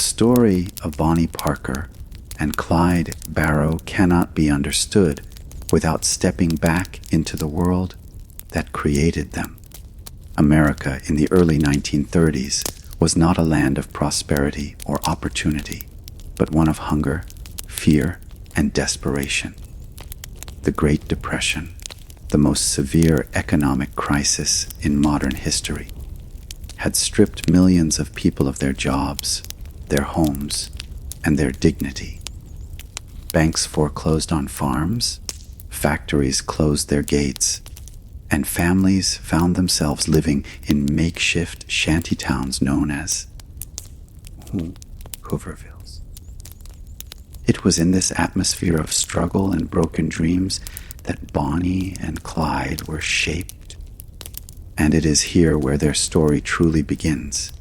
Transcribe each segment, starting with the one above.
story of Bonnie Parker and Clyde Barrow cannot be understood without stepping back into the world that created them. America in the early 1930s was not a land of prosperity or opportunity, but one of hunger, fear, and desperation. The Great Depression, the most severe economic crisis in modern history, had stripped millions of people of their jobs, their homes, and their dignity. Banks foreclosed on farms, factories closed their gates, and families found themselves living in makeshift shantytowns known as Hoovervilles. It was in this atmosphere of struggle and broken dreams that Bonnie and Clyde were shaped, and it is here where their story truly begins.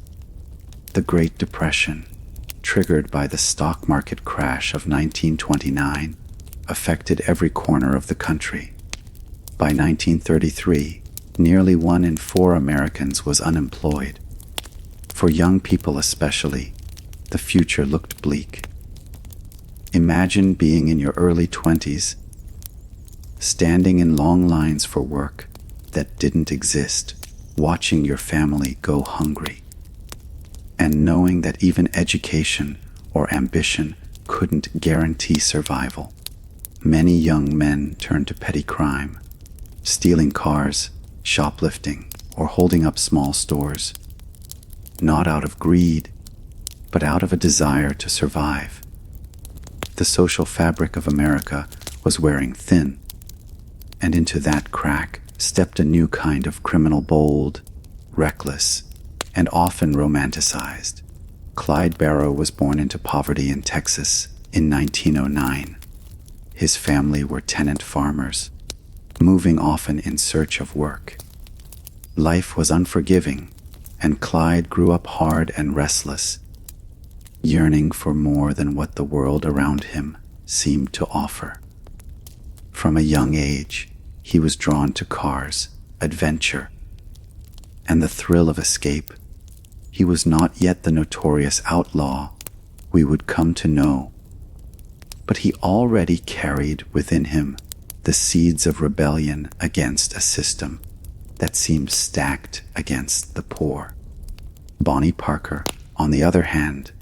The Great Depression, triggered by the stock market crash of 1929, affected every corner of the country. By 1933, nearly 1 in 4 Americans was unemployed. For young people especially, the future looked bleak. Imagine being in your early 20s, standing in long lines for work that didn't exist, watching your family go hungry, and knowing that even education or ambition couldn't guarantee survival. Many young men turned to petty crime, stealing cars, shoplifting, or holding up small stores, not out of greed, but out of a desire to survive. The social fabric of America was wearing thin, and into that crack stepped a new kind of criminal, bold, reckless, and often romanticized. Clyde Barrow was born into poverty in Texas in 1909. His family were tenant farmers, moving often in search of work. Life was unforgiving, and Clyde grew up hard and restless, yearning for more than what the world around him seemed to offer. From a young age, he was drawn to cars, adventure, and the thrill of escape. He was not yet the notorious outlaw we would come to know, but he already carried within him the seeds of rebellion against a system that seemed stacked against the poor. Bonnie Parker, on the other hand,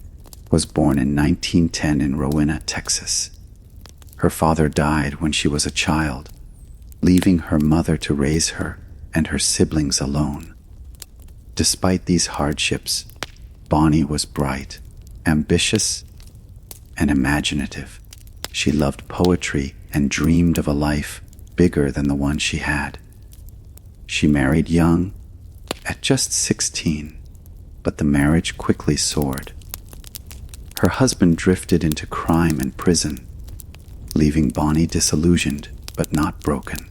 was born in 1910 in Rowena, Texas. Her father died when she was a child, leaving her mother to raise her and her siblings alone. Despite these hardships, Bonnie was bright, ambitious, and imaginative. She loved poetry and dreamed of a life bigger than the one she had. She married young, at just 16, but the marriage quickly soared. Her husband drifted into crime and prison, leaving Bonnie disillusioned but not broken.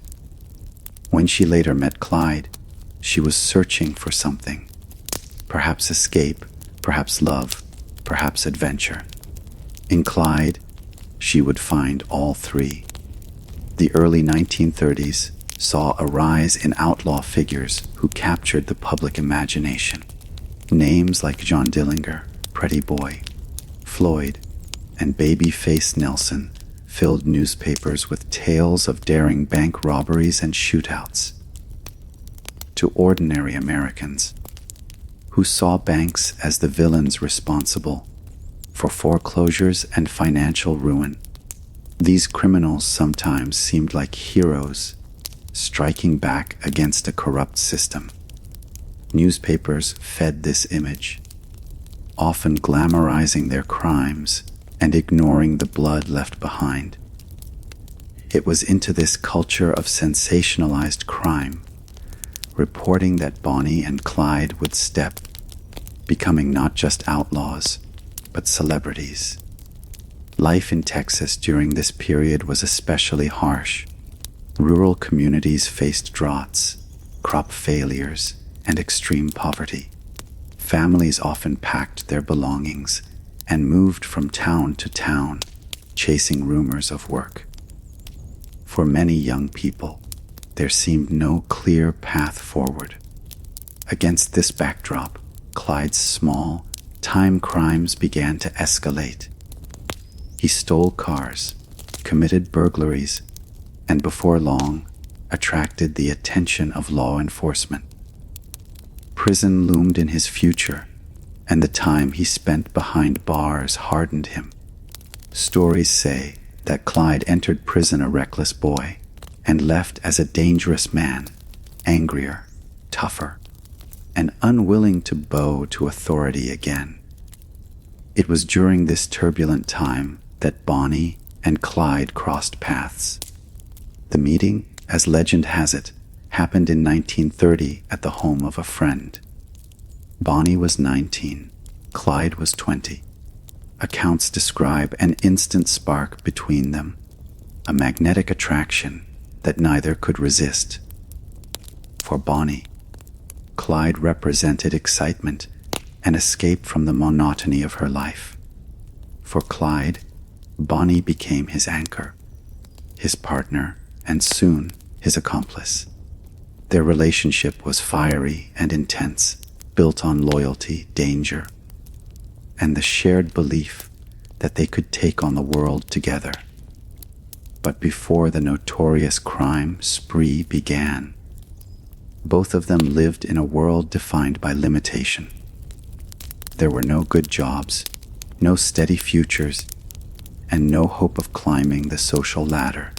When she later met Clyde, she was searching for something, perhaps escape, perhaps love, perhaps adventure. In Clyde, she would find all three. The early 1930s saw a rise in outlaw figures who captured the public imagination. Names like John Dillinger, Pretty Boy, Floyd, and Babyface Nelson filled newspapers with tales of daring bank robberies and shootouts. To ordinary Americans, who saw banks as the villains responsible for foreclosures and financial ruin, these criminals sometimes seemed like heroes striking back against a corrupt system. Newspapers fed this image, often glamorizing their crimes and ignoring the blood left behind. It was into this culture of sensationalized crime, reporting that Bonnie and Clyde would step, becoming not just outlaws, but celebrities. Life in Texas during this period was especially harsh. Rural communities faced droughts, crop failures, and extreme poverty. Families often packed their belongings and moved from town to town, chasing rumors of work. For many young people, there seemed no clear path forward. Against this backdrop, Clyde's small, time crimes began to escalate. He stole cars, committed burglaries, and before long, attracted the attention of law enforcement. Prison loomed in his future, and the time he spent behind bars hardened him. Stories say that Clyde entered prison a reckless boy and left as a dangerous man, angrier, tougher, and unwilling to bow to authority again. It was during this turbulent time that Bonnie and Clyde crossed paths. The meeting, as legend has it, happened in 1930 at the home of a friend. Bonnie was 19, Clyde was 20. Accounts describe an instant spark between them, a magnetic attraction that neither could resist. For Bonnie, Clyde represented excitement, an escape from the monotony of her life. For Clyde, Bonnie became his anchor, his partner, and soon his accomplice. Their relationship was fiery and intense, built on loyalty, danger, and the shared belief that they could take on the world together. But before the notorious crime spree began, both of them lived in a world defined by limitation. There were no good jobs, no steady futures, and no hope of climbing the social ladder.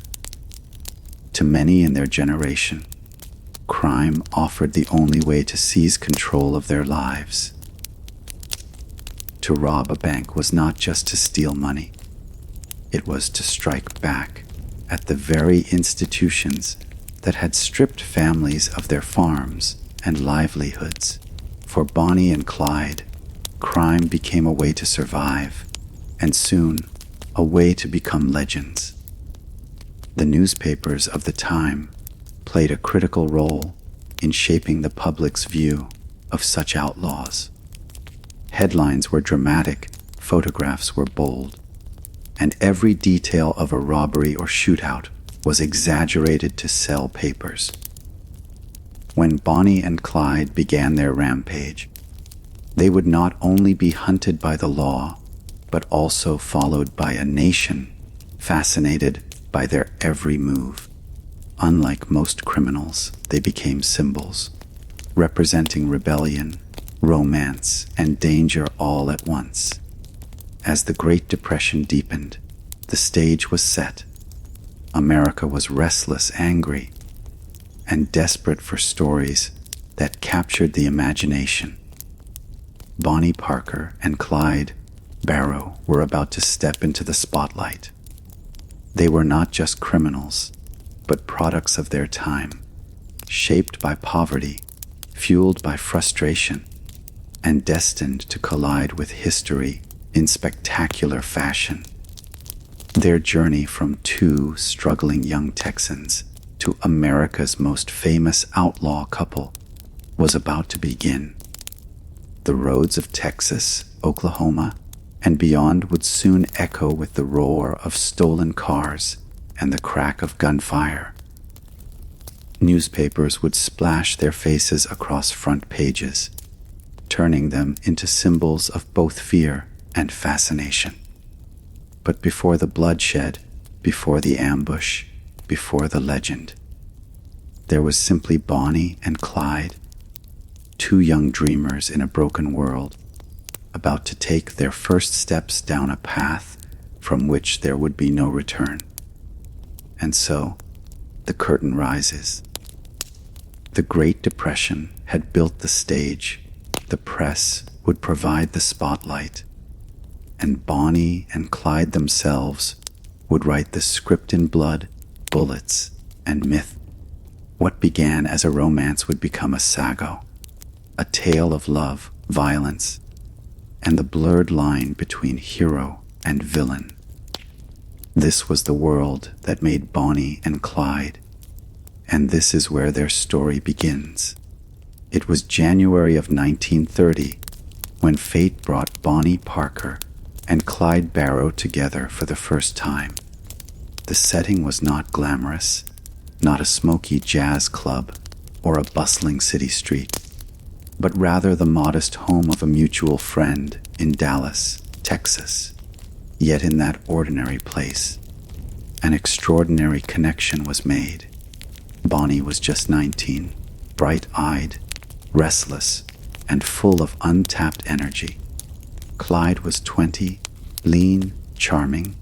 To many in their generation, crime offered the only way to seize control of their lives. To rob a bank was not just to steal money. It was to strike back at the very institutions that had stripped families of their farms and livelihoods. For Bonnie and Clyde, crime became a way to survive, and soon a way to become legends. The newspapers of the time played a critical role in shaping the public's view of such outlaws. Headlines were dramatic, photographs were bold, and every detail of a robbery or shootout was exaggerated to sell papers. When Bonnie and Clyde began their rampage, they would not only be hunted by the law, but also followed by a nation fascinated by their every move. Unlike most criminals, they became symbols, representing rebellion, romance, and danger all at once. As the Great Depression deepened, the stage was set. America was restless, angry, and desperate for stories that captured the imagination. Bonnie Parker and Clyde Barrow were about to step into the spotlight. They were not just criminals, but products of their time, shaped by poverty, fueled by frustration, and destined to collide with history in spectacular fashion. Their journey from two struggling young Texans to America's most famous outlaw couple was about to begin. The roads of Texas, Oklahoma, and beyond would soon echo with the roar of stolen cars and the crack of gunfire. Newspapers would splash their faces across front pages, turning them into symbols of both fear and fascination. But before the bloodshed, before the ambush, before the legend, there was simply Bonnie and Clyde, two young dreamers in a broken world, about to take their first steps down a path from which there would be no return. And so, the curtain rises. The Great Depression had built the stage. The press would provide the spotlight, and Bonnie and Clyde themselves would write the script in blood, bullets, and myth. What began as a romance would become a saga, a tale of love, violence, and the blurred line between hero and villain. This was the world that made Bonnie and Clyde, and this is where their story begins. It was January of 1930 when fate brought Bonnie Parker and Clyde Barrow together for the first time. The setting was not glamorous, not a smoky jazz club or a bustling city street. but rather the modest home of a mutual friend in Dallas, Texas. Yet in that ordinary place, an extraordinary connection was made. Bonnie was just 19, bright-eyed, restless, and full of untapped energy. Clyde was 20, lean, charming,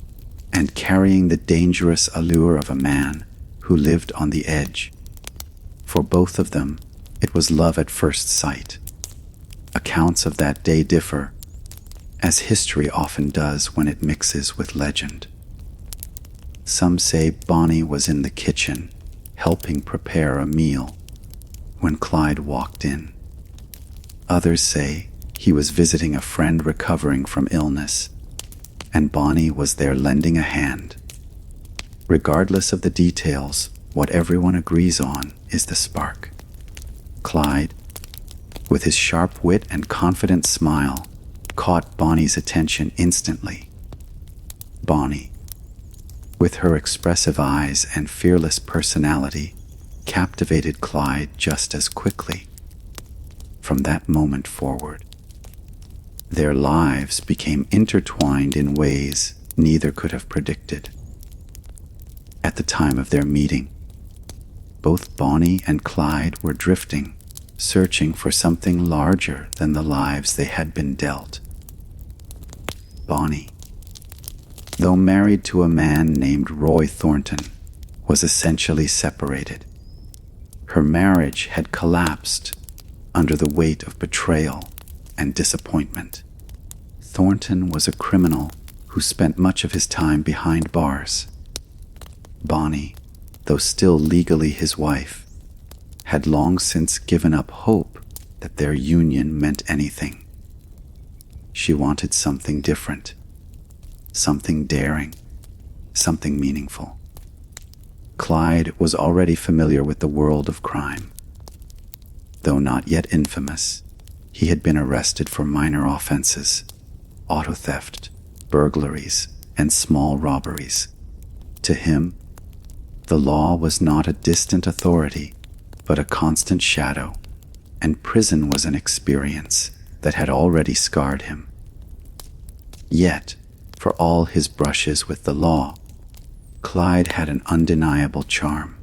and carrying the dangerous allure of a man who lived on the edge. For both of them, it was love at first sight. Accounts of that day differ, as history often does when it mixes with legend. Some say Bonnie was in the kitchen, helping prepare a meal, when Clyde walked in. Others say he was visiting a friend recovering from illness, and Bonnie was there lending a hand. Regardless of the details, what everyone agrees on is the spark. Clyde, with his sharp wit and confident smile, caught Bonnie's attention instantly. Bonnie, with her expressive eyes and fearless personality, captivated Clyde just as quickly. From that moment forward, their lives became intertwined in ways neither could have predicted. At the time of their meeting, both Bonnie and Clyde were drifting, searching for something larger than the lives they had been dealt. Bonnie, though married to a man named Roy Thornton, was essentially separated. Her marriage had collapsed under the weight of betrayal and disappointment. Thornton was a criminal who spent much of his time behind bars. Bonnie, though still legally his wife, had long since given up hope that their union meant anything. She wanted something different, something daring, something meaningful. Clyde was already familiar with the world of crime. Though not yet infamous, he had been arrested for minor offenses, auto theft, burglaries, and small robberies. To him, the law was not a distant authority, but a constant shadow, and prison was an experience that had already scarred him. Yet, for all his brushes with the law, Clyde had an undeniable charm.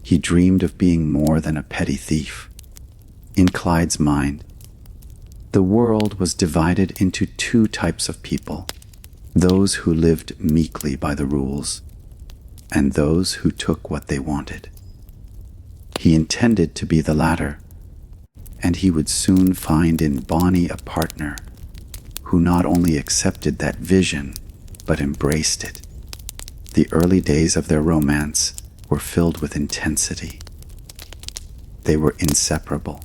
He dreamed of being more than a petty thief. In Clyde's mind, the world was divided into two types of people: those who lived meekly by the rules, and those who took what they wanted. He intended to be the latter, and he would soon find in Bonnie a partner who not only accepted that vision, but embraced it. The early days of their romance were filled with intensity. They were inseparable,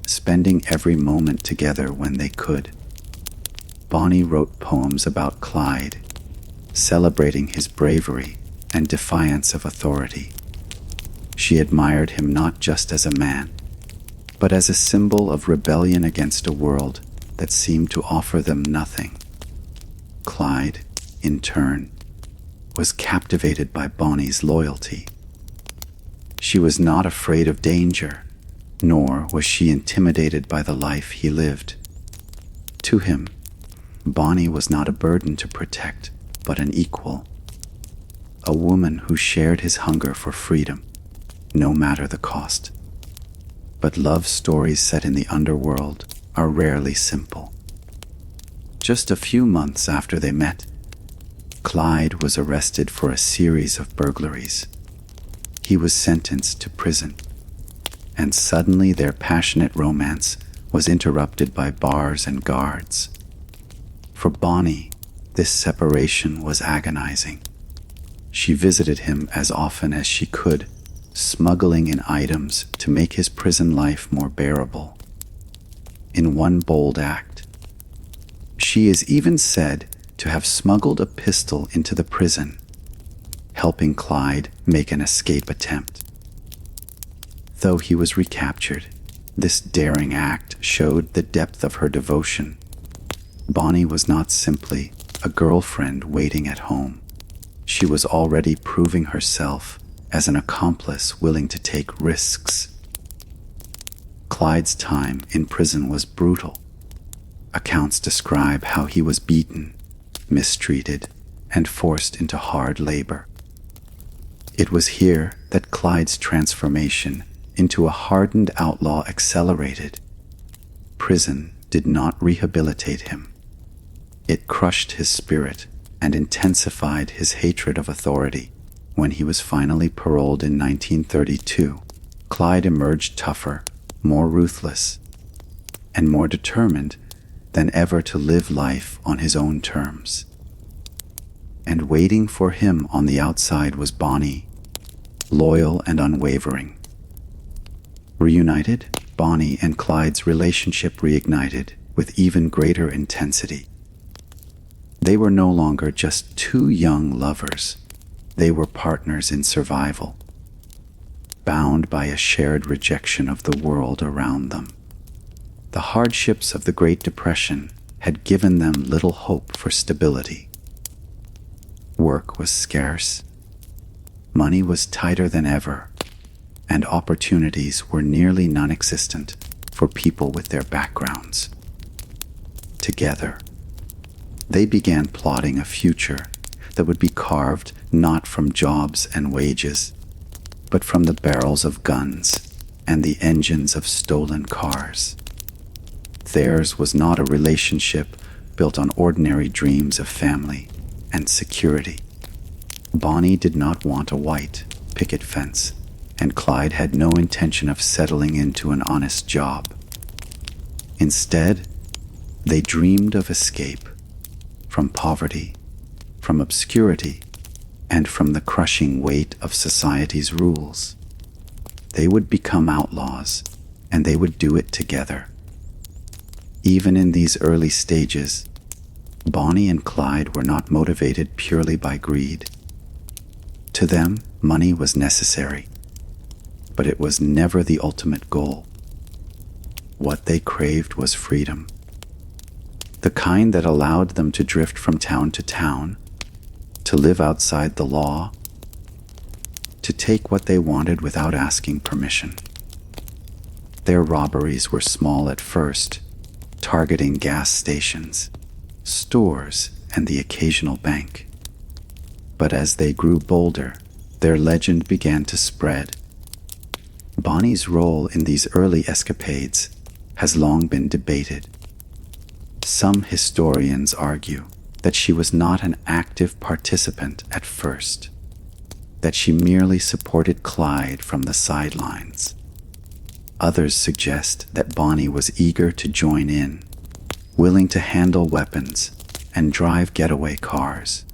spending every moment together when they could. Bonnie wrote poems about Clyde, celebrating his bravery and defiance of authority. She admired him not just as a man, but as a symbol of rebellion against a world that seemed to offer them nothing. Clyde, in turn, was captivated by Bonnie's loyalty. She was not afraid of danger, nor was she intimidated by the life he lived. To him, Bonnie was not a burden to protect, but an equal. A woman who shared his hunger for freedom, no matter the cost. But love stories set in the underworld are rarely simple. Just a few months after they met, Clyde was arrested for a series of burglaries. He was sentenced to prison, and suddenly their passionate romance was interrupted by bars and guards. For Bonnie, this separation was agonizing. She visited him as often as she could, smuggling in items to make his prison life more bearable. In one bold act, she is even said to have smuggled a pistol into the prison, helping Clyde make an escape attempt. Though he was recaptured, this daring act showed the depth of her devotion. Bonnie was not simply a girlfriend waiting at home. She was already proving herself as an accomplice willing to take risks. Clyde's time in prison was brutal. Accounts describe how he was beaten, mistreated, and forced into hard labor. It was here that Clyde's transformation into a hardened outlaw accelerated. Prison did not rehabilitate him. It crushed his spirit and intensified his hatred of authority. When he was finally paroled in 1932, Clyde emerged tougher, more ruthless, and more determined than ever to live life on his own terms. And waiting for him on the outside was Bonnie, loyal and unwavering. Reunited, Bonnie and Clyde's relationship reignited with even greater intensity. They were no longer just two young lovers. They were partners in survival, bound by a shared rejection of the world around them. The hardships of the Great Depression had given them little hope for stability. Work was scarce, money was tighter than ever, and opportunities were nearly non-existent for people with their backgrounds. Together, they began plotting a future that would be carved not from jobs and wages, but from the barrels of guns and the engines of stolen cars. Theirs was not a relationship built on ordinary dreams of family and security. Bonnie did not want a white picket fence, and Clyde had no intention of settling into an honest job. Instead, they dreamed of escape from poverty, from obscurity, and from the crushing weight of society's rules. They would become outlaws, and they would do it together. Even in these early stages, Bonnie and Clyde were not motivated purely by greed. To them, money was necessary, but it was never the ultimate goal. What they craved was freedom, the kind that allowed them to drift from town to town, to live outside the law, to take what they wanted without asking permission. Their robberies were small at first, targeting gas stations, stores, and the occasional bank. But as they grew bolder, their legend began to spread. Bonnie's role in these early escapades has long been debated. Some historians argue that she was not an active participant at first, that she merely supported Clyde from the sidelines. Others suggest that Bonnie was eager to join in, willing to handle weapons and drive getaway cars.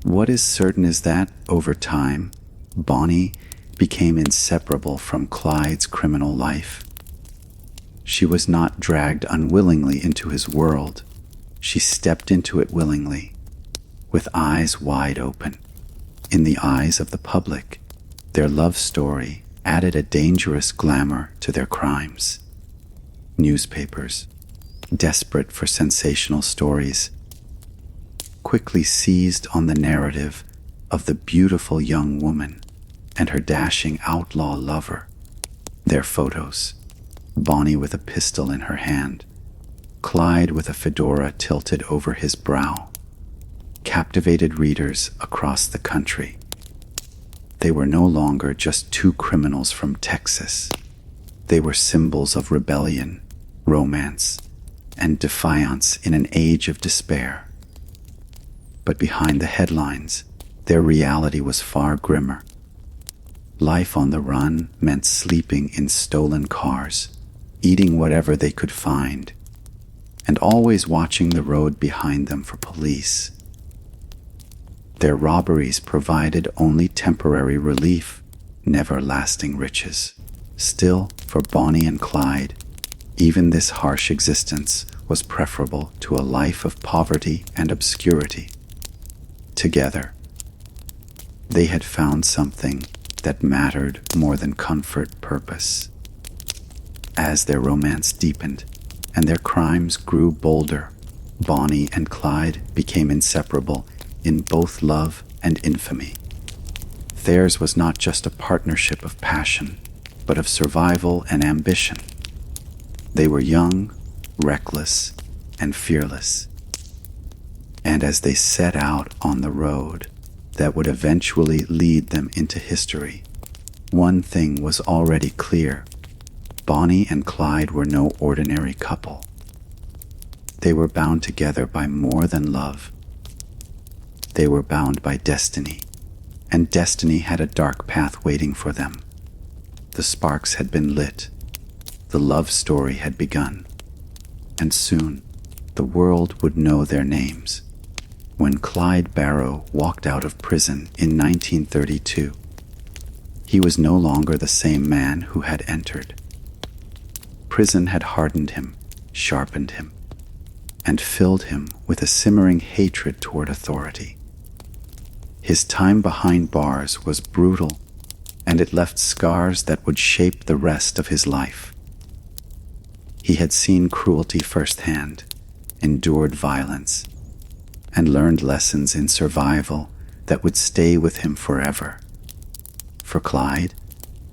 What is certain is that, over time, Bonnie became inseparable from Clyde's criminal life. She was not dragged unwillingly into his world. She stepped into it willingly, with eyes wide open. In the eyes of the public, their love story added a dangerous glamour to their crimes. Newspapers, desperate for sensational stories, quickly seized on the narrative of the beautiful young woman and her dashing outlaw lover. Their photos, Bonnie with a pistol in her hand, Clyde with a fedora tilted over his brow, captivated readers across the country. They were no longer just two criminals from Texas. They were symbols of rebellion, romance, and defiance in an age of despair. But behind the headlines, their reality was far grimmer. Life on the run meant sleeping in stolen cars, eating whatever they could find, and always watching the road behind them for police. Their robberies provided only temporary relief, never lasting riches. Still, for Bonnie and Clyde, even this harsh existence was preferable to a life of poverty and obscurity. Together, they had found something that mattered more than comfort, purpose. As their romance deepened and their crimes grew bolder, Bonnie and Clyde became inseparable in both love and infamy. Theirs was not just a partnership of passion, but of survival and ambition. They were young, reckless, and fearless. And as they set out on the road that would eventually lead them into history, one thing was already clear. Bonnie and Clyde were no ordinary couple. They were bound together by more than love. They were bound by destiny, and destiny had a dark path waiting for them. The sparks had been lit. The love story had begun. And soon, the world would know their names. When Clyde Barrow walked out of prison in 1932, he was no longer the same man who had entered. Prison had hardened him, sharpened him, and filled him with a simmering hatred toward authority. His time behind bars was brutal, and it left scars that would shape the rest of his life. He had seen cruelty firsthand, endured violence, and learned lessons in survival that would stay with him forever. For Clyde,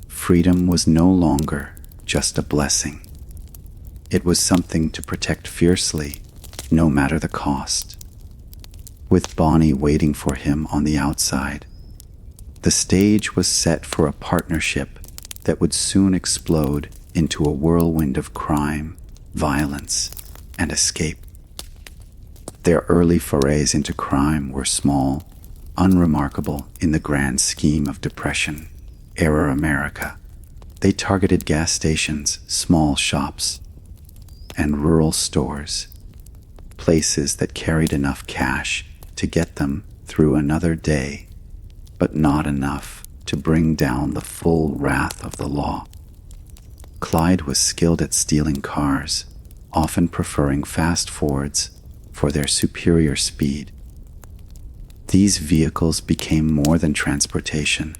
freedom was no longer just a blessing. It was something to protect fiercely, no matter the cost. With Bonnie waiting for him on the outside, the stage was set for a partnership that would soon explode into a whirlwind of crime, violence, and escape. Their early forays into crime were small, unremarkable in the grand scheme of Depression-era America. They targeted gas stations, small shops, and rural stores, places that carried enough cash to get them through another day, but not enough to bring down the full wrath of the law. Clyde was skilled at stealing cars, often preferring fast Fords for their superior speed. These vehicles became more than transportation.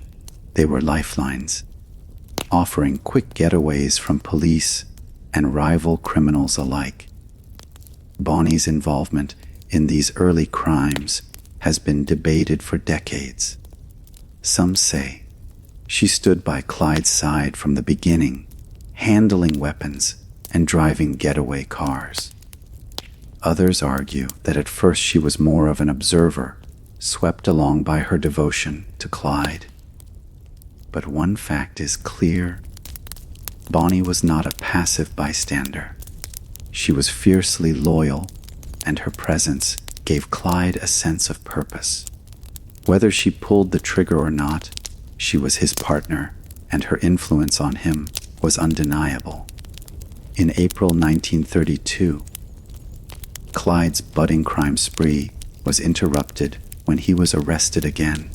They were lifelines, offering quick getaways from police and rival criminals alike. Bonnie's involvement in these early crimes has been debated for decades. Some say she stood by Clyde's side from the beginning, handling weapons and driving getaway cars. Others argue that at first she was more of an observer, swept along by her devotion to Clyde. But one fact is clear. Bonnie was not a passive bystander. She was fiercely loyal, and her presence gave Clyde a sense of purpose. Whether she pulled the trigger or not, she was his partner, and her influence on him was undeniable. In April 1932, Clyde's budding crime spree was interrupted when he was arrested again,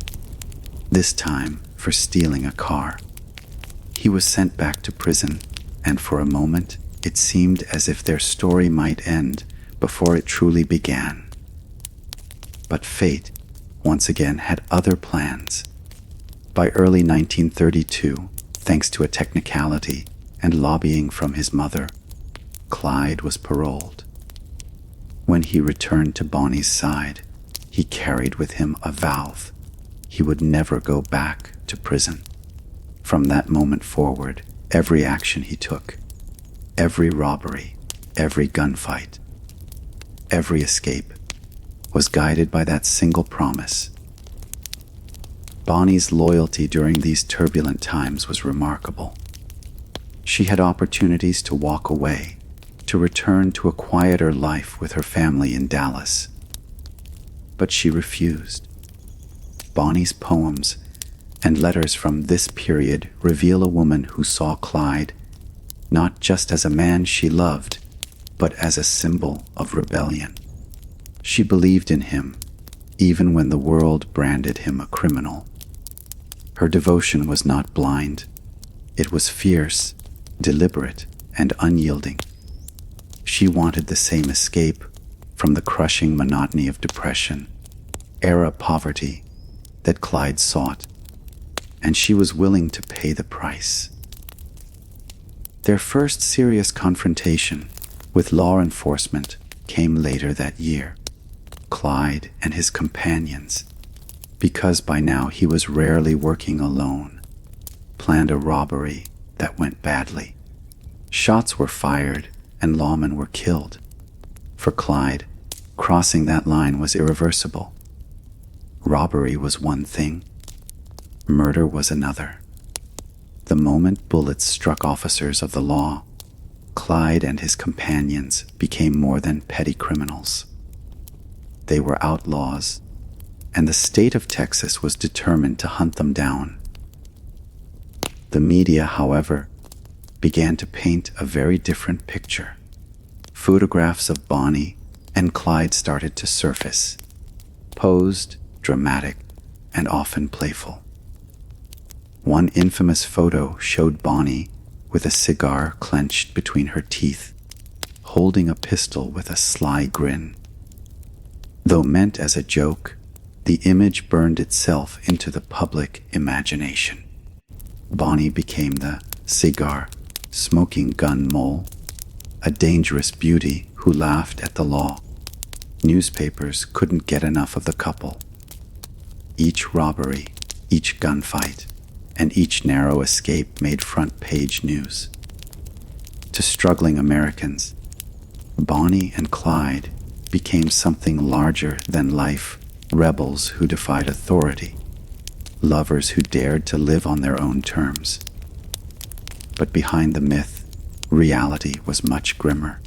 this time for stealing a car. He was sent back to prison, and for a moment it seemed as if their story might end before it truly began. But fate once again had other plans. By early 1932, thanks to a technicality and lobbying from his mother, Clyde was paroled. When he returned to Bonnie's side, he carried with him a vow. He would never go back to prison. From that moment forward, every action he took, every robbery, every gunfight, every escape, was guided by that single promise. Bonnie's loyalty during these turbulent times was remarkable. She had opportunities to walk away, to return to a quieter life with her family in Dallas. But she refused. Bonnie's poems and letters from this period reveal a woman who saw Clyde not just as a man she loved, but as a symbol of rebellion. She believed in him, even when the world branded him a criminal. Her devotion was not blind. It was fierce, deliberate, and unyielding. She wanted the same escape from the crushing monotony of Depression-era poverty that Clyde sought, and she was willing to pay the price. Their first serious confrontation with law enforcement came later that year. Clyde and his companions, because by now he was rarely working alone, planned a robbery that went badly. Shots were fired and lawmen were killed. For Clyde, crossing that line was irreversible. Robbery was one thing, murder was another. The moment bullets struck officers of the law, Clyde and his companions became more than petty criminals. They were outlaws, and the state of Texas was determined to hunt them down. The media, however, began to paint a very different picture. Photographs of Bonnie and Clyde started to surface, posed, dramatic, and often playful. One infamous photo showed Bonnie with a cigar clenched between her teeth, holding a pistol with a sly grin. Though meant as a joke, the image burned itself into the public imagination. Bonnie became the cigar-smoking gun mole, a dangerous beauty who laughed at the law. Newspapers couldn't get enough of the couple. Each robbery, each gunfight, and each narrow escape made front-page news. To struggling Americans, Bonnie and Clyde became something larger than life, rebels who defied authority, lovers who dared to live on their own terms. But behind the myth, reality was much grimmer.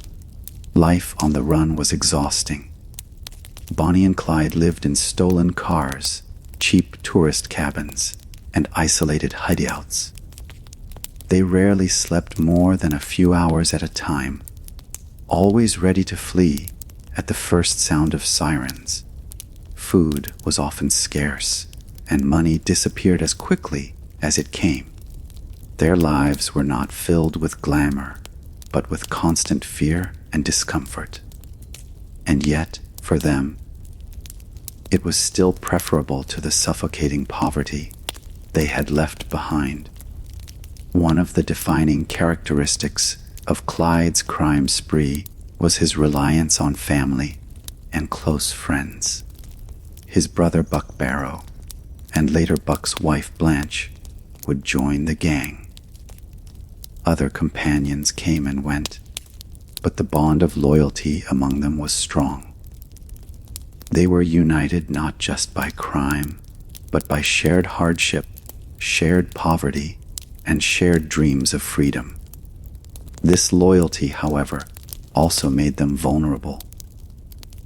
Life on the run was exhausting. Bonnie and Clyde lived in stolen cars, cheap tourist cabins, and isolated hideouts. They rarely slept more than a few hours at a time, always ready to flee at the first sound of sirens. Food was often scarce, and money disappeared as quickly as it came. Their lives were not filled with glamour, but with constant fear and discomfort. And yet, for them, it was still preferable to the suffocating poverty they had left behind. One of the defining characteristics of Clyde's crime spree was his reliance on family and close friends. His brother Buck Barrow, and later Buck's wife Blanche, would join the gang. Other companions came and went, but the bond of loyalty among them was strong. They were united not just by crime, but by shared hardship, shared poverty, and shared dreams of freedom. This loyalty, however, also made them vulnerable.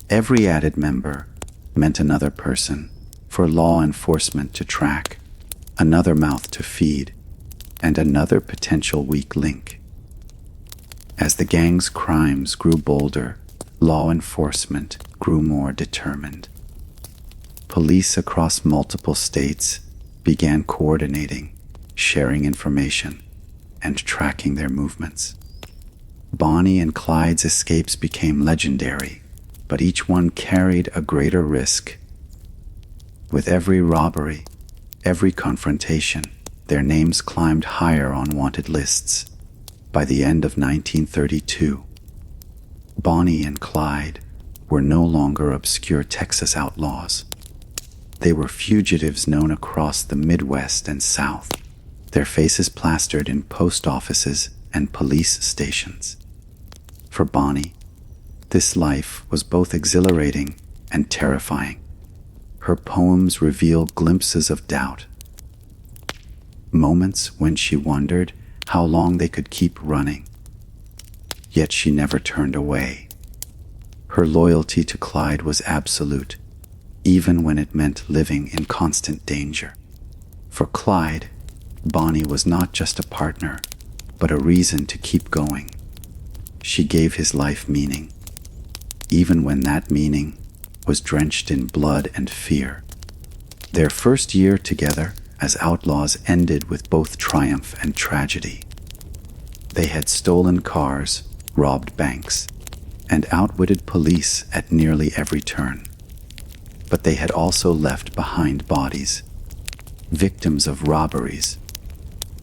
Every added member meant another person for law enforcement to track, another mouth to feed, and another potential weak link. As the gang's crimes grew bolder, law enforcement grew more determined. Police across multiple states began coordinating, sharing information, and tracking their movements. Bonnie and Clyde's escapes became legendary, but each one carried a greater risk. With every robbery, every confrontation, their names climbed higher on wanted lists. By the end of 1932, Bonnie and Clyde were no longer obscure Texas outlaws. They were fugitives known across the Midwest and South, their faces plastered in post offices and police stations. For Bonnie, this life was both exhilarating and terrifying. Her poems reveal glimpses of doubt, moments when she wondered how long they could keep running. Yet she never turned away. Her loyalty to Clyde was absolute, even when it meant living in constant danger. For Clyde, Bonnie was not just a partner, but a reason to keep going. She gave his life meaning, even when that meaning was drenched in blood and fear. Their first year together as outlaws ended with both triumph and tragedy. They had stolen cars, robbed banks, and outwitted police at nearly every turn. But they had also left behind bodies, victims of robberies,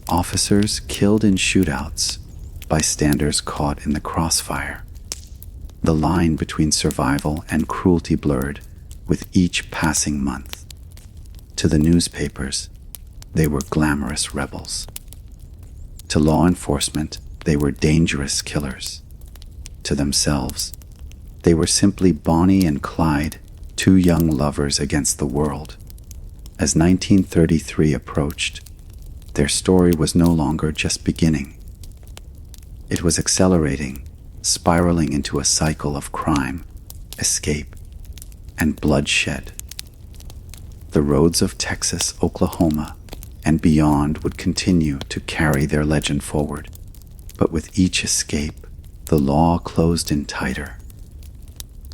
officers killed in shootouts, bystanders caught in the crossfire. The line between survival and cruelty blurred with each passing month. To the newspapers, they were glamorous rebels. To law enforcement, they were dangerous killers. To themselves, they were simply Bonnie and Clyde, two young lovers against the world. As 1933 approached, their story was no longer just beginning. It was accelerating, spiraling into a cycle of crime, escape, and bloodshed. The roads of Texas, Oklahoma, and beyond would continue to carry their legend forward. But with each escape, the law closed in tighter.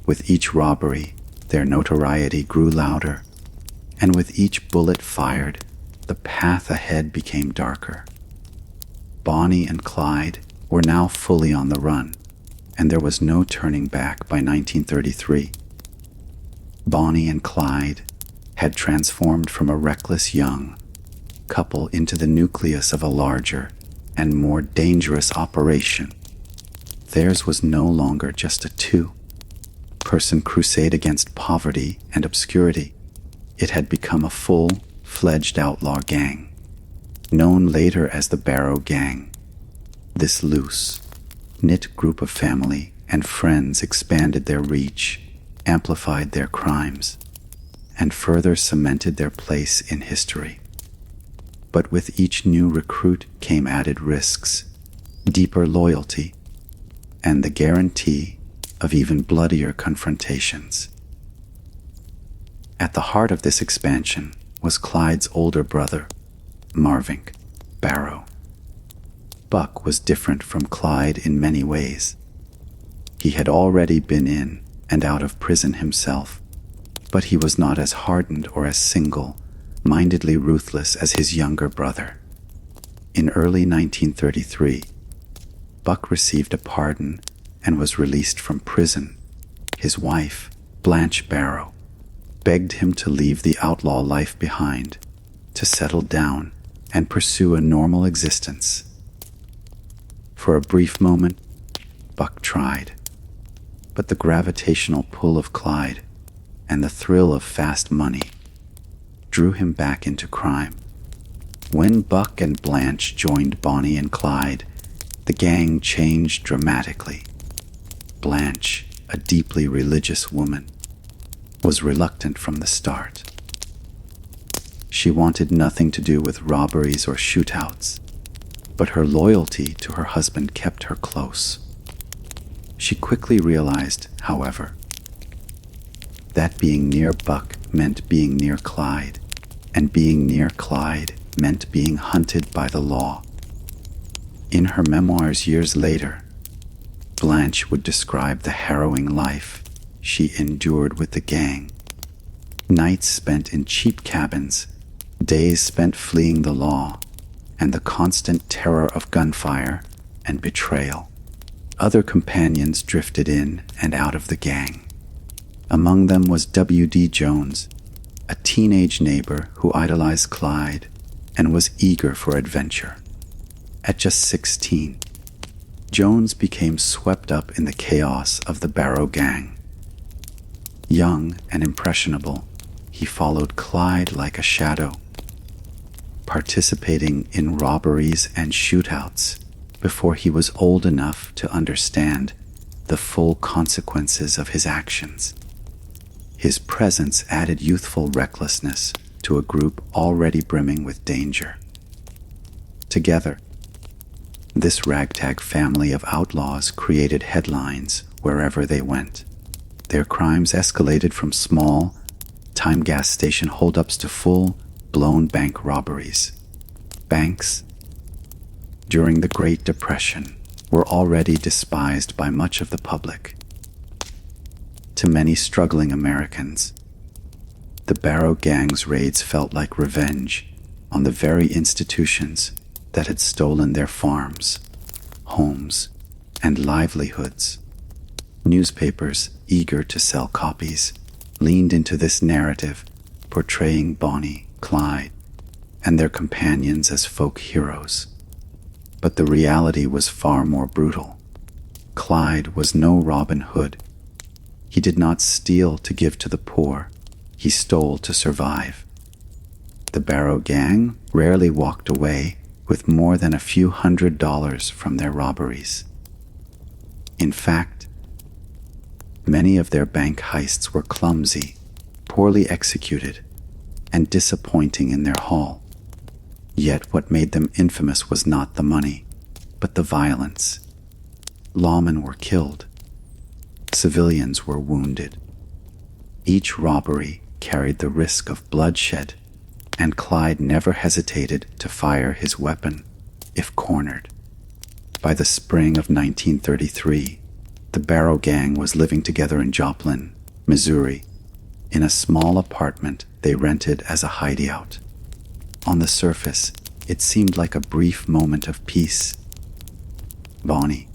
With each robbery, their notoriety grew louder, and with each bullet fired, the path ahead became darker. Bonnie and Clyde were now fully on the run, and there was no turning back by 1933. Bonnie and Clyde had transformed from a reckless young couple into the nucleus of a larger and more dangerous operation. Theirs was no longer just a two-person crusade against poverty and obscurity. It had become a full-fledged outlaw gang, known later as the Barrow Gang. This loose, knit group of family and friends expanded their reach, amplified their crimes, and further cemented their place in history. But with each new recruit came added risks, deeper loyalty, and the guarantee of even bloodier confrontations. At the heart of this expansion was Clyde's older brother, Marvin Barrow. Buck was different from Clyde in many ways. He had already been in and out of prison himself, but he was not as hardened or as single-mindedly ruthless as his younger brother. In early 1933, Buck received a pardon and was released from prison. His wife, Blanche Barrow, begged him to leave the outlaw life behind, to settle down and pursue a normal existence. For a brief moment, Buck tried, but the gravitational pull of Clyde and the thrill of fast money drew him back into crime. When Buck and Blanche joined Bonnie and Clyde, the gang changed dramatically. Blanche, a deeply religious woman, was reluctant from the start. She wanted nothing to do with robberies or shootouts, but her loyalty to her husband kept her close. She quickly realized, however, that being near Buck meant being near Clyde, and being near Clyde meant being hunted by the law. In her memoirs years later, Blanche would describe the harrowing life she endured with the gang. Nights spent in cheap cabins, days spent fleeing the law, and the constant terror of gunfire and betrayal. Other companions drifted in and out of the gang. Among them was W.D. Jones, a teenage neighbor who idolized Clyde and was eager for adventure. At just 16, Jones became swept up in the chaos of the Barrow Gang. Young and impressionable, he followed Clyde like a shadow, participating in robberies and shootouts before he was old enough to understand the full consequences of his actions. His presence added youthful recklessness to a group already brimming with danger. Together, this ragtag family of outlaws created headlines wherever they went. Their crimes escalated from small-time gas station holdups to full-blown bank robberies. Banks, during the Great Depression, were already despised by much of the public. To many struggling Americans, the Barrow Gang's raids felt like revenge on the very institutions that had stolen their farms, homes, and livelihoods. Newspapers, eager to sell copies, leaned into this narrative, portraying Bonnie, Clyde, and their companions as folk heroes. But the reality was far more brutal. Clyde was no Robin Hood. He did not steal to give to the poor. He stole to survive. The Barrow Gang rarely walked away with more than a few $100s from their robberies. In fact, many of their bank heists were clumsy, poorly executed, and disappointing in their haul. Yet what made them infamous was not the money, but the violence. Lawmen were killed. Civilians were wounded. Each robbery carried the risk of bloodshed, and Clyde never hesitated to fire his weapon if cornered. By the spring of 1933, the Barrow gang was living together in Joplin, Missouri, in a small apartment they rented as a hideout. On the surface, it seemed like a brief moment of peace. Bonnie,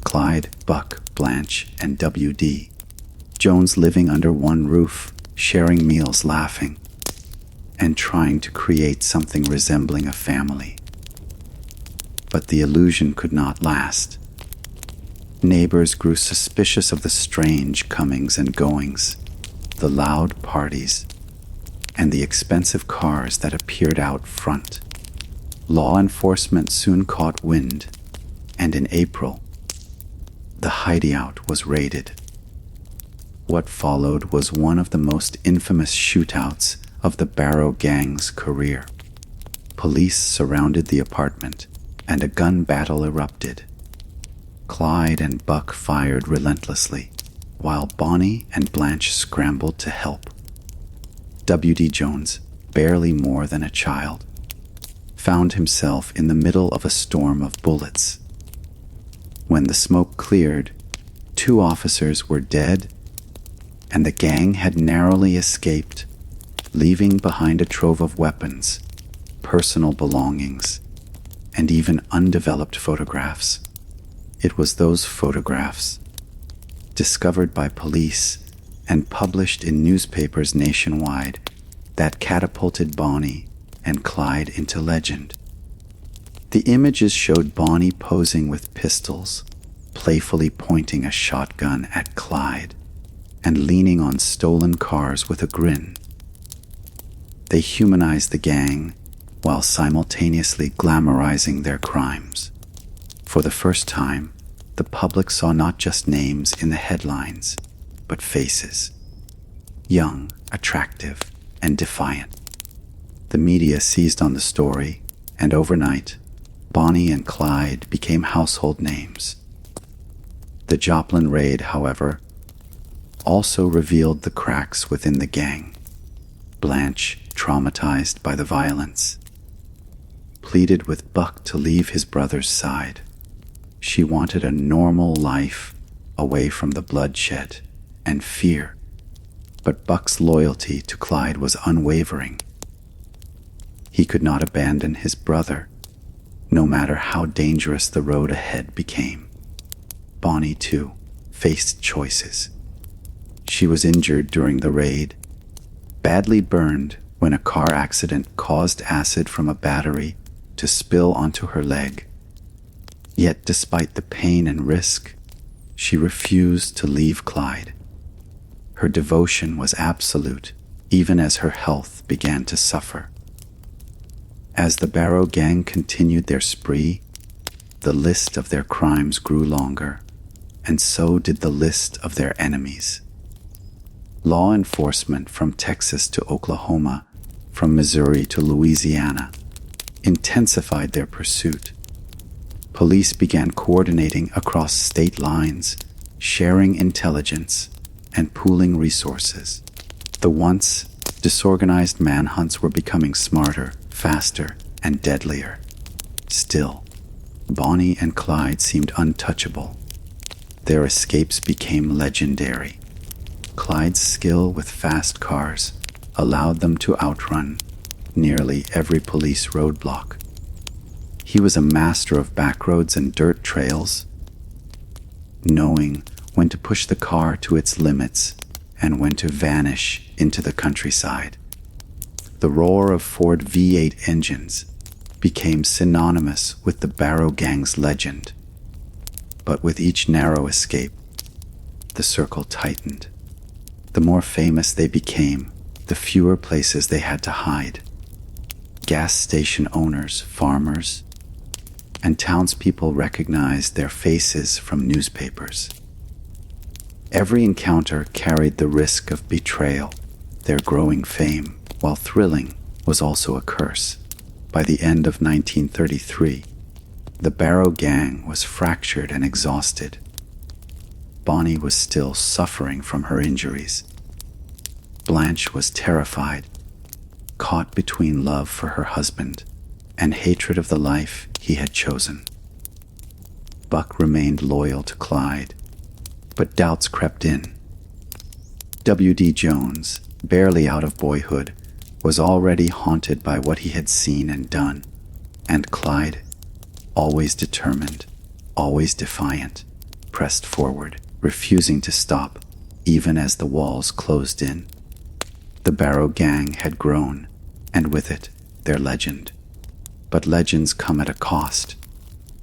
Clyde, Buck, Blanche, and W.D. Jones living under one roof, sharing meals, laughing, and trying to create something resembling a family. But the illusion could not last. Neighbors grew suspicious of the strange comings and goings, the loud parties, and the expensive cars that appeared out front. Law enforcement soon caught wind, and in April, the hideout was raided. What followed was one of the most infamous shootouts of the Barrow gang's career. Police surrounded the apartment, and a gun battle erupted. Clyde and Buck fired relentlessly, while Bonnie and Blanche scrambled to help. W.D. Jones, barely more than a child, found himself in the middle of a storm of bullets. When the smoke cleared, 2 officers were dead, and the gang had narrowly escaped, leaving behind a trove of weapons, personal belongings, and even undeveloped photographs. It was those photographs, discovered by police and published in newspapers nationwide, that catapulted Bonnie and Clyde into legend. The images showed Bonnie posing with pistols, playfully pointing a shotgun at Clyde, and leaning on stolen cars with a grin. They humanized the gang while simultaneously glamorizing their crimes. For the first time, the public saw not just names in the headlines, but faces. Young, attractive, and defiant. The media seized on the story, and overnight, Bonnie and Clyde became household names. The Joplin raid, however, also revealed the cracks within the gang. Blanche, traumatized by the violence, pleaded with Buck to leave his brother's side. She wanted a normal life away from the bloodshed and fear, but Buck's loyalty to Clyde was unwavering. He could not abandon his brother, no matter how dangerous the road ahead became. Bonnie, too, faced choices. She was injured during the raid, badly burned when a car accident caused acid from a battery to spill onto her leg. Yet despite the pain and risk, she refused to leave Clyde. Her devotion was absolute, even as her health began to suffer. As the Barrow gang continued their spree, the list of their crimes grew longer, and so did the list of their enemies. Law enforcement from Texas to Oklahoma, from Missouri to Louisiana, intensified their pursuit. Police began coordinating across state lines, sharing intelligence, and pooling resources. The once disorganized manhunts were becoming smarter, faster, and deadlier. Still, Bonnie and Clyde seemed untouchable. Their escapes became legendary. Clyde's skill with fast cars allowed them to outrun nearly every police roadblock. He was a master of backroads and dirt trails, knowing when to push the car to its limits and when to vanish into the countryside. The roar of Ford V8 engines became synonymous with the Barrow gang's legend. But with each narrow escape, the circle tightened. The more famous they became, the fewer places they had to hide. Gas station owners, farmers, and townspeople recognized their faces from newspapers. Every encounter carried the risk of betrayal. Their growing fame, while thrilling, was also a curse. By the end of 1933, the Barrow gang was fractured and exhausted. Bonnie was still suffering from her injuries. Blanche was terrified, caught between love for her husband and hatred of the life he had chosen. Buck remained loyal to Clyde, but doubts crept in. W.D. Jones, barely out of boyhood, was already haunted by what he had seen and done, and Clyde, always determined, always defiant, pressed forward, refusing to stop, even as the walls closed in. The Barrow gang had grown, and with it, their legend. But legends come at a cost.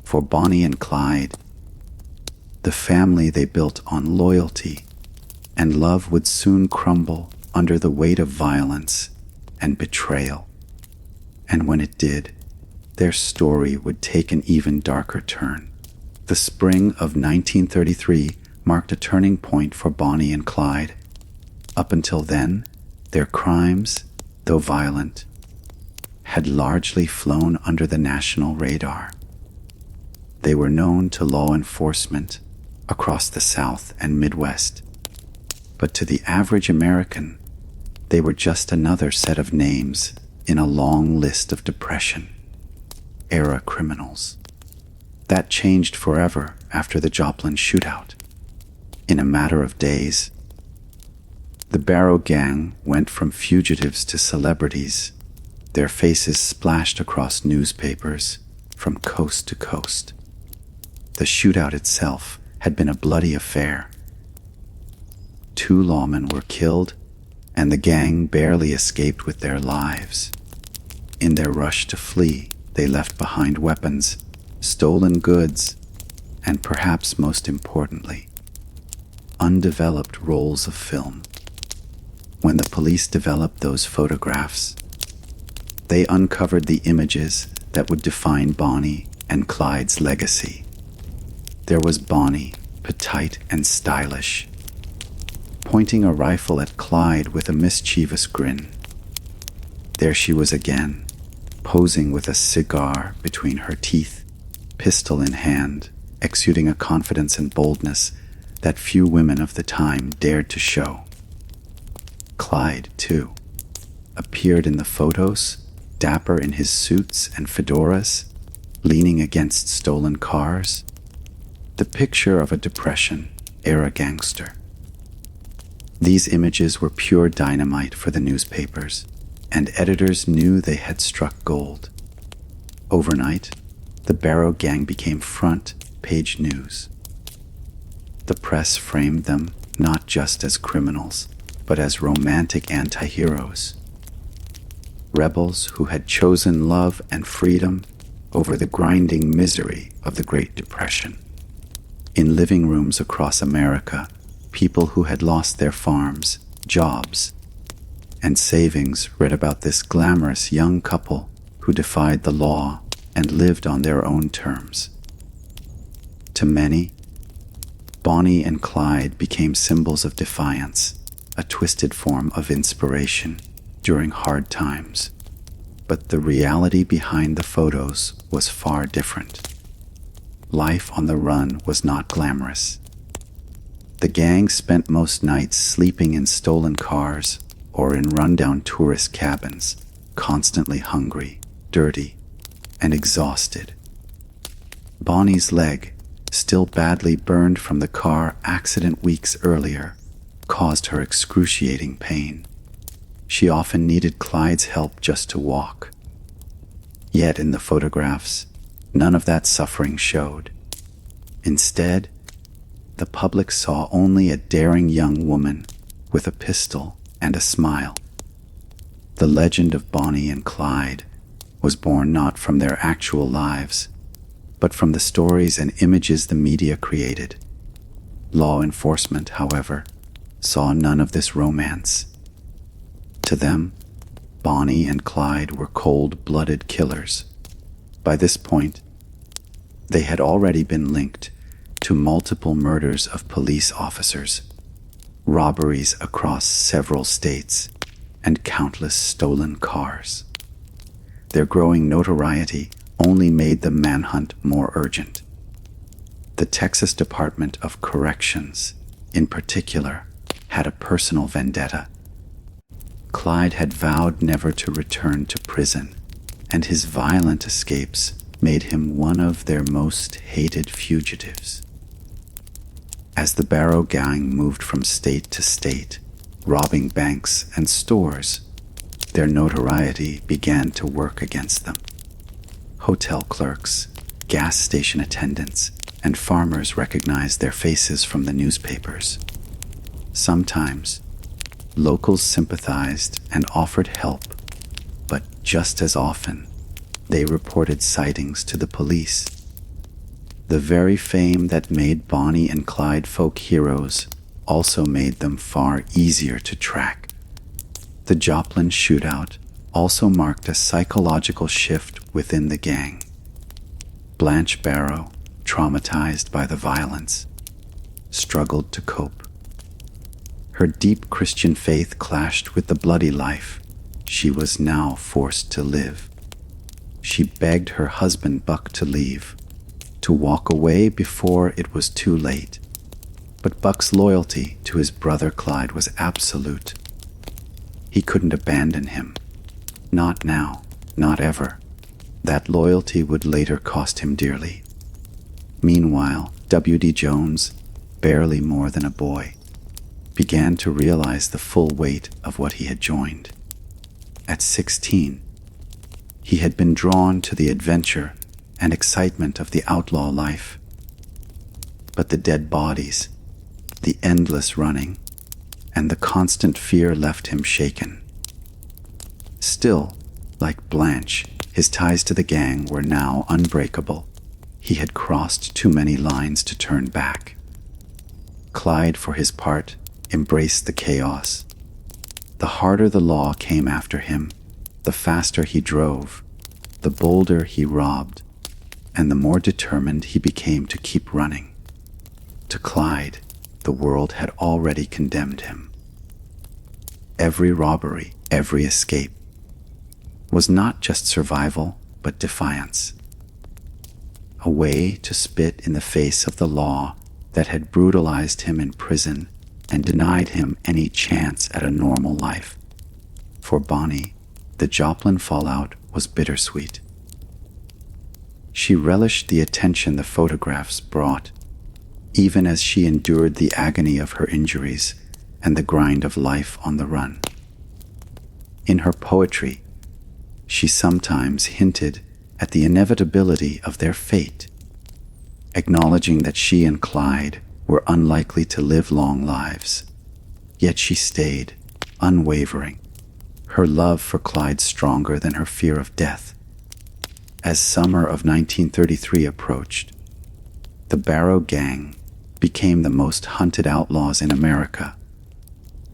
For Bonnie and Clyde, the family they built on loyalty and love would soon crumble under the weight of violence and betrayal. And when it did, their story would take an even darker turn. The spring of 1933 marked a turning point for Bonnie and Clyde. Up until then, their crimes, though violent, had largely flown under the national radar. They were known to law enforcement across the South and Midwest, but to the average American, they were just another set of names in a long list of Depression-era criminals. That changed forever after the Joplin shootout. In a matter of days, the Barrow gang went from fugitives to celebrities, their faces splashed across newspapers from coast to coast. The shootout itself had been a bloody affair. 2 lawmen were killed, and the gang barely escaped with their lives. In their rush to flee, they left behind weapons, stolen goods, and perhaps most importantly, undeveloped rolls of film. When the police developed those photographs, they uncovered the images that would define Bonnie and Clyde's legacy. There was Bonnie, petite and stylish, pointing a rifle at Clyde with a mischievous grin. There she was again, posing with a cigar between her teeth, pistol in hand, exuding a confidence and boldness that few women of the time dared to show. Clyde, too, appeared in the photos, dapper in his suits and fedoras, leaning against stolen cars, the picture of a Depression-era gangster. These images were pure dynamite for the newspapers, and editors knew they had struck gold. Overnight, the Barrow gang became front-page news. The press framed them not just as criminals, but as romantic anti-heroes. Rebels who had chosen love and freedom over the grinding misery of the Great Depression. In living rooms across America, people who had lost their farms, jobs, and savings read about this glamorous young couple who defied the law and lived on their own terms. To many, Bonnie and Clyde became symbols of defiance, a twisted form of inspiration during hard times. But the reality behind the photos was far different. Life on the run was not glamorous. The gang spent most nights sleeping in stolen cars or in rundown tourist cabins, constantly hungry, dirty, and exhausted. Bonnie's leg, still badly burned from the car accident weeks earlier, caused her excruciating pain. She often needed Clyde's help just to walk. Yet in the photographs, none of that suffering showed. Instead, the public saw only a daring young woman with a pistol and a smile. The legend of Bonnie and Clyde was born not from their actual lives, but from the stories and images the media created. Law enforcement, however, saw none of this romance. To them, Bonnie and Clyde were cold-blooded killers. By this point, They had already been linked to multiple murders of police officers, robberies across several states, and countless stolen cars. Their growing notoriety only made the manhunt more urgent. The Texas Department of Corrections, in particular, had a personal vendetta. Clyde had vowed never to return to prison, and his violent escapes made him one of their most hated fugitives. As the Barrow gang moved from state to state, robbing banks and stores, their notoriety began to work against them. Hotel clerks, gas station attendants, and farmers recognized their faces from the newspapers. Sometimes, locals sympathized and offered help, but just as often, they reported sightings to the police. The very fame that made Bonnie and Clyde folk heroes also made them far easier to track. The Joplin shootout also marked a psychological shift within the gang. Blanche Barrow, traumatized by the violence, struggled to cope. Her deep Christian faith clashed with the bloody life she was now forced to live. She begged her husband Buck to leave, to walk away before it was too late. But Buck's loyalty to his brother Clyde was absolute. He couldn't abandon him. Not now, not ever. That loyalty would later cost him dearly. Meanwhile, W.D. Jones, barely more than a boy, began to realize the full weight of what he had joined. At 16, he had been drawn to the adventure and excitement of the outlaw life. But the dead bodies, the endless running, and the constant fear left him shaken. Still, like Blanche, his ties to the gang were now unbreakable. He had crossed too many lines to turn back. Clyde, for his part, embraced the chaos. The harder the law came after him, the faster he drove, the bolder he robbed, and the more determined he became to keep running. To Clyde, the world had already condemned him. Every robbery, every escape, was not just survival, but defiance. A way to spit in the face of the law that had brutalized him in prison and denied him any chance at a normal life. For Bonnie, the Joplin fallout was bittersweet. She relished the attention the photographs brought, even as she endured the agony of her injuries and the grind of life on the run. In her poetry, she sometimes hinted at the inevitability of their fate, acknowledging that she and Clyde were unlikely to live long lives. Yet she stayed, unwavering, her love for Clyde stronger than her fear of death. As summer of 1933 approached, the Barrow gang became the most hunted outlaws in America.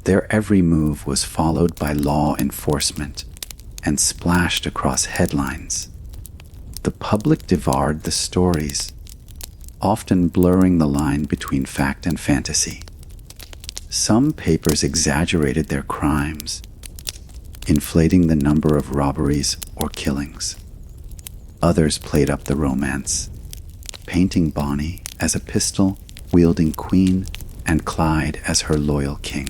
Their every move was followed by law enforcement and splashed across headlines. The public devoured the stories, often blurring the line between fact and fantasy. Some papers exaggerated their crimes, inflating the number of robberies or killings. Others played up the romance, painting Bonnie as a pistol-wielding queen and Clyde as her loyal king.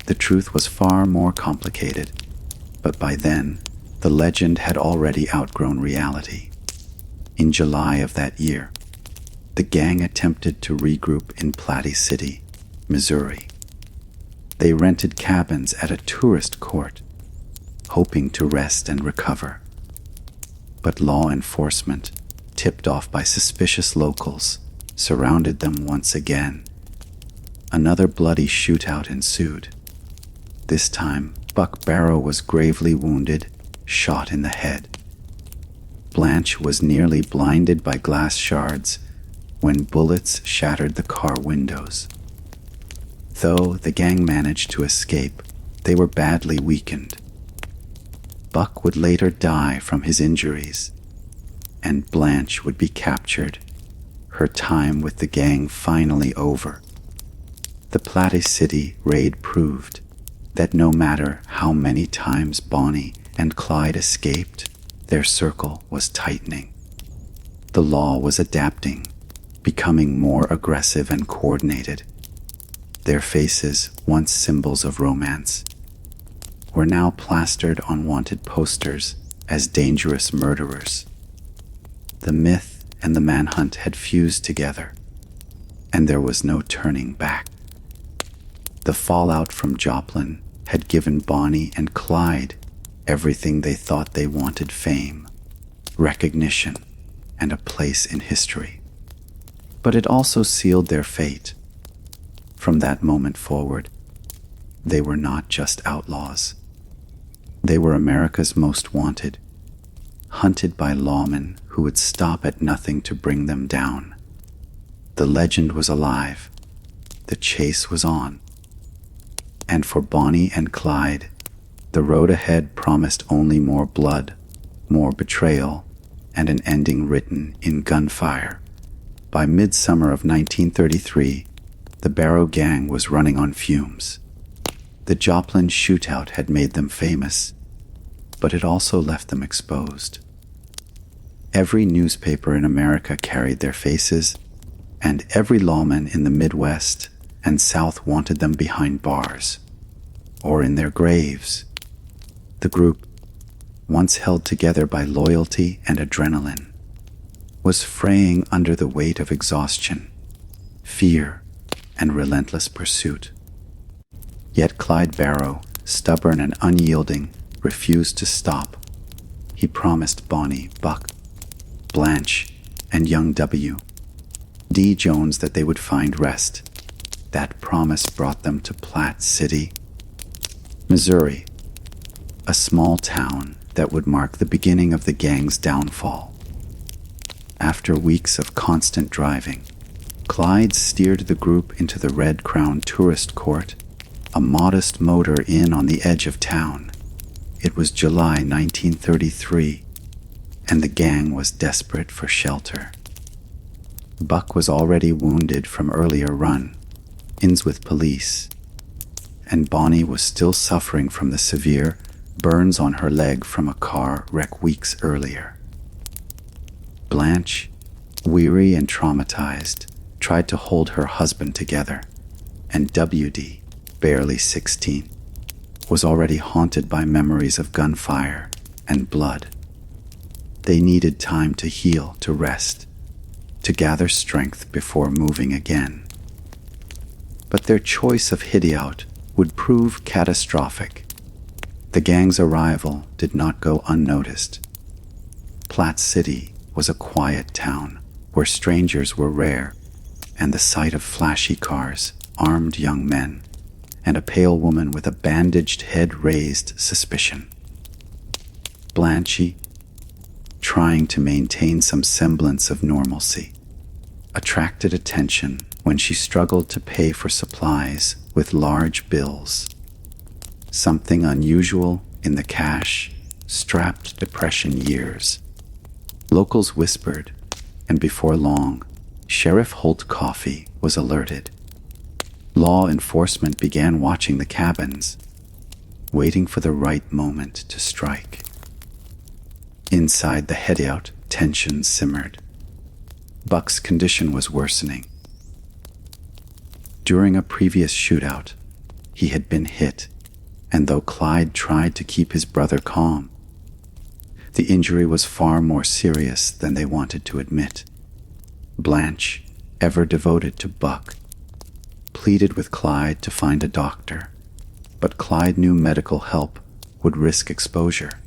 The truth was far more complicated, but by then, the legend had already outgrown reality. In July of that year, the gang attempted to regroup in Platte City, Missouri. They rented cabins at a tourist court, hoping to rest and recover. But law enforcement, tipped off by suspicious locals, surrounded them once again. Another bloody shootout ensued. This time, Buck Barrow was gravely wounded, shot in the head. Blanche was nearly blinded by glass shards when bullets shattered the car windows. Though the gang managed to escape, they were badly weakened. Buck would later die from his injuries. and Blanche would be captured, her time with the gang finally over. The Platte City raid proved that no matter how many times Bonnie and Clyde escaped, their circle was tightening. The law was adapting, becoming more aggressive and coordinated. Their faces, once symbols of romance, were now plastered on wanted posters as dangerous murderers. The myth and the manhunt had fused together, and there was no turning back. The fallout from Joplin had given Bonnie and Clyde everything they thought they wanted: fame, recognition, and a place in history. But it also sealed their fate. From that moment forward, they were not just outlaws. They were America's most wanted, hunted by lawmen who would stop at nothing to bring them down. The legend was alive. The chase was on. And for Bonnie and Clyde, the road ahead promised only more blood, more betrayal, and an ending written in gunfire. By midsummer of 1933, the Barrow gang was running on fumes. The Joplin shootout had made them famous, but it also left them exposed. Every newspaper in America carried their faces, and every lawman in the Midwest and South wanted them behind bars, or in their graves. The group, once held together by loyalty and adrenaline, was fraying under the weight of exhaustion, fear, and relentless pursuit. Yet Clyde Barrow, stubborn and unyielding, refused to stop. He promised Bonnie, Buck, Blanche, and young W.D. Jones that they would find rest. That promise brought them to Platte City, Missouri, a small town that would mark the beginning of the gang's downfall. After weeks of constant driving, Clyde steered the group into the Red Crown Tourist Court, a modest motor inn on the edge of town. It was July 1933, and the gang was desperate for shelter. Buck was already wounded from earlier run-ins with police, and Bonnie was still suffering from the severe burns on her leg from a car wreck weeks earlier. Blanche, weary and traumatized, tried to hold her husband together, and W.D., barely 16, was already haunted by memories of gunfire and blood. They needed time to heal, to rest, to gather strength before moving again. But their choice of hideout would prove catastrophic. The gang's arrival did not go unnoticed. Platte City was a quiet town where strangers were rare, and the sight of flashy cars, armed young men, and a pale woman with a bandaged head raised suspicion. Blanche, trying to maintain some semblance of normalcy, attracted attention when she struggled to pay for supplies with large bills. Something unusual in the cash-strapped Depression years. Locals whispered, and before long, Sheriff Holt Coffey was alerted. Law enforcement began watching the cabins, waiting for the right moment to strike. Inside the hideout, tension simmered. Buck's condition was worsening. During a previous shootout, he had been hit, and though Clyde tried to keep his brother calm, the injury was far more serious than they wanted to admit. Blanche, ever devoted to Buck, pleaded with Clyde to find a doctor, but Clyde knew medical help would risk exposure.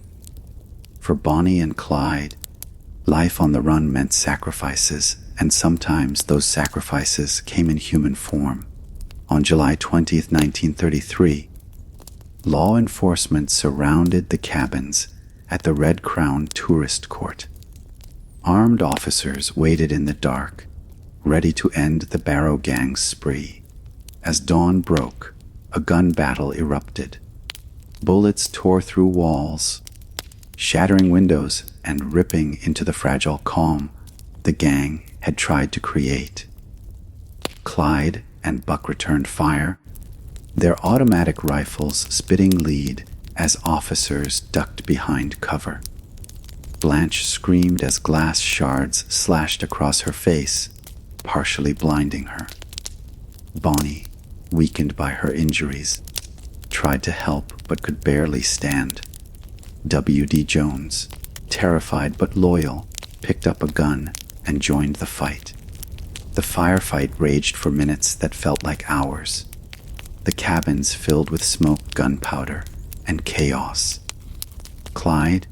For Bonnie and Clyde, life on the run meant sacrifices, and sometimes those sacrifices came in human form. On July 20th, 1933, law enforcement surrounded the cabins at the Red Crown Tourist Court. Armed officers waited in the dark, ready to end the Barrow gang's spree. As dawn broke, a gun battle erupted. Bullets tore through walls, shattering windows and ripping into the fragile calm the gang had tried to create. Clyde and Buck returned fire, their automatic rifles spitting lead as officers ducked behind cover. Blanche screamed as glass shards slashed across her face, partially blinding her. Bonnie, weakened by her injuries, tried to help but could barely stand. W.D. Jones, terrified but loyal, picked up a gun and joined the fight. The firefight raged for minutes that felt like hours, the cabins filled with smoke, gunpowder, and chaos. Clyde,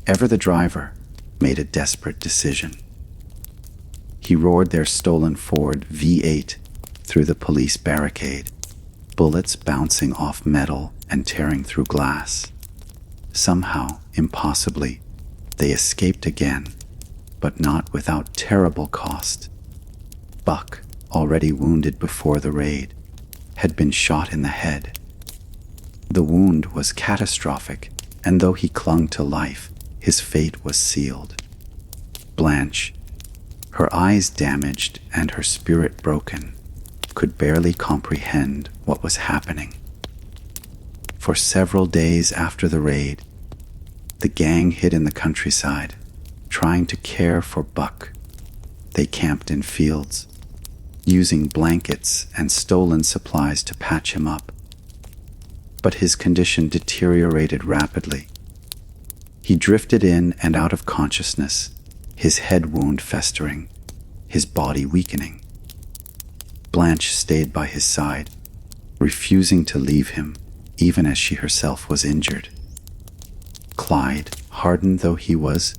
ever the driver, made a desperate decision. He roared their stolen Ford V8 through the police barricade, bullets bouncing off metal and tearing through glass. Somehow, impossibly, they escaped again, but not without terrible cost. Buck, already wounded before the raid, had been shot in the head. The wound was catastrophic, and though he clung to life, his fate was sealed. Blanche, her eyes damaged and her spirit broken, could barely comprehend what was happening. For several days after the raid, the gang hid in the countryside, trying to care for Buck. They camped in fields, using blankets and stolen supplies to patch him up. But his condition deteriorated rapidly. He drifted in and out of consciousness, his head wound festering, his body weakening. Blanche stayed by his side, refusing to leave him, even as she herself was injured. Clyde, hardened though he was,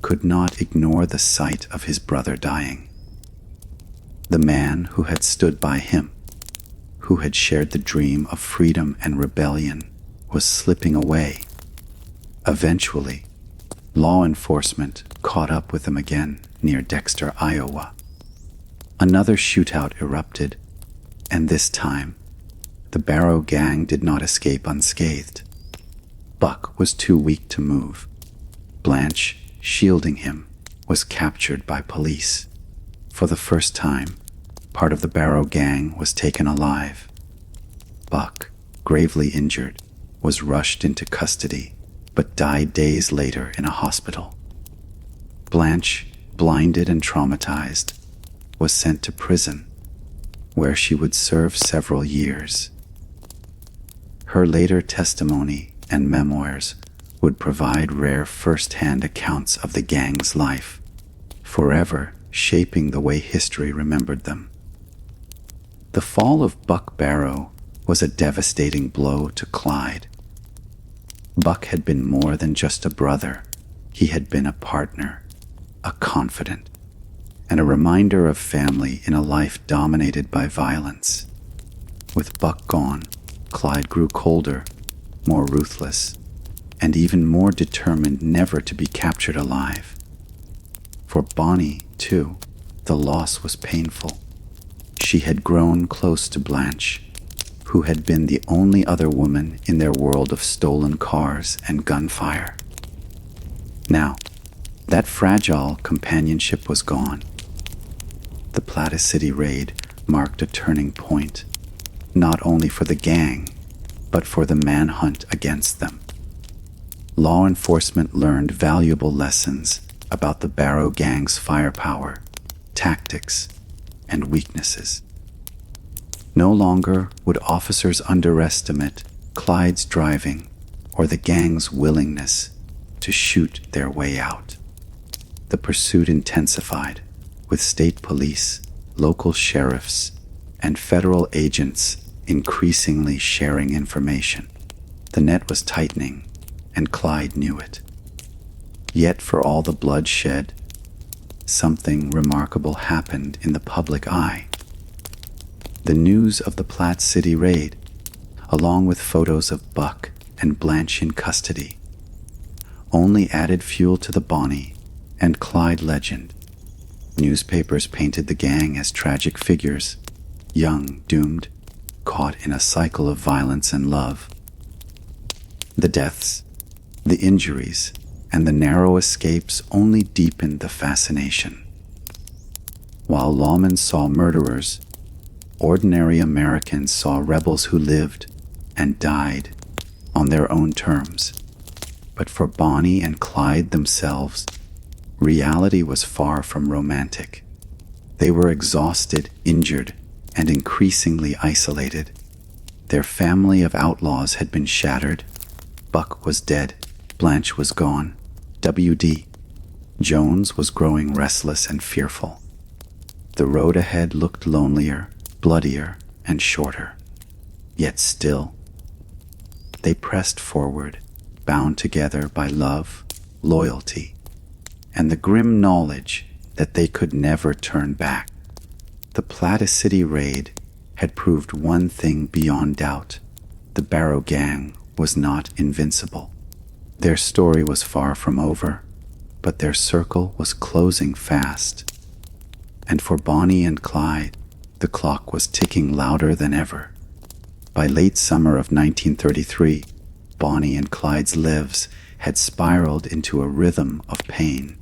could not ignore the sight of his brother dying. The man who had stood by him, who had shared the dream of freedom and rebellion, was slipping away. Eventually, law enforcement caught up with him again near Dexter, Iowa. Another shootout erupted, and this time, the Barrow gang did not escape unscathed. Buck was too weak to move. Blanche, shielding him, was captured by police. For the first time, part of the Barrow gang was taken alive. Buck, gravely injured, was rushed into custody, but died days later in a hospital. Blanche, blinded and traumatized, was sent to prison, where she would serve several years. Her later testimony and memoirs would provide rare first-hand accounts of the gang's life, forever shaping the way history remembered them. The fall of Buck Barrow was a devastating blow to Clyde. Buck had been more than just a brother. He had been a partner, a confidant, and a reminder of family in a life dominated by violence. With Buck gone, Clyde grew colder, more ruthless, and even more determined never to be captured alive. For Bonnie, too, the loss was painful. She had grown close to Blanche, who had been the only other woman in their world of stolen cars and gunfire. Now, that fragile companionship was gone. The Plata City raid marked a turning point, not only for the gang, but for the manhunt against them. Law enforcement learned valuable lessons about the Barrow gang's firepower, tactics, and weaknesses. No longer would officers underestimate Clyde's driving or the gang's willingness to shoot their way out. The pursuit intensified, with state police, local sheriffs, and federal agents increasingly sharing information. The net was tightening, and Clyde knew it. Yet for all the bloodshed, something remarkable happened in the public eye. The news of the Platte City raid, along with photos of Buck and Blanche in custody, only added fuel to the Bonnie and Clyde legend. Newspapers painted the gang as tragic figures, young, doomed, caught in a cycle of violence and love. The deaths, The injuries and the narrow escapes only deepened the fascination. While lawmen saw murderers, ordinary Americans saw rebels who lived and died on their own terms. But for Bonnie and Clyde themselves, reality was far from romantic. They were exhausted, injured, and increasingly isolated. Their family of outlaws had been shattered. Buck was dead. Blanche was gone. W.D. Jones was growing restless and fearful. The road ahead looked lonelier, bloodier, and shorter. Yet still, they pressed forward, bound together by love, loyalty, and the grim knowledge that they could never turn back. The Platte City raid had proved one thing beyond doubt. The Barrow gang was not invincible. Their story was far from over, but their circle was closing fast. And for Bonnie and Clyde, the clock was ticking louder than ever. By late summer of 1933, Bonnie and Clyde's lives had spiraled into a rhythm of pain,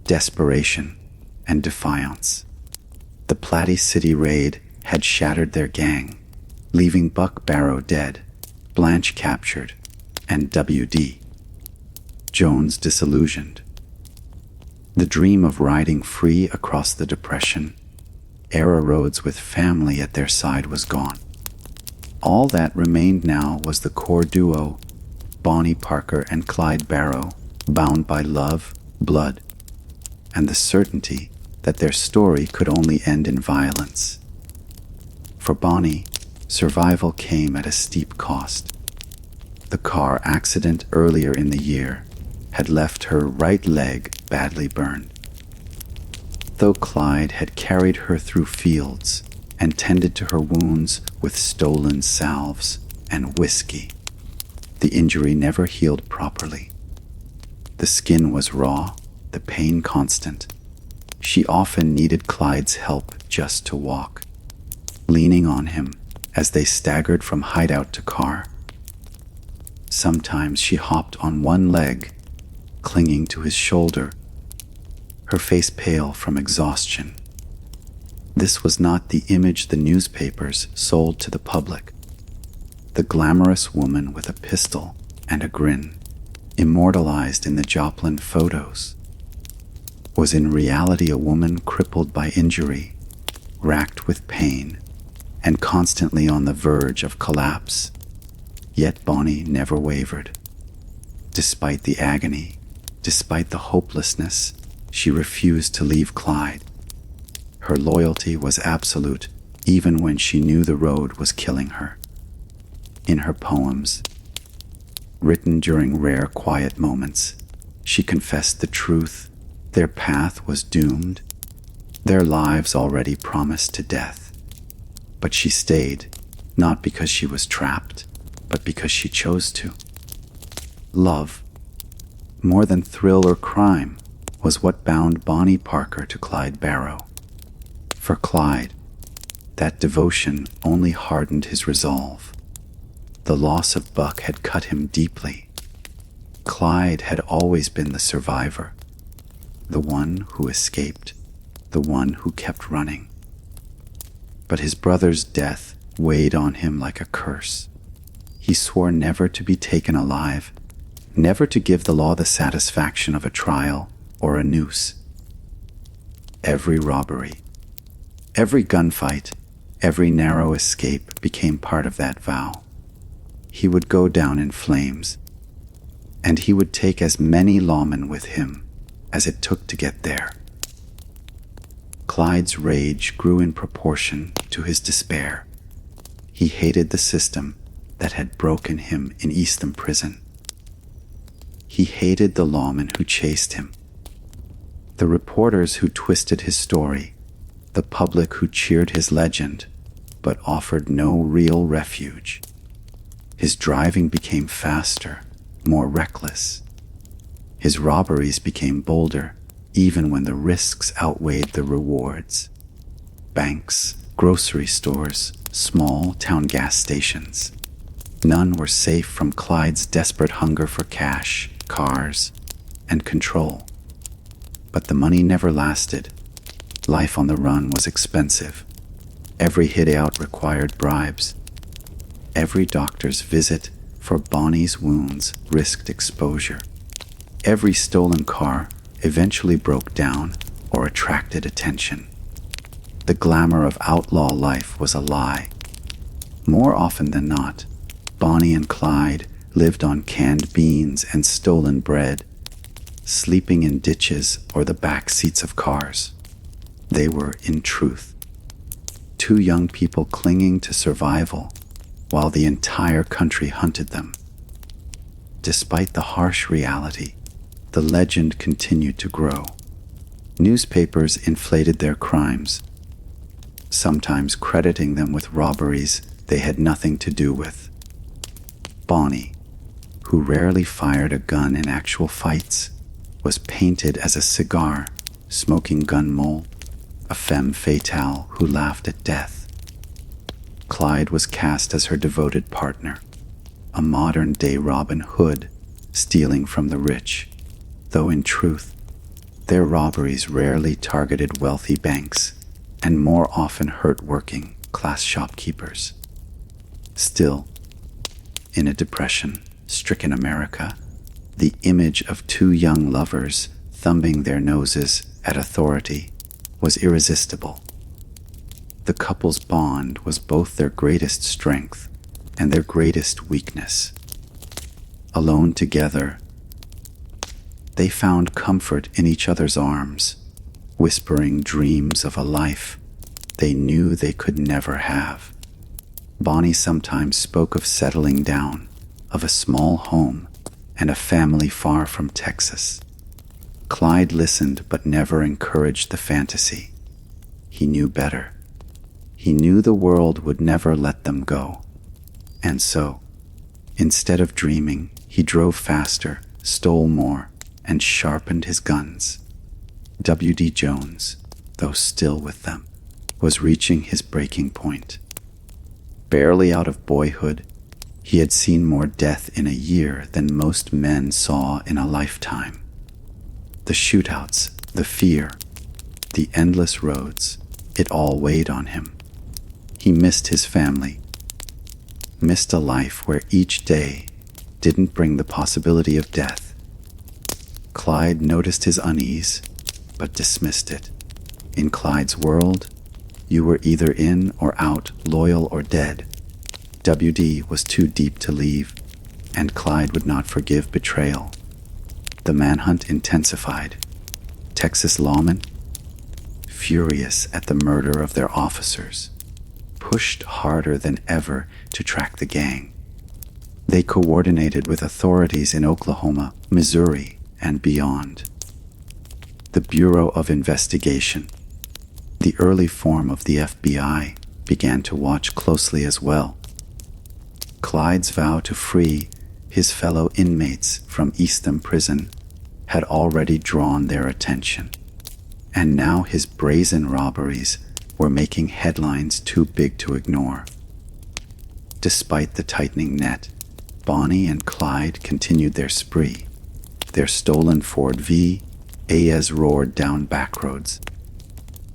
desperation, and defiance. The Platte City raid had shattered their gang, leaving Buck Barrow dead, Blanche captured, and W.D. Jones disillusioned. The dream of riding free across the Depression, era roads with family at their side was gone. All that remained now was the core duo, Bonnie Parker and Clyde Barrow, bound by love, blood, and the certainty that their story could only end in violence. For Bonnie, survival came at a steep cost. The car accident earlier in the year had left her right leg badly burned. Though Clyde had carried her through fields and tended to her wounds with stolen salves and whiskey, the injury never healed properly. The skin was raw, the pain constant. She often needed Clyde's help just to walk, leaning on him as they staggered from hideout to car. Sometimes she hopped on one leg, clinging to his shoulder, her face pale from exhaustion. This was not the image the newspapers sold to the public. The glamorous woman with a pistol and a grin, immortalized in the Joplin photos, was in reality a woman crippled by injury, racked with pain, and constantly on the verge of collapse. Yet Bonnie never wavered. Despite the agony, despite the hopelessness, she refused to leave Clyde. Her loyalty was absolute, even when she knew the road was killing her. In her poems, written during rare quiet moments, she confessed the truth. Their path was doomed, their lives already promised to death. But she stayed, not because she was trapped, but because she chose to. Love, more than thrill or crime, was what bound Bonnie Parker to Clyde Barrow. For Clyde, that devotion only hardened his resolve. The loss of Buck had cut him deeply. Clyde had always been the survivor, the one who escaped, the one who kept running. But his brother's death weighed on him like a curse. He swore never to be taken alive, never to give the law the satisfaction of a trial or a noose. Every robbery, every gunfight, every narrow escape became part of that vow. He would go down in flames, and he would take as many lawmen with him as it took to get there. Clyde's rage grew in proportion to his despair. He hated the system that had broken him in Eastham Prison. He hated the lawmen who chased him, the reporters who twisted his story, the public who cheered his legend, but offered no real refuge. His driving became faster, more reckless. His robberies became bolder, even when the risks outweighed the rewards. Banks, grocery stores, small town gas stations. None were safe from Clyde's desperate hunger for cash, cars, and control. But the money never lasted. Life on the run was expensive. Every hit-out required bribes. Every doctor's visit for Bonnie's wounds risked exposure. Every stolen car eventually broke down or attracted attention. The glamour of outlaw life was a lie. More often than not, Bonnie and Clyde lived on canned beans and stolen bread, sleeping in ditches or the back seats of cars. They were, in truth, two young people clinging to survival while the entire country hunted them. Despite the harsh reality, the legend continued to grow. Newspapers inflated their crimes, sometimes crediting them with robberies they had nothing to do with. Bonnie, who rarely fired a gun in actual fights, was painted as a cigar-smoking gun mole, a femme fatale who laughed at death. Clyde was cast as her devoted partner, a modern-day Robin Hood stealing from the rich, though in truth, their robberies rarely targeted wealthy banks and more often hurt working-class shopkeepers. Still, in a depression-stricken America, the image of two young lovers thumbing their noses at authority was irresistible. The couple's bond was both their greatest strength and their greatest weakness. Alone together, they found comfort in each other's arms, whispering dreams of a life they knew they could never have. Bonnie sometimes spoke of settling down, of a small home, and a family far from Texas. Clyde listened but never encouraged the fantasy. He knew better. He knew the world would never let them go. And so, instead of dreaming, he drove faster, stole more, and sharpened his guns. W.D. Jones, though still with them, was reaching his breaking point. Barely out of boyhood, he had seen more death in a year than most men saw in a lifetime. The shootouts, the fear, the endless roads, it all weighed on him. He missed his family, missed a life where each day didn't bring the possibility of death. Clyde noticed his unease, but dismissed it. In Clyde's world, you were either in or out, loyal or dead. W.D. was too deep to leave, and Clyde would not forgive betrayal. The manhunt intensified. Texas lawmen, furious at the murder of their officers, pushed harder than ever to track the gang. They coordinated with authorities in Oklahoma, Missouri, and beyond. The Bureau of Investigation, the early form of the FBI, began to watch closely as well. Clyde's vow to free his fellow inmates from Eastham Prison had already drawn their attention, and now his brazen robberies were making headlines too big to ignore. Despite the tightening net, Bonnie and Clyde continued their spree. Their stolen Ford V AS roared down back roads.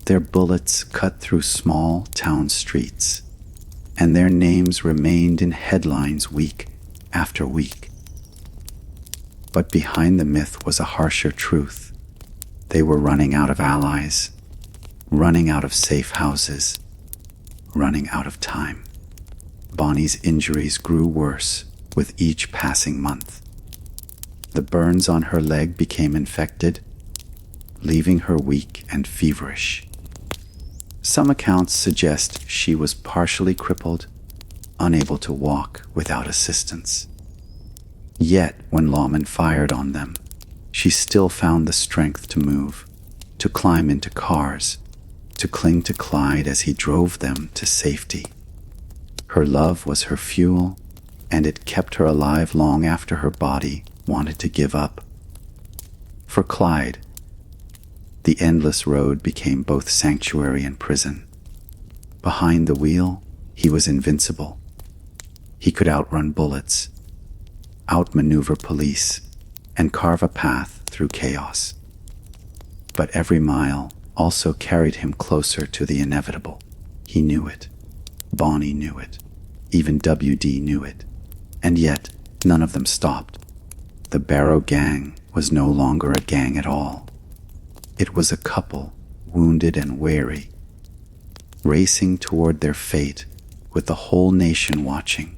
Their bullets cut through small town streets, and their names remained in headlines week after week. But behind the myth was a harsher truth. They were running out of allies, running out of safe houses, running out of time. Bonnie's injuries grew worse with each passing month. The burns on her leg became infected, leaving her weak and feverish. Some accounts suggest she was partially crippled, unable to walk without assistance. Yet, when lawmen fired on them, she still found the strength to move, to climb into cars, to cling to Clyde as he drove them to safety. Her love was her fuel, and it kept her alive long after her body wanted to give up. For Clyde, the endless road became both sanctuary and prison. Behind the wheel, he was invincible. He could outrun bullets, outmaneuver police, and carve a path through chaos. But every mile also carried him closer to the inevitable. He knew it. Bonnie knew it. Even WD knew it. And yet, none of them stopped. The Barrow gang was no longer a gang at all. It was a couple, wounded and weary, racing toward their fate with the whole nation watching.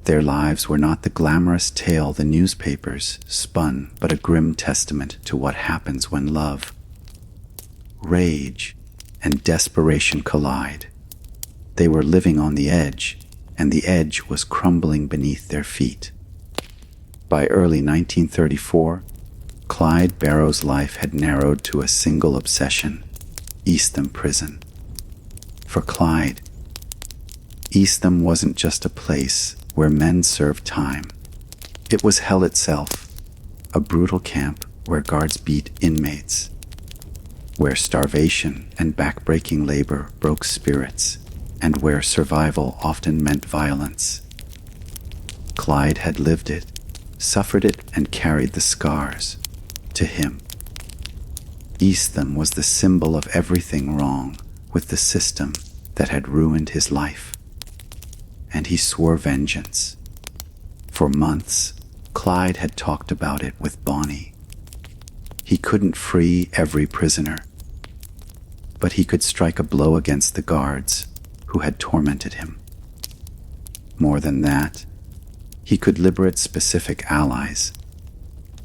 Their lives were not the glamorous tale the newspapers spun, but a grim testament to what happens when love, rage, and desperation collide. They were living on the edge, and the edge was crumbling beneath their feet. By early 1934, Clyde Barrow's life had narrowed to a single obsession: Eastham Prison. For Clyde, Eastham wasn't just a place where men served time. It was hell itself, a brutal camp where guards beat inmates, where starvation and backbreaking labor broke spirits, and where survival often meant violence. Clyde had lived it, suffered it, and carried the scars. To him, Eastham was the symbol of everything wrong with the system that had ruined his life. And he swore vengeance. For months, Clyde had talked about it with Bonnie. He couldn't free every prisoner, but he could strike a blow against the guards who had tormented him. More than that, he could liberate specific allies,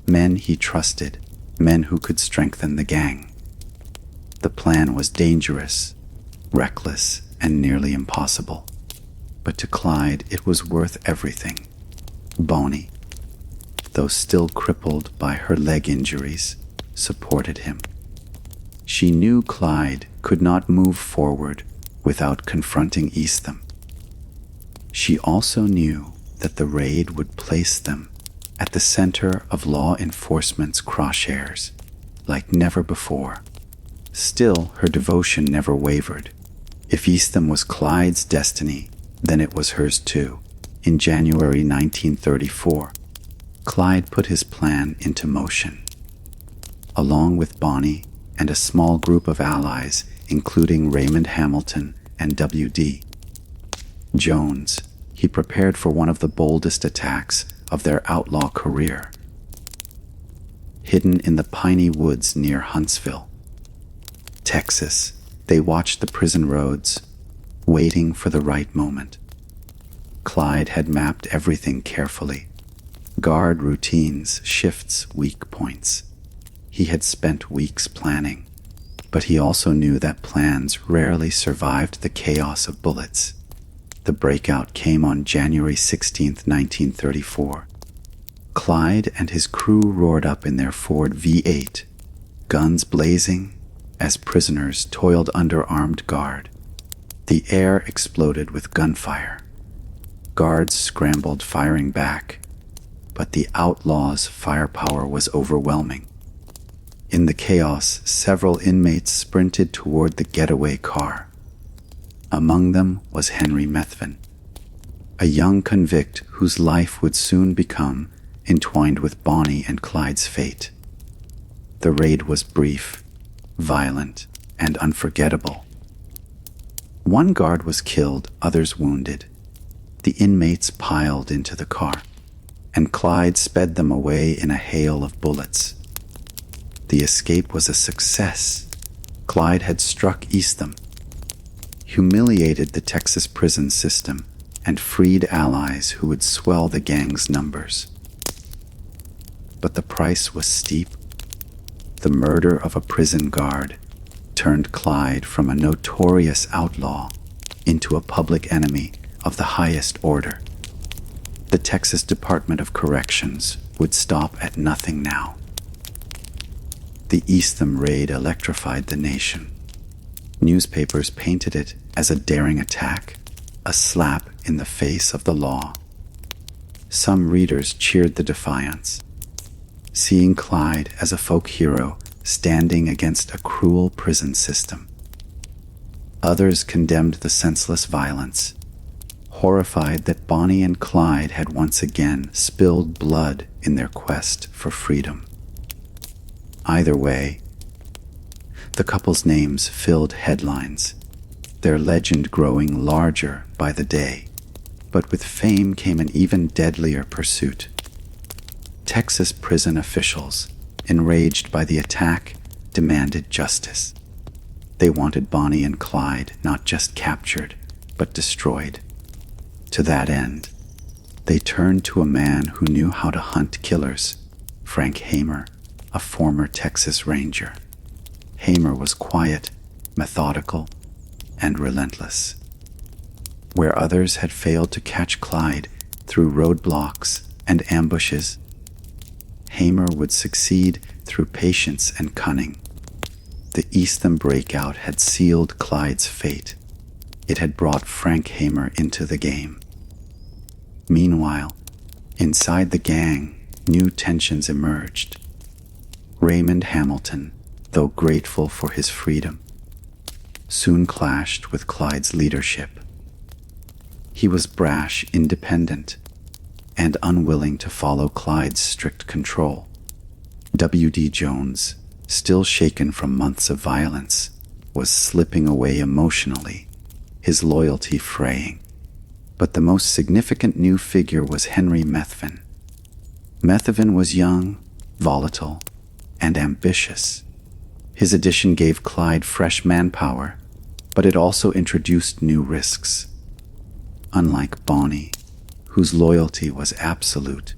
men he trusted, men who could strengthen the gang. The plan was dangerous, reckless, and nearly impossible. But to Clyde, it was worth everything. Bonnie, though still crippled by her leg injuries, supported him. She knew Clyde could not move forward without confronting Eastham. She also knew that the raid would place them at the center of law enforcement's crosshairs, like never before. Still, her devotion never wavered. If Eastham was Clyde's destiny, then it was hers too. In January 1934, Clyde put his plan into motion. Along with Bonnie and a small group of allies, including Raymond Hamilton and W.D. Jones, he prepared for one of the boldest attacks of their outlaw career. Hidden in the piney woods near Huntsville, Texas, they watched the prison roads, waiting for the right moment. Clyde had mapped everything carefully: guard routines, shifts, weak points. He had spent weeks planning, but he also knew that plans rarely survived the chaos of bullets. The breakout came on January 16, 1934. Clyde and his crew roared up in their Ford V8, guns blazing, as prisoners toiled under armed guard. The air exploded with gunfire. Guards scrambled, firing back, but the outlaws' firepower was overwhelming. In the chaos, several inmates sprinted toward the getaway car. Among them was Henry Methvin, a young convict whose life would soon become entwined with Bonnie and Clyde's fate. The raid was brief, violent, and unforgettable. One guard was killed, others wounded. The inmates piled into the car, and Clyde sped them away in a hail of bullets. The escape was a success. Clyde had struck Eastham, humiliated the Texas prison system, and freed allies who would swell the gang's numbers. But the price was steep. The murder of a prison guard turned Clyde from a notorious outlaw into a public enemy of the highest order. The Texas Department of Corrections would stop at nothing now. The Eastham raid electrified the nation. Newspapers painted it as a daring attack, a slap in the face of the law. Some readers cheered the defiance, seeing Clyde as a folk hero standing against a cruel prison system. Others condemned the senseless violence, horrified that Bonnie and Clyde had once again spilled blood in their quest for freedom. Either way, the couple's names filled headlines, their legend growing larger by the day. But with fame came an even deadlier pursuit. Texas prison officials, enraged by the attack, demanded justice. They wanted Bonnie and Clyde not just captured, but destroyed. To that end, they turned to a man who knew how to hunt killers, Frank Hamer, a former Texas Ranger. Hamer was quiet, methodical, and relentless. Where others had failed to catch Clyde through roadblocks and ambushes, Hamer would succeed through patience and cunning. The Eastham breakout had sealed Clyde's fate. It had brought Frank Hamer into the game. Meanwhile, inside the gang, new tensions emerged. Raymond Hamilton, though grateful for his freedom, soon clashed with Clyde's leadership. He was brash, independent, and unwilling to follow Clyde's strict control. W.D. Jones, still shaken from months of violence, was slipping away emotionally, his loyalty fraying. But the most significant new figure was Henry Methvin. Methvin was young, volatile, and ambitious. His addition gave Clyde fresh manpower, but it also introduced new risks. Unlike Bonnie, whose loyalty was absolute,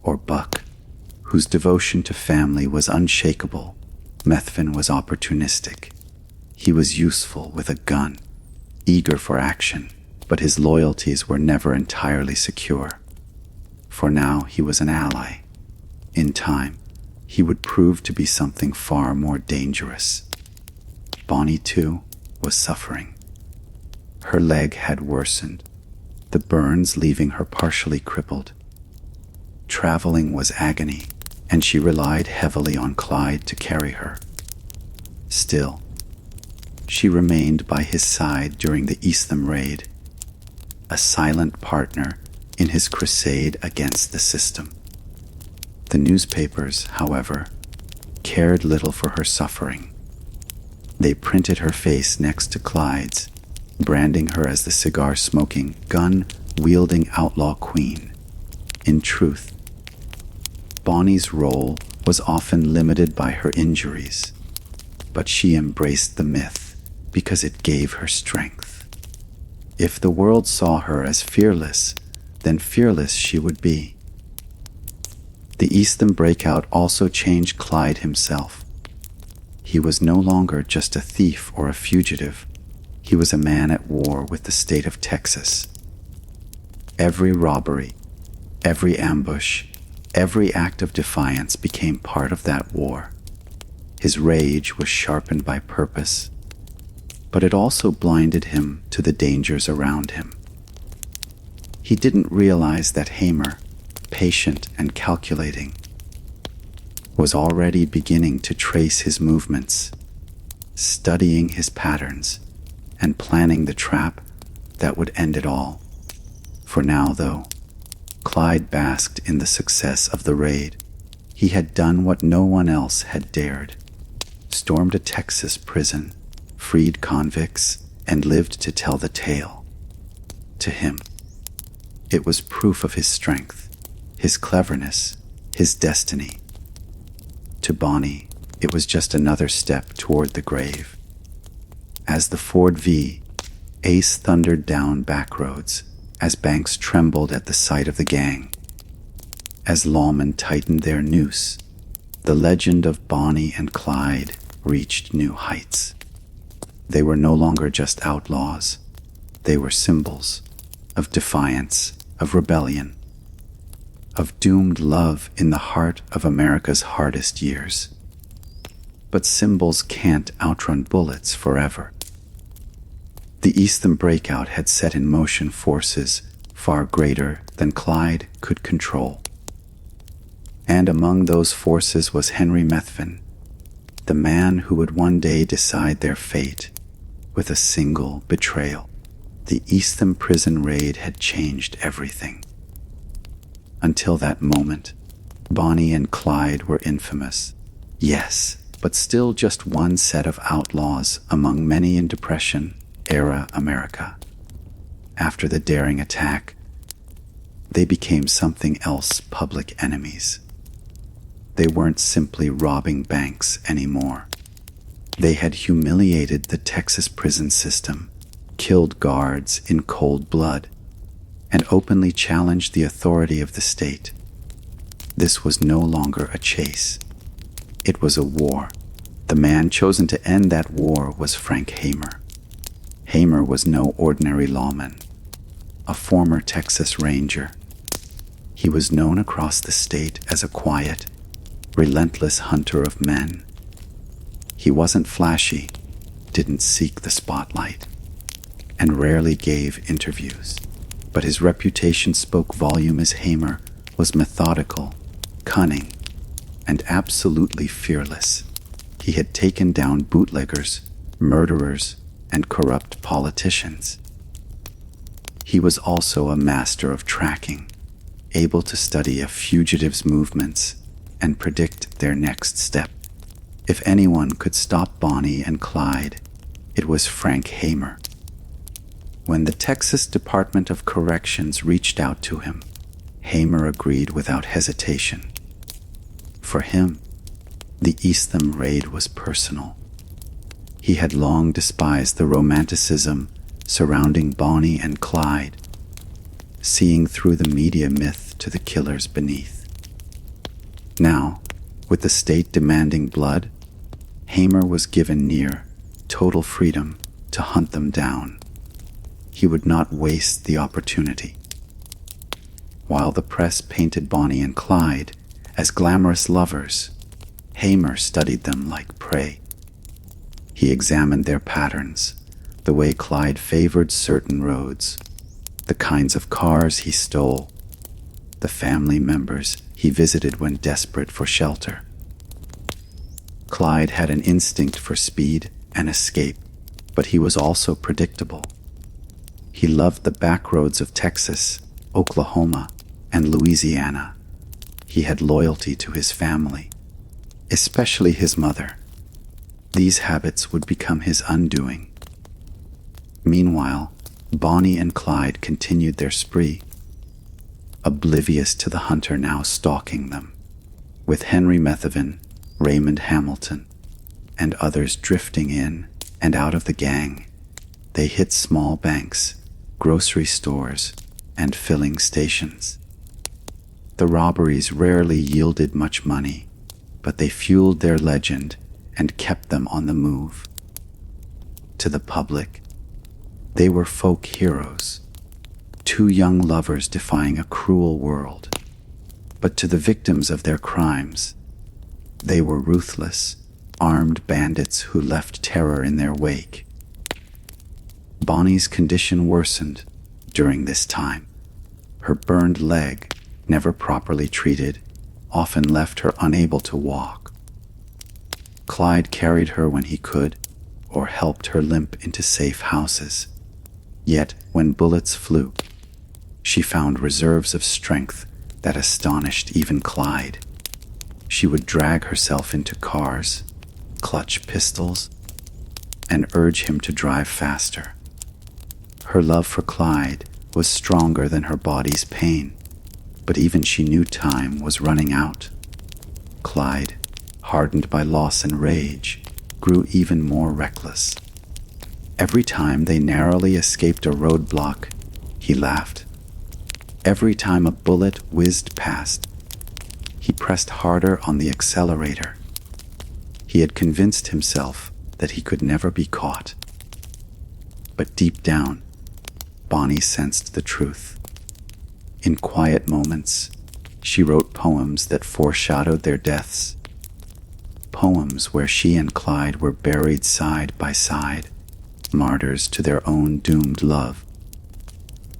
or Buck, whose devotion to family was unshakable, Methvin was opportunistic. He was useful with a gun, eager for action, but his loyalties were never entirely secure. For now, he was an ally. In time, he would prove to be something far more dangerous. Bonnie, too, was suffering. Her leg had worsened, the burns leaving her partially crippled. Traveling was agony, and she relied heavily on Clyde to carry her. Still, she remained by his side during the Eastham raid, a silent partner in his crusade against the system. The newspapers, however, cared little for her suffering. They printed her face next to Clyde's, branding her as the cigar-smoking, gun-wielding outlaw queen. In truth, Bonnie's role was often limited by her injuries, but she embraced the myth because it gave her strength. If the world saw her as fearless, then fearless she would be. The Eastham breakout also changed Clyde himself. He was no longer just a thief or a fugitive. He was a man at war with the state of Texas. Every robbery, every ambush, every act of defiance became part of that war. His rage was sharpened by purpose, but it also blinded him to the dangers around him. He didn't realize that Hamer, patient and calculating, was already beginning to trace his movements, studying his patterns, and planning the trap that would end it all. For now, though, Clyde basked in the success of the raid. He had done what no one else had dared, stormed a Texas prison, freed convicts, and lived to tell the tale. To him, it was proof of his strength, his cleverness, his destiny. To Bonnie, it was just another step toward the grave. As the Ford V Ace thundered down back roads, as banks trembled at the sight of the gang, as lawmen tightened their noose, the legend of Bonnie and Clyde reached new heights. They were no longer just outlaws. They were symbols of defiance, of rebellion, of doomed love in the heart of America's hardest years. But symbols can't outrun bullets forever. The Eastham breakout had set in motion forces far greater than Clyde could control. And among those forces was Henry Methvin, the man who would one day decide their fate with a single betrayal. The Eastham prison raid had changed everything. Until that moment, Bonnie and Clyde were infamous. Yes, but still just one set of outlaws among many in Depression-era America. After the daring attack, they became something else: public enemies. They weren't simply robbing banks anymore. They had humiliated the Texas prison system, killed guards in cold blood, and openly challenged the authority of the state. This was no longer a chase. It was a war. The man chosen to end that war was Frank Hamer. Hamer was no ordinary lawman, a former Texas Ranger. He was known across the state as a quiet, relentless hunter of men. He wasn't flashy, didn't seek the spotlight, and rarely gave interviews. But his reputation spoke volume as Hamer was methodical, cunning, and absolutely fearless. He had taken down bootleggers, murderers, and corrupt politicians. He was also a master of tracking, able to study a fugitive's movements and predict their next step. If anyone could stop Bonnie and Clyde, it was Frank Hamer. When the Texas Department of Corrections reached out to him, Hamer agreed without hesitation. For him, the Eastham raid was personal. He had long despised the romanticism surrounding Bonnie and Clyde, seeing through the media myth to the killers beneath. Now, with the state demanding blood, Hamer was given near total freedom to hunt them down. He would not waste the opportunity. While the press painted Bonnie and Clyde as glamorous lovers, Hamer studied them like prey. He examined their patterns, the way Clyde favored certain roads, the kinds of cars he stole, the family members he visited when desperate for shelter. Clyde had an instinct for speed and escape, but he was also predictable. He loved the back roads of Texas, Oklahoma, and Louisiana. He had loyalty to his family, especially his mother. These habits would become his undoing. Meanwhile, Bonnie and Clyde continued their spree, oblivious to the hunter now stalking them. With Henry Methvin, Raymond Hamilton, and others drifting in and out of the gang, they hit small banks, grocery stores, and filling stations. The robberies rarely yielded much money, but they fueled their legend and kept them on the move. To the public, they were folk heroes, two young lovers defying a cruel world. But to the victims of their crimes, they were ruthless, armed bandits who left terror in their wake. Bonnie's condition worsened during this time. Her burned leg, never properly treated, often left her unable to walk. Clyde carried her when he could, or helped her limp into safe houses. Yet, when bullets flew, she found reserves of strength that astonished even Clyde. She would drag herself into cars, clutch pistols, and urge him to drive faster. Her love for Clyde was stronger than her body's pain, but even she knew time was running out. Clyde, hardened by loss and rage, grew even more reckless. Every time they narrowly escaped a roadblock, he laughed. Every time a bullet whizzed past, he pressed harder on the accelerator. He had convinced himself that he could never be caught. But deep down, Bonnie sensed the truth. In quiet moments, she wrote poems that foreshadowed their deaths. Poems where she and Clyde were buried side by side, martyrs to their own doomed love.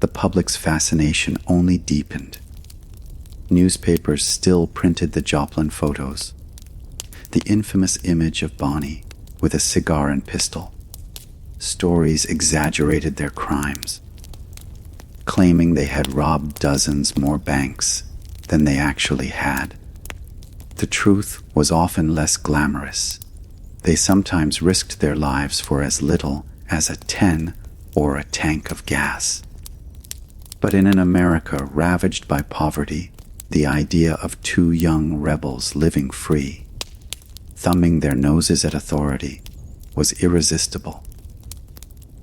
The public's fascination only deepened. Newspapers still printed the Joplin photos, the infamous image of Bonnie with a cigar and pistol. stories exaggerated their crimes, claiming they had robbed dozens more banks than they actually had. The truth was often less glamorous. They sometimes risked their lives for as little as a 10 or a tank of gas. But in an America ravaged by poverty, the idea of two young rebels living free, thumbing their noses at authority, was irresistible.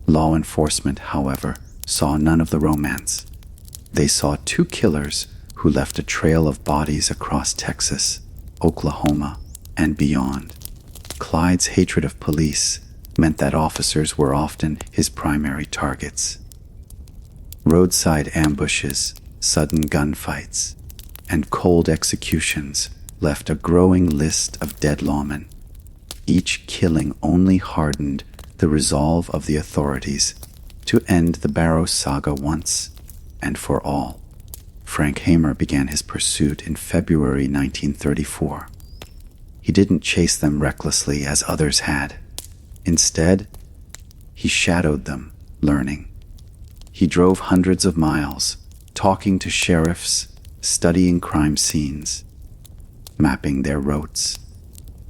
Law enforcement, however, saw none of the romance. They saw two killers who left a trail of bodies across Texas, Oklahoma, and beyond. Clyde's hatred of police meant that officers were often his primary targets. Roadside ambushes, sudden gunfights, and cold executions left a growing list of dead lawmen. Each killing only hardened the resolve of the authorities to end the Barrow saga once and for all. Frank Hamer began his pursuit in February 1934. He didn't chase them recklessly as others had. Instead, he shadowed them, learning. He drove hundreds of miles, talking to sheriffs, studying crime scenes, mapping their routes.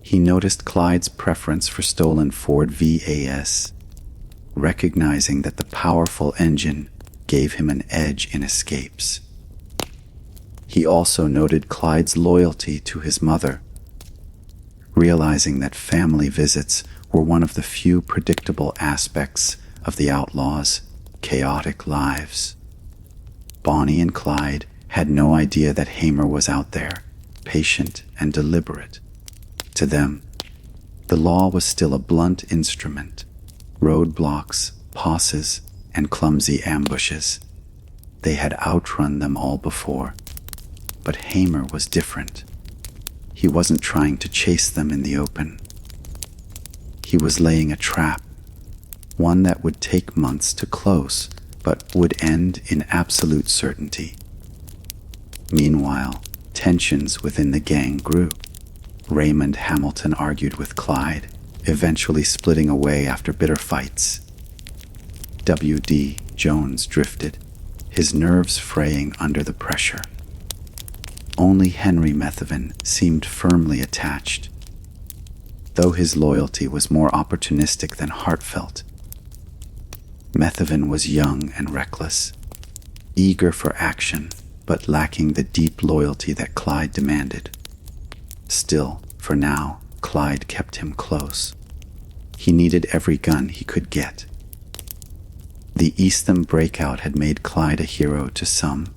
He noticed Clyde's preference for stolen Ford VAS, recognizing that the powerful engine gave him an edge in escapes. He also noted Clyde's loyalty to his mother, realizing that family visits were one of the few predictable aspects of the outlaws' chaotic lives. Bonnie and Clyde had no idea that Hamer was out there, patient and deliberate. To them, the law was still a blunt instrument, roadblocks, pauses, and clumsy ambushes. They had outrun them all before, but Hamer was different. He wasn't trying to chase them in the open. He was laying a trap, one that would take months to close, but would end in absolute certainty. Meanwhile, tensions within the gang grew. Raymond Hamilton argued with Clyde, eventually splitting away after bitter fights. W.D. Jones drifted, his nerves fraying under the pressure. Only Henry Methven seemed firmly attached, though his loyalty was more opportunistic than heartfelt. Methven was young and reckless, eager for action, but lacking the deep loyalty that Clyde demanded. Still, for now, Clyde kept him close. He needed every gun he could get. The Eastham breakout had made Clyde a hero to some,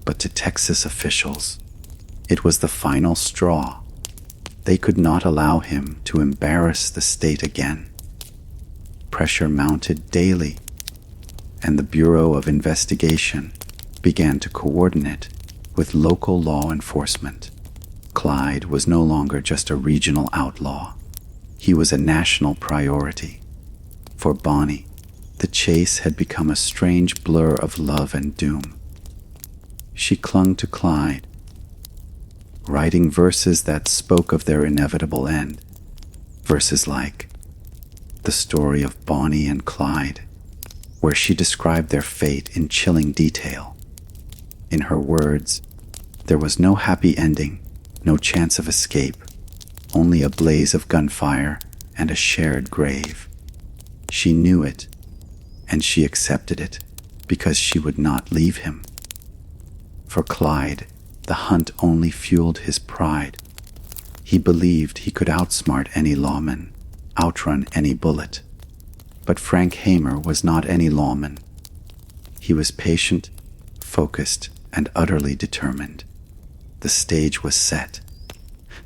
but to Texas officials, it was the final straw. They could not allow him to embarrass the state again. Pressure mounted daily, and the Bureau of Investigation began to coordinate with local law enforcement. Clyde was no longer just a regional outlaw. He was a national priority. For Bonnie, the chase had become a strange blur of love and doom. She clung to Clyde, writing verses that spoke of their inevitable end. Verses like The Story of Bonnie and Clyde, where she described their fate in chilling detail. In her words, there was no happy ending, no chance of escape, only a blaze of gunfire and a shared grave. She knew it, and she accepted it because she would not leave him. For Clyde, the hunt only fueled his pride. He believed he could outsmart any lawman, outrun any bullet. But Frank Hamer was not any lawman. He was patient, focused, and utterly determined. The stage was set.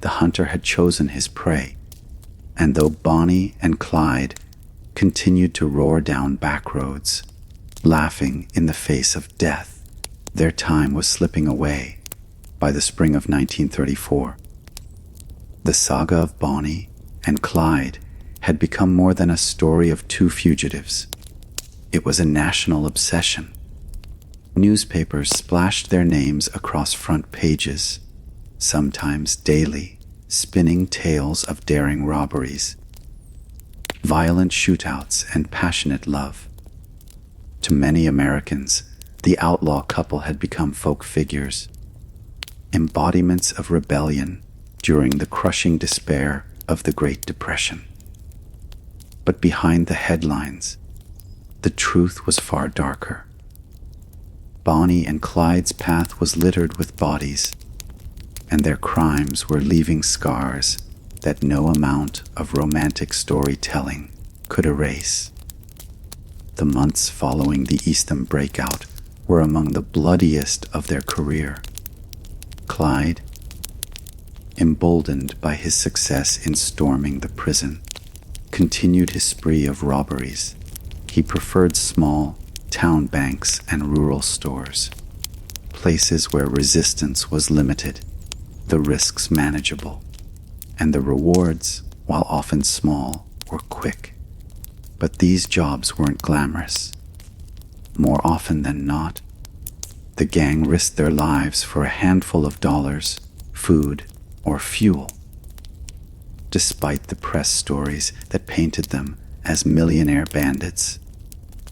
The hunter had chosen his prey, and though Bonnie and Clyde continued to roar down back roads, laughing in the face of death, their time was slipping away. By the spring of 1934, the saga of Bonnie and Clyde had become more than a story of two fugitives. It was a national obsession. Newspapers splashed their names across front pages, sometimes daily, spinning tales of daring robberies. violent shootouts, and passionate love. To many Americans, the outlaw couple had become folk figures, embodiments of rebellion during the crushing despair of the Great Depression. But behind the headlines, the truth was far darker. Bonnie and Clyde's path was littered with bodies, and their crimes were leaving scars that no amount of romantic storytelling could erase. The months following the Eastham breakout were among the bloodiest of their career. Clyde, emboldened by his success in storming the prison, continued his spree of robberies. He preferred small town banks and rural stores, places where resistance was limited, the risks manageable, and the rewards, while often small, were quick. But these jobs weren't glamorous. More often than not, the gang risked their lives for a handful of dollars, food, or fuel. Despite the press stories that painted them as millionaire bandits,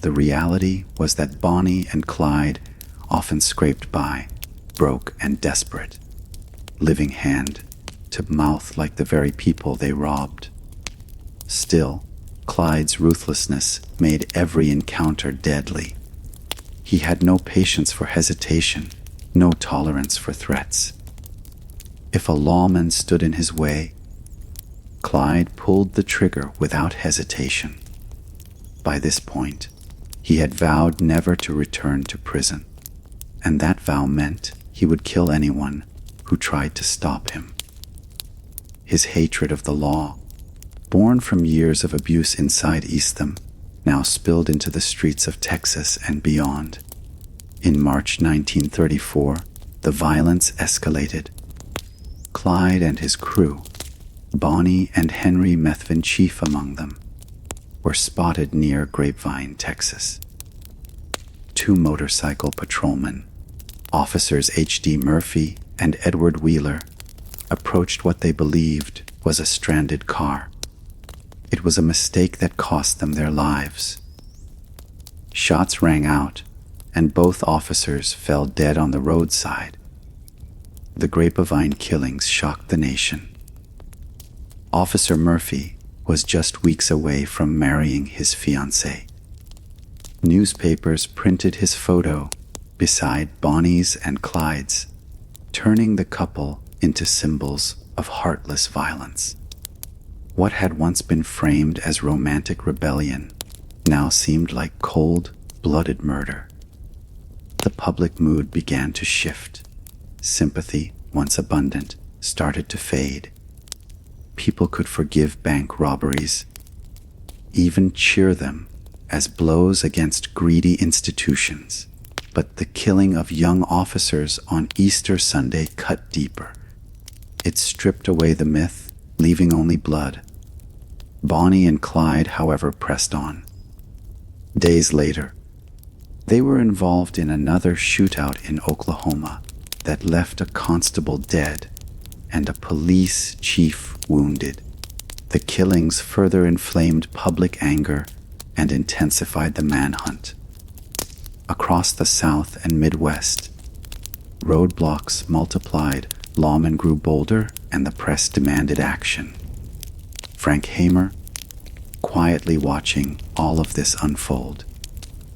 the reality was that Bonnie and Clyde often scraped by, broke and desperate, living hand to mouth like the very people they robbed. Still, Clyde's ruthlessness made every encounter deadly. He had no patience for hesitation, no tolerance for threats. If a lawman stood in his way, Clyde pulled the trigger without hesitation. By this point, he had vowed never to return to prison, and that vow meant he would kill anyone who tried to stop him. His hatred of the law, born from years of abuse inside Eastham, now spilled into the streets of Texas and beyond. In March 1934, the violence escalated. Clyde and his crew, Bonnie and Henry Methvin chief among them, were spotted near Grapevine, Texas. Two motorcycle patrolmen, officers H.D. Murphy and Edward Wheeler, approached what they believed was a stranded car. It was a mistake that cost them their lives. Shots rang out, and both officers fell dead on the roadside. The Grapevine killings shocked the nation. Officer Murphy was just weeks away from marrying his fiancée. Newspapers printed his photo beside Bonnie's and Clyde's, turning the couple into symbols of heartless violence. What had once been framed as romantic rebellion now seemed like cold-blooded murder. The public mood began to shift. Sympathy, once abundant, started to fade. People could forgive bank robberies, even cheer them as blows against greedy institutions. But the killing of young officers on Easter Sunday cut deeper. It stripped away the myth, leaving only blood. Bonnie and Clyde, however, pressed on. Days later, they were involved in another shootout in Oklahoma that left a constable dead and a police chief wounded. The killings further inflamed public anger and intensified the manhunt. Across the South and Midwest, roadblocks multiplied, lawmen grew bolder, and the press demanded action. Frank Hamer, quietly watching all of this unfold,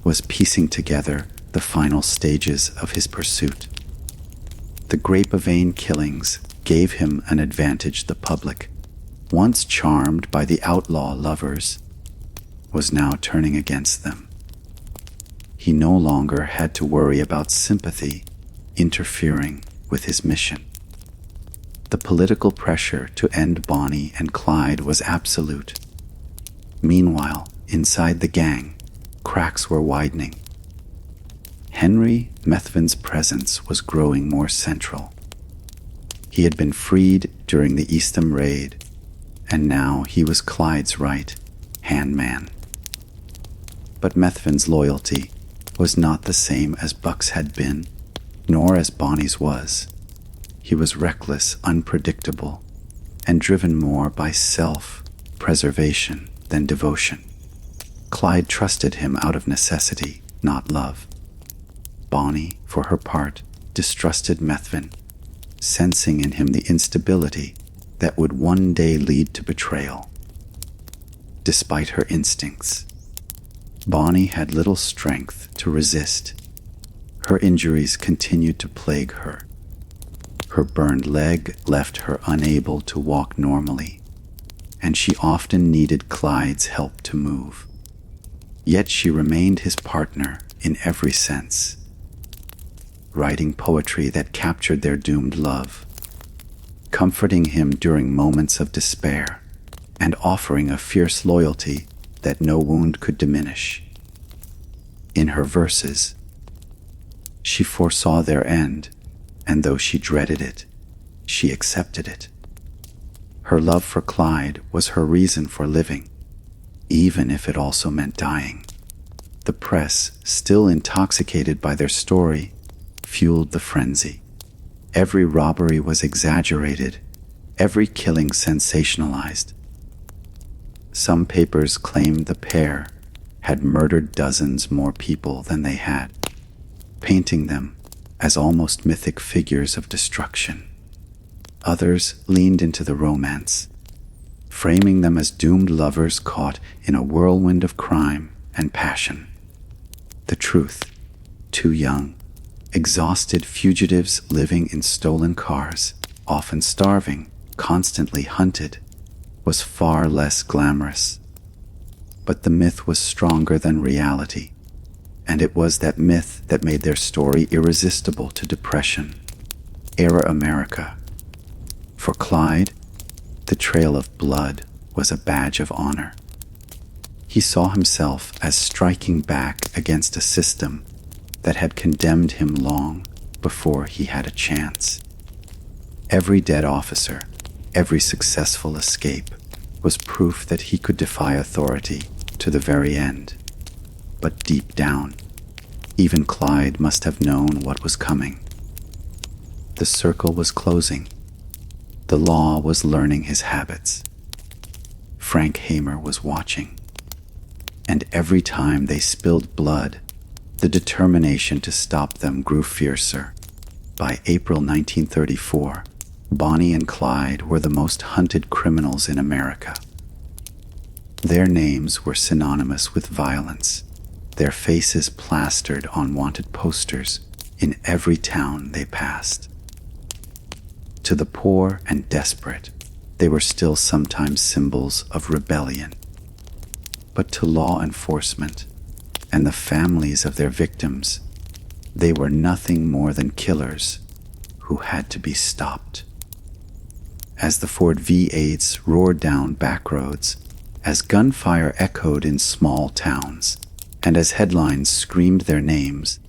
was piecing together the final stages of his pursuit. The Grapevine killings gave him an advantage the public, once charmed by the outlaw lovers, was now turning against them. He no longer had to worry about sympathy interfering with his mission. The political pressure to end Bonnie and Clyde was absolute. Meanwhile, inside the gang, cracks were widening. Henry Methvin's presence was growing more central. He had been freed during the Eastham raid, and now he was Clyde's right-hand man. But Methvin's loyalty was not the same as Buck's had been, nor as Bonnie's was. He was reckless, unpredictable, and driven more by self-preservation than devotion. Clyde trusted him out of necessity, not love. Bonnie, for her part, distrusted Methvin, sensing in him the instability that would one day lead to betrayal. Despite her instincts, Bonnie had little strength to resist. Her injuries continued to plague her. Her burned leg left her unable to walk normally, and she often needed Clyde's help to move. Yet she remained his partner in every sense, writing poetry that captured their doomed love, comforting him during moments of despair, and offering a fierce loyalty that no wound could diminish. In her verses, she foresaw their end, and though she dreaded it, she accepted it. Her love for Clyde was her reason for living, even if it also meant dying. The press, still intoxicated by their story, fueled the frenzy. Every robbery was exaggerated, every killing sensationalized. Some papers claimed the pair had murdered dozens more people than they had, painting them as almost mythic figures of destruction. Others leaned into the romance, framing them as doomed lovers caught in a whirlwind of crime and passion. The truth, too young, exhausted fugitives living in stolen cars, often starving, constantly hunted, was far less glamorous. But the myth was stronger than reality, and it was that myth that made their story irresistible to depression-era America. For Clyde, the trail of blood was a badge of honor. He saw himself as striking back against a system that had condemned him long before he had a chance. Every dead officer, every successful escape, was proof that he could defy authority to the very end. But deep down, even Clyde must have known what was coming. The circle was closing. The law was learning his habits. Frank Hamer was watching. And every time they spilled blood, the determination to stop them grew fiercer. By April 1934, Bonnie and Clyde were the most hunted criminals in America. Their names were synonymous with violence, their faces plastered on wanted posters in every town they passed. To the poor and desperate, they were still sometimes symbols of rebellion. But to law enforcement and the families of their victims, they were nothing more than killers who had to be stopped. As the Ford V8s roared down back roads, as gunfire echoed in small towns, and as headlines screamed their names,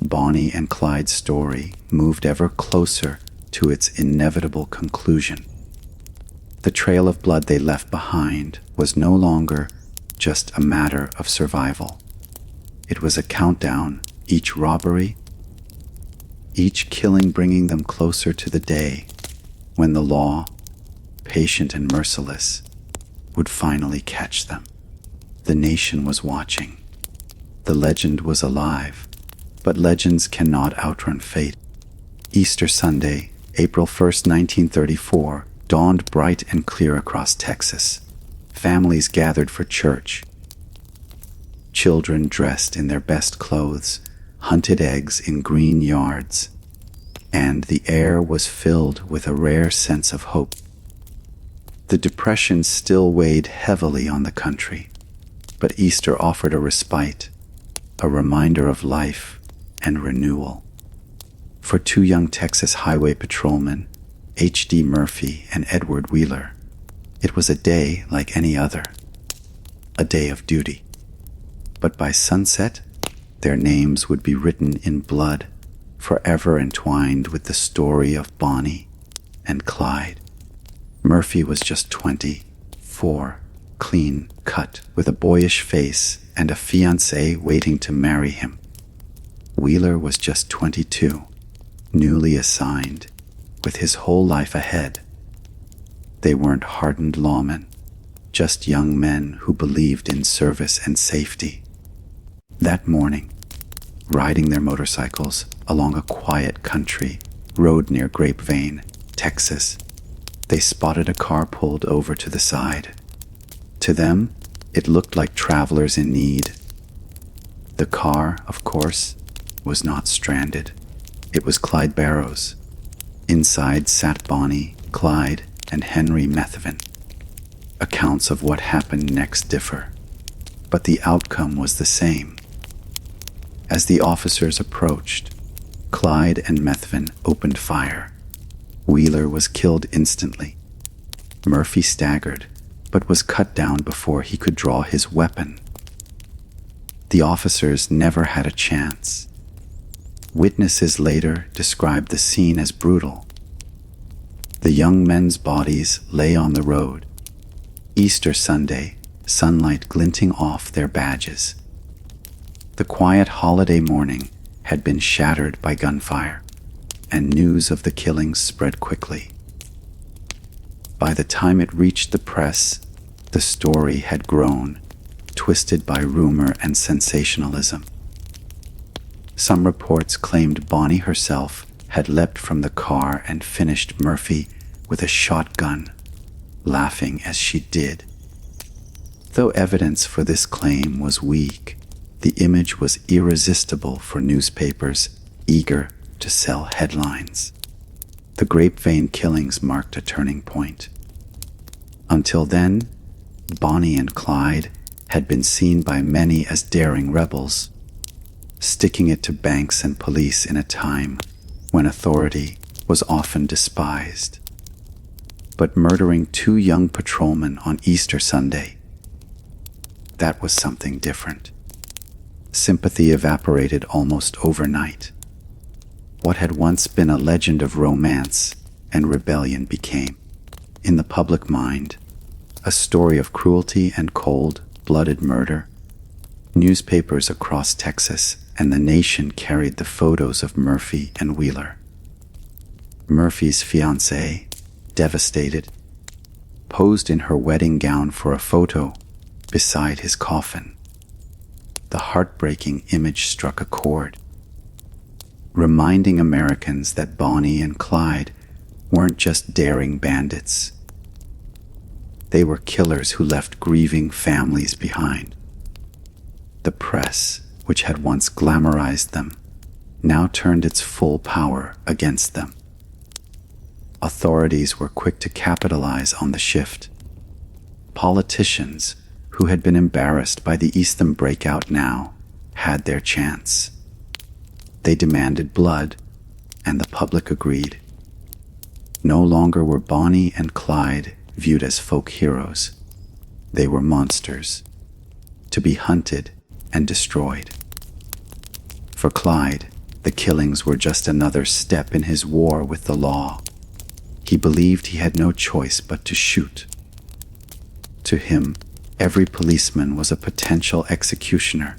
Bonnie and Clyde's story moved ever closer to its inevitable conclusion. The trail of blood they left behind was no longer just a matter of survival. It was a countdown, each robbery, each killing bringing them closer to the day when the law, patient and merciless, would finally catch them. The nation was watching. The legend was alive, but legends cannot outrun fate. Easter Sunday, April 1st, 1934, dawned bright and clear across Texas. Families gathered for church. Children dressed in their best clothes hunted eggs in green yards, and the air was filled with a rare sense of hope. The Depression still weighed heavily on the country, but Easter offered a respite, a reminder of life and renewal. For two young Texas highway patrolmen, H.D. Murphy and Edward Wheeler, it was a day like any other, a day of duty. But by sunset, their names would be written in blood, forever entwined with the story of Bonnie and Clyde. Murphy was just 24, clean cut, with a boyish face and a fiancée waiting to marry him. Wheeler was just 22, newly assigned, with his whole life ahead. They weren't hardened lawmen, just young men who believed in service and safety. That morning, riding their motorcycles along a quiet country road near Grapevine, Texas, they spotted a car pulled over to the side. To them, it looked like travelers in need. The car, of course, was not stranded. It was Clyde Barrow's. Inside sat Bonnie, Clyde, and Henry Methvin. Accounts of what happened next differ, but the outcome was the same. As the officers approached, Clyde and Methvin opened fire. Wheeler was killed instantly. Murphy staggered, but was cut down before he could draw his weapon. The officers never had a chance. Witnesses later described the scene as brutal. The young men's bodies lay on the road. Easter Sunday, sunlight glinting off their badges. The quiet holiday morning had been shattered by gunfire, and news of the killings spread quickly. By the time it reached the press, the story had grown, twisted by rumor and sensationalism. Some reports claimed Bonnie herself had leapt from the car and finished Murphy with a shotgun, laughing as she did. Though evidence for this claim was weak, the image was irresistible for newspapers eager to sell headlines. The Grapevine killings marked a turning point. Until then, Bonnie and Clyde had been seen by many as daring rebels, sticking it to banks and police in a time when authority was often despised. But murdering two young patrolmen on Easter Sunday, that was something different. Sympathy evaporated almost overnight. What had once been a legend of romance and rebellion became, in the public mind, a story of cruelty and cold-blooded murder. Newspapers across Texas and the nation carried the photos of Murphy and Wheeler. Murphy's fiancée, devastated, posed in her wedding gown for a photo beside his coffin. The heartbreaking image struck a chord, reminding Americans that Bonnie and Clyde weren't just daring bandits. They were killers who left grieving families behind. The press, which had once glamorized them, now turned its full power against them. Authorities were quick to capitalize on the shift. Politicians, who had been embarrassed by the Eastham breakout, now had their chance. They demanded blood, and the public agreed. No longer were Bonnie and Clyde viewed as folk heroes. They were monsters, to be hunted and destroyed. For Clyde, the killings were just another step in his war with the law. He believed he had no choice but to shoot. To him, every policeman was a potential executioner,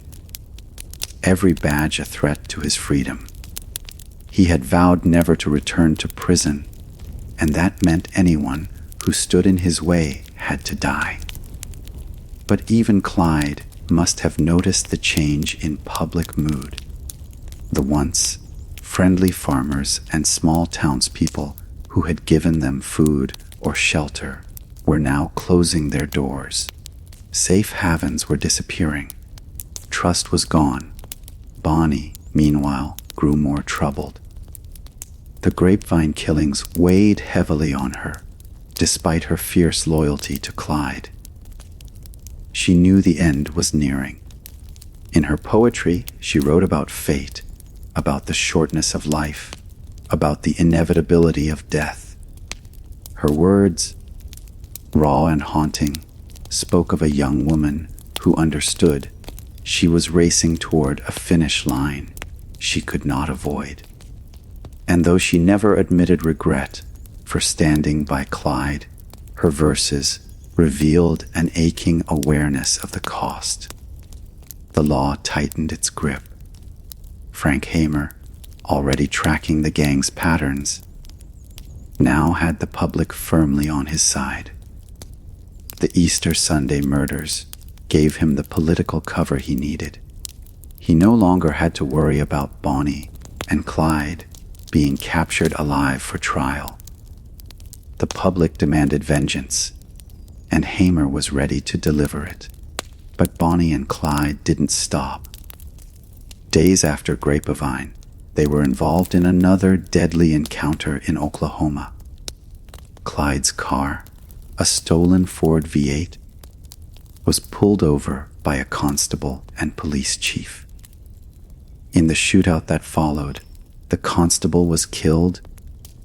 every badge a threat to his freedom. He had vowed never to return to prison, and that meant anyone who stood in his way had to die. But even Clyde must have noticed the change in public mood. The once friendly farmers and small townspeople who had given them food or shelter were now closing their doors. Safe havens were disappearing. Trust was gone. Bonnie, meanwhile, grew more troubled. The Grapevine killings weighed heavily on her, despite her fierce loyalty to Clyde. She knew the end was nearing. In her poetry, she wrote about fate, about the shortness of life, about the inevitability of death. Her words, raw and haunting, spoke of a young woman who understood she was racing toward a finish line she could not avoid. And though she never admitted regret for standing by Clyde, her verses revealed an aching awareness of the cost. The law tightened its grip. Frank Hamer, already tracking the gang's patterns, now had the public firmly on his side. The Easter Sunday murders gave him the political cover he needed. He no longer had to worry about Bonnie and Clyde being captured alive for trial. The public demanded vengeance, and Hamer was ready to deliver it. But Bonnie and Clyde didn't stop. Days after Grapevine, they were involved in another deadly encounter in Oklahoma. Clyde's car, a stolen Ford V8, was pulled over by a constable and police chief. In the shootout that followed, the constable was killed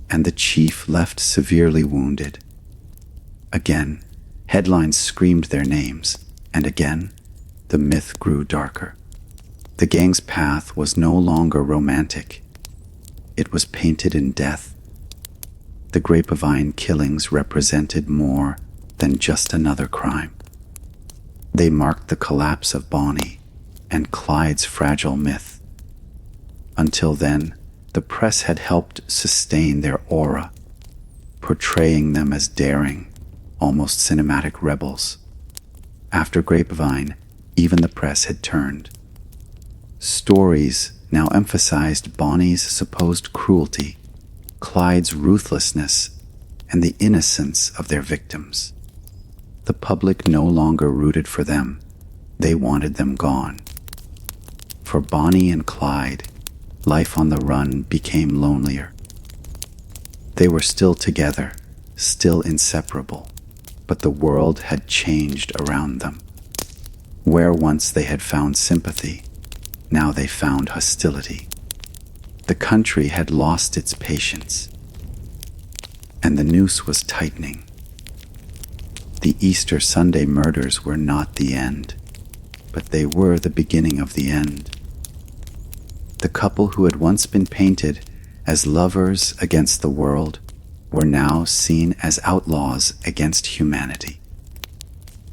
and the chief left severely wounded. Again, headlines screamed their names, and again, the myth grew darker. The gang's path was no longer romantic. It was painted in death. The Grapevine killings represented more than just another crime. They marked the collapse of Bonnie and Clyde's fragile myth. Until then, the press had helped sustain their aura, portraying them as daring, almost cinematic rebels. After Grapevine, even the press had turned. Stories now emphasized Bonnie's supposed cruelty, Clyde's ruthlessness, and the innocence of their victims. The public no longer rooted for them. They wanted them gone. For Bonnie and Clyde, life on the run became lonelier. They were still together, still inseparable, but the world had changed around them. Where once they had found sympathy, now they found hostility. The country had lost its patience, and the noose was tightening. The Easter Sunday murders were not the end, but they were the beginning of the end. The couple who had once been painted as lovers against the world were now seen as outlaws against humanity.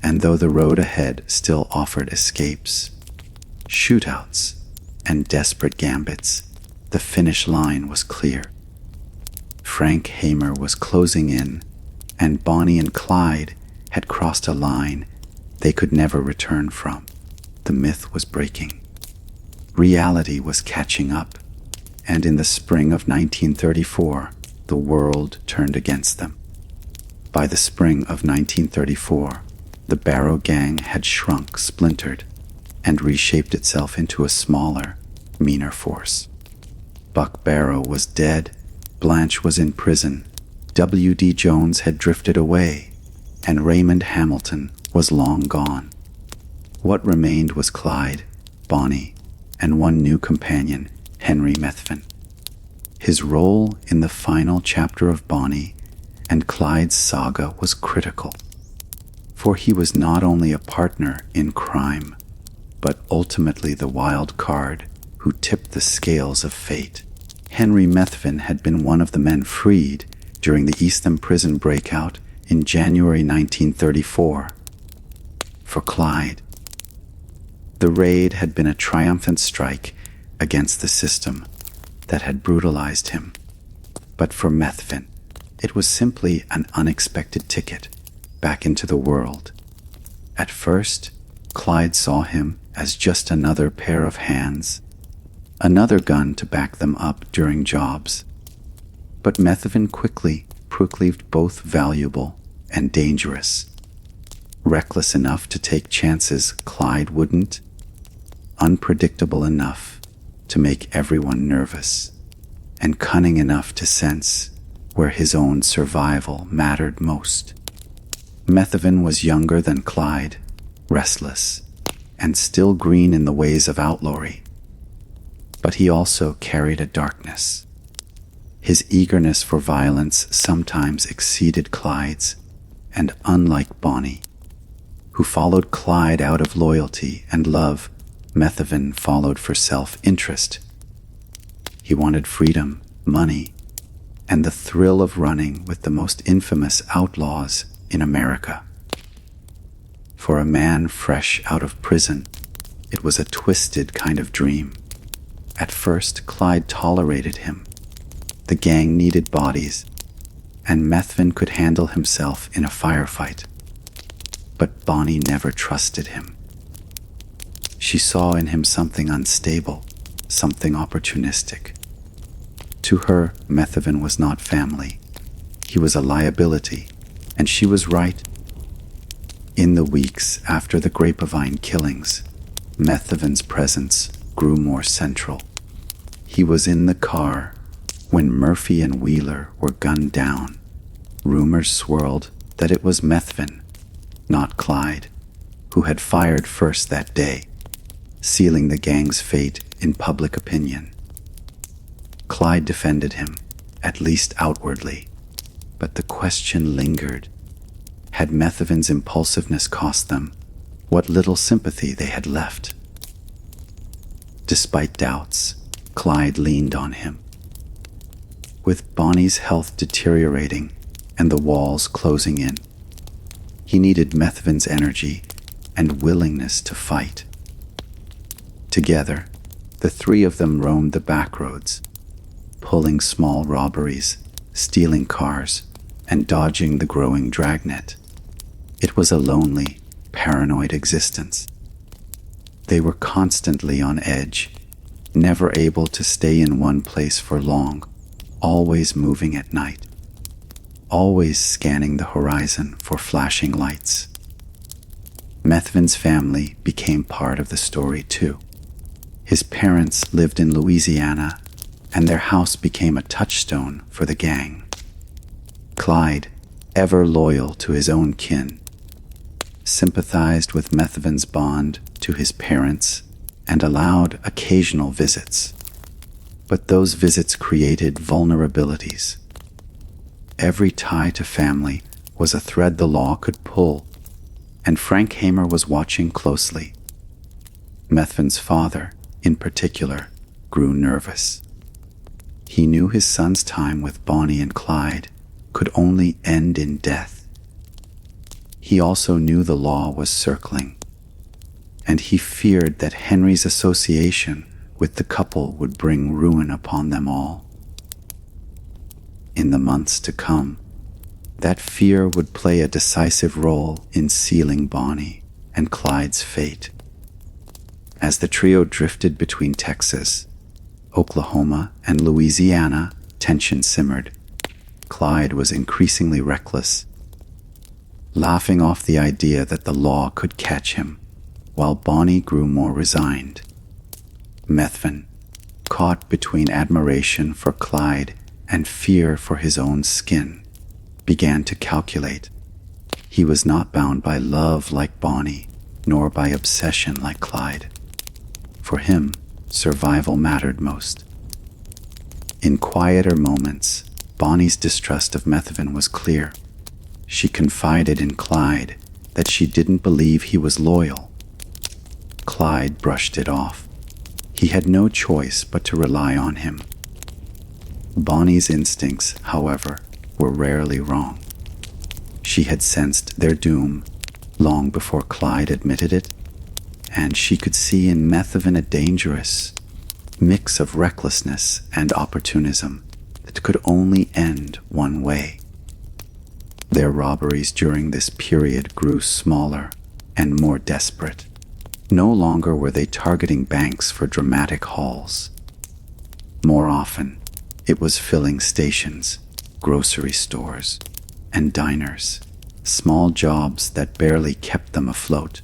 And though the road ahead still offered escapes, shootouts, and desperate gambits, the finish line was clear. Frank Hamer was closing in, and Bonnie and Clyde had crossed a line they could never return from. The myth was breaking. Reality was catching up, and in the spring of 1934, the world turned against them. By the spring of 1934, the Barrow gang had shrunk, splintered, and reshaped itself into a smaller, meaner force. Buck Barrow was dead, Blanche was in prison, W.D. Jones had drifted away, and Raymond Hamilton was long gone. What remained was Clyde, Bonnie, and one new companion, Henry Methvin. His role in the final chapter of Bonnie and Clyde's saga was critical, for he was not only a partner in crime, but ultimately the wild card who tipped the scales of fate. Henry Methvin had been one of the men freed during the Eastham prison breakout in January 1934. For Clyde, the raid had been a triumphant strike against the system that had brutalized him. But for Methvin, it was simply an unexpected ticket back into the world. At first, Clyde saw him as just another pair of hands, another gun to back them up during jobs. But Methvin quickly proved both valuable and dangerous. Reckless enough to take chances Clyde wouldn't, unpredictable enough to make everyone nervous, and cunning enough to sense where his own survival mattered most. Methvin was younger than Clyde, restless, and still green in the ways of outlawry. But he also carried a darkness. His eagerness for violence sometimes exceeded Clyde's, and unlike Bonnie, who followed Clyde out of loyalty and love, Methvin followed for self-interest. He wanted freedom, money, and the thrill of running with the most infamous outlaws in America. For a man fresh out of prison, it was a twisted kind of dream. At first, Clyde tolerated him. The gang needed bodies, and Methvin could handle himself in a firefight. But Bonnie never trusted him. She saw in him something unstable, something opportunistic. To her, Methven was not family. He was a liability, and she was right. In the weeks after the Grapevine killings, Methven's presence grew more central. He was in the car when Murphy and Wheeler were gunned down. Rumors swirled that it was Methven, not Clyde, who had fired first that day, sealing the gang's fate in public opinion. Clyde defended him, at least outwardly, but the question lingered. Had Methven's impulsiveness cost them what little sympathy they had left? Despite doubts, Clyde leaned on him. With Bonnie's health deteriorating and the walls closing in, he needed Methven's energy and willingness to fight. Together, the three of them roamed the back roads, pulling small robberies, stealing cars, and dodging the growing dragnet. It was a lonely, paranoid existence. They were constantly on edge, never able to stay in one place for long, always moving at night, always scanning the horizon for flashing lights. Methven's family became part of the story too. His parents lived in Louisiana, and their house became a touchstone for the gang. Clyde, ever loyal to his own kin, sympathized with Methven's bond to his parents and allowed occasional visits. But those visits created vulnerabilities. Every tie to family was a thread the law could pull, and Frank Hamer was watching closely. Methven's father, in particular, grew nervous. He knew his son's time with Bonnie and Clyde could only end in death. He also knew the law was circling, and he feared that Henry's association with the couple would bring ruin upon them all. In the months to come, that fear would play a decisive role in sealing Bonnie and Clyde's fate. As the trio drifted between Texas, Oklahoma, and Louisiana, tension simmered. Clyde was increasingly reckless, laughing off the idea that the law could catch him, while Bonnie grew more resigned. Methven, caught between admiration for Clyde and fear for his own skin, began to calculate. He was not bound by love like Bonnie, nor by obsession like Clyde. For him, survival mattered most. In quieter moments, Bonnie's distrust of Methven was clear. She confided in Clyde that she didn't believe he was loyal. Clyde brushed it off. He had no choice but to rely on him. Bonnie's instincts, however, were rarely wrong. She had sensed their doom long before Clyde admitted it, and she could see in Methven a dangerous mix of recklessness and opportunism that could only end one way. Their robberies during this period grew smaller and more desperate. No longer were they targeting banks for dramatic hauls. More often, it was filling stations, grocery stores, and diners, small jobs that barely kept them afloat.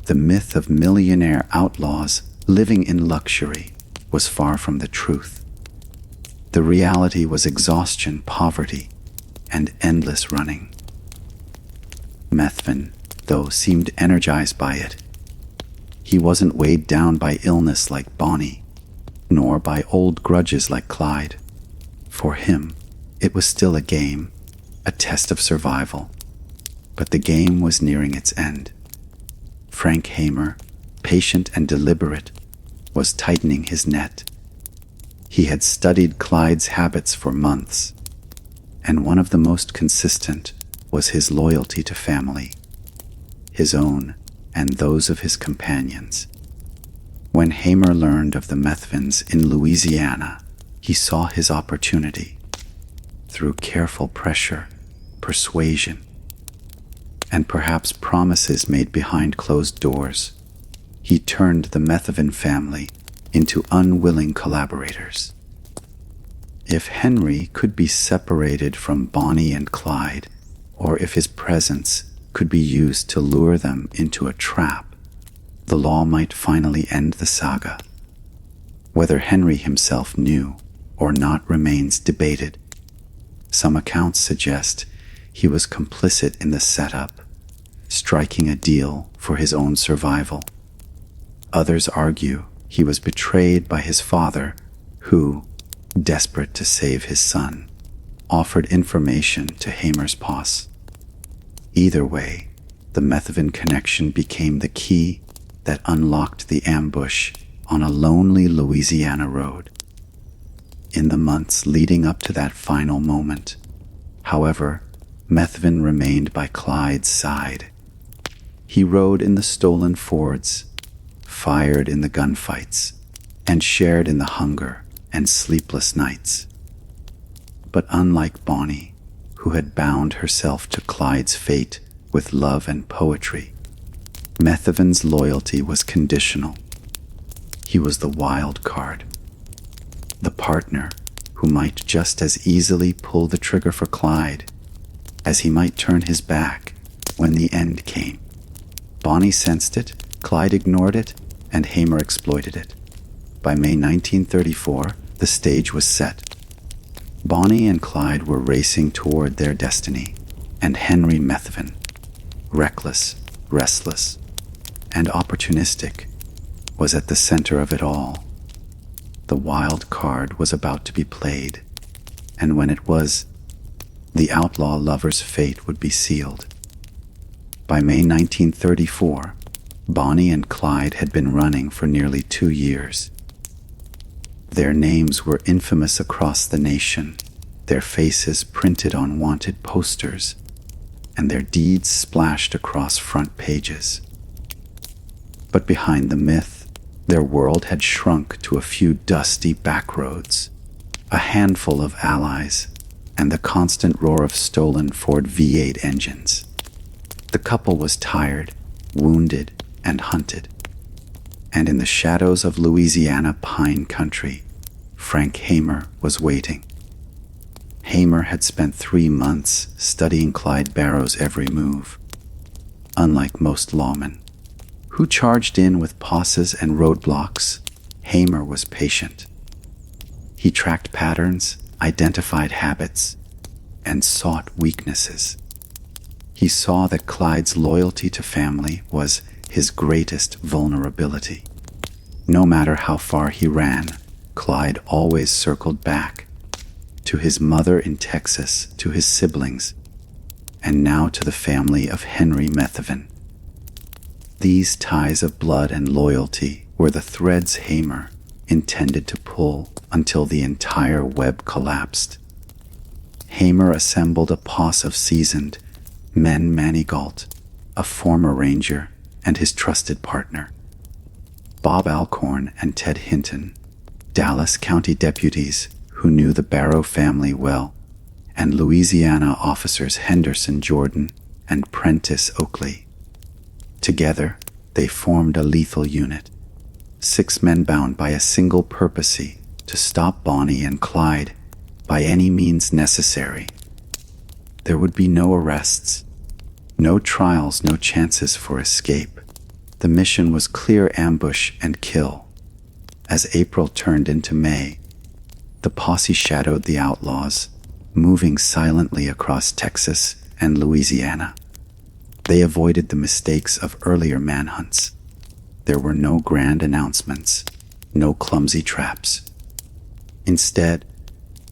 The myth of millionaire outlaws living in luxury was far from the truth. The reality was exhaustion, poverty, and endless running. Methven, though, seemed energized by it. He wasn't weighed down by illness like Bonnie, nor by old grudges like Clyde. For him, it was still a game, a test of survival. But the game was nearing its end. Frank Hamer, patient and deliberate, was tightening his net. He had studied Clyde's habits for months, and one of the most consistent was his loyalty to family, his own and those of his companions. When Hamer learned of the Methvens in Louisiana, he saw his opportunity. Through careful pressure, persuasion, and perhaps promises made behind closed doors, he turned the Methven family into unwilling collaborators. If Henry could be separated from Bonnie and Clyde, or if his presence could be used to lure them into a trap, the law might finally end the saga. Whether Henry himself knew or not remains debated. Some accounts suggest he was complicit in the setup, striking a deal for his own survival. Others argue he was betrayed by his father, who, desperate to save his son, offered information to Hamer's posse. Either way, the Methven connection became the key that unlocked the ambush on a lonely Louisiana road. In the months leading up to that final moment, however, Methven remained by Clyde's side. He rode in the stolen Fords, fired in the gunfights, and shared in the hunger and sleepless nights. But unlike Bonnie, who had bound herself to Clyde's fate with love and poetry, Methven's loyalty was conditional. He was the wild card, the partner who might just as easily pull the trigger for Clyde as he might turn his back when the end came. Bonnie sensed it, Clyde ignored it, and Hamer exploited it. By May 1934, the stage was set. Bonnie and Clyde were racing toward their destiny, and Henry Methven, reckless, restless, and opportunistic, was at the center of it all. The wild card was about to be played, and when it was, the outlaw lover's fate would be sealed. By May 1934, Bonnie and Clyde had been running for nearly 2 years. Their names were infamous across the nation, their faces printed on wanted posters, and their deeds splashed across front pages. But behind the myth, their world had shrunk to a few dusty backroads, a handful of allies, and the constant roar of stolen Ford V8 engines. The couple was tired, wounded, and hunted. And in the shadows of Louisiana pine country, Frank Hamer was waiting. Hamer had spent 3 months studying Clyde Barrow's every move. Unlike most lawmen, who charged in with posses and roadblocks, Hamer was patient. He tracked patterns, identified habits, and sought weaknesses. He saw that Clyde's loyalty to family was his greatest vulnerability. No matter how far he ran, Clyde always circled back to his mother in Texas, to his siblings, and now to the family of Henry Methven. These ties of blood and loyalty were the threads Hamer intended to pull until the entire web collapsed. Hamer assembled a posse of seasoned men: Manny Galt, a former ranger, and his trusted partner, Bob Alcorn and Ted Hinton, Dallas County deputies who knew the Barrow family well, and Louisiana officers Henderson Jordan and Prentice Oakley. Together, they formed a lethal unit, 6 men bound by a single purpose: to stop Bonnie and Clyde by any means necessary. There would be no arrests, no trials, no chances for escape. The mission was clear ambush and kill. As April turned into May, the posse shadowed the outlaws, moving silently across Texas and Louisiana. They avoided the mistakes of earlier manhunts. There were no grand announcements, no clumsy traps. Instead,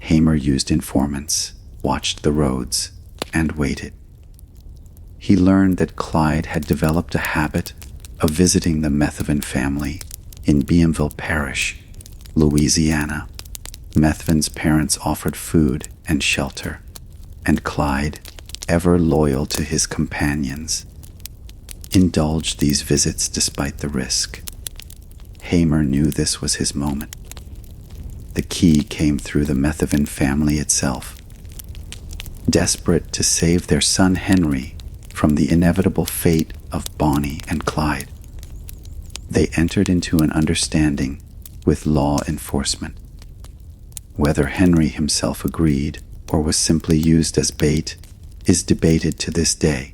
Hamer used informants, watched the roads, and waited. He learned that Clyde had developed a habit of visiting the Methven family in Bienville Parish, Louisiana. Methven's parents offered food and shelter, and Clyde, ever loyal to his companions, indulged these visits despite the risk. Hamer knew this was his moment. The key came through the Methven family itself. Desperate to save their son Henry from the inevitable fate of Bonnie and Clyde. They entered into an understanding with law enforcement. Whether Henry himself agreed or was simply used as bait is debated to this day.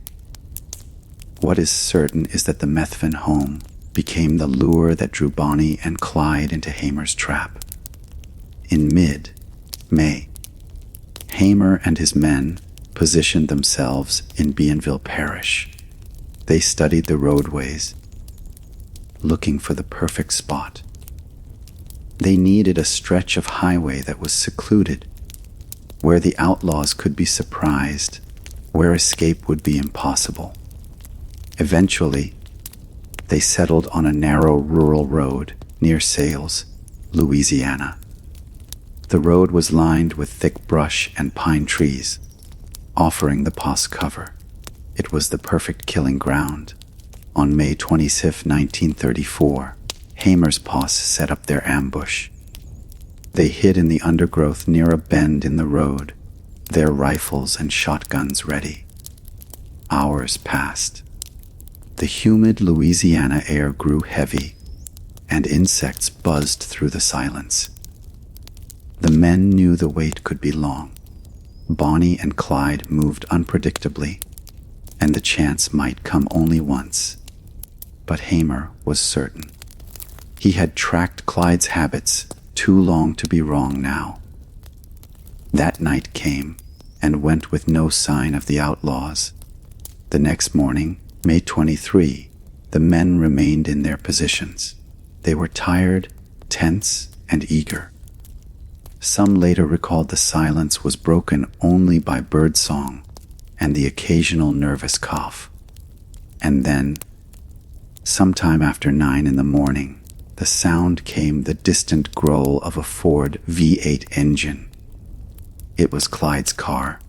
What is certain is that the Methven home became the lure that drew Bonnie and Clyde into Hamer's trap. In mid-May, Hamer and his men positioned themselves in Bienville Parish. They studied the roadways, looking for the perfect spot. They needed a stretch of highway that was secluded, where the outlaws could be surprised, where escape would be impossible. Eventually, they settled on a narrow rural road near Sales, Louisiana. The road was lined with thick brush and pine trees, offering the posse cover. It was the perfect killing ground. On May 25, 1934, Hamer's posse set up their ambush. They hid in the undergrowth near a bend in the road, their rifles and shotguns ready. Hours passed. The humid Louisiana air grew heavy, and insects buzzed through the silence. The men knew the wait could be long. Bonnie and Clyde moved unpredictably, and the chance might come only once. But Hamer was certain. He had tracked Clyde's habits too long to be wrong now. That night came and went with no sign of the outlaws. The next morning, May 23, the men remained in their positions. They were tired, tense, and eager. Some later recalled the silence was broken only by birdsong and the occasional nervous cough. And then, sometime after 9 in the morning, the sound came the distant growl of a Ford V8 engine. It was Clyde's car,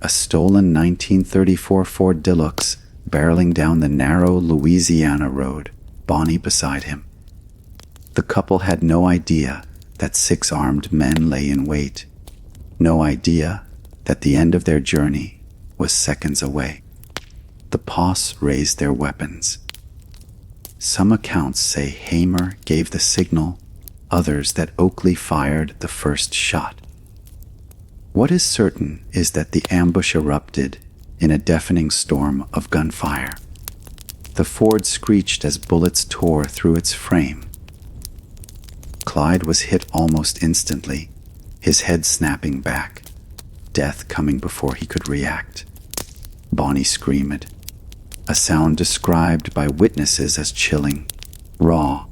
a stolen 1934 Ford Deluxe barreling down the narrow Louisiana road, Bonnie beside him. The couple had no idea that 6 armed men lay in wait, no idea that the end of their journey was seconds away. The posse raised their weapons. Some accounts say Hamer gave the signal, others that Oakley fired the first shot. What is certain is that the ambush erupted in a deafening storm of gunfire. The Ford screeched as bullets tore through its frame. Clyde was hit almost instantly, his head snapping back, death coming before he could react. Bonnie screamed, a sound described by witnesses as chilling, raw,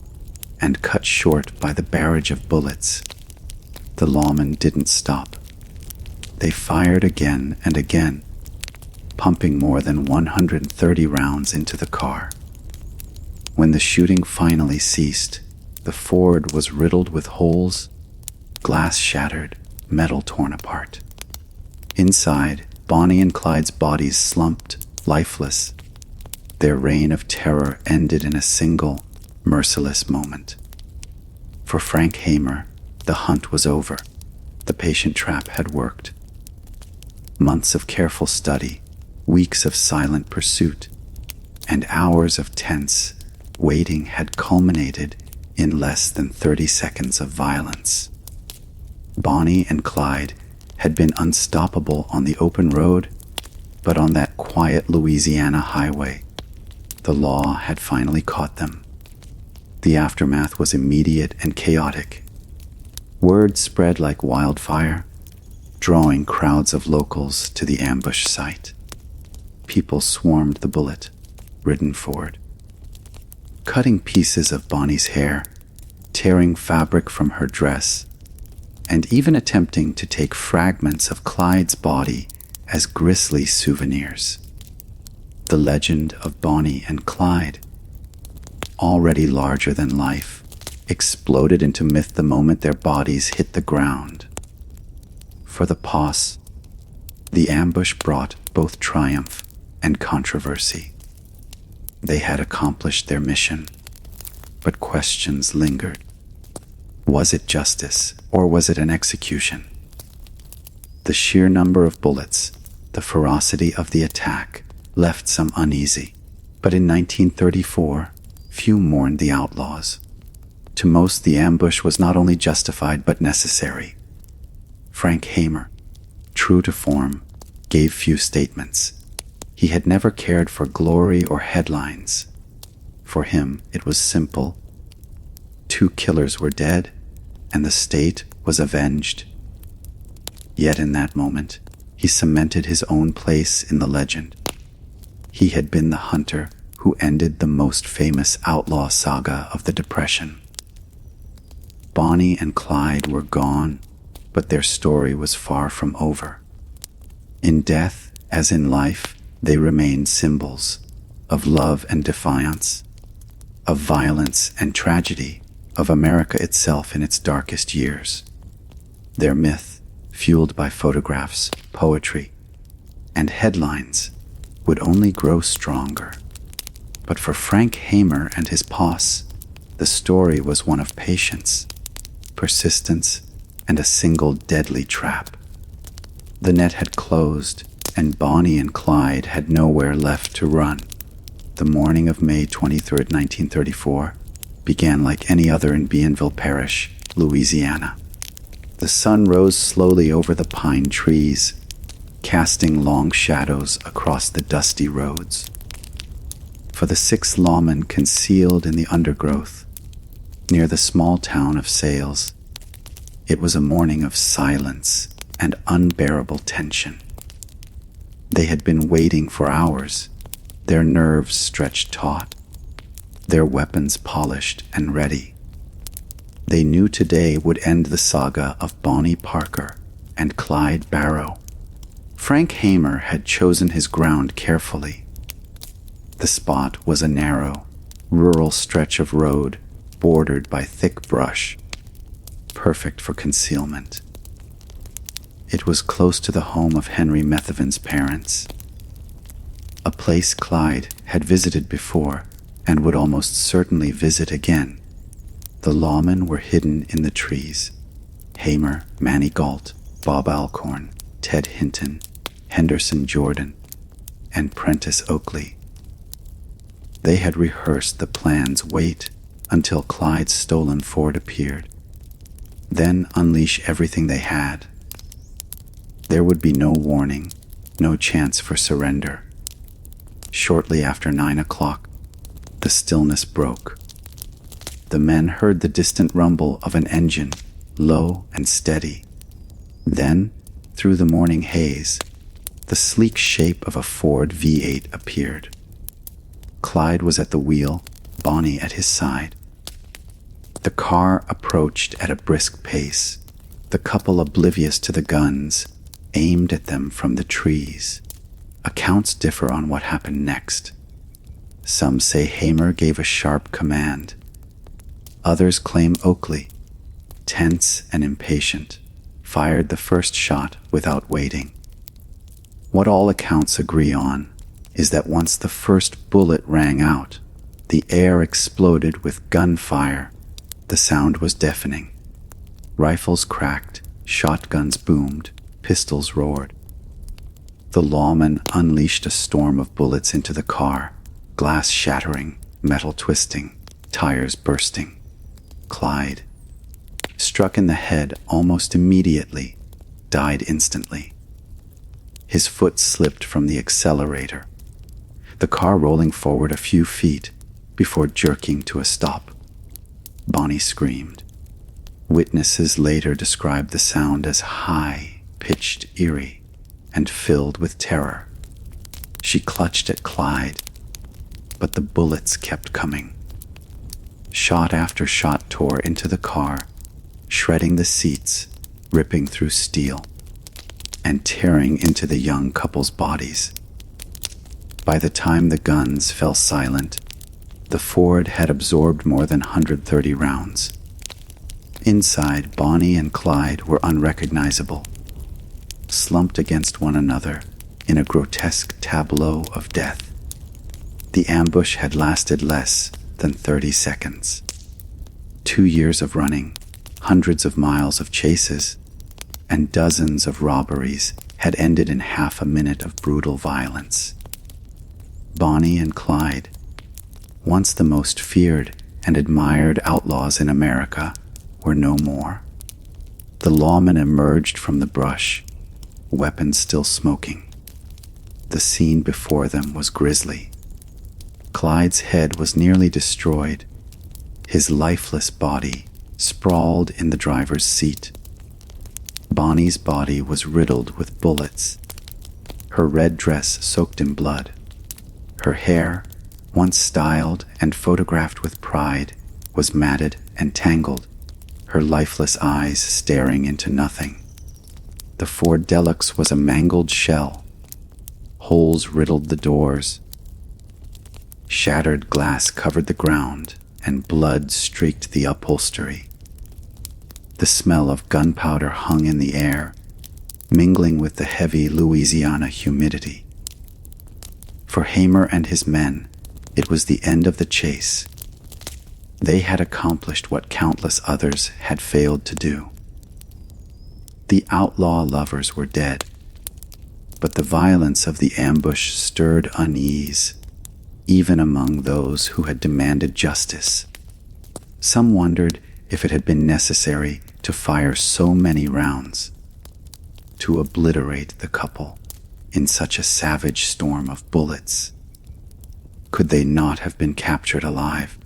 and cut short by the barrage of bullets. The lawmen didn't stop. They fired again and again, pumping more than 130 rounds into the car. When the shooting finally ceased, the Ford was riddled with holes, glass shattered, metal torn apart. Inside, Bonnie and Clyde's bodies slumped, lifeless. Their reign of terror ended in a single, merciless moment. For Frank Hamer, the hunt was over. The patient trap had worked. Months of careful study, weeks of silent pursuit, and hours of tense waiting had culminated in less than 30 seconds of violence. Bonnie and Clyde had been unstoppable on the open road, but on that quiet Louisiana highway, the law had finally caught them. The aftermath was immediate and chaotic. Word spread like wildfire, drawing crowds of locals to the ambush site. People swarmed the bullet-ridden Ford, cutting pieces of Bonnie's hair, tearing fabric from her dress, and even attempting to take fragments of Clyde's body as grisly souvenirs. The legend of Bonnie and Clyde, already larger than life, exploded into myth the moment their bodies hit the ground. For the posse, the ambush brought both triumph and controversy. They had accomplished their mission, but questions lingered. Was it justice, or was it an execution? The sheer number of bullets, the ferocity of the attack, left some uneasy. But in 1934, few mourned the outlaws. To most, the ambush was not only justified but necessary. Frank Hamer, true to form, gave few statements. He had never cared for glory or headlines. For him, it was simple. 2 killers were dead, and the state was avenged. Yet in that moment, he cemented his own place in the legend. He had been the hunter who ended the most famous outlaw saga of the Depression. Bonnie and Clyde were gone, but their story was far from over. In death, as in life, they remained symbols of love and defiance, of violence and tragedy, of America itself in its darkest years. Their myth, fueled by photographs, poetry, and headlines, would only grow stronger. But for Frank Hamer and his posse, the story was one of patience, persistence, and a single deadly trap. The net had closed, and Bonnie and Clyde had nowhere left to run. The morning of May 23, 1934, began like any other in Bienville Parish, Louisiana. The sun rose slowly over the pine trees, casting long shadows across the dusty roads. For the 6 lawmen concealed in the undergrowth, near the small town of Sales, it was a morning of silence and unbearable tension. They had been waiting for hours, their nerves stretched taut, their weapons polished and ready. They knew today would end the saga of Bonnie Parker and Clyde Barrow. Frank Hamer had chosen his ground carefully. The spot was a narrow, rural stretch of road bordered by thick brush, perfect for concealment. It was close to the home of Henry Methavin's parents, a place Clyde had visited before and would almost certainly visit again. The lawmen were hidden in the trees. Hamer, Manny Galt, Bob Alcorn, Ted Hinton, Henderson Jordan, and Prentice Oakley. They had rehearsed the plan's wait until Clyde's stolen Ford appeared, then unleash everything they had. There would be no warning, no chance for surrender. Shortly after 9 o'clock, the stillness broke. The men heard the distant rumble of an engine, low and steady. Then, through the morning haze, the sleek shape of a Ford V8 appeared. Clyde was at the wheel, Bonnie at his side. The car approached at a brisk pace, the couple oblivious to the guns, aimed at them from the trees. Accounts differ on what happened next. Some say Hamer gave a sharp command. Others claim Oakley, tense and impatient, fired the first shot without waiting. What all accounts agree on is that once the first bullet rang out, the air exploded with gunfire. The sound was deafening. Rifles cracked, shotguns boomed, pistols roared. The lawmen unleashed a storm of bullets into the car, glass shattering, metal twisting, tires bursting. Clyde, struck in the head almost immediately, died instantly. His foot slipped from the accelerator, the car rolling forward a few feet before jerking to a stop. Bonnie screamed. Witnesses later described the sound as high-pitched, eerie, and filled with terror. She clutched at Clyde, but the bullets kept coming. Shot after shot tore into the car, shredding the seats, ripping through steel, and tearing into the young couple's bodies. By the time the guns fell silent, the Ford had absorbed more than 130 rounds. Inside, Bonnie and Clyde were unrecognizable, slumped against one another in a grotesque tableau of death. The ambush had lasted less than 30 seconds. 2 years of running, hundreds of miles of chases, and dozens of robberies had ended in half a minute of brutal violence. Bonnie and Clyde, once the most feared and admired outlaws in America, were no more. The lawmen emerged from the brush, weapons still smoking. The scene before them was grisly. Clyde's head was nearly destroyed, his lifeless body sprawled in the driver's seat. Bonnie's body was riddled with bullets, her red dress soaked in blood. Her hair, once styled and photographed with pride, was matted and tangled, her lifeless eyes staring into nothing. The Ford Deluxe was a mangled shell. Holes riddled the doors. Shattered glass covered the ground, and blood streaked the upholstery. The smell of gunpowder hung in the air, mingling with the heavy Louisiana humidity. For Hamer and his men, it was the end of the chase. They had accomplished what countless others had failed to do. The outlaw lovers were dead, but the violence of the ambush stirred unease, even among those who had demanded justice. Some wondered if it had been necessary to fire so many rounds, to obliterate the couple in such a savage storm of bullets. Could they not have been captured alive?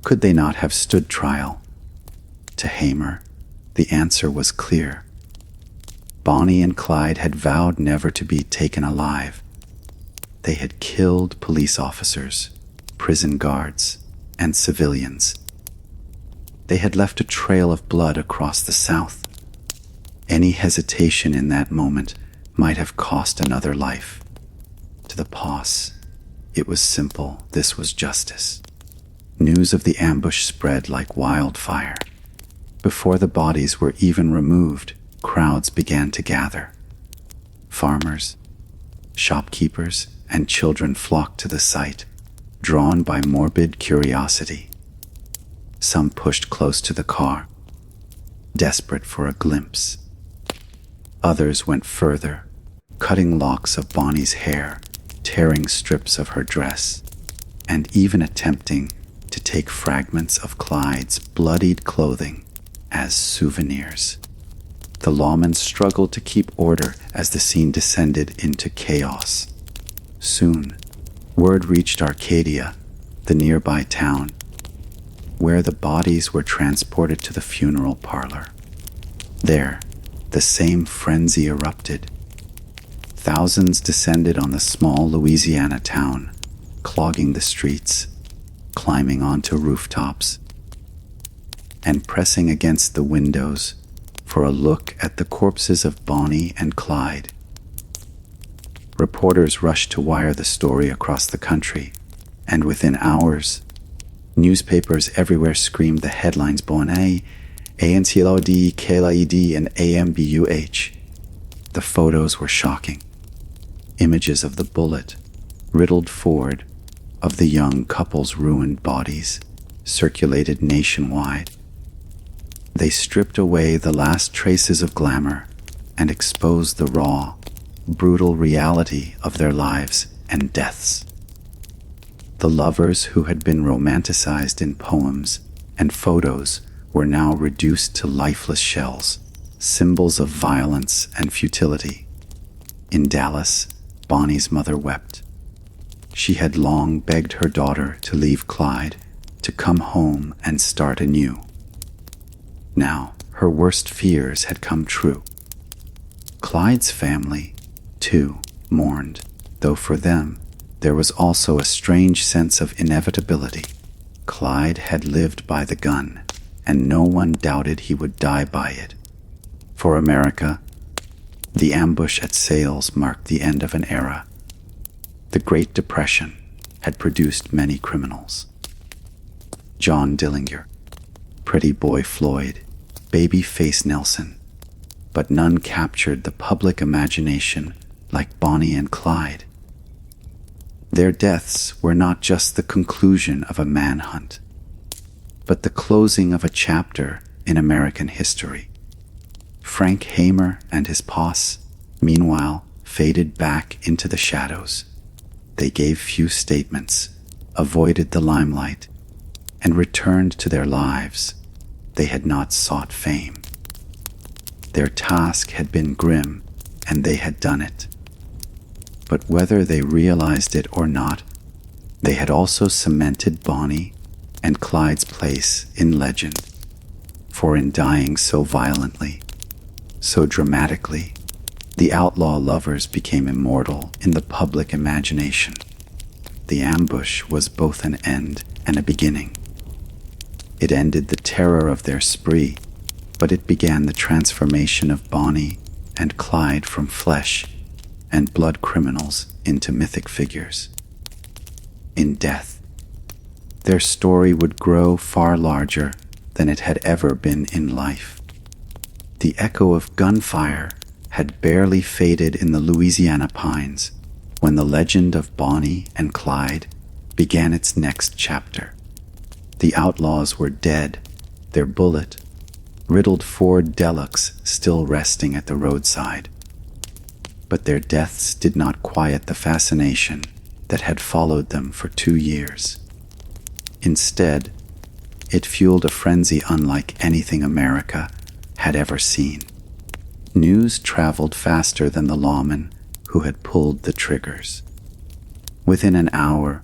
Could they not have stood trial? To Hamer, the answer was clear. Bonnie and Clyde had vowed never to be taken alive. They had killed police officers, prison guards, and civilians. They had left a trail of blood across the South. Any hesitation in that moment might have cost another life. To the posse, it was simple. This was justice. News of the ambush spread like wildfire. Before the bodies were even removed, crowds began to gather. Farmers, shopkeepers, and children flocked to the site, drawn by morbid curiosity. Some pushed close to the car, desperate for a glimpse. Others went further, cutting locks of Bonnie's hair, tearing strips of her dress, and even attempting to take fragments of Clyde's bloodied clothing as souvenirs. The lawmen struggled to keep order as the scene descended into chaos. Soon, word reached Arcadia, the nearby town, where the bodies were transported to the funeral parlor. There, the same frenzy erupted. Thousands descended on the small Louisiana town, clogging the streets, climbing onto rooftops, and pressing against the windows for a look at the corpses of Bonnie and Clyde. Reporters rushed to wire the story across the country, and within hours, newspapers everywhere screamed the headlines Bonnie, ANTLOD, KLID, and AMBUH. The photos were shocking. Images of the bullet, riddled Ford, of the young couple's ruined bodies, circulated nationwide. They stripped away the last traces of glamour and exposed the raw, brutal reality of their lives and deaths. The lovers who had been romanticized in poems and photos were now reduced to lifeless shells, symbols of violence and futility. In Dallas, Bonnie's mother wept. She had long begged her daughter to leave Clyde, to come home and start anew. Now, her worst fears had come true. Clyde's family, too, mourned, though for them, there was also a strange sense of inevitability. Clyde had lived by the gun, and no one doubted he would die by it. For America, the ambush at Sales marked the end of an era. The Great Depression had produced many criminals. John Dillinger, Pretty Boy Floyd, Babyface Nelson, but none captured the public imagination like Bonnie and Clyde. Their deaths were not just the conclusion of a manhunt, but the closing of a chapter in American history. Frank Hamer and his posse, meanwhile, faded back into the shadows. They gave few statements, avoided the limelight, and returned to their lives. They had not sought fame. Their task had been grim, and they had done it. But whether they realized it or not, they had also cemented Bonnie and Clyde's place in legend. For in dying so violently, so dramatically, the outlaw lovers became immortal in the public imagination. The ambush was both an end and a beginning. It ended the terror of their spree, but it began the transformation of Bonnie and Clyde from flesh and blood criminals into mythic figures. In death, their story would grow far larger than it had ever been in life. The echo of gunfire had barely faded in the Louisiana pines when the legend of Bonnie and Clyde began its next chapter. The outlaws were dead, their bullet, riddled Ford Deluxe still resting at the roadside. But their deaths did not quiet the fascination that had followed them for 2 years. Instead, it fueled a frenzy unlike anything America had ever seen. News traveled faster than the lawmen who had pulled the triggers. Within an hour,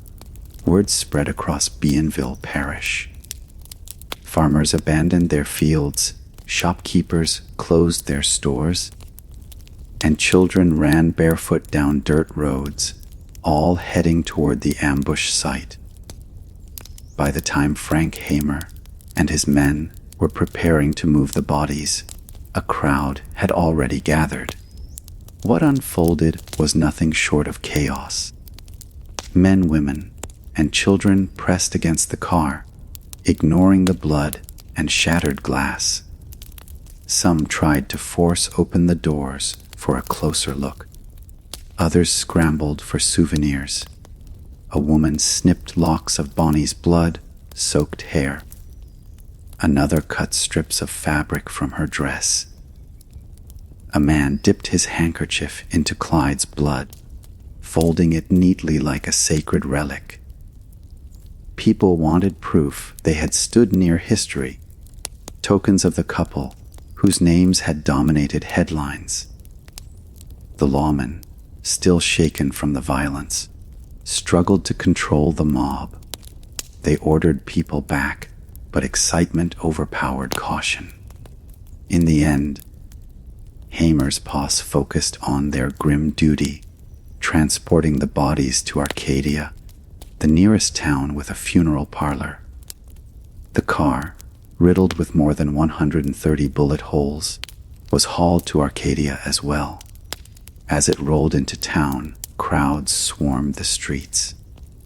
word spread across Bienville Parish. Farmers abandoned their fields, shopkeepers closed their stores, and children ran barefoot down dirt roads, all heading toward the ambush site. By the time Frank Hamer and his men were preparing to move the bodies, a crowd had already gathered. What unfolded was nothing short of chaos. Men, women, and children pressed against the car, ignoring the blood and shattered glass. Some tried to force open the doors for a closer look. Others scrambled for souvenirs. A woman snipped locks of Bonnie's blood-soaked hair. Another cut strips of fabric from her dress. A man dipped his handkerchief into Clyde's blood, folding it neatly like a sacred relic. People wanted proof they had stood near history, tokens of the couple whose names had dominated headlines. The lawmen, still shaken from the violence, struggled to control the mob. They ordered people back, but excitement overpowered caution. In the end, Hamer's posse focused on their grim duty, transporting the bodies to Arcadia, the nearest town with a funeral parlor. The car, riddled with more than 130 bullet holes, was hauled to Arcadia as well. As it rolled into town, crowds swarmed the streets.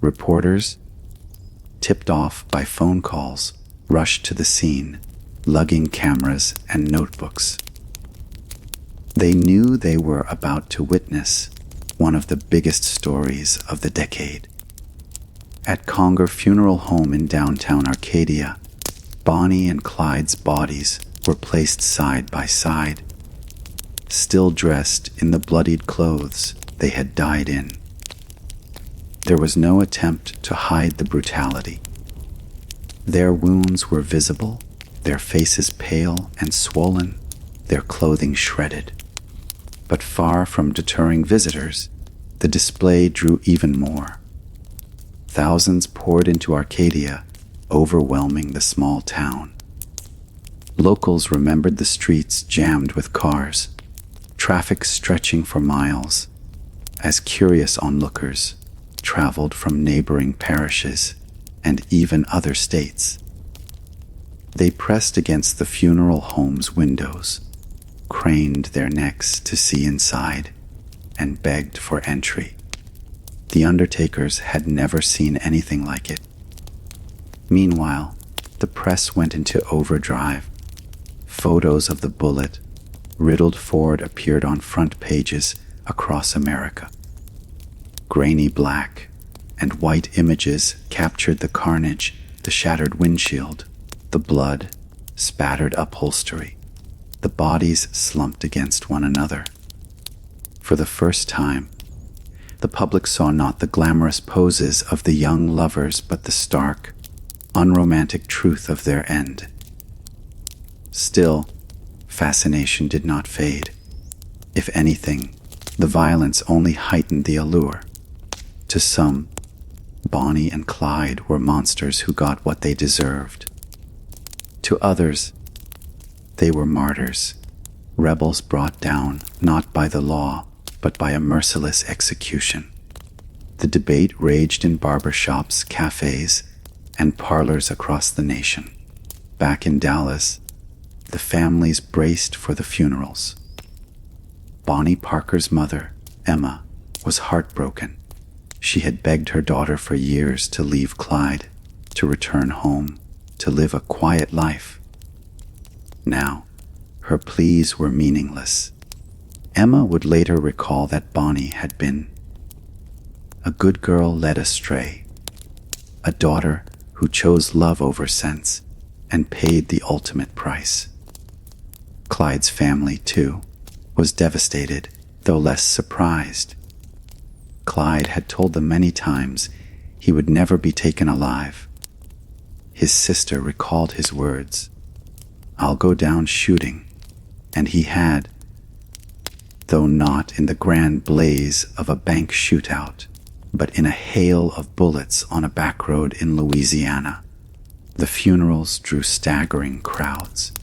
Reporters, tipped off by phone calls, rushed to the scene, lugging cameras and notebooks. They knew they were about to witness one of the biggest stories of the decade. At Conger Funeral Home in downtown Arcadia, Bonnie and Clyde's bodies were placed side by side, still dressed in the bloodied clothes they had died in. There was no attempt to hide the brutality. Their wounds were visible, their faces pale and swollen, their clothing shredded. But far from deterring visitors, the display drew even more. Thousands poured into Arcadia, overwhelming the small town. Locals remembered the streets jammed with cars, traffic stretching for miles, as curious onlookers traveled from neighboring parishes and even other states. They pressed against the funeral home's windows, craned their necks to see inside, and begged for entry. The undertakers had never seen anything like it. Meanwhile, the press went into overdrive. Photos of the bullet-riddled Ford appeared on front pages across America. Grainy black and white images captured the carnage, the shattered windshield, the blood, spattered upholstery. The bodies slumped against one another. For the first time, The public saw not the glamorous poses of the young lovers, but the stark, unromantic truth of their end. Still, fascination did not fade. If anything, the violence only heightened the allure. To some, Bonnie and Clyde were monsters who got what they deserved. To others, they were martyrs, rebels brought down not by the law, but by a merciless execution. The debate raged in barbershops, cafes, and parlors across the nation. Back in Dallas, the families braced for the funerals. Bonnie Parker's mother, Emma, was heartbroken. She had begged her daughter for years to leave Clyde, to return home, to live a quiet life. Now, her pleas were meaningless. Emma would later recall that Bonnie had been a good girl led astray, a daughter who chose love over sense and paid the ultimate price. Clyde's family, too, was devastated, though less surprised. Clyde had told them many times he would never be taken alive. His sister recalled his words, "I'll go down shooting," and he had, though not in the grand blaze of a bank shootout, but in a hail of bullets on a back road in Louisiana. The funerals drew staggering crowds.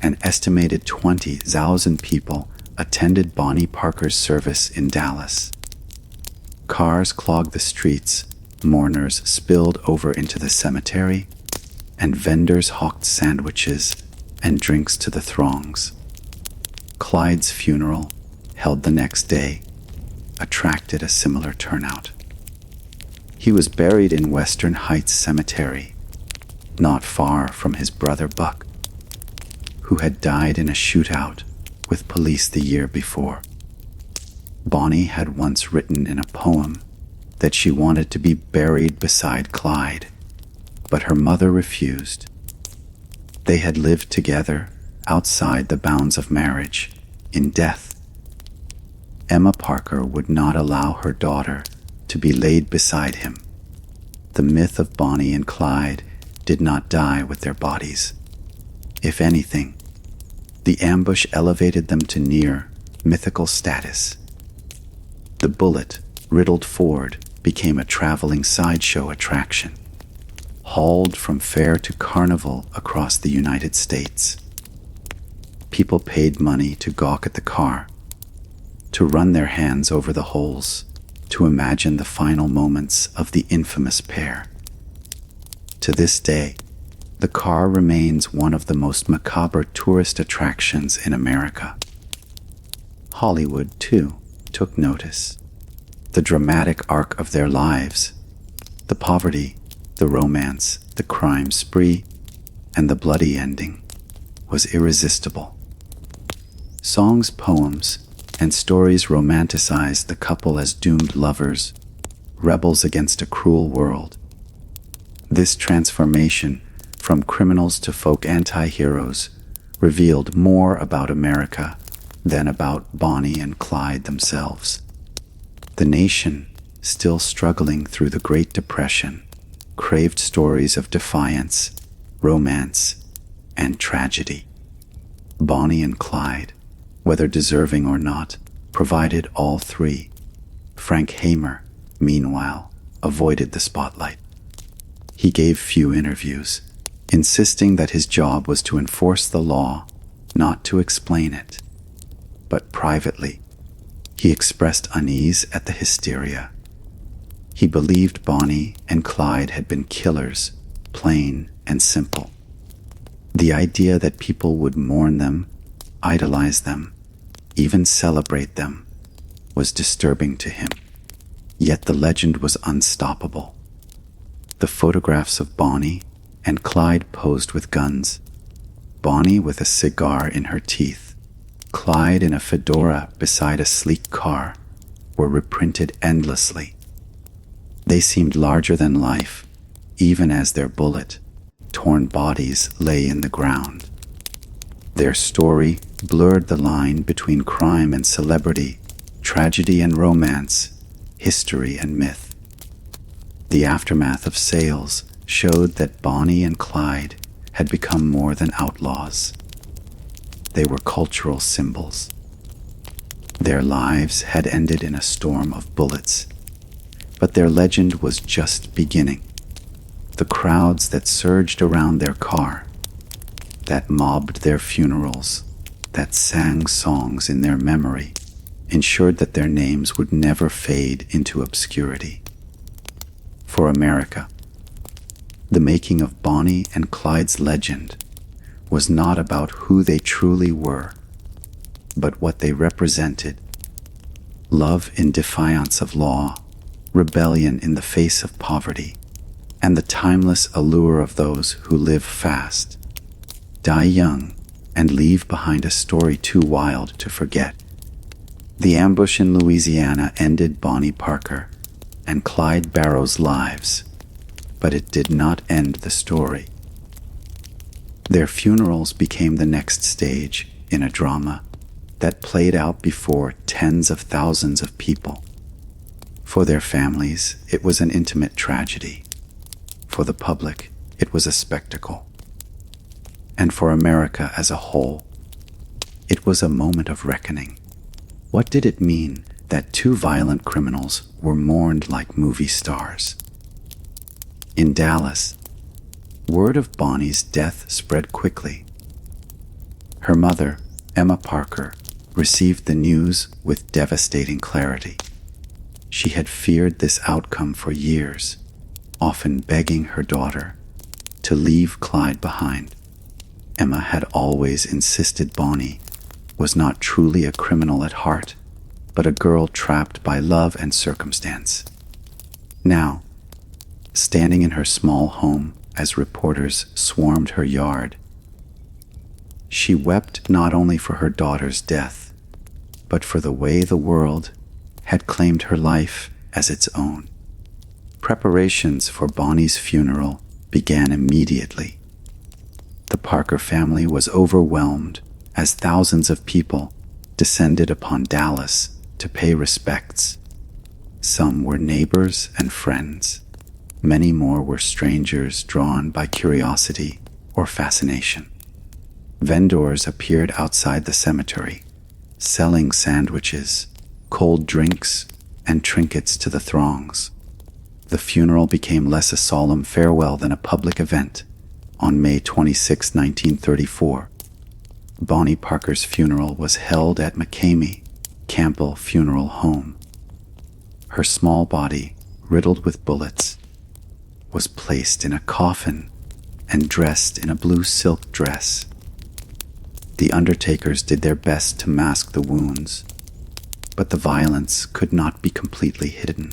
An estimated 20,000 people attended Bonnie Parker's service in Dallas. Cars clogged the streets, mourners spilled over into the cemetery, and vendors hawked sandwiches and drinks to the throngs. Clyde's funeral, held the next day, attracted a similar turnout. He was buried in Western Heights Cemetery, not far from his brother Buck, who had died in a shootout with police the year before. Bonnie had once written in a poem that she wanted to be buried beside Clyde, but her mother refused. They had lived together outside the bounds of marriage, in death. Emma Parker would not allow her daughter to be laid beside him. The myth of Bonnie and Clyde did not die with their bodies. If anything, the ambush elevated them to near mythical status. The bullet-riddled Ford became a traveling sideshow attraction, hauled from fair to carnival across the United States. People paid money to gawk at the car, to run their hands over the holes, to imagine the final moments of the infamous pair. To this day, the car remains one of the most macabre tourist attractions in America. Hollywood, too, took notice. The dramatic arc of their lives, the poverty, the romance, the crime spree, and the bloody ending, was irresistible. Songs, poems, and stories romanticized the couple as doomed lovers, rebels against a cruel world. This transformation from criminals to folk anti-heroes revealed more about America than about Bonnie and Clyde themselves. The nation, still struggling through the Great Depression, craved stories of defiance, romance, and tragedy. Bonnie and Clyde, whether deserving or not, provided all three. Frank Hamer, meanwhile, avoided the spotlight. He gave few interviews, insisting that his job was to enforce the law, not to explain it. But privately, he expressed unease at the hysteria. He believed Bonnie and Clyde had been killers, plain and simple. The idea that people would mourn them, idolize them, even celebrate them, was disturbing to him. Yet the legend was unstoppable. The photographs of Bonnie and Clyde posed with guns, Bonnie with a cigar in her teeth, Clyde in a fedora beside a sleek car, were reprinted endlessly. They seemed larger than life, even as their bullet-torn bodies lay in the ground. Their story blurred the line between crime and celebrity, tragedy and romance, history, and myth. The aftermath of sales showed that Bonnie and Clyde had become more than outlaws. They were cultural symbols. Their lives had ended in a storm of bullets, but their legend was just beginning. The crowds that surged around their car, that mobbed their funerals, that sang songs in their memory, ensured that their names would never fade into obscurity. For America, the making of Bonnie and Clyde's legend was not about who they truly were, but what they represented: love in defiance of law, rebellion in the face of poverty, and the timeless allure of those who live fast, die young, and leave behind a story too wild to forget. The ambush in Louisiana ended Bonnie Parker and Clyde Barrow's lives, but it did not end the story. Their funerals became the next stage in a drama that played out before tens of thousands of people. For their families, it was an intimate tragedy. For the public, it was a spectacle. And for America as a whole, it was a moment of reckoning. What did it mean that two violent criminals were mourned like movie stars? In Dallas, word of Bonnie's death spread quickly. Her mother, Emma Parker, received the news with devastating clarity. She had feared this outcome for years, often begging her daughter to leave Clyde behind. Emma had always insisted Bonnie was not truly a criminal at heart, but a girl trapped by love and circumstance. Now, standing in her small home as reporters swarmed her yard, she wept not only for her daughter's death, but for the way the world had claimed her life as its own. Preparations for Bonnie's funeral began immediately. The Parker family was overwhelmed as thousands of people descended upon Dallas to pay respects. Some were neighbors and friends. Many more were strangers drawn by curiosity or fascination. Vendors appeared outside the cemetery, selling sandwiches, cold drinks, and trinkets to the throngs. The funeral became less a solemn farewell than a public event. On May 26, 1934, Bonnie Parker's funeral was held at McCamey Campbell Funeral Home. Her small body, riddled with bullets, was placed in a coffin and dressed in a blue silk dress. The undertakers did their best to mask the wounds, but the violence could not be completely hidden.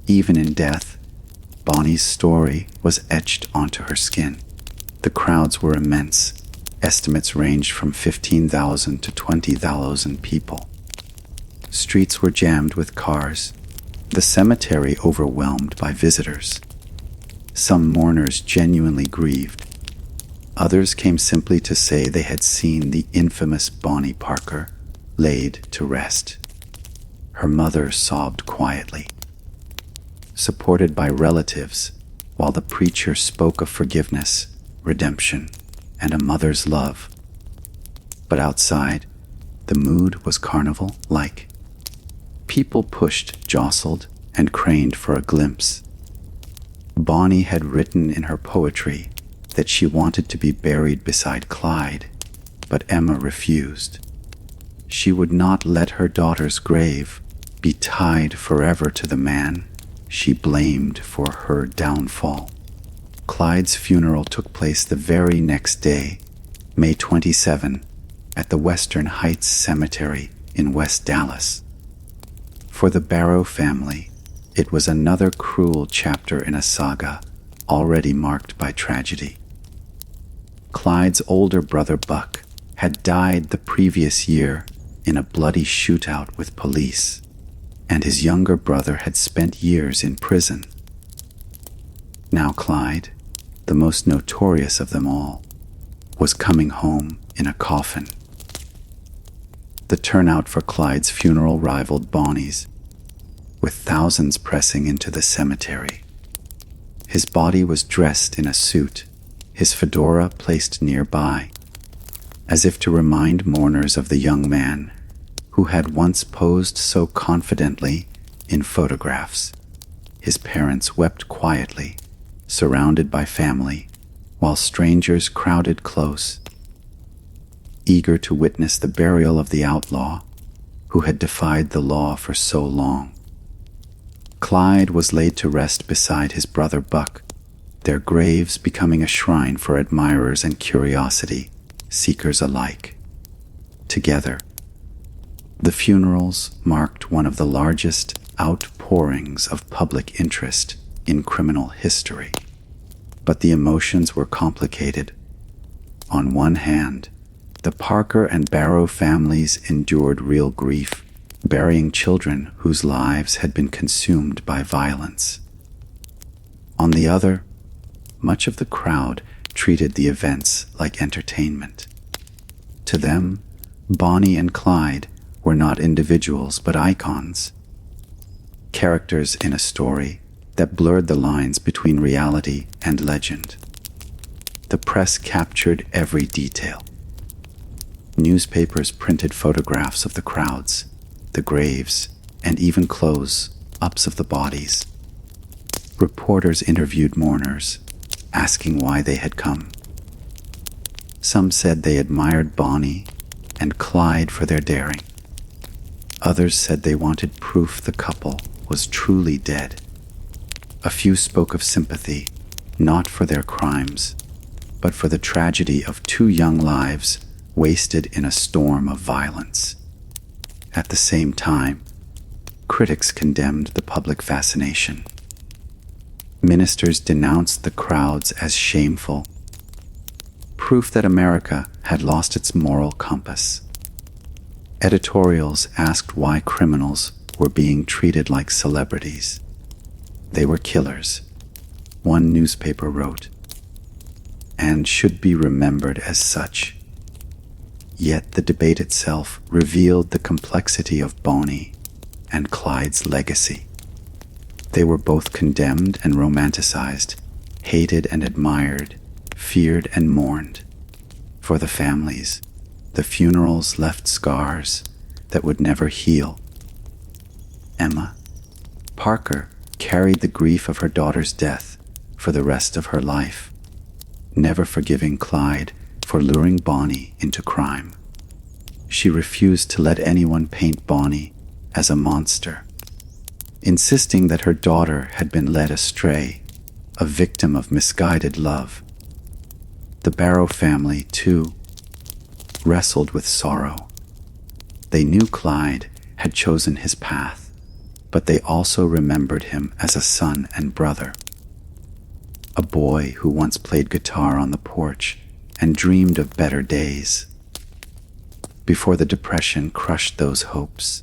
Even in death, Bonnie's story was etched onto her skin. The crowds were immense. Estimates ranged from 15,000 to 20,000 people. Streets were jammed with cars, the cemetery overwhelmed by visitors. Some mourners genuinely grieved. Others came simply to say they had seen the infamous Bonnie Parker laid to rest. Her mother sobbed quietly, supported by relatives, while the preacher spoke of forgiveness, redemption, and a mother's love. But outside, the mood was carnival-like. People pushed, jostled, and craned for a glimpse. Bonnie had written in her poetry that she wanted to be buried beside Clyde, but Emma refused. She would not let her daughter's grave be tied forever to the man she blamed for her downfall. Clyde's funeral took place the very next day, May 27, at the Western Heights Cemetery in West Dallas. For the Barrow family, it was another cruel chapter in a saga already marked by tragedy. Clyde's older brother Buck had died the previous year in a bloody shootout with police, and his younger brother had spent years in prison. Now Clyde, the most notorious of them all, was coming home in a coffin. The turnout for Clyde's funeral rivaled Bonnie's. with thousands pressing into the cemetery. His body was dressed in a suit, his fedora placed nearby, as if to remind mourners of the young man who had once posed so confidently in photographs. His parents wept quietly, surrounded by family, while strangers crowded close, eager to witness the burial of the outlaw who had defied the law for so long. Clyde was laid to rest beside his brother Buck, their graves becoming a shrine for admirers and curiosity seekers alike. Together, the funerals marked one of the largest outpourings of public interest in criminal history. But the emotions were complicated. On one hand, the Parker and Barrow families endured real grief, burying children whose lives had been consumed by violence. On the other, much of the crowd treated the events like entertainment. To them, Bonnie and Clyde were not individuals but icons, characters in a story that blurred the lines between reality and legend. The press captured every detail. Newspapers printed photographs of the crowds, the graves, and even close-ups of the bodies. Reporters interviewed mourners, asking why they had come. Some said they admired Bonnie and Clyde for their daring. Others said they wanted proof the couple was truly dead. A few spoke of sympathy, not for their crimes, but for the tragedy of two young lives wasted in a storm of violence. At the same time, critics condemned the public fascination. Ministers denounced the crowds as shameful, proof that America had lost its moral compass. Editorials asked why criminals were being treated like celebrities. They were killers, one newspaper wrote, and should be remembered as such. Yet the debate itself revealed the complexity of Bonnie and Clyde's legacy. They were both condemned and romanticized, hated and admired, feared and mourned. For the families, the funerals left scars that would never heal. Emma Parker carried the grief of her daughter's death for the rest of her life, never forgiving Clyde for luring Bonnie into crime. She refused to let anyone paint Bonnie as a monster, insisting that her daughter had been led astray, a victim of misguided love. The Barrow family, too, wrestled with sorrow. They knew Clyde had chosen his path, but they also remembered him as a son and brother. A boy who once played guitar on the porch and dreamed of better days. Before the Depression crushed those hopes,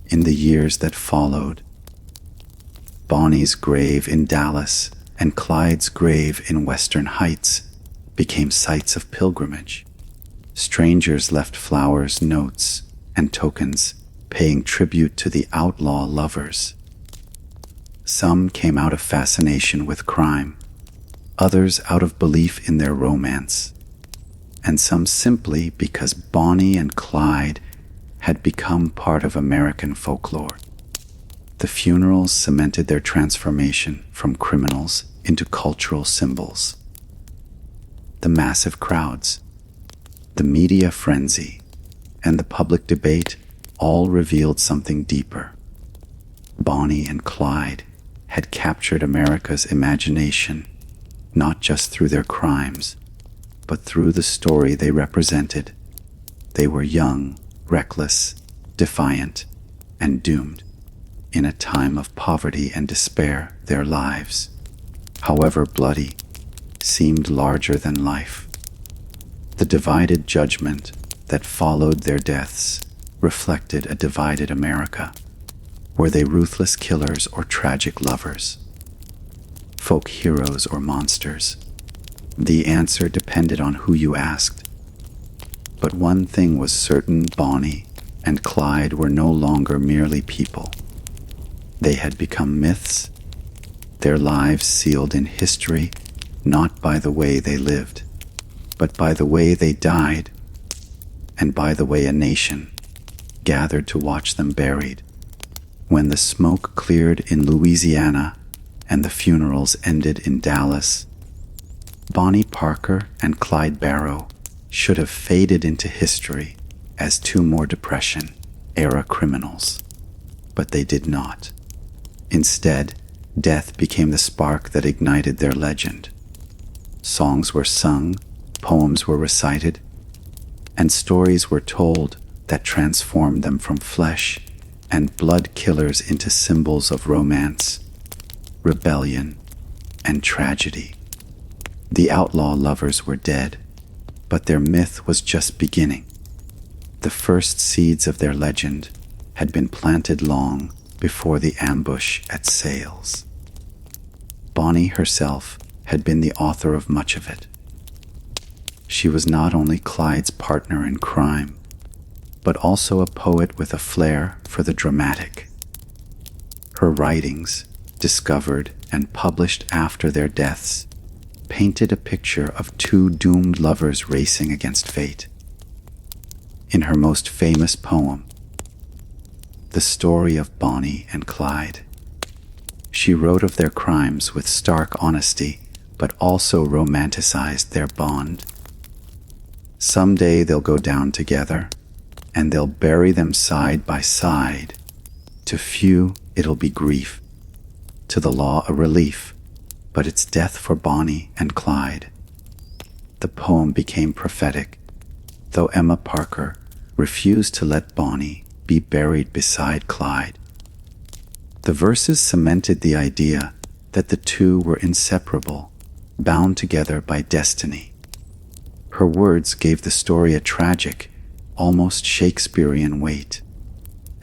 in the years that followed, Bonnie's grave in Dallas and Clyde's grave in Western Heights became sites of pilgrimage. Strangers left flowers, notes, and tokens, paying tribute to the outlaw lovers. Some came out of fascination with crime, others out of belief in their romance, and some simply because Bonnie and Clyde had become part of American folklore. The funerals cemented their transformation from criminals into cultural symbols. The massive crowds, the media frenzy, and the public debate all revealed something deeper. Bonnie and Clyde had captured America's imagination, not just through their crimes, but through the story they represented. They were young, reckless, defiant, and doomed. In a time of poverty and despair, their lives, however bloody, seemed larger than life. The divided judgment that followed their deaths reflected a divided America. Were they ruthless killers or tragic lovers? Folk heroes or monsters? The answer depended on who you asked. But one thing was certain: Bonnie and Clyde were no longer merely people. They had become myths, their lives sealed in history, not by the way they lived, but by the way they died, and by the way a nation gathered to watch them buried. When the smoke cleared in Louisiana and the funerals ended in Dallas, Bonnie Parker and Clyde Barrow should have faded into history as two more Depression-era criminals, but they did not. Instead, death became the spark that ignited their legend. Songs were sung, poems were recited, and stories were told that transformed them from flesh and blood killers into symbols of romance, rebellion, and tragedy. The outlaw lovers were dead, but their myth was just beginning. The first seeds of their legend had been planted long before the ambush at Sales. Bonnie herself had been the author of much of it. She was not only Clyde's partner in crime, but also a poet with a flair for the dramatic. Her writings, discovered and published after their deaths, painted a picture of two doomed lovers racing against fate. In her most famous poem, The Story of Bonnie and Clyde, she wrote of their crimes with stark honesty, but also romanticized their bond. Someday they'll go down together, and they'll bury them side by side. To few, it'll be grief. To the law, a relief, but it's death for Bonnie and Clyde. The poem became prophetic, though Emma Parker refused to let Bonnie be buried beside Clyde. The verses cemented the idea that the two were inseparable, bound together by destiny. Her words gave the story a tragic, almost Shakespearean weight,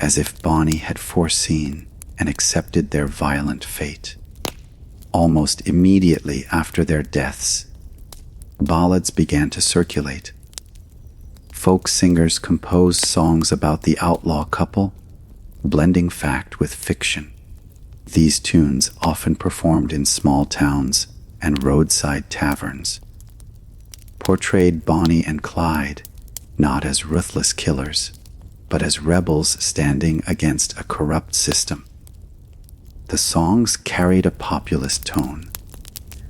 as if Bonnie had foreseen and accepted their violent fate. Almost immediately after their deaths, ballads began to circulate. Folk singers composed songs about the outlaw couple, blending fact with fiction. These tunes often performed in small towns and roadside taverns, portrayed Bonnie and Clyde not as ruthless killers, but as rebels standing against a corrupt system. The songs carried a populist tone,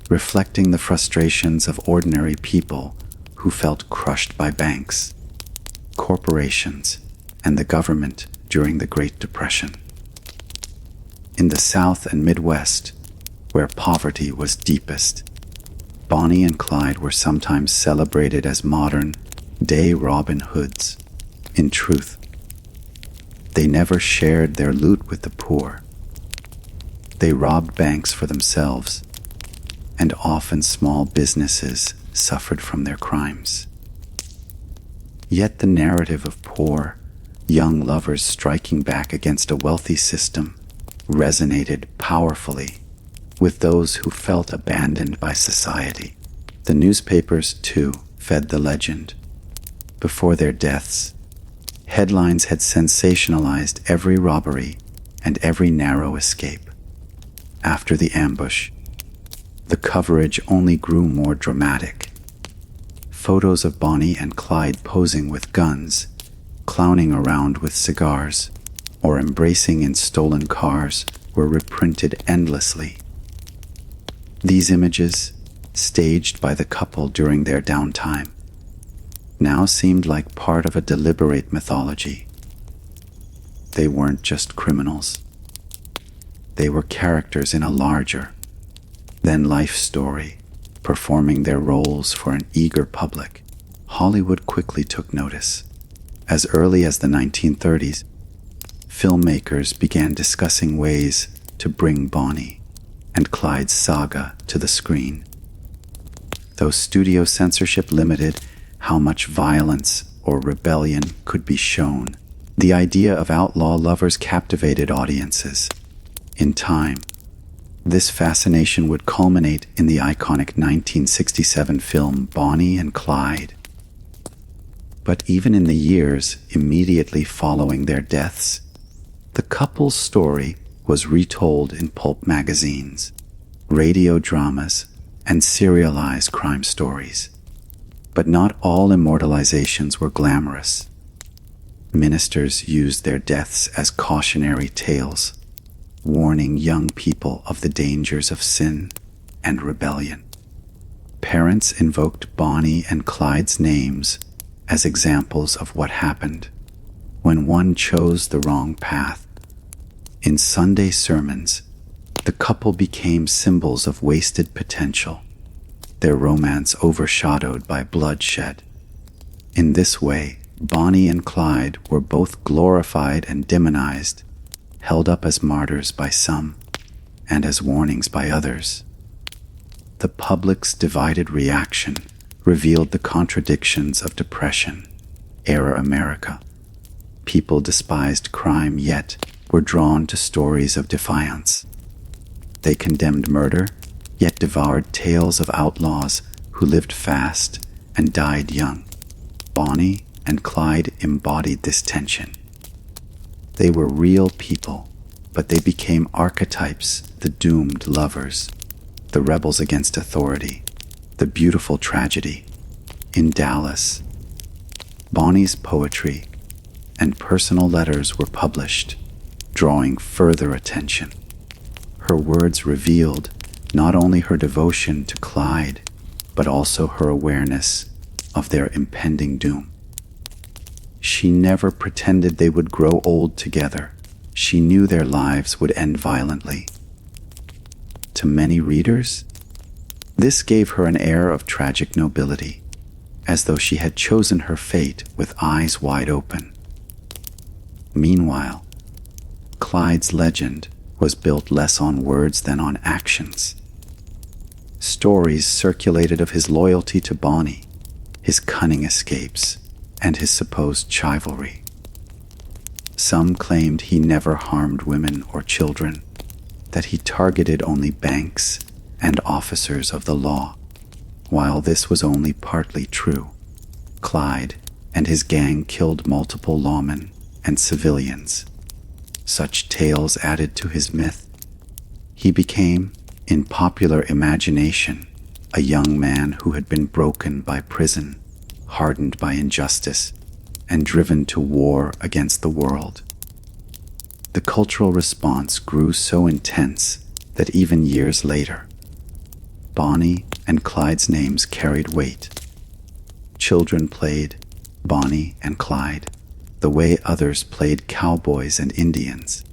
reflecting the frustrations of ordinary people who felt crushed by banks, corporations, and the government during the Great Depression. In the South and Midwest, where poverty was deepest, Bonnie and Clyde were sometimes celebrated as modern-day Robin Hoods. In truth, they never shared their loot with the poor. They robbed banks for themselves, and often small businesses suffered from their crimes. Yet the narrative of poor, young lovers striking back against a wealthy system resonated powerfully with those who felt abandoned by society. The newspapers, too, fed the legend. Before their deaths, headlines had sensationalized every robbery and every narrow escape. After the ambush, the coverage only grew more dramatic. Photos of Bonnie and Clyde posing with guns, clowning around with cigars, or embracing in stolen cars were reprinted endlessly. These images, staged by the couple during their downtime, now seemed like part of a deliberate mythology. They weren't just criminals. They were characters in a larger than life story, performing their roles for an eager public. Hollywood quickly took notice. As early as the 1930s, filmmakers began discussing ways to bring Bonnie and Clyde's saga to the screen. Though studio censorship limited how much violence or rebellion could be shown, the idea of outlaw lovers captivated audiences. In time, this fascination would culminate in the iconic 1967 film Bonnie and Clyde. But even in the years immediately following their deaths, the couple's story was retold in pulp magazines, radio dramas, and serialized crime stories. But not all immortalizations were glamorous. Ministers used their deaths as cautionary tales, warning young people of the dangers of sin and rebellion. Parents invoked Bonnie and Clyde's names as examples of what happened when one chose the wrong path. In Sunday sermons, the couple became symbols of wasted potential, their romance overshadowed by bloodshed. In this way, Bonnie and Clyde were both glorified and demonized, held up as martyrs by some and as warnings by others. The public's divided reaction revealed the contradictions of Depression-era America. People despised crime, yet were drawn to stories of defiance. They condemned murder, yet devoured tales of outlaws who lived fast and died young. Bonnie and Clyde embodied this tension. They were real people, but they became archetypes, the doomed lovers, the rebels against authority, the beautiful tragedy. In Dallas, Bonnie's poetry and personal letters were published, drawing further attention. Her words revealed not only her devotion to Clyde, but also her awareness of their impending doom. She never pretended they would grow old together. She knew their lives would end violently. To many readers, this gave her an air of tragic nobility, as though she had chosen her fate with eyes wide open. Meanwhile, Clyde's legend was built less on words than on actions. Stories circulated of his loyalty to Bonnie, his cunning escapes, and his supposed chivalry. Some claimed he never harmed women or children, that he targeted only banks and officers of the law. While this was only partly true, Clyde and his gang killed multiple lawmen and civilians. Such tales added to his myth. He became, in popular imagination, a young man who had been broken by prison, hardened by injustice, and driven to war against the world. The cultural response grew so intense that even years later, Bonnie and Clyde's names carried weight. Children played Bonnie and Clyde the way others played cowboys and Indians.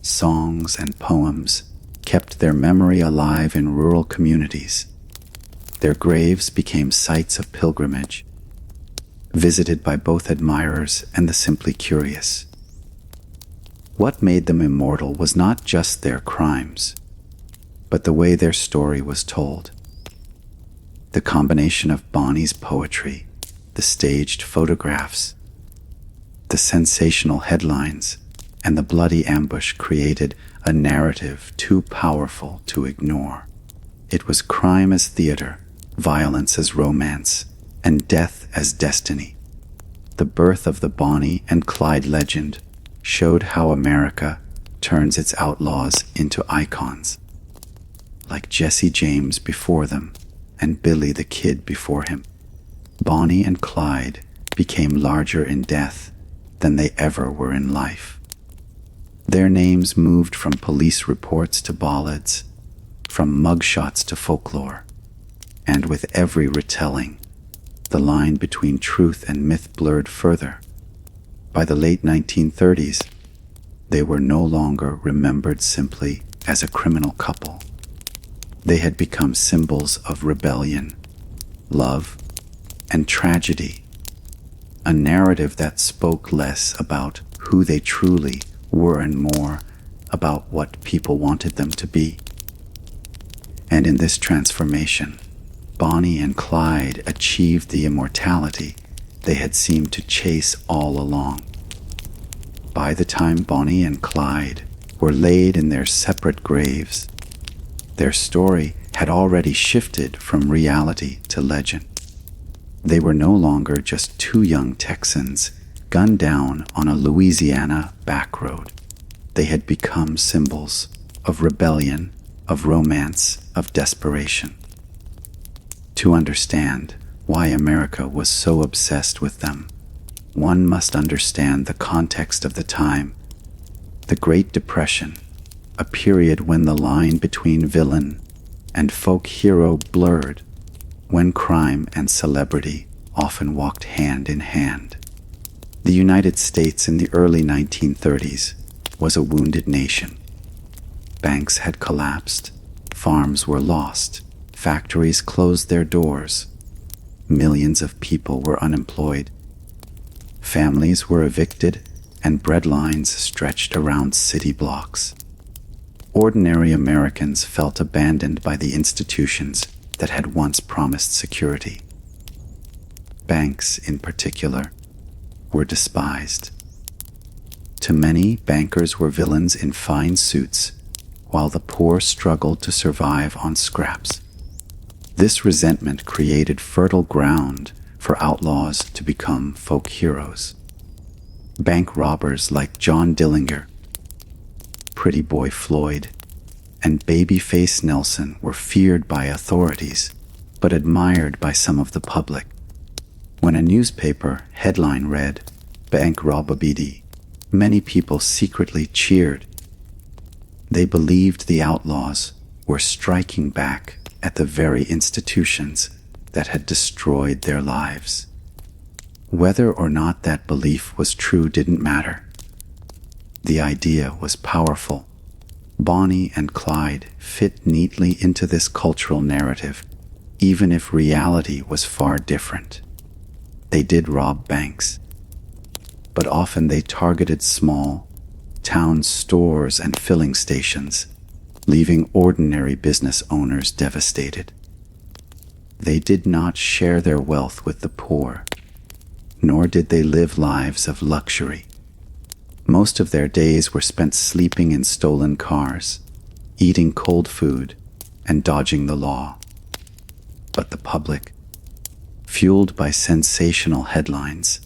Songs and poems kept their memory alive in rural communities. Their graves became sites of pilgrimage, visited by both admirers and the simply curious. What made them immortal was not just their crimes, but the way their story was told. The combination of Bonnie's poetry, the staged photographs, the sensational headlines, and the bloody ambush created a narrative too powerful to ignore. It was crime as theater, violence as romance, and death as destiny. The birth of the Bonnie and Clyde legend showed how America turns its outlaws into icons, like Jesse James before them and Billy the Kid before him. Bonnie and Clyde became larger in death than they ever were in life. Their names moved from police reports to ballads, from mugshots to folklore, and with every retelling, the line between truth and myth blurred further. By the late 1930s, they were no longer remembered simply as a criminal couple. They had become symbols of rebellion, love, and tragedy, a narrative that spoke less about who they truly were and more about what people wanted them to be. And in this transformation, Bonnie and Clyde achieved the immortality they had seemed to chase all along. By the time Bonnie and Clyde were laid in their separate graves, their story had already shifted from reality to legend. They were no longer just two young Texans gunned down on a Louisiana back road. They had become symbols of rebellion, of romance, of desperation. To understand why America was so obsessed with them, one must understand the context of the time. The Great Depression, a period when the line between villain and folk hero blurred, when crime and celebrity often walked hand in hand. The United States in the early 1930s was a wounded nation. Banks had collapsed, farms were lost, factories closed their doors, millions of people were unemployed, families were evicted, and bread lines stretched around city blocks. Ordinary Americans felt abandoned by the institutions that had once promised security. Banks, in particular, were despised. To many, bankers were villains in fine suits, while the poor struggled to survive on scraps. This resentment created fertile ground for outlaws to become folk heroes. Bank robbers like John Dillinger, Pretty Boy Floyd, and Babyface Nelson were feared by authorities, but admired by some of the public. When a newspaper headline read, "Bank Robberies," many people secretly cheered. They believed the outlaws were striking back at the very institutions that had destroyed their lives. Whether or not that belief was true didn't matter. The idea was powerful. Bonnie and Clyde fit neatly into this cultural narrative, even if reality was far different. They did rob banks, but often they targeted small town stores and filling stations, leaving ordinary business owners devastated. They did not share their wealth with the poor, nor did they live lives of luxury. Most of their days were spent sleeping in stolen cars, eating cold food, and dodging the law. But the public, fueled by sensational headlines,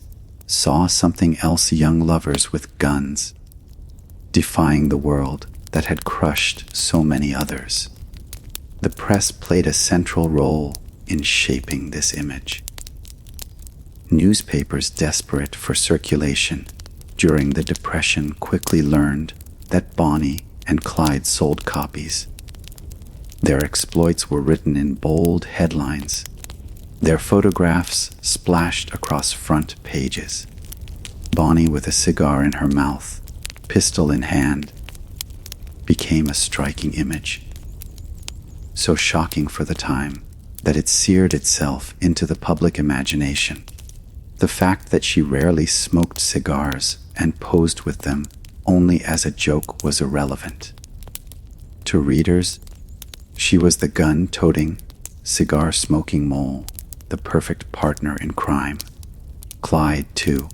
saw something else: young lovers with guns, defying the world that had crushed so many others. The press played a central role in shaping this image. Newspapers desperate for circulation during the Depression quickly learned that Bonnie and Clyde sold copies. Their exploits were written in bold headlines. Their photographs splashed across front pages. Bonnie with a cigar in her mouth, pistol in hand, became a striking image, so shocking for the time that it seared itself into the public imagination. The fact that she rarely smoked cigars and posed with them only as a joke was irrelevant. To readers, she was the gun-toting, cigar-smoking mole, the perfect partner in crime. Clyde, too,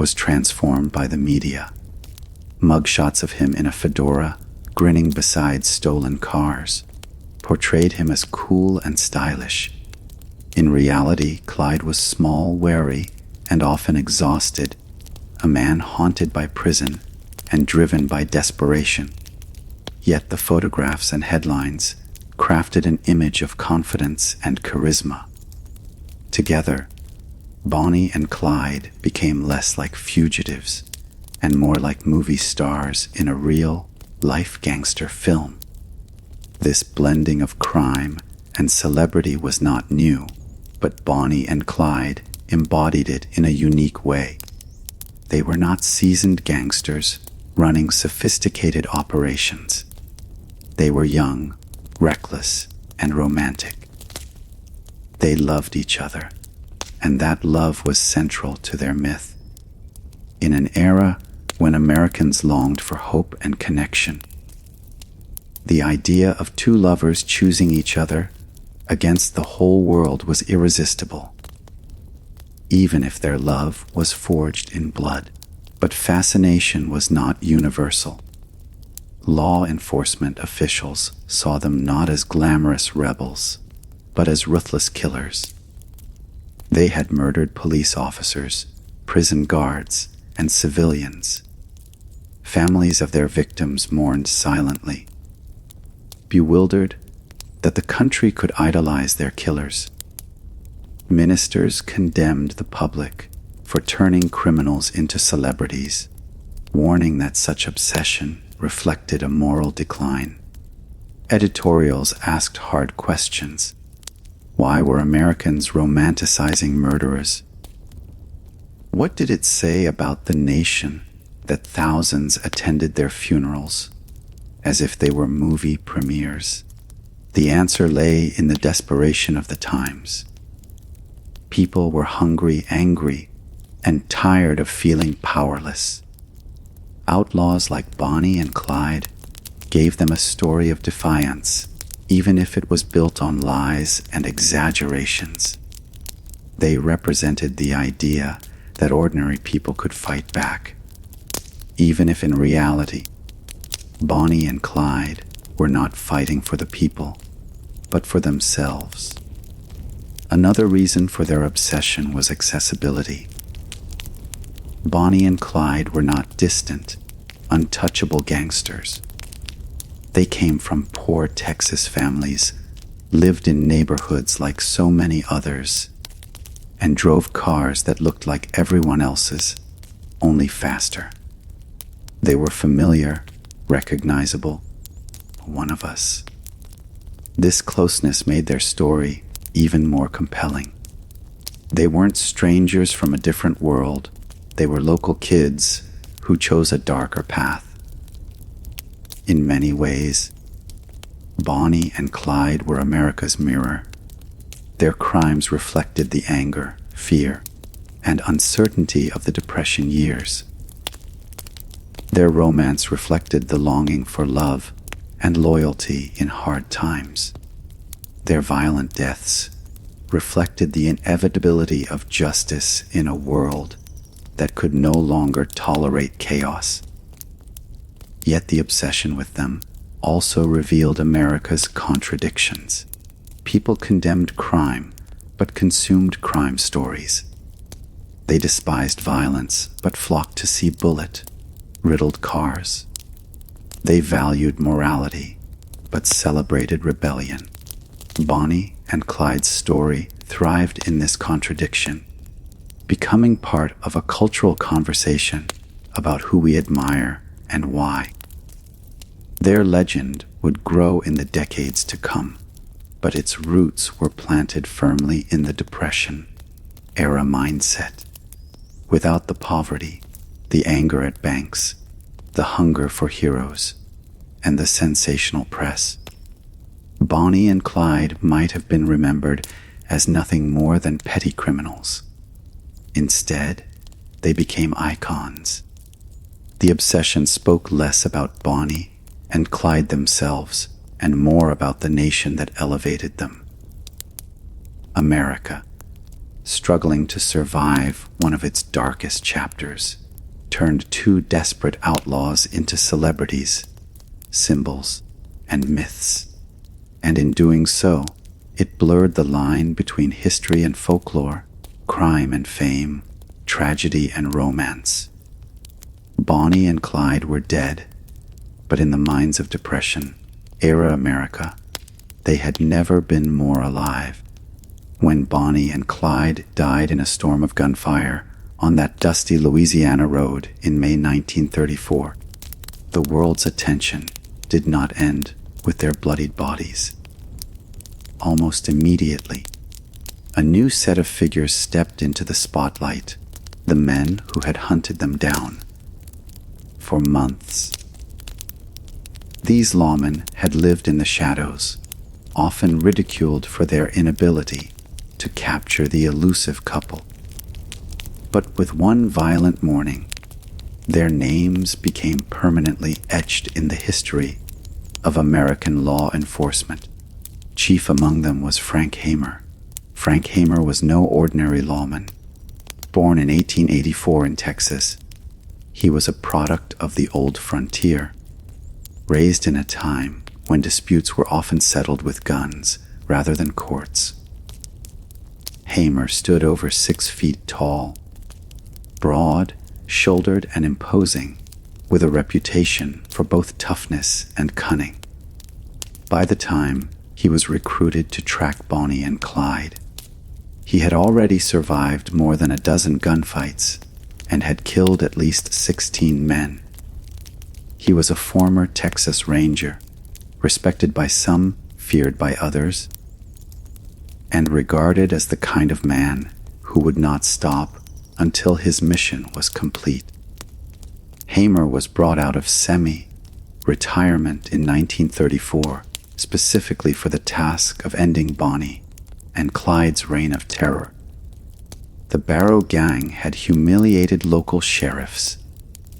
was transformed by the media. Mugshots of him in a fedora, grinning beside stolen cars, portrayed him as cool and stylish. In reality, Clyde was small, wary, and often exhausted, a man haunted by prison and driven by desperation. Yet the photographs and headlines crafted an image of confidence and charisma. Together, Bonnie and Clyde became less like fugitives and more like movie stars in a real-life gangster film. This blending of crime and celebrity was not new, but Bonnie and Clyde embodied it in a unique way. They were not seasoned gangsters running sophisticated operations. They were young, reckless, and romantic. They loved each other, and that love was central to their myth. In an era when Americans longed for hope and connection, the idea of two lovers choosing each other against the whole world was irresistible, even if their love was forged in blood. But fascination was not universal. Law enforcement officials saw them not as glamorous rebels, but as ruthless killers. They had murdered police officers, prison guards, and civilians. families of their victims mourned silently, bewildered that the country could idolize their killers. Ministers condemned the public for turning criminals into celebrities, warning that such obsession reflected a moral decline. Editorials asked hard questions. Why were Americans romanticizing murderers? What did it say about the nation that thousands attended their funerals as if they were movie premieres? The answer lay in the desperation of the times. People were hungry, angry, and tired of feeling powerless. Outlaws like Bonnie and Clyde gave them a story of defiance, even if it was built on lies and exaggerations. They represented the idea that ordinary people could fight back, even if in reality, Bonnie and Clyde were not fighting for the people, but for themselves. Another reason for their obsession was accessibility. Bonnie and Clyde were not distant, untouchable gangsters. They came from poor Texas families, lived in neighborhoods like so many others, and drove cars that looked like everyone else's, only faster. They were familiar, recognizable, one of us. This closeness made their story even more compelling. They weren't strangers from a different world. They were local kids who chose a darker path. In many ways, Bonnie and Clyde were America's mirror. Their crimes reflected the anger, fear, and uncertainty of the Depression years. Their romance reflected the longing for love and loyalty in hard times. Their violent deaths reflected the inevitability of justice in a world that could no longer tolerate chaos. Yet the obsession with them also revealed America's contradictions. People condemned crime, but consumed crime stories. They despised violence, but flocked to see bullet-riddled cars. They valued morality, but celebrated rebellion. Bonnie and Clyde's story thrived in this contradiction, becoming part of a cultural conversation about who we admire and why. Their legend would grow in the decades to come, but its roots were planted firmly in the Depression-era mindset. Without the poverty, the anger at banks, the hunger for heroes, and the sensational press, Bonnie and Clyde might have been remembered as nothing more than petty criminals. Instead, they became icons. The obsession spoke less about Bonnie and Clyde themselves and more about the nation that elevated them. America, struggling to survive one of its darkest chapters, turned two desperate outlaws into celebrities, symbols, and myths. And in doing so, it blurred the line between history and folklore, crime and fame, tragedy and romance. Bonnie and Clyde were dead, but in the minds of Depression-era America, they had never been more alive. When Bonnie and Clyde died in a storm of gunfire on that dusty Louisiana road in May 1934, the world's attention did not end with their bloodied bodies. Almost immediately, a new set of figures stepped into the spotlight, the men who had hunted them down. For months, these lawmen had lived in the shadows, often ridiculed for their inability to capture the elusive couple. But with one violent morning, their names became permanently etched in the history of American law enforcement. Chief among them was Frank Hamer. Frank Hamer was no ordinary lawman. Born in 1884 in Texas, he was a product of the old frontier, raised in a time when disputes were often settled with guns rather than courts. Hamer stood over 6 feet tall, broad, shouldered, and imposing, with a reputation for both toughness and cunning. By the time he was recruited to track Bonnie and Clyde, he had already survived more than a dozen gunfights and had killed at least 16 men. He was a former Texas Ranger, respected by some, feared by others, and regarded as the kind of man who would not stop until his mission was complete. Hamer was brought out of semi-retirement in 1934, specifically for the task of ending Bonnie and Clyde's reign of terror. The Barrow gang had humiliated local sheriffs,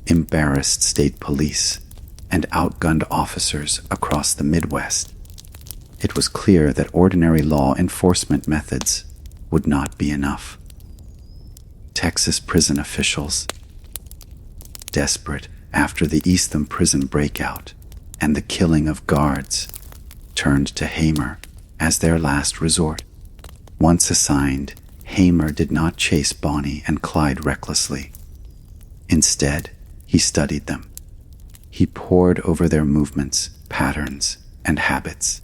embarrassed state police, and outgunned officers across the Midwest. It was clear that ordinary law enforcement methods would not be enough. Texas prison officials, desperate after the Eastham prison breakout and the killing of guards, turned to Hamer as their last resort. Once assigned, Hamer did not chase Bonnie and Clyde recklessly. Instead, he studied them. He pored over their movements, patterns, and habits.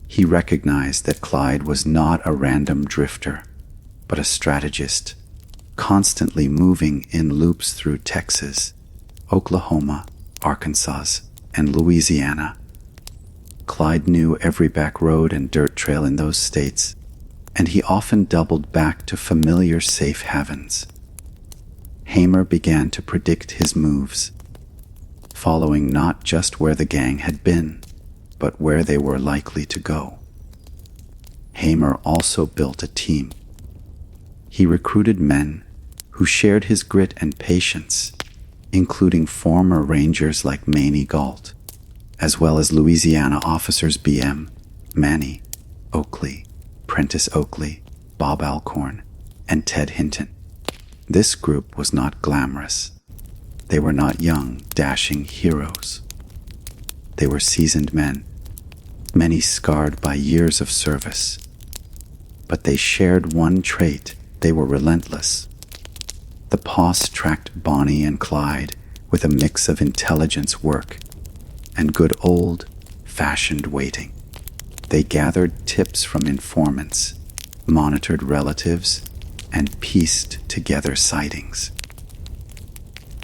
He recognized that Clyde was not a random drifter, but a strategist, constantly moving in loops through Texas, Oklahoma, Arkansas, and Louisiana. Clyde knew every back road and dirt trail in those states, and he often doubled back to familiar safe havens. Hamer began to predict his moves, following not just where the gang had been, but where they were likely to go. Hamer also built a team. He recruited men who shared his grit and patience, including former Rangers like Manny Galt, as well as Louisiana officers B.M., Manny, Oakley, Prentice Oakley, Bob Alcorn, and Ted Hinton. This group was not glamorous. They were not young, dashing heroes. They were seasoned men, many scarred by years of service. But they shared one trait: they were relentless. The posse tracked Bonnie and Clyde with a mix of intelligence work and good old-fashioned waiting. They gathered tips from informants, monitored relatives, and pieced together sightings.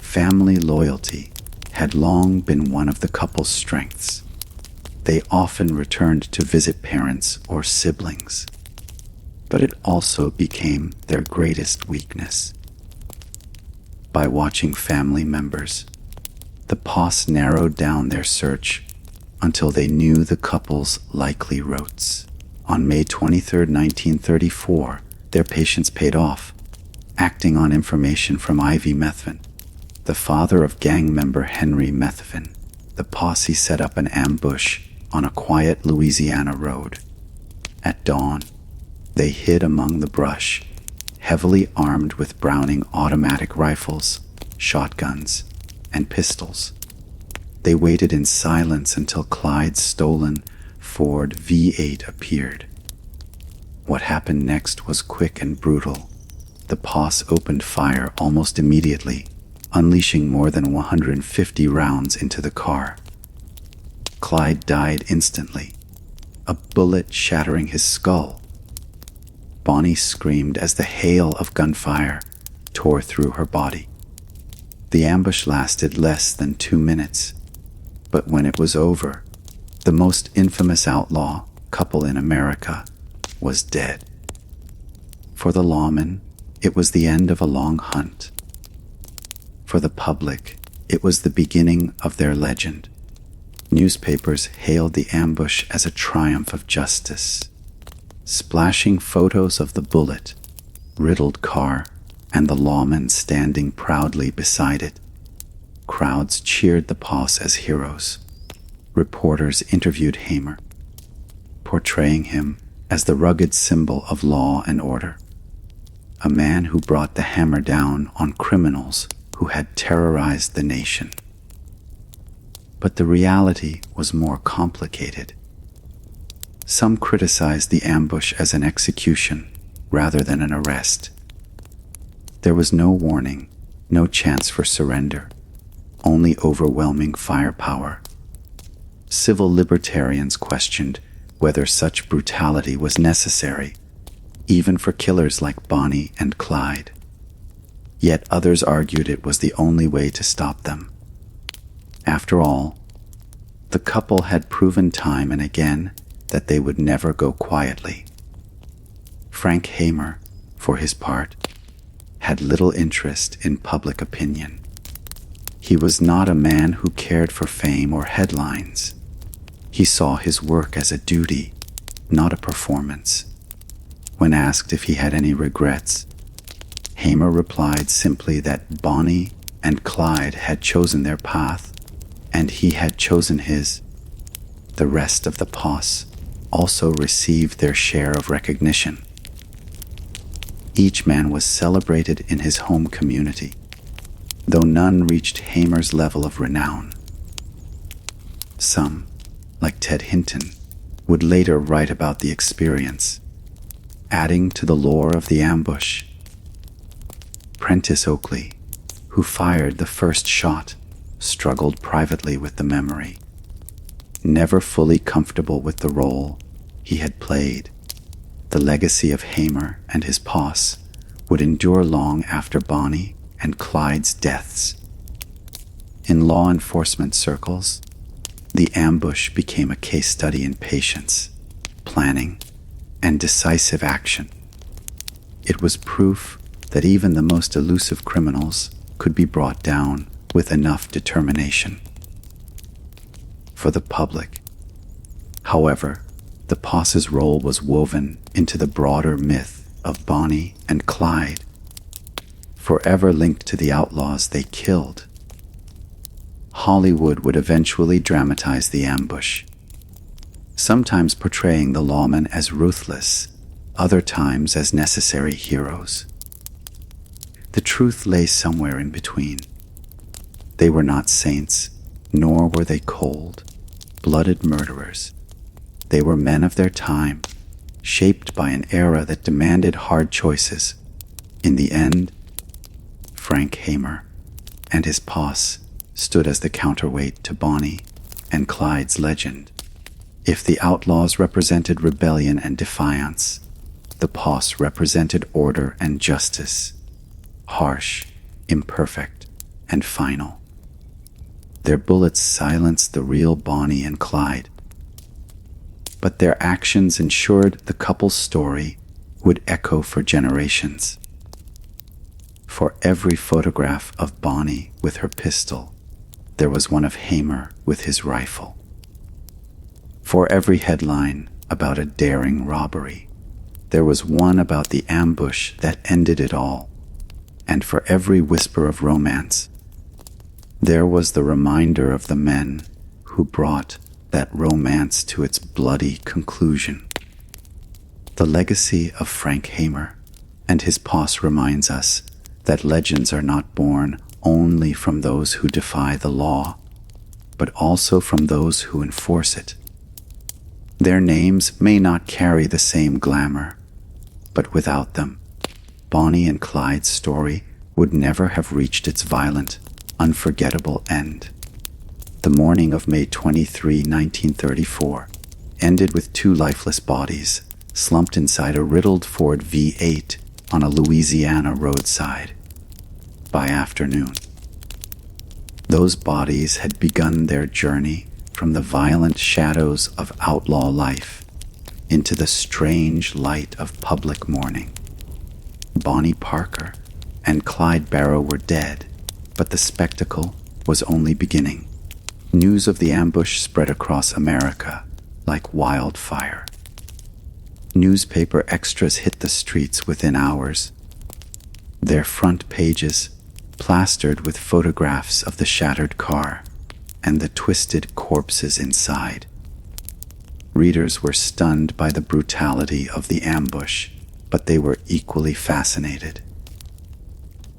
Family loyalty had long been one of the couple's strengths. They often returned to visit parents or siblings, but it also became their greatest weakness. By watching family members, the posse narrowed down their search until they knew the couple's likely routes. On May 23, 1934, their patience paid off. Acting on information from Ivy Methvin, the father of gang member Henry Methvin, the posse set up an ambush on a quiet Louisiana road. At dawn, they hid among the brush, heavily armed with Browning automatic rifles, shotguns, and pistols. They waited in silence until Clyde's stolen Ford V8 appeared. What happened next was quick and brutal. The posse opened fire almost immediately, unleashing more than 150 rounds into the car. Clyde died instantly, a bullet shattering his skull. Bonnie screamed as the hail of gunfire tore through her body. The ambush lasted less than 2 minutes, but when it was over, the most infamous outlaw couple in America was dead. For the lawmen, it was the end of a long hunt. For the public, it was the beginning of their legend. Newspapers hailed the ambush as a triumph of justice, splashing photos of the bullet, riddled car, and the lawmen standing proudly beside it. Crowds cheered the posse as heroes. Reporters interviewed Hamer, portraying him as the rugged symbol of law and order, a man who brought the hammer down on criminals who had terrorized the nation. But the reality was more complicated. Some criticized the ambush as an execution rather than an arrest. There was no warning, no chance for surrender. only overwhelming firepower. Civil libertarians questioned whether such brutality was necessary, even for killers like Bonnie and Clyde. Yet others argued it was the only way to stop them. After all, the couple had proven time and again that they would never go quietly. Frank Hamer, for his part, had little interest in public opinion. He was not a man who cared for fame or headlines. He saw his work as a duty, not a performance. When asked if he had any regrets, Hamer replied simply that Bonnie and Clyde had chosen their path, and he had chosen his. The rest of the posse also received their share of recognition. Each man was celebrated in his home community, though none reached Hamer's level of renown. Some, like Ted Hinton, would later write about the experience, adding to the lore of the ambush. Prentice Oakley, who fired the first shot, struggled privately with the memory. Never fully comfortable with the role he had played, the legacy of Hamer and his posse would endure long after Bonnie and Clyde's deaths. In law enforcement circles, the ambush became a case study in patience, planning, and decisive action. It was proof that even the most elusive criminals could be brought down with enough determination. For the public, however, the posse's role was woven into the broader myth of Bonnie and Clyde, forever linked to the outlaws they killed. Hollywood would eventually dramatize the ambush, sometimes portraying the lawmen as ruthless, other times as necessary heroes. The truth lay somewhere in between. They were not saints, nor were they cold, blooded murderers. They were men of their time, shaped by an era that demanded hard choices. In the end, Frank Hamer and his posse stood as the counterweight to Bonnie and Clyde's legend. If the outlaws represented rebellion and defiance, the posse represented order and justice, harsh, imperfect, and final. Their bullets silenced the real Bonnie and Clyde, but their actions ensured the couple's story would echo for generations. For every photograph of Bonnie with her pistol, there was one of Hamer with his rifle. For every headline about a daring robbery, there was one about the ambush that ended it all. And for every whisper of romance, there was the reminder of the men who brought that romance to its bloody conclusion. The legacy of Frank Hamer and his posse reminds us that legends are not born only from those who defy the law, but also from those who enforce it. Their names may not carry the same glamour, but without them, Bonnie and Clyde's story would never have reached its violent, unforgettable end. The morning of May 23, 1934, ended with two lifeless bodies slumped inside a riddled Ford V8 on a Louisiana roadside. By afternoon, those bodies had begun their journey from the violent shadows of outlaw life into the strange light of public mourning. Bonnie Parker and Clyde Barrow were dead, but the spectacle was only beginning. News of the ambush spread across America like wildfire. Newspaper extras hit the streets within hours, their front pages plastered with photographs of the shattered car and the twisted corpses inside. Readers were stunned by the brutality of the ambush, but they were equally fascinated.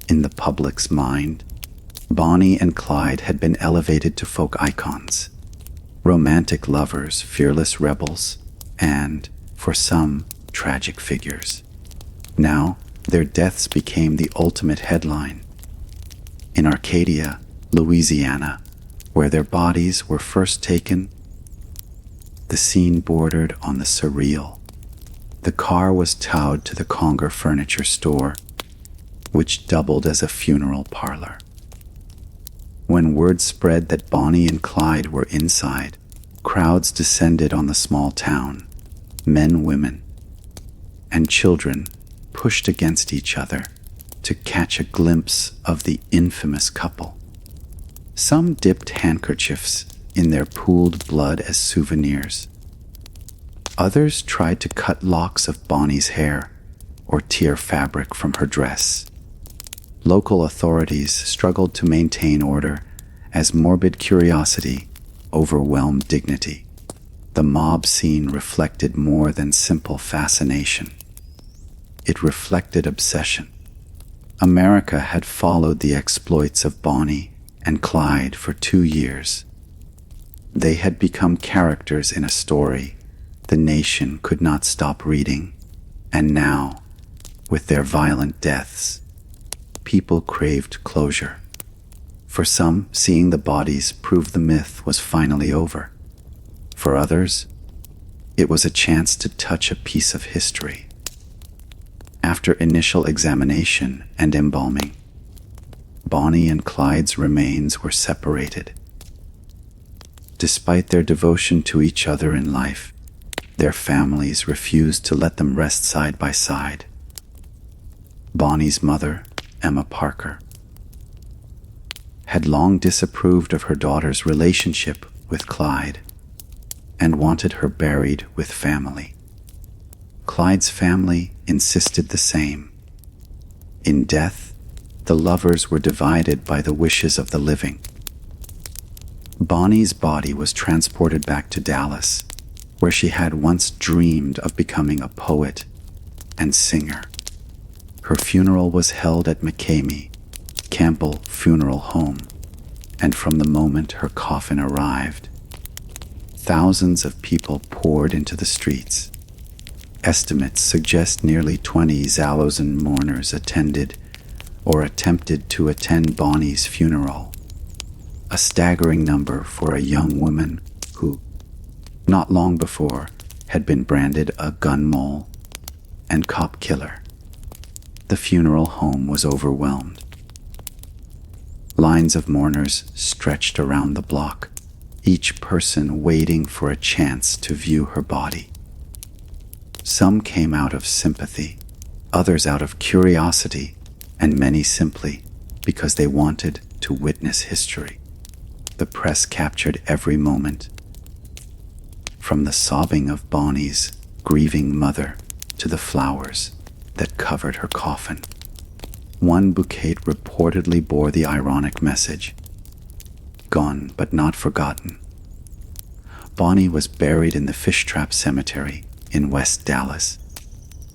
In the public's mind, Bonnie and Clyde had been elevated to folk icons, romantic lovers, fearless rebels, and, for some, tragic figures. Now, their deaths became the ultimate headline. In Arcadia, Louisiana, where their bodies were first taken. The scene bordered on the surreal. The car was towed to the Conger furniture store, which doubled as a funeral parlor. When word spread that Bonnie and Clyde were inside, crowds descended on the small town. Men, women, and children pushed against each other to catch a glimpse of the infamous couple. Some dipped handkerchiefs in their pooled blood as souvenirs. Others tried to cut locks of Bonnie's hair or tear fabric from her dress. Local authorities struggled to maintain order as morbid curiosity overwhelmed dignity. The mob scene reflected more than simple fascination. It reflected obsession. America had followed the exploits of Bonnie and Clyde for 2 years. They had become characters in a story the nation could not stop reading, and now, with their violent deaths, people craved closure. For some, seeing the bodies proved the myth was finally over. For others, it was a chance to touch a piece of history. After initial examination and embalming, Bonnie and Clyde's remains were separated. Despite their devotion to each other in life, their families refused to let them rest side by side. Bonnie's mother, Emma Parker, had long disapproved of her daughter's relationship with Clyde and wanted her buried with family. Clyde's family insisted the same. In death, the lovers were divided by the wishes of the living. Bonnie's body was transported back to Dallas, where she had once dreamed of becoming a poet and singer. Her funeral was held at McCamey Campbell Funeral Home, and from the moment her coffin arrived, thousands of people poured into the streets. Estimates suggest nearly 20 Zalozan mourners attended or attempted to attend Bonnie's funeral, a staggering number for a young woman who, not long before, had been branded a gun mole and cop killer. The funeral home was overwhelmed. Lines of mourners stretched around the block, each person waiting for a chance to view her body. Some came out of sympathy, others out of curiosity, and many simply because they wanted to witness history. The press captured every moment, from the sobbing of Bonnie's grieving mother to the flowers that covered her coffin. One bouquet reportedly bore the ironic message, "Gone but not forgotten." Bonnie was buried in the Fishtrap Cemetery in West Dallas,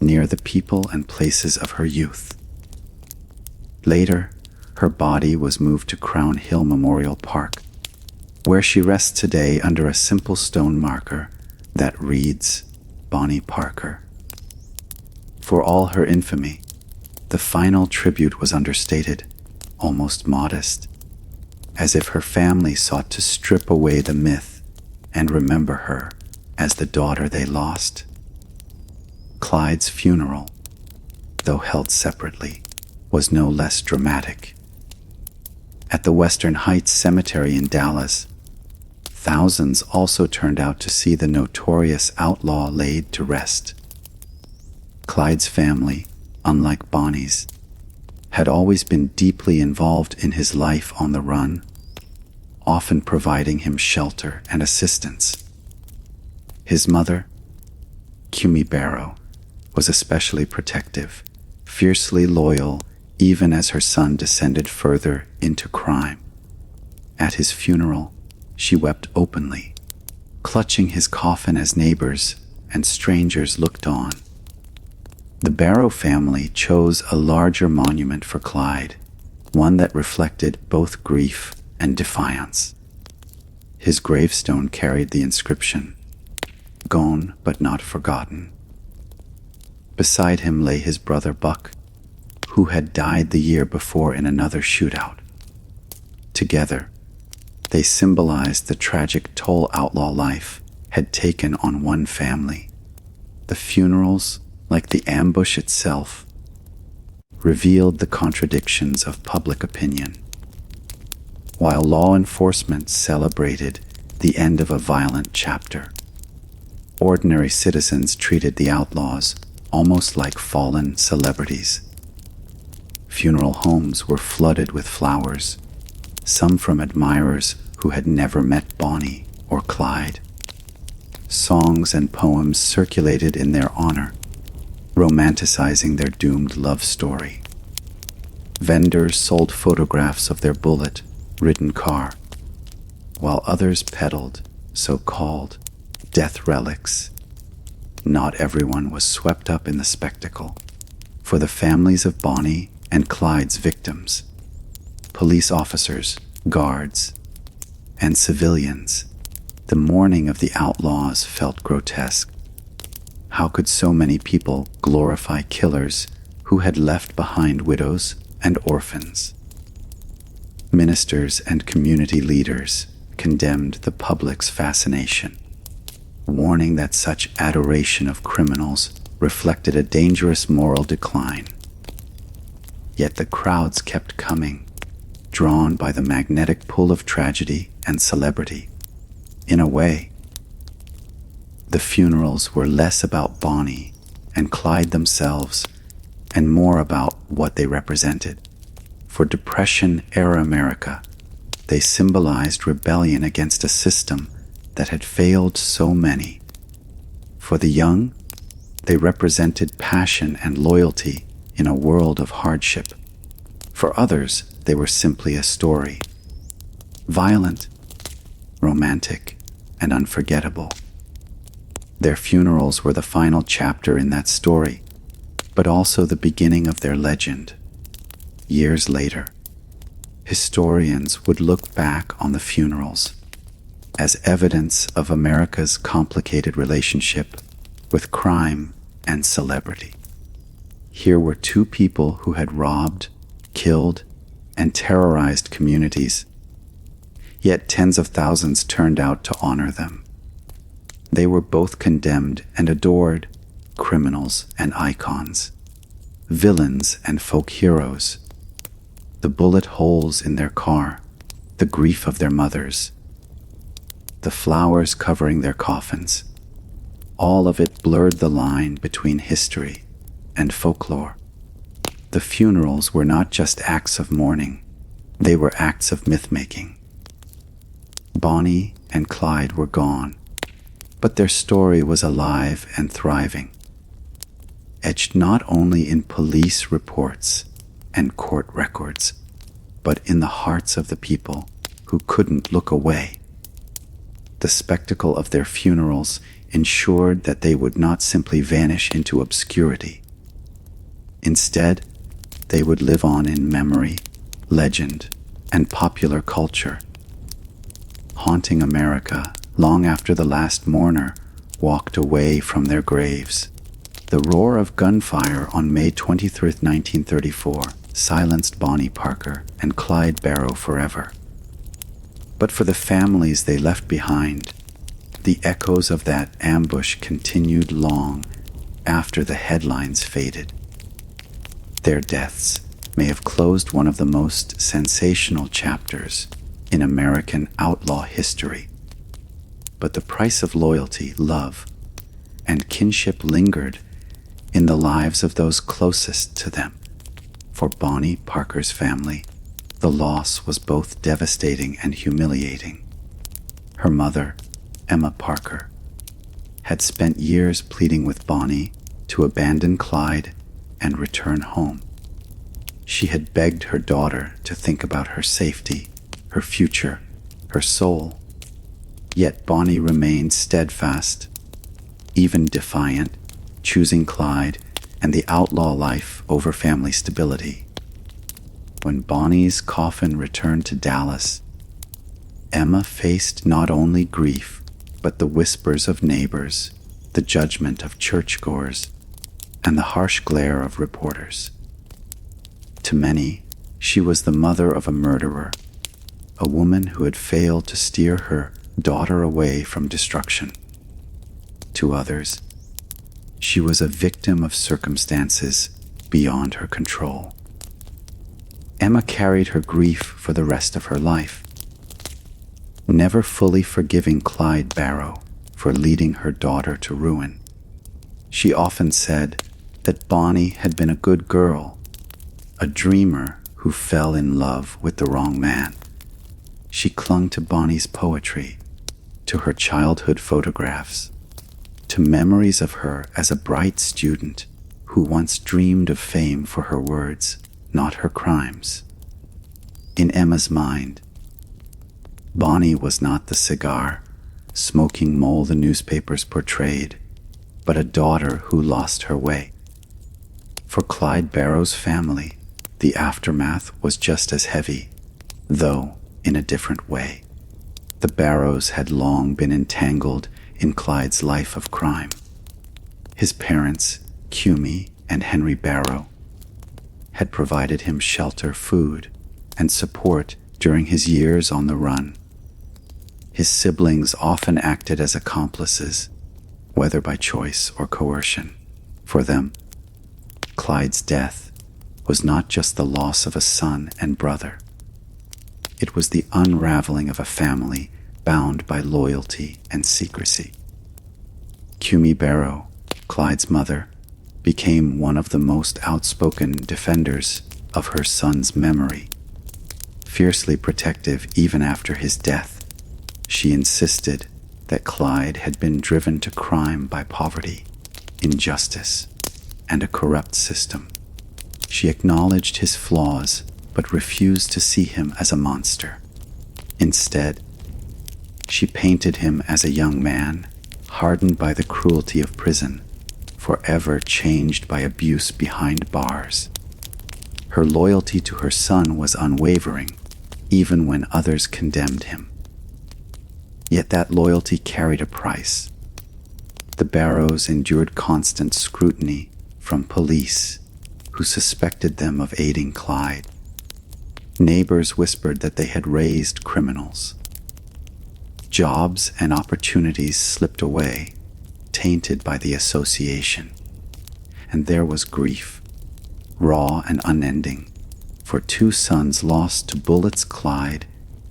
near the people and places of her youth. Later, her body was moved to Crown Hill Memorial Park, where she rests today under a simple stone marker that reads, Bonnie Parker. For all her infamy, the final tribute was understated, almost modest, as if her family sought to strip away the myth and remember her as the daughter they lost. Clyde's funeral, though held separately, was no less dramatic. At the Western Heights Cemetery in Dallas, thousands also turned out to see the notorious outlaw laid to rest. Clyde's family, unlike Bonnie's, had always been deeply involved in his life on the run, often providing him shelter and assistance. His mother, Barrow, was especially protective, fiercely loyal even as her son descended further into crime. At his funeral, she wept openly, clutching his coffin as neighbors and strangers looked on. The Barrow family chose a larger monument for Clyde, one that reflected both grief and defiance. His gravestone carried the inscription, "Gone but not forgotten." Beside him lay his brother Buck, who had died the year before in another shootout. Together, they symbolized the tragic toll outlaw life had taken on one family. The funerals, like the ambush itself, revealed the contradictions of public opinion. While law enforcement celebrated the end of a violent chapter, ordinary citizens treated the outlaws almost like fallen celebrities. Funeral homes were flooded with flowers, some from admirers who had never met Bonnie or Clyde. Songs and poems circulated in their honor, romanticizing their doomed love story. Vendors sold photographs of their bullet-ridden car, while others peddled so-called death relics. Not everyone was swept up in the spectacle. For the families of Bonnie and Clyde's victims, police officers, guards, and civilians, the mourning of the outlaws felt grotesque. How could so many people glorify killers who had left behind widows and orphans? Ministers and community leaders condemned the public's fascination, warning that such adoration of criminals reflected a dangerous moral decline. Yet the crowds kept coming, drawn by the magnetic pull of tragedy and celebrity. In a way, the funerals were less about Bonnie and Clyde themselves and more about what they represented. For Depression-era America, they symbolized rebellion against a system that had failed so many. For the young, they represented passion and loyalty in a world of hardship. For others, they were simply a story, violent, romantic, and unforgettable. Their funerals were the final chapter in that story, but also the beginning of their legend. Years later, historians would look back on the funerals as evidence of America's complicated relationship with crime and celebrity. Here were two people who had robbed, killed, and terrorized communities, yet tens of thousands turned out to honor them. They were both condemned and adored, criminals and icons, villains and folk heroes. The bullet holes in their car, the grief of their mothers, the flowers covering their coffins, all of it blurred the line between history and folklore. The funerals were not just acts of mourning, they were acts of myth-making. Bonnie and Clyde were gone, but their story was alive and thriving, etched not only in police reports and court records, but in the hearts of the people who couldn't look away. The spectacle of their funerals ensured that they would not simply vanish into obscurity. Instead, they would live on in memory, legend, and popular culture, haunting America long after the last mourner walked away from their graves. The roar of gunfire on May 23, 1934, silenced Bonnie Parker and Clyde Barrow forever. But for the families they left behind, the echoes of that ambush continued long after the headlines faded. Their deaths may have closed one of the most sensational chapters in American outlaw history. But the price of loyalty, love, and kinship lingered in the lives of those closest to them. For Bonnie Parker's family, the loss was both devastating and humiliating. Her mother, Emma Parker, had spent years pleading with Bonnie to abandon Clyde and return home. She had begged her daughter to think about her safety, her future, her soul. Yet Bonnie remained steadfast, even defiant, choosing Clyde and the outlaw life over family stability. When Bonnie's coffin returned to Dallas, Emma faced not only grief, but the whispers of neighbors, the judgment of churchgoers, and the harsh glare of reporters. To many, she was the mother of a murderer, a woman who had failed to steer her daughter away from destruction. To others, she was a victim of circumstances beyond her control. Emma carried her grief for the rest of her life, never fully forgiving Clyde Barrow for leading her daughter to ruin. She often said that Bonnie had been a good girl, a dreamer who fell in love with the wrong man. She clung to Bonnie's poetry, to her childhood photographs, to memories of her as a bright student who once dreamed of fame for her words, not her crimes. In Emma's mind, Bonnie was not the cigar, smoking mole the newspapers portrayed, but a daughter who lost her way. For Clyde Barrow's family, the aftermath was just as heavy, though in a different way. The Barrows had long been entangled in Clyde's life of crime. His parents, Cumie and Henry Barrow, had provided him shelter, food, and support during his years on the run. His siblings often acted as accomplices, whether by choice or coercion. For them, Clyde's death was not just the loss of a son and brother. It was the unraveling of a family bound by loyalty and secrecy. Cumie Barrow, Clyde's mother, became one of the most outspoken defenders of her son's memory. Fiercely protective even after his death, she insisted that Clyde had been driven to crime by poverty, injustice, and a corrupt system. She acknowledged his flaws, but refused to see him as a monster. Instead, she painted him as a young man, hardened by the cruelty of prison, forever changed by abuse behind bars. Her loyalty to her son was unwavering, even when others condemned him. Yet that loyalty carried a price. The Barrows endured constant scrutiny from police, who suspected them of aiding Clyde. Neighbors whispered that they had raised criminals. Jobs and opportunities slipped away, tainted by the association. And there was grief, raw and unending, for two sons lost to bullets, Clyde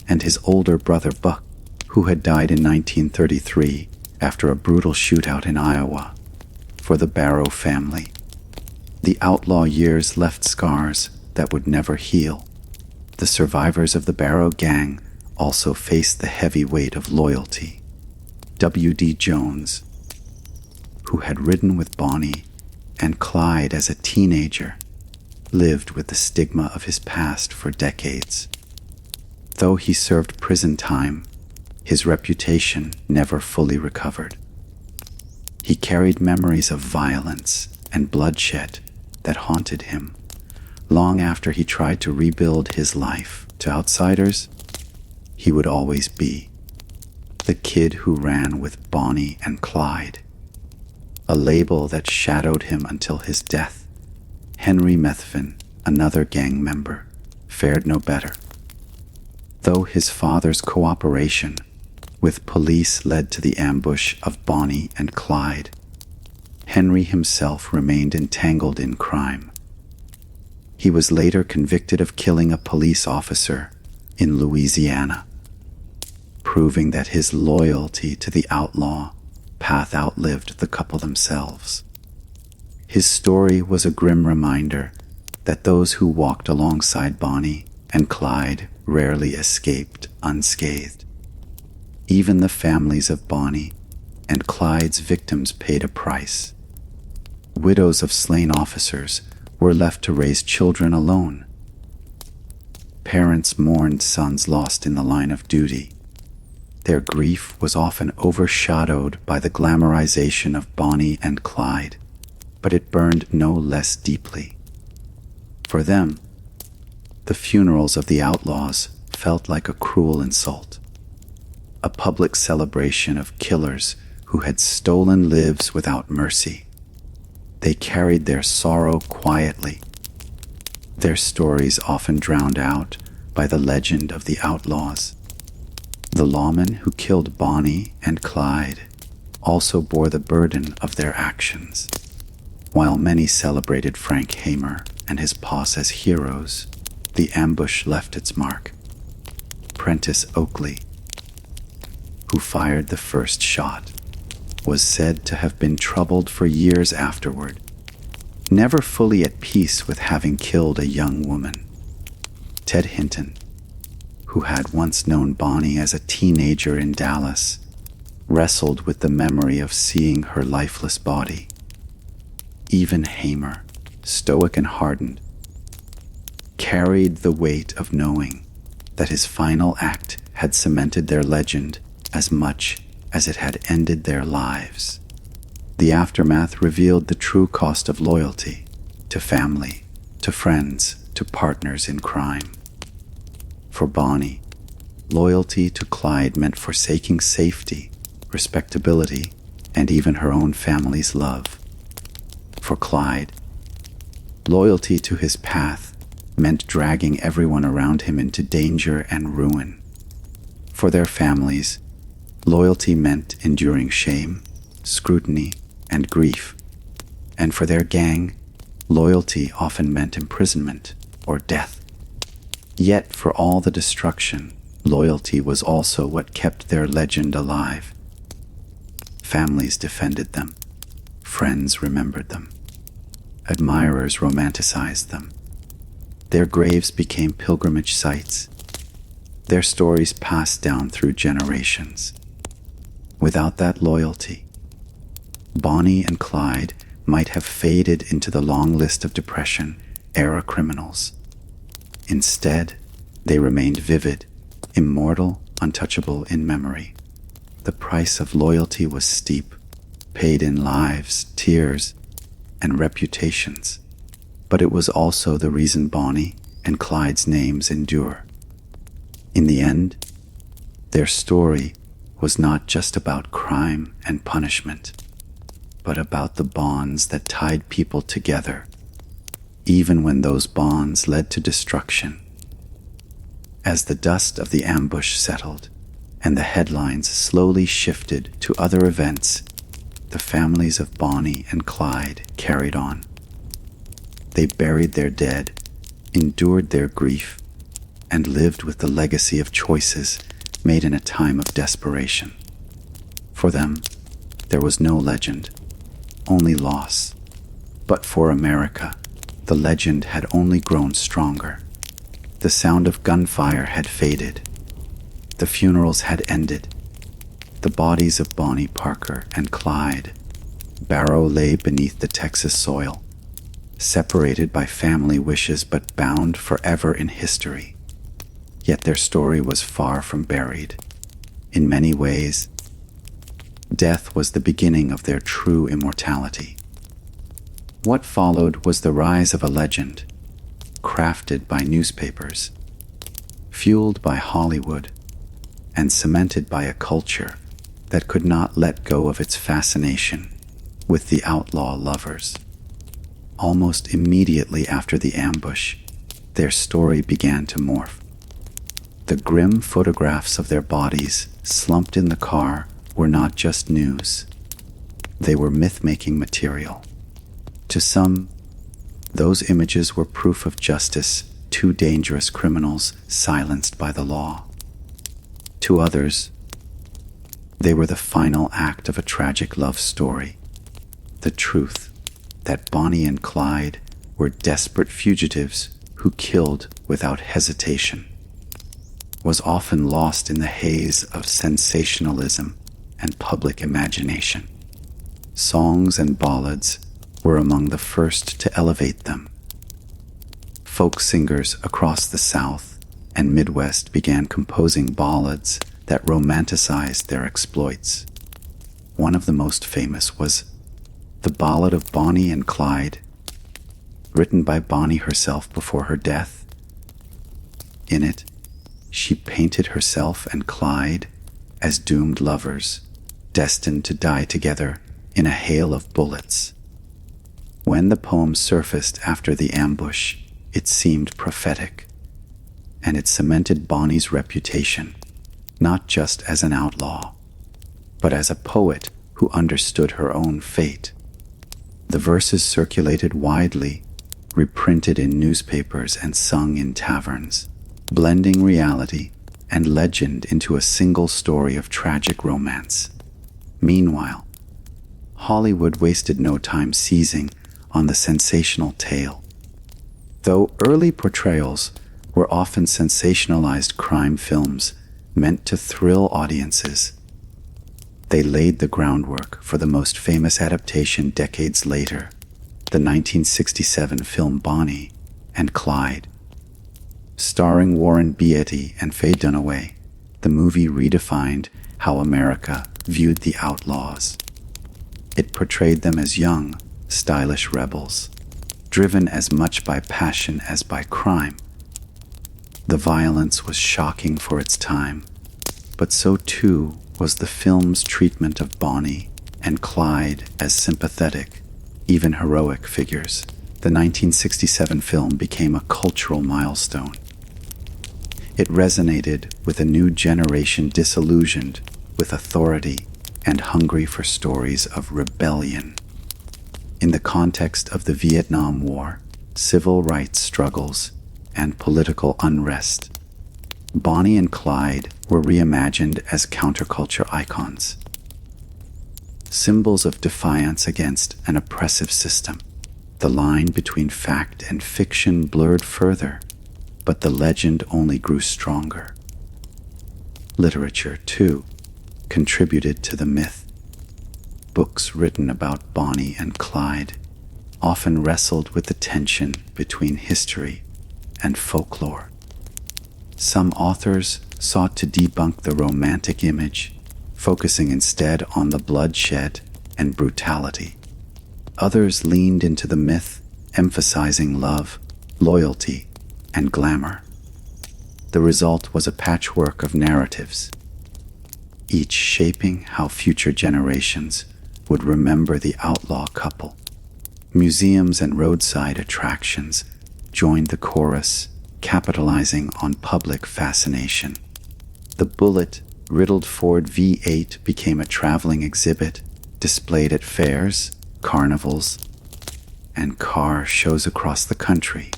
and his older brother Buck, who had died in 1933 after a brutal shootout in Iowa. For the Barrow family, the outlaw years left scars that would never heal. The survivors of the Barrow gang also faced the heavy weight of loyalty. W.D. Jones, who had ridden with Bonnie and Clyde as a teenager, lived with the stigma of his past for decades. Though he served prison time, his reputation never fully recovered. He carried memories of violence and bloodshed that haunted him long after he tried to rebuild his life. To outsiders, he would always be the kid who ran with Bonnie and Clyde, a label that shadowed him until his death. Henry Methvin, another gang member, fared no better. Though his father's cooperation with police led to the ambush of Bonnie and Clyde, Henry himself remained entangled in crime. He was later convicted of killing a police officer in Louisiana, proving that his loyalty to the outlaw path outlived the couple themselves. His story was a grim reminder that those who walked alongside Bonnie and Clyde rarely escaped unscathed. Even the families of Bonnie and Clyde's victims paid a price. Widows of slain officers were left to raise children alone. Parents mourned sons lost in the line of duty. Their grief was often overshadowed by the glamorization of Bonnie and Clyde, but it burned no less deeply. For them, the funerals of the outlaws felt like a cruel insult, a public celebration of killers who had stolen lives without mercy. They carried their sorrow quietly, their stories often drowned out by the legend of the outlaws. The lawmen who killed Bonnie and Clyde also bore the burden of their actions. While many celebrated Frank Hamer and his posse as heroes, the ambush left its mark. Prentice Oakley, who fired the first shot, was said to have been troubled for years afterward, never fully at peace with having killed a young woman. Ted Hinton, who had once known Bonnie as a teenager in Dallas, wrestled with the memory of seeing her lifeless body. Even Hamer, stoic and hardened, carried the weight of knowing that his final act had cemented their legend as much as it had ended their lives. The aftermath revealed the true cost of loyalty to family, to friends, to partners in crime. For Bonnie, loyalty to Clyde meant forsaking safety, respectability, and even her own family's love. For Clyde, loyalty to his path meant dragging everyone around him into danger and ruin. For their families, loyalty meant enduring shame, scrutiny, and grief. And for their gang, loyalty often meant imprisonment or death. Yet for all the destruction, loyalty was also what kept their legend alive. Families defended them. Friends remembered them. Admirers romanticized them. Their graves became pilgrimage sites. Their stories passed down through generations. Without that loyalty, Bonnie and Clyde might have faded into the long list of Depression-era criminals. Instead, they remained vivid, immortal, untouchable in memory. The price of loyalty was steep, paid in lives, tears, and reputations. But it was also the reason Bonnie and Clyde's names endure. In the end, their story was not just about crime and punishment, but about the bonds that tied people together, even when those bonds led to destruction. As the dust of the ambush settled and the headlines slowly shifted to other events, the families of Bonnie and Clyde carried on. They buried their dead, endured their grief, and lived with the legacy of choices made in a time of desperation. For them, there was no legend, only loss. But for America, the legend had only grown stronger. The sound of gunfire had faded. The funerals had ended. The bodies of Bonnie Parker and Clyde Barrow lay beneath the Texas soil, separated by family wishes but bound forever in history. Yet their story was far from buried. In many ways, death was the beginning of their true immortality. What followed was the rise of a legend, crafted by newspapers, fueled by Hollywood, and cemented by a culture that could not let go of its fascination with the outlaw lovers. Almost immediately after the ambush, their story began to morph. The grim photographs of their bodies slumped in the car were not just news. They were myth-making material. To some, those images were proof of justice, two dangerous criminals silenced by the law. To others, they were the final act of a tragic love story. The truth that Bonnie and Clyde were desperate fugitives who killed without hesitation was often lost in the haze of sensationalism and public imagination. Songs and ballads were among the first to elevate them. Folk singers across the South and Midwest began composing ballads that romanticized their exploits. One of the most famous was The Ballad of Bonnie and Clyde, written by Bonnie herself before her death. In it, she painted herself and Clyde as doomed lovers, destined to die together in a hail of bullets. When the poem surfaced after the ambush, it seemed prophetic. and it cemented Bonnie's reputation, not just as an outlaw, but as a poet who understood her own fate. The verses circulated widely, reprinted in newspapers and sung in taverns, blending reality and legend into a single story of tragic romance. Meanwhile, Hollywood wasted no time seizing on the sensational tale. Though early portrayals were often sensationalized crime films meant to thrill audiences, they laid the groundwork for the most famous adaptation decades later, the 1967 film Bonnie and Clyde. Starring Warren Beatty and Faye Dunaway, the movie redefined how America viewed the outlaws. It portrayed them as young, stylish rebels, driven as much by passion as by crime. The violence was shocking for its time, but so too was the film's treatment of Bonnie and Clyde as sympathetic, even heroic figures. The 1967 film became a cultural milestone. It resonated with a new generation disillusioned with authority and hungry for stories of rebellion. In the context of the Vietnam War, civil rights struggles, and political unrest, Bonnie and Clyde were reimagined as counterculture icons, symbols of defiance against an oppressive system. The line between fact and fiction blurred further, but the legend only grew stronger. Literature, too, contributed to the myth. Books written about Bonnie and Clyde often wrestled with the tension between history and folklore. Some authors sought to debunk the romantic image, focusing instead on the bloodshed and brutality. Others leaned into the myth, emphasizing love, loyalty, and glamour. The result was a patchwork of narratives, each shaping how future generations would remember the outlaw couple. Museums and roadside attractions joined the chorus, capitalizing on public fascination. The bullet-riddled Ford V8 became a traveling exhibit, displayed at fairs, carnivals, and car shows across the country.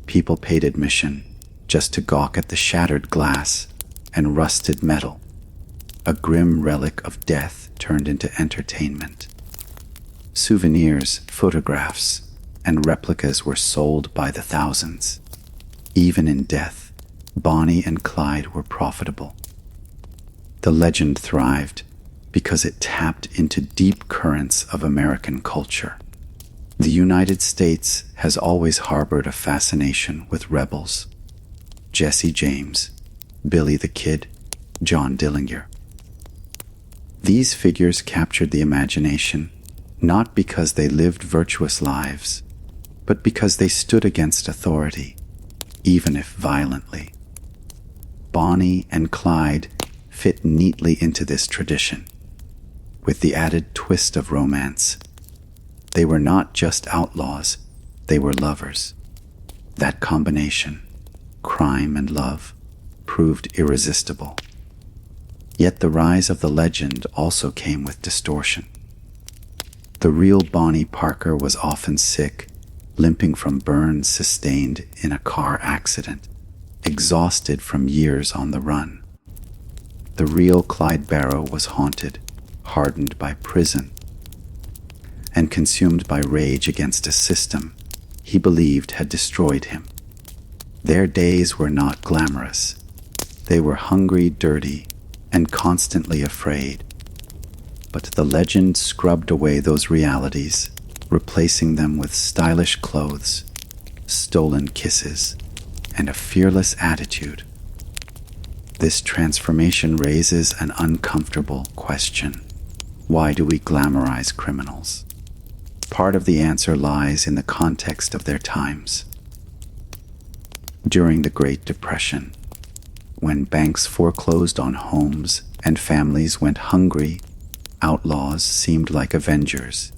People paid admission just to gawk at the shattered glass and rusted metal, a grim relic of death turned into entertainment. Souvenirs, photographs, and replicas were sold by the thousands. Even in death, Bonnie and Clyde were profitable. The legend thrived because it tapped into deep currents of American culture. The United States has always harbored a fascination with rebels. Jesse James, Billy the Kid, John Dillinger. These figures captured the imagination, not because they lived virtuous lives, but because they stood against authority, even if violently. Bonnie and Clyde fit neatly into this tradition, with the added twist of romance. They were not just outlaws, they were lovers. That combination, crime and love, proved irresistible. Yet the rise of the legend also came with distortion. The real Bonnie Parker was often sick, limping from burns sustained in a car accident, exhausted from years on the run. The real Clyde Barrow was haunted, hardened by prison, and consumed by rage against a system he believed had destroyed him. Their days were not glamorous. They were hungry, dirty, and constantly afraid. But the legend scrubbed away those realities, replacing them with stylish clothes, stolen kisses, and a fearless attitude. This transformation raises an uncomfortable question. Why do we glamorize criminals? Part of the answer lies in the context of their times. During the Great Depression, when banks foreclosed on homes and families went hungry, outlaws seemed like avengers,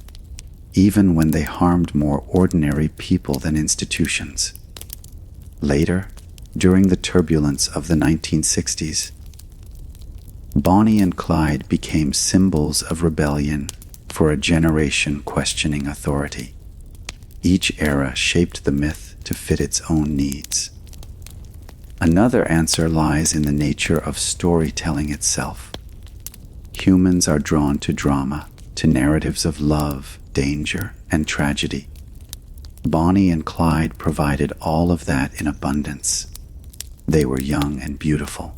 even when they harmed more ordinary people than institutions. Later, During the turbulence of the 1960s, Bonnie and Clyde became symbols of rebellion for a generation questioning authority. Each era shaped the myth to fit its own needs. Another answer lies in the nature of storytelling itself. Humans are drawn to drama, to narratives of love, danger, and tragedy. Bonnie and Clyde provided all of that in abundance. They were young and beautiful.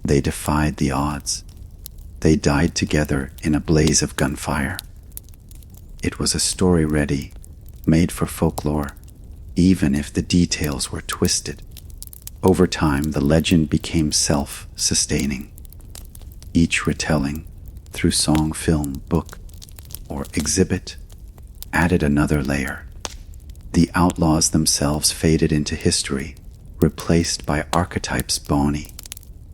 They defied the odds. They died together in a blaze of gunfire. It was a story ready, made for folklore, even if the details were twisted. Over time, the legend became self-sustaining. Each retelling, through song, film, book, or exhibit, added another layer. The outlaws themselves faded into history, replaced by archetypes: Bonnie,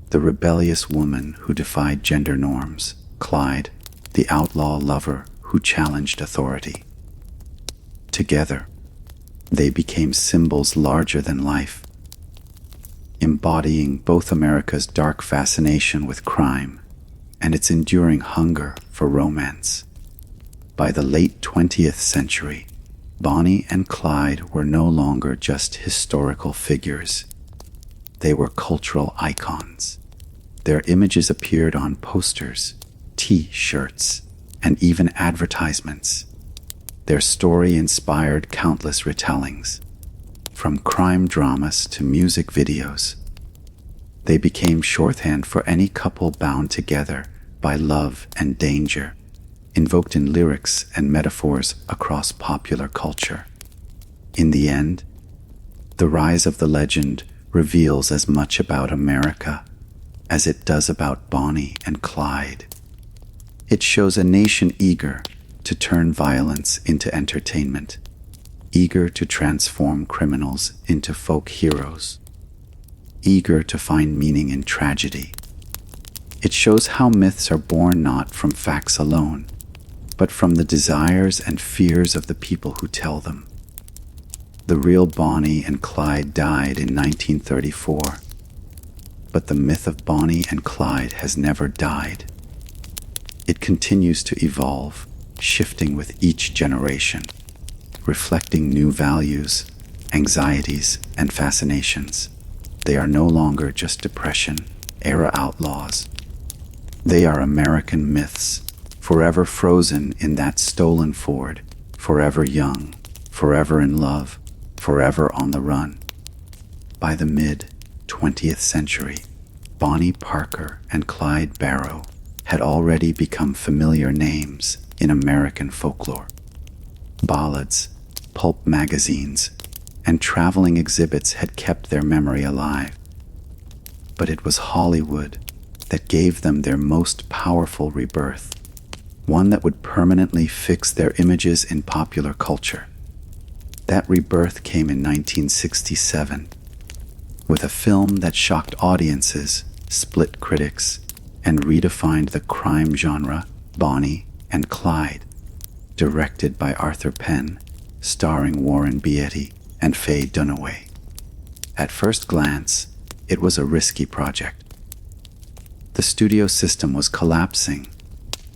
the rebellious woman who defied gender norms; Clyde, the outlaw lover who challenged authority. Together, they became symbols larger than life, embodying both America's dark fascination with crime and its enduring hunger for romance. By the late 20th century, Bonnie and Clyde were no longer just historical figures. They were cultural icons. Their images appeared on posters, T-shirts, and even advertisements. Their story inspired countless retellings, from crime dramas to music videos. They became shorthand for any couple bound together by love and danger, invoked in lyrics and metaphors across popular culture. In the end, the rise of the legend reveals as much about America as it does about Bonnie and Clyde. It shows a nation eager to turn violence into entertainment, eager to transform criminals into folk heroes, eager to find meaning in tragedy. It shows how myths are born not from facts alone, but from the desires and fears of the people who tell them. The real Bonnie and Clyde died in 1934, but the myth of Bonnie and Clyde has never died. It continues to evolve, shifting with each generation, reflecting new values, anxieties, and fascinations. They are no longer just Depression-era outlaws. They are American myths, forever frozen in that stolen Ford, forever young, forever in love, forever on the run. By the mid-20th century, Bonnie Parker and Clyde Barrow had already become familiar names in American folklore. Ballads, pulp magazines, and traveling exhibits had kept their memory alive. But it was Hollywood that gave them their most powerful rebirth, one that would permanently fix their images in popular culture. That rebirth came in 1967, with a film that shocked audiences, split critics, and redefined the crime genre, Bonnie and Clyde, directed by Arthur Penn, starring Warren Beatty and Faye Dunaway. At first glance, it was a risky project. The studio system was collapsing,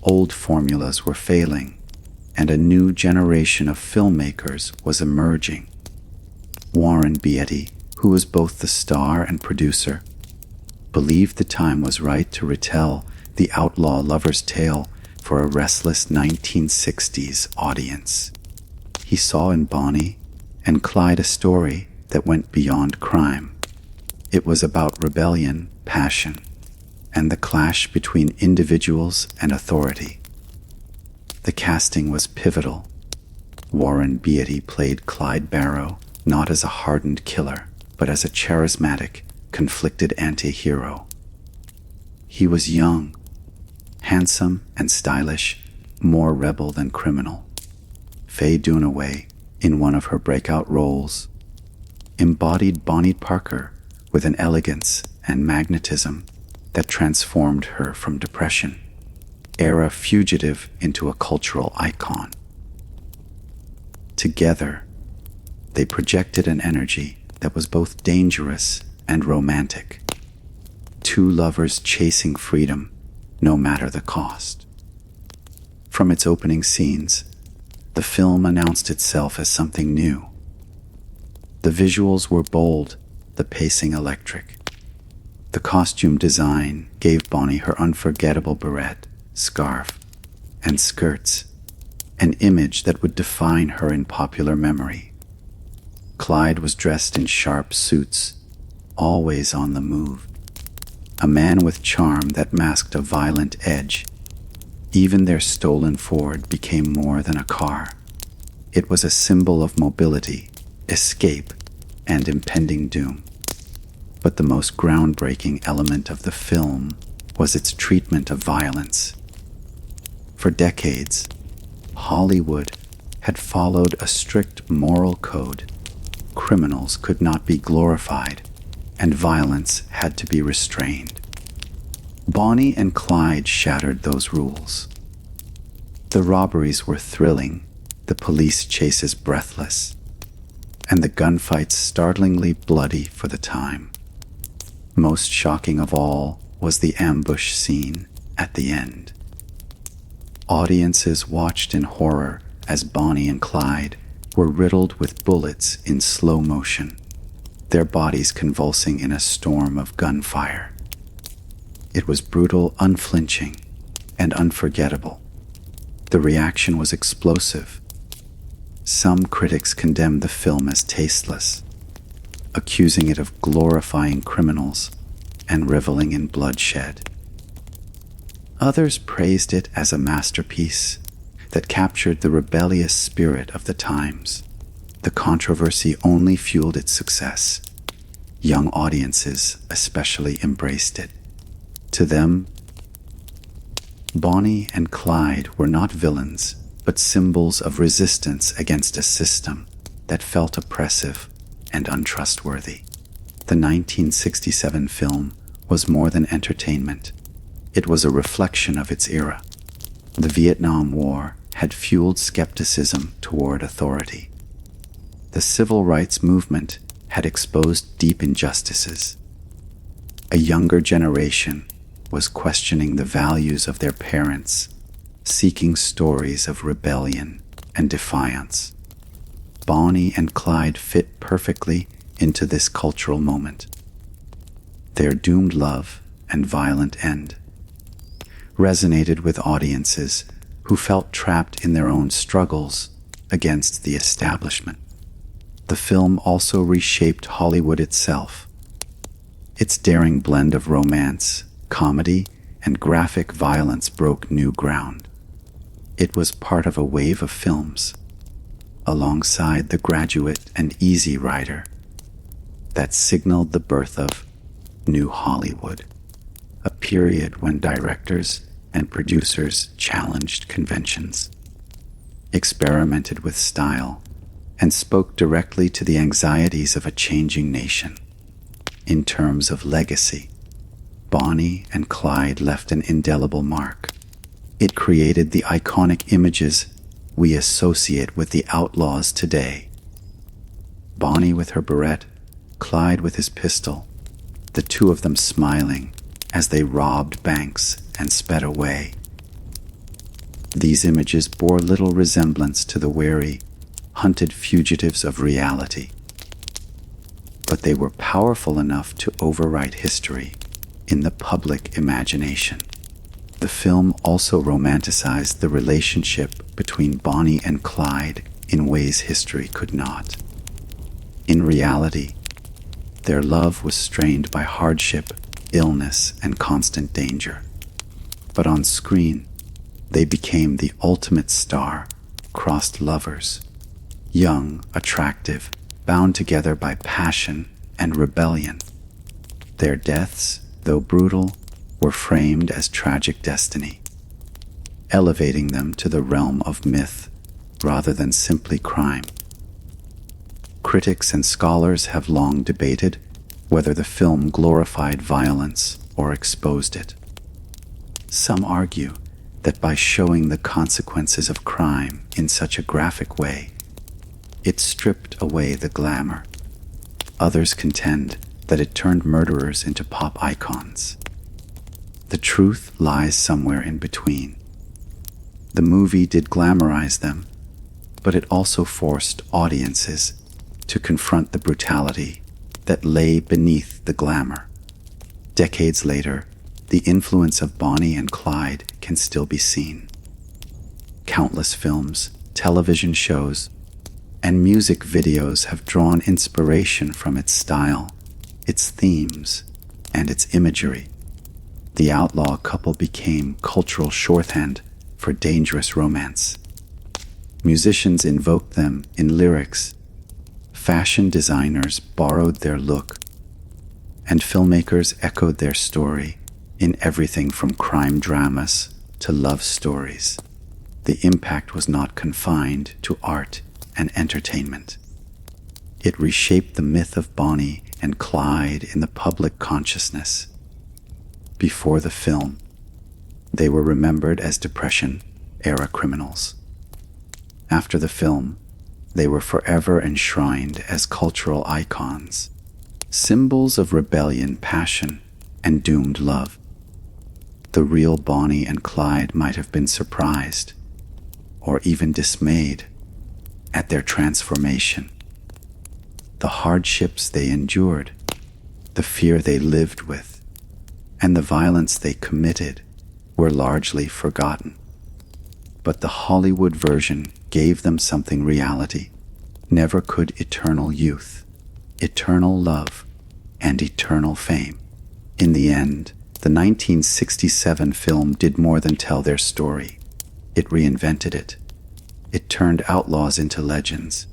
old formulas were failing, and a new generation of filmmakers was emerging. Warren Beatty, who was both the star and producer, believed the time was right to retell the outlaw lover's tale for a restless 1960s audience. He saw in Bonnie and Clyde a story that went beyond crime. It was about rebellion, passion, and the clash between individuals and authority. The casting was pivotal. Warren Beatty played Clyde Barrow not as a hardened killer, but as a charismatic, conflicted anti-hero. He was young, handsome and stylish, more rebel than criminal. Faye Dunaway, in one of her breakout roles, embodied Bonnie Parker with an elegance and magnetism that transformed her from Depression-era fugitive into a cultural icon. Together, they projected an energy that was both dangerous and romantic. Two lovers chasing freedom, no matter the cost. From its opening scenes, the film announced itself as something new. The visuals were bold, the pacing electric. The costume design gave Bonnie her unforgettable beret, scarf, and skirts, an image that would define her in popular memory. Clyde was dressed in sharp suits, always on the move. A man with charm that masked a violent edge. Even their stolen Ford became more than a car. It was a symbol of mobility, escape, and impending doom. But the most groundbreaking element of the film was its treatment of violence. For decades, Hollywood had followed a strict moral code. Criminals could not be glorified, and violence had to be restrained. Bonnie and Clyde shattered those rules. The robberies were thrilling, the police chases breathless, and the gunfights startlingly bloody for the time. Most shocking of all was the ambush scene at the end. Audiences watched in horror as Bonnie and Clyde were riddled with bullets in slow motion, their bodies convulsing in a storm of gunfire. It was brutal, unflinching, and unforgettable. The reaction was explosive. Some critics condemned the film as tasteless, accusing it of glorifying criminals and reveling in bloodshed. Others praised it as a masterpiece that captured the rebellious spirit of the times. The controversy only fueled its success. Young audiences especially embraced it. To them, Bonnie and Clyde were not villains, but symbols of resistance against a system that felt oppressive and untrustworthy. The 1967 film was more than entertainment. It was a reflection of its era. The Vietnam War had fueled skepticism toward authority. The civil rights movement had exposed deep injustices. A younger generation was questioning the values of their parents, seeking stories of rebellion and defiance. Bonnie and Clyde fit perfectly into this cultural moment. Their doomed love and violent end resonated with audiences who felt trapped in their own struggles against the establishment. The film also reshaped Hollywood itself. Its daring blend of romance, comedy, and graphic violence broke new ground. It was part of a wave of films, alongside The Graduate and Easy Rider, that signaled the birth of New Hollywood, a period when directors and producers challenged conventions, experimented with style, and spoke directly to the anxieties of a changing nation. In terms of legacy, Bonnie and Clyde left an indelible mark. It created the iconic images we associate with the outlaws today. Bonnie with her beret, Clyde with his pistol, the two of them smiling as they robbed banks and sped away. These images bore little resemblance to the wary, hunted fugitives of reality, but they were powerful enough to overwrite history in the public imagination. The film also romanticized the relationship between Bonnie and Clyde in ways history could not. In reality, their love was strained by hardship, illness, and constant danger. But on screen, they became the ultimate star-crossed lovers, young, attractive, bound together by passion and rebellion. Their deaths, though brutal, were framed as tragic destiny, elevating them to the realm of myth rather than simply crime. Critics and scholars have long debated whether the film glorified violence or exposed it. Some argue that by showing the consequences of crime in such a graphic way, it stripped away the glamour. Others contend that it turned murderers into pop icons. The truth lies somewhere in between. The movie did glamorize them, but it also forced audiences to confront the brutality that lay beneath the glamour. Decades later, the influence of Bonnie and Clyde can still be seen. Countless films, television shows, and music videos have drawn inspiration from its style, its themes, and its imagery. The outlaw couple became cultural shorthand for dangerous romance. Musicians invoked them in lyrics, fashion designers borrowed their look, and filmmakers echoed their story in everything from crime dramas to love stories. The impact was not confined to art and entertainment. It reshaped the myth of Bonnie and Clyde in the public consciousness. Before the film, they were remembered as Depression-era criminals. After the film, they were forever enshrined as cultural icons, symbols of rebellion, passion, and doomed love. The real Bonnie and Clyde might have been surprised, or even dismayed, at their transformation. The hardships they endured, the fear they lived with, and the violence they committed were largely forgotten. But the Hollywood version gave them something reality never could: eternal youth, eternal love, and eternal fame. In the end, the 1967 film did more than tell their story. It reinvented it. It turned outlaws into legends,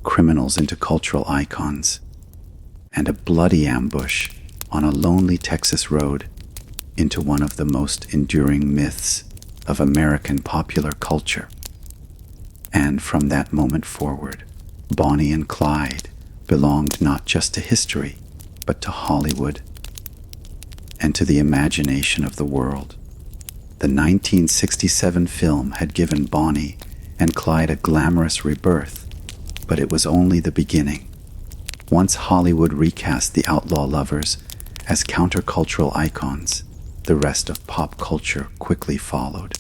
criminals into cultural icons, and a bloody ambush on a lonely Texas road into one of the most enduring myths of American popular culture. And from that moment forward, Bonnie and Clyde belonged not just to history, but to Hollywood and to the imagination of the world. The 1967 film had given Bonnie and Clyde a glamorous rebirth, but it was only the beginning. Once Hollywood recast the outlaw lovers as countercultural icons, the rest of pop culture quickly followed.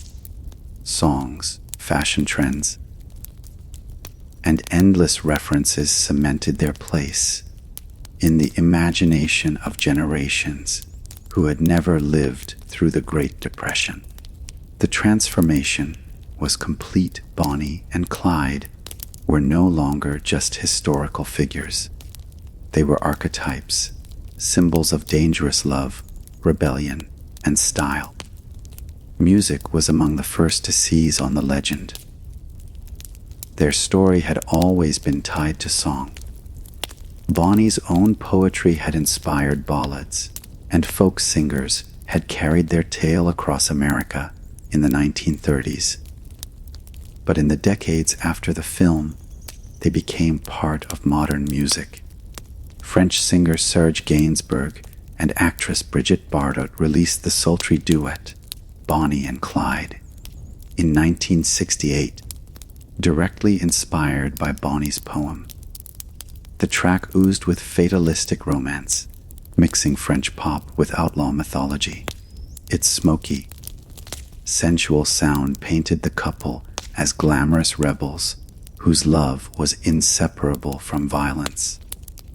Songs, fashion trends, and endless references cemented their place in the imagination of generations who had never lived through the Great Depression. The transformation was complete. Bonnie and Clyde were no longer just historical figures. They were archetypes, symbols of dangerous love, rebellion, and style. Music was among the first to seize on the legend. Their story had always been tied to song. Bonnie's own poetry had inspired ballads, and folk singers had carried their tale across America in the 1930s. But in the decades after the film, they became part of modern music. French singer Serge Gainsbourg and actress Brigitte Bardot released the sultry duet, Bonnie and Clyde, in 1968, directly inspired by Bonnie's poem. The track oozed with fatalistic romance, mixing French pop with outlaw mythology. Its smoky, sensual sound painted the couple as glamorous rebels whose love was inseparable from violence.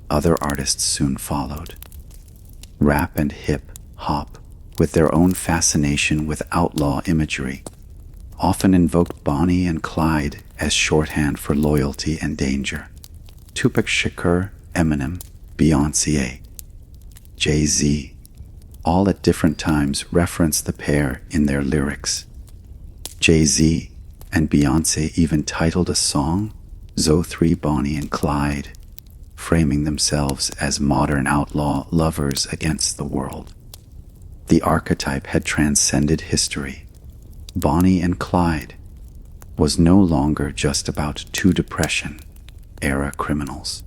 Other artists soon followed. Rap and hip-hop, with their own fascination with outlaw imagery, often invoked Bonnie and Clyde as shorthand for loyalty and danger. Tupac Shakur, Eminem, Beyoncé, Jay-Z, all at different times reference the pair in their lyrics. Jay-Z and Beyoncé even titled a song, Zo 3 Bonnie and Clyde, framing themselves as modern outlaw lovers against the world. The archetype had transcended history. Bonnie and Clyde was no longer just about two Depression-era criminals.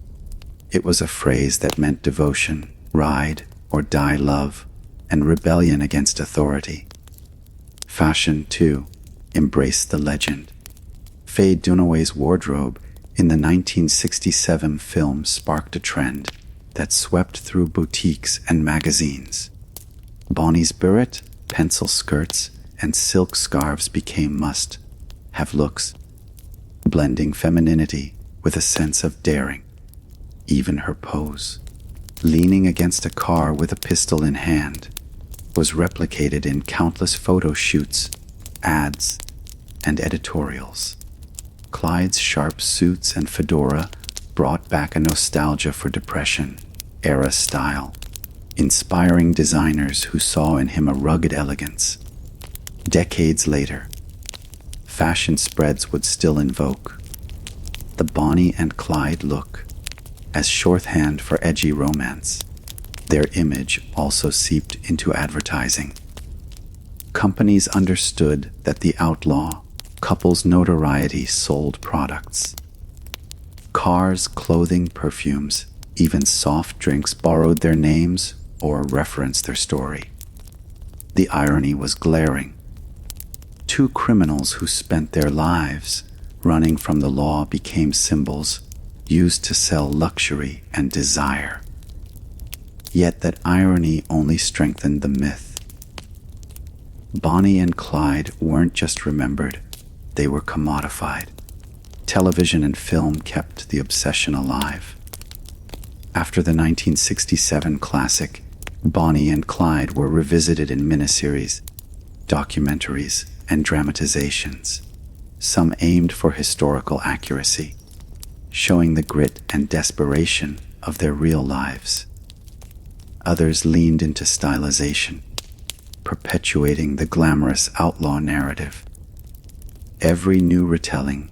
It was a phrase that meant devotion, ride or die love, and rebellion against authority. Fashion, too, embraced the legend. Faye Dunaway's wardrobe in the 1967 film sparked a trend that swept through boutiques and magazines. Bonnie's beret, pencil skirts, and silk scarves became must-have looks, blending femininity with a sense of daring. Even her pose, leaning against a car with a pistol in hand, was replicated in countless photo shoots, ads, and editorials. Clyde's sharp suits and fedora brought back a nostalgia for Depression-era style, inspiring designers who saw in him a rugged elegance. Decades later, fashion spreads would still invoke the Bonnie and Clyde look as shorthand for edgy romance. Their image also seeped into advertising. Companies understood that the outlaw couple's notoriety sold products. Cars, clothing, perfumes, even soft drinks borrowed their names or referenced their story. The irony was glaring. Two criminals who spent their lives running from the law became symbols used to sell luxury and desire. Yet that irony only strengthened the myth. Bonnie and Clyde weren't just remembered, they were commodified. Television and film kept the obsession alive. After the 1967 classic, Bonnie and Clyde were revisited in miniseries, documentaries, and dramatizations. Some aimed for historical accuracy, showing the grit and desperation of their real lives. Others leaned into stylization, perpetuating the glamorous outlaw narrative. Every new retelling,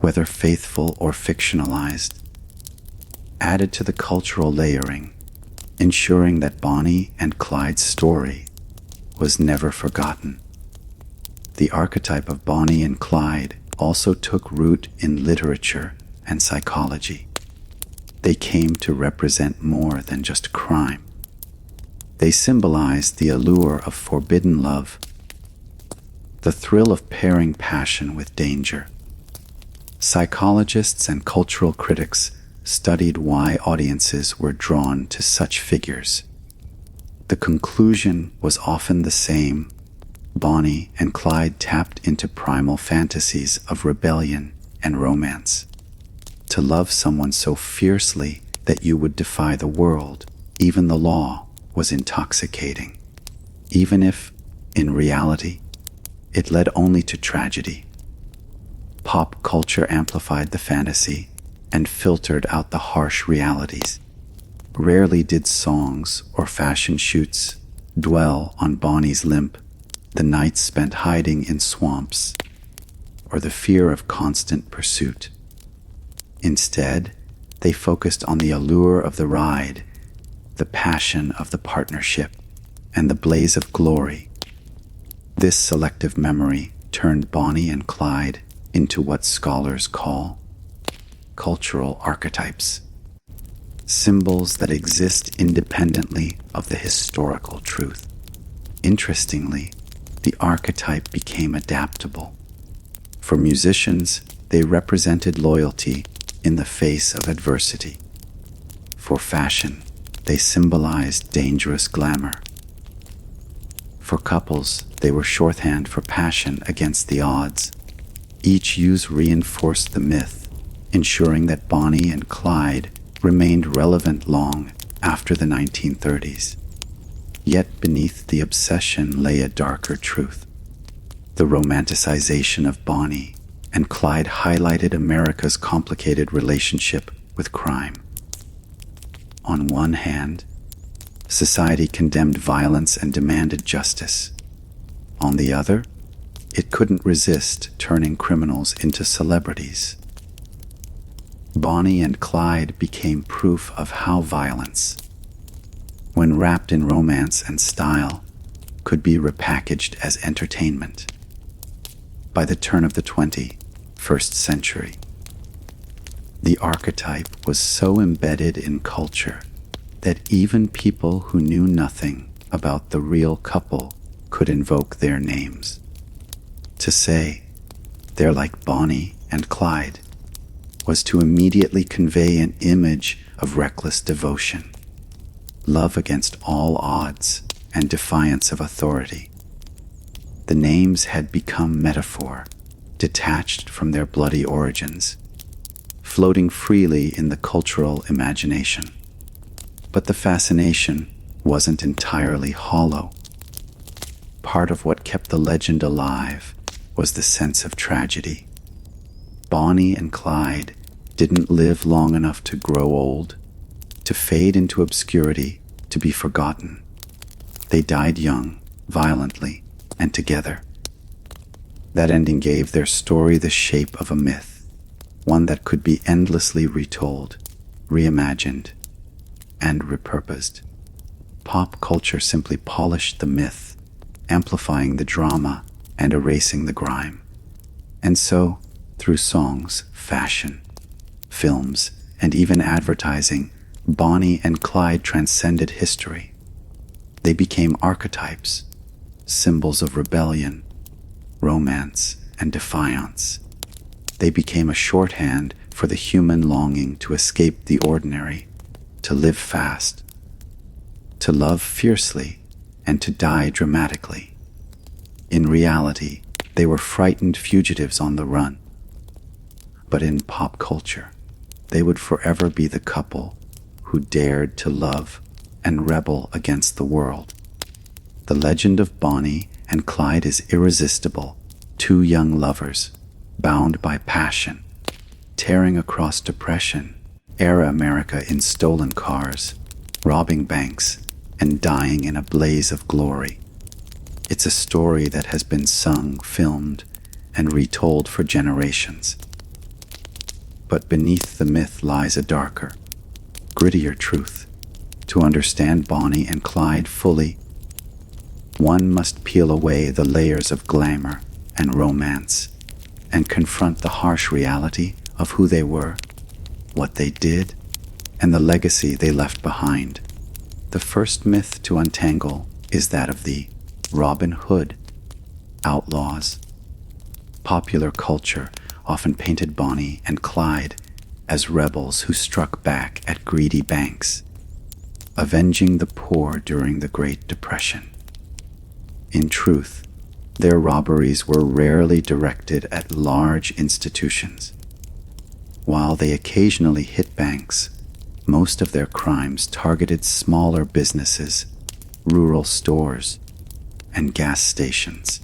whether faithful or fictionalized, added to the cultural layering, ensuring that Bonnie and Clyde's story was never forgotten. The archetype of Bonnie and Clyde also took root in literature and psychology. They came to represent more than just crime. They symbolized the allure of forbidden love, the thrill of pairing passion with danger. Psychologists and cultural critics studied why audiences were drawn to such figures. The conclusion was often the same. Bonnie and Clyde tapped into primal fantasies of rebellion and romance. To love someone so fiercely that you would defy the world, even the law, was intoxicating, even if, in reality, it led only to tragedy. Pop culture amplified the fantasy and filtered out the harsh realities. Rarely did songs or fashion shoots dwell on Bonnie's limp, the nights spent hiding in swamps, or the fear of constant pursuit. Instead, they focused on the allure of the ride, the passion of the partnership, and the blaze of glory. This selective memory turned Bonnie and Clyde into what scholars call cultural archetypes, symbols that exist independently of the historical truth. Interestingly, the archetype became adaptable. For musicians, they represented loyalty in the face of adversity. For fashion, they symbolized dangerous glamour. For couples, they were shorthand for passion against the odds. Each use reinforced the myth, ensuring that Bonnie and Clyde remained relevant long after the 1930s. Yet beneath the obsession lay a darker truth. The romanticization of Bonnie and Clyde highlighted America's complicated relationship with crime. On one hand, society condemned violence and demanded justice. On the other, it couldn't resist turning criminals into celebrities. Bonnie and Clyde became proof of how violence, when wrapped in romance and style, could be repackaged as entertainment. By the turn of the 21st century, the archetype was so embedded in culture that even people who knew nothing about the real couple could invoke their names. To say, "They're like Bonnie and Clyde," was to immediately convey an image of reckless devotion, love against all odds, and defiance of authority. The names had become metaphor, detached from their bloody origins, floating freely in the cultural imagination. But the fascination wasn't entirely hollow. Part of what kept the legend alive was the sense of tragedy. Bonnie and Clyde didn't live long enough to grow old, to fade into obscurity, to be forgotten. They died young, violently, and together. That ending gave their story the shape of a myth, one that could be endlessly retold, reimagined, and repurposed. Pop culture simply polished the myth, amplifying the drama and erasing the grime. And so, through songs, fashion, films, and even advertising, Bonnie and Clyde transcended history. They became archetypes, symbols of rebellion, romance, and defiance. They became a shorthand for the human longing to escape the ordinary, to live fast, to love fiercely, and to die dramatically. In reality, they were frightened fugitives on the run. But in pop culture, they would forever be the couple who dared to love and rebel against the world. The legend of Bonnie and Clyde is irresistible. Two young lovers, bound by passion, tearing across depression-era America in stolen cars, robbing banks, and dying in a blaze of glory. It's a story that has been sung, filmed, and retold for generations. But beneath the myth lies a darker, grittier truth. To understand Bonnie and Clyde fully, one must peel away the layers of glamour and romance and confront the harsh reality of who they were, what they did, and the legacy they left behind. The first myth to untangle is that of the Robin Hood, outlaws. Popular culture often painted Bonnie and Clyde as rebels who struck back at greedy banks, avenging the poor during the Great Depression. In truth, their robberies were rarely directed at large institutions. While they occasionally hit banks, most of their crimes targeted smaller businesses, rural stores, and gas stations,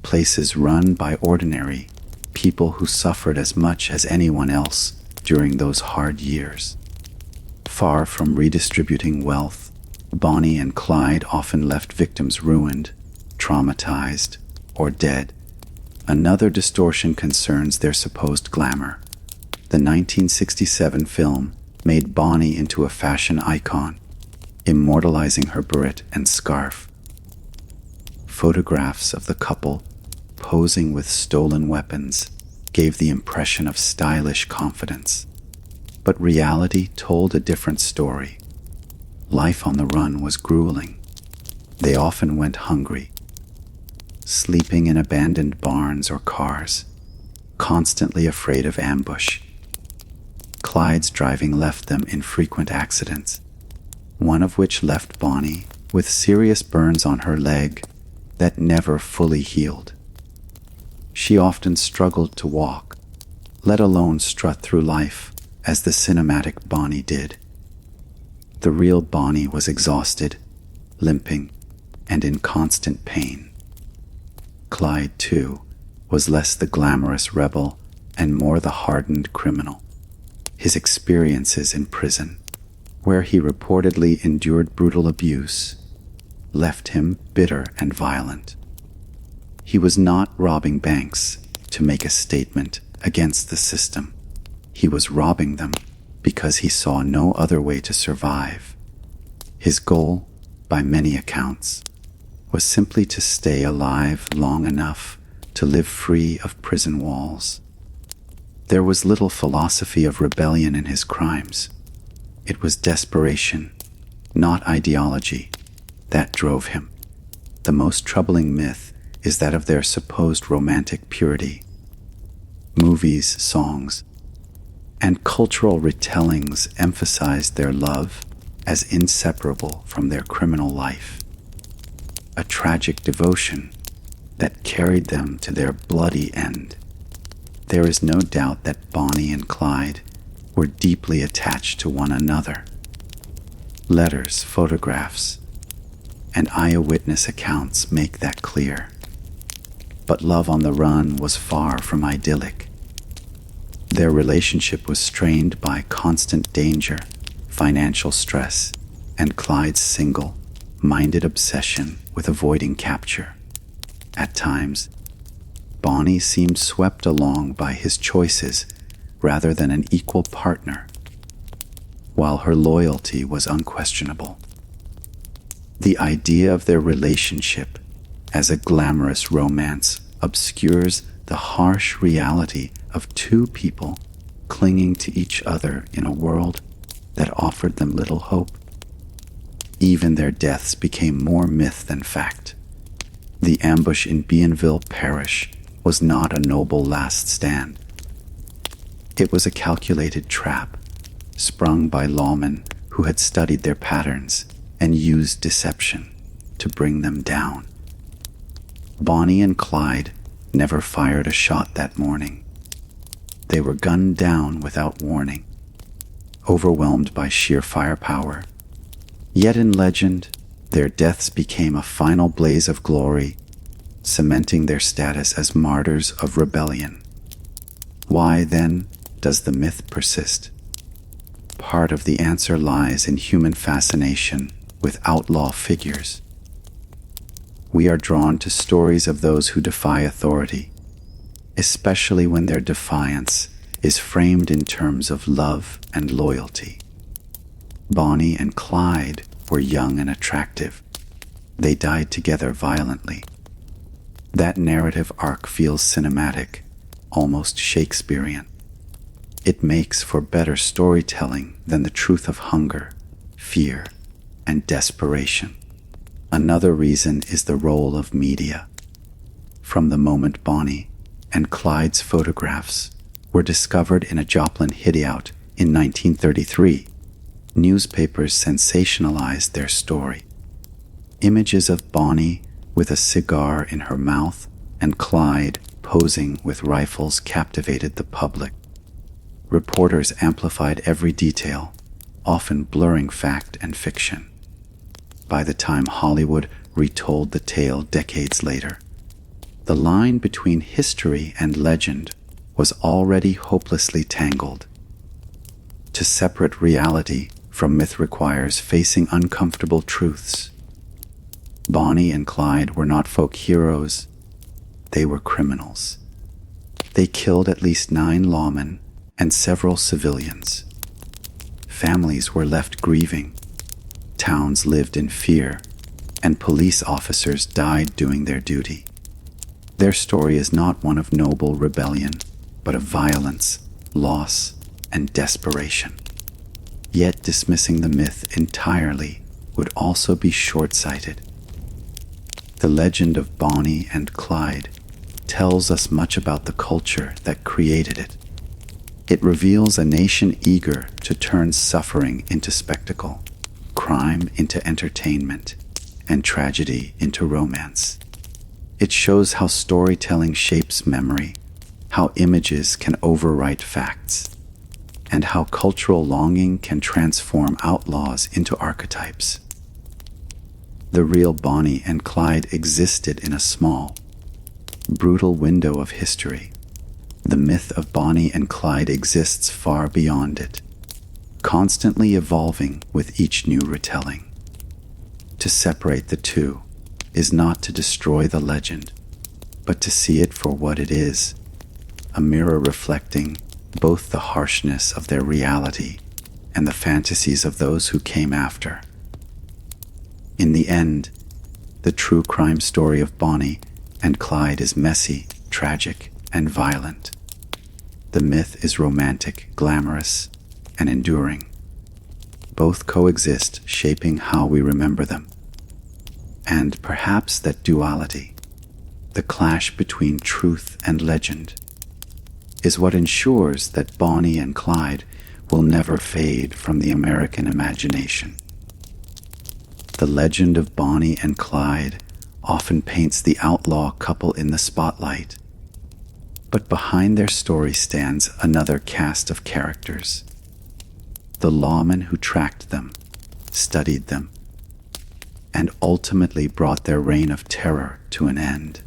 places run by ordinary people who suffered as much as anyone else during those hard years. Far from redistributing wealth, Bonnie and Clyde often left victims ruined, traumatized, or dead. Another distortion concerns their supposed glamour. The 1967 film made Bonnie into a fashion icon, immortalizing her beret and scarf. Photographs of the couple posing with stolen weapons gave the impression of stylish confidence. But reality told a different story. Life on the run was grueling. They often went hungry, sleeping in abandoned barns or cars, constantly afraid of ambush. Clyde's driving left them in frequent accidents, one of which left Bonnie with serious burns on her leg that never fully healed. She often struggled to walk, let alone strut through life as the cinematic Bonnie did. The real Bonnie was exhausted, limping, and in constant pain. Clyde, too, was less the glamorous rebel and more the hardened criminal. His experiences in prison, where he reportedly endured brutal abuse, left him bitter and violent. He was not robbing banks to make a statement against the system. He was robbing them because he saw no other way to survive. His goal, by many accounts, was simply to stay alive long enough to live free of prison walls. There was little philosophy of rebellion in his crimes. It was desperation, not ideology, that drove him. The most troubling myth is that of their supposed romantic purity. Movies, songs, and cultural retellings emphasized their love as inseparable from their criminal life, a tragic devotion that carried them to their bloody end. There is no doubt that Bonnie and Clyde were deeply attached to one another. Letters, photographs, and eyewitness accounts make that clear. But love on the run was far from idyllic. Their relationship was strained by constant danger, financial stress, and Clyde's single-minded obsession with avoiding capture. At times, Bonnie seemed swept along by his choices rather than an equal partner, while her loyalty was unquestionable. The idea of their relationship as a glamorous romance obscures the harsh reality of two people clinging to each other in a world that offered them little hope. Even their deaths became more myth than fact. The ambush in Bienville Parish was not a noble last stand. It was a calculated trap, sprung by lawmen who had studied their patterns and used deception to bring them down. Bonnie and Clyde never fired a shot that morning. They were gunned down without warning, overwhelmed by sheer firepower. Yet in legend, their deaths became a final blaze of glory, cementing their status as martyrs of rebellion. Why, then, does the myth persist? Part of the answer lies in human fascination with outlaw figures. We are drawn to stories of those who defy authority, especially when their defiance is framed in terms of love and loyalty. Bonnie and Clyde were young and attractive. They died together violently. That narrative arc feels cinematic, almost Shakespearean. It makes for better storytelling than the truth of hunger, fear, and desperation. Another reason is the role of media. From the moment Bonnie and Clyde's photographs were discovered in a Joplin hideout in 1933, newspapers sensationalized their story. Images of Bonnie with a cigar in her mouth and Clyde posing with rifles captivated the public. Reporters amplified every detail, often blurring fact and fiction. By the time Hollywood retold the tale decades later, the line between history and legend was already hopelessly tangled. To separate reality from myth requires facing uncomfortable truths. Bonnie and Clyde were not folk heroes, they were criminals. They killed at least 9 lawmen and several civilians. Families were left grieving, towns lived in fear, and police officers died doing their duty. Their story is not one of noble rebellion, but of violence, loss, and desperation. Yet dismissing the myth entirely would also be short-sighted. The legend of Bonnie and Clyde tells us much about the culture that created it. It reveals a nation eager to turn suffering into spectacle, crime into entertainment, and tragedy into romance. It shows how storytelling shapes memory, how images can overwrite facts, and how cultural longing can transform outlaws into archetypes. The real Bonnie and Clyde existed in a small, brutal window of history. The myth of Bonnie and Clyde exists far beyond it, constantly evolving with each new retelling. To separate the two is not to destroy the legend, but to see it for what it is, a mirror reflecting both the harshness of their reality and the fantasies of those who came after. In the end, the true crime story of Bonnie and Clyde is messy, tragic, and violent. The myth is romantic, glamorous, and enduring. Both coexist, shaping how we remember them. And perhaps that duality, the clash between truth and legend, is what ensures that Bonnie and Clyde will never fade from the American imagination. The legend of Bonnie and Clyde often paints the outlaw couple in the spotlight. But behind their story stands another cast of characters. The lawmen who tracked them, studied them, and ultimately brought their reign of terror to an end.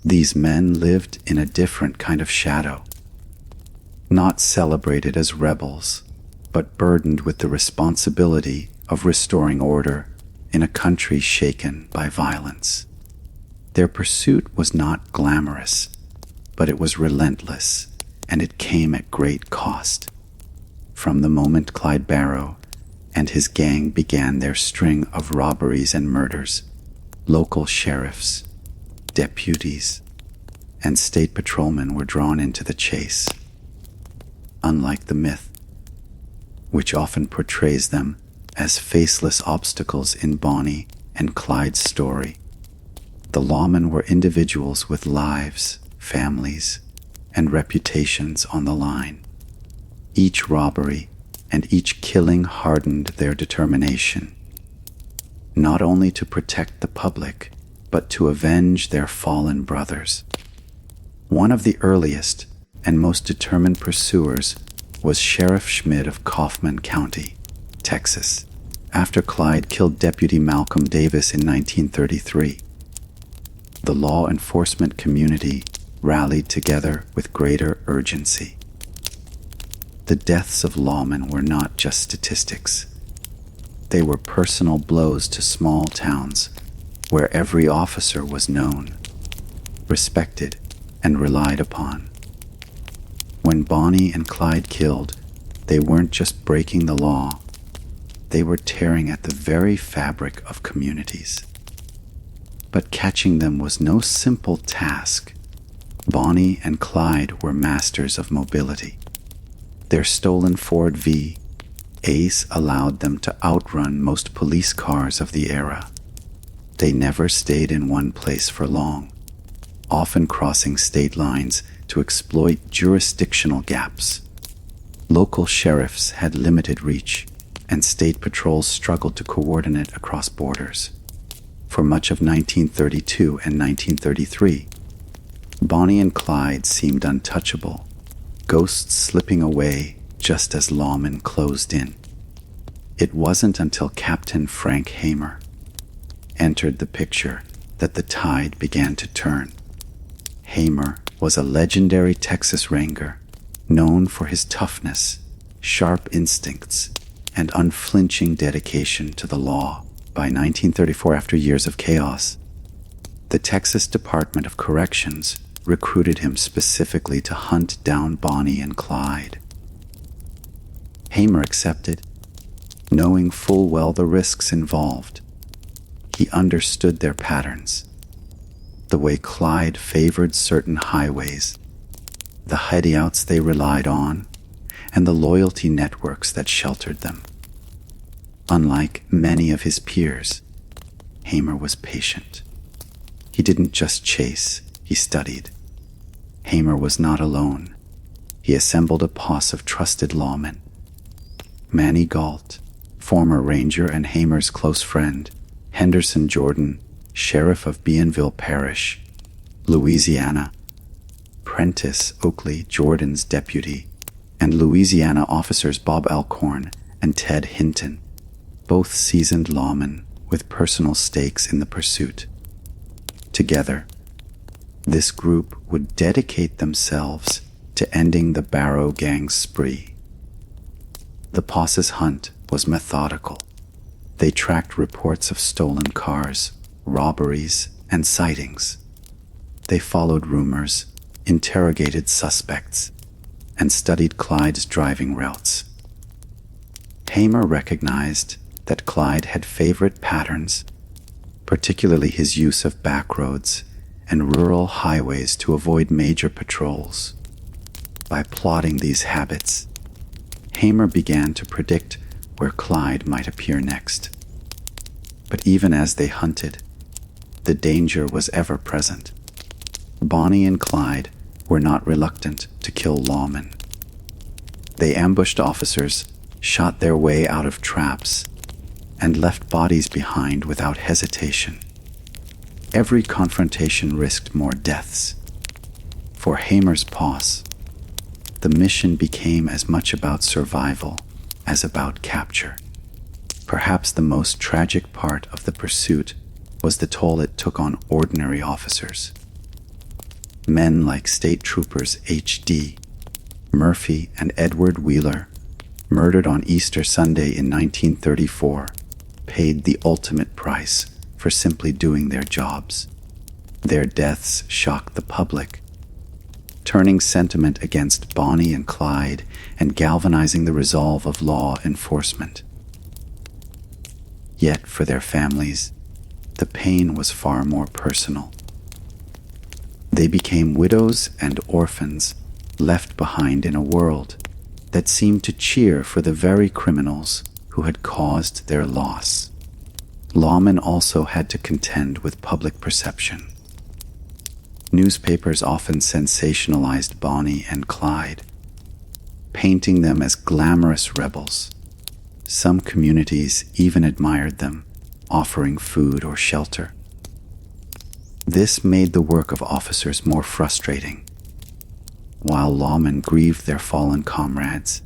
These men lived in a different kind of shadow, not celebrated as rebels, but burdened with the responsibility of restoring order in a country shaken by violence. Their pursuit was not glamorous, but it was relentless, and it came at great cost. From the moment Clyde Barrow and his gang began their string of robberies and murders, local sheriffs, deputies, and state patrolmen were drawn into the chase. Unlike the myth, which often portrays them as faceless obstacles in Bonnie and Clyde's story, the lawmen were individuals with lives, families, and reputations on the line. Each robbery and each killing hardened their determination, not only to protect the public, but to avenge their fallen brothers. One of the earliest and most determined pursuers was Sheriff Schmidt of Kaufman County, Texas, after Clyde killed Deputy Malcolm Davis in 1933. The law enforcement community rallied together with greater urgency. The deaths of lawmen were not just statistics. They were personal blows to small towns where every officer was known, respected, and relied upon. When Bonnie and Clyde killed, they weren't just breaking the law, they were tearing at the very fabric of communities. But catching them was no simple task. Bonnie and Clyde were masters of mobility. Their stolen Ford V Ace allowed them to outrun most police cars of the era. They never stayed in one place for long, often crossing state lines to exploit jurisdictional gaps. Local sheriffs had limited reach, and state patrols struggled to coordinate across borders. For much of 1932 and 1933, Bonnie and Clyde seemed untouchable, ghosts slipping away just as lawmen closed in. It wasn't until Captain Frank Hamer entered the picture that the tide began to turn. Hamer was a legendary Texas Ranger, known for his toughness, sharp instincts, and unflinching dedication to the law. By 1934, after years of chaos, the Texas Department of Corrections recruited him specifically to hunt down Bonnie and Clyde. Hamer accepted, knowing full well the risks involved. He understood their patterns, the way Clyde favored certain highways, the hideouts they relied on, and the loyalty networks that sheltered them. Unlike many of his peers, Hamer was patient. He didn't just chase, he studied. Hamer was not alone. He assembled a posse of trusted lawmen. Manny Galt, former ranger and Hamer's close friend, Henderson Jordan, sheriff of Bienville Parish, Louisiana, Prentice Oakley, Jordan's deputy, and Louisiana officers Bob Alcorn and Ted Hinton, both seasoned lawmen with personal stakes in the pursuit. Together, this group would dedicate themselves to ending the Barrow gang's spree. The posse's hunt was methodical. They tracked reports of stolen cars, robberies, and sightings. They followed rumors, interrogated suspects, and studied Clyde's driving routes. Hamer recognized that Clyde had favorite patterns, particularly his use of back roads and rural highways to avoid major patrols. By plotting these habits, Hamer began to predict where Clyde might appear next. But even as they hunted, the danger was ever present. Bonnie and Clyde were not reluctant to kill lawmen. They ambushed officers, shot their way out of traps, and left bodies behind without hesitation. Every confrontation risked more deaths. For Hamer's posse, the mission became as much about survival as about capture. Perhaps the most tragic part of the pursuit was the toll it took on ordinary officers. Men like State Troopers H.D. Murphy and Edward Wheeler, murdered on Easter Sunday in 1934, paid the ultimate price for simply doing their jobs. Their deaths shocked the public, turning sentiment against Bonnie and Clyde and galvanizing the resolve of law enforcement. Yet for their families, the pain was far more personal. They became widows and orphans, left behind in a world that seemed to cheer for the very criminals who had caused their loss. Lawmen also had to contend with public perception. Newspapers often sensationalized Bonnie and Clyde, painting them as glamorous rebels. Some communities even admired them, offering food or shelter. This made the work of officers more frustrating. While lawmen grieved their fallen comrades,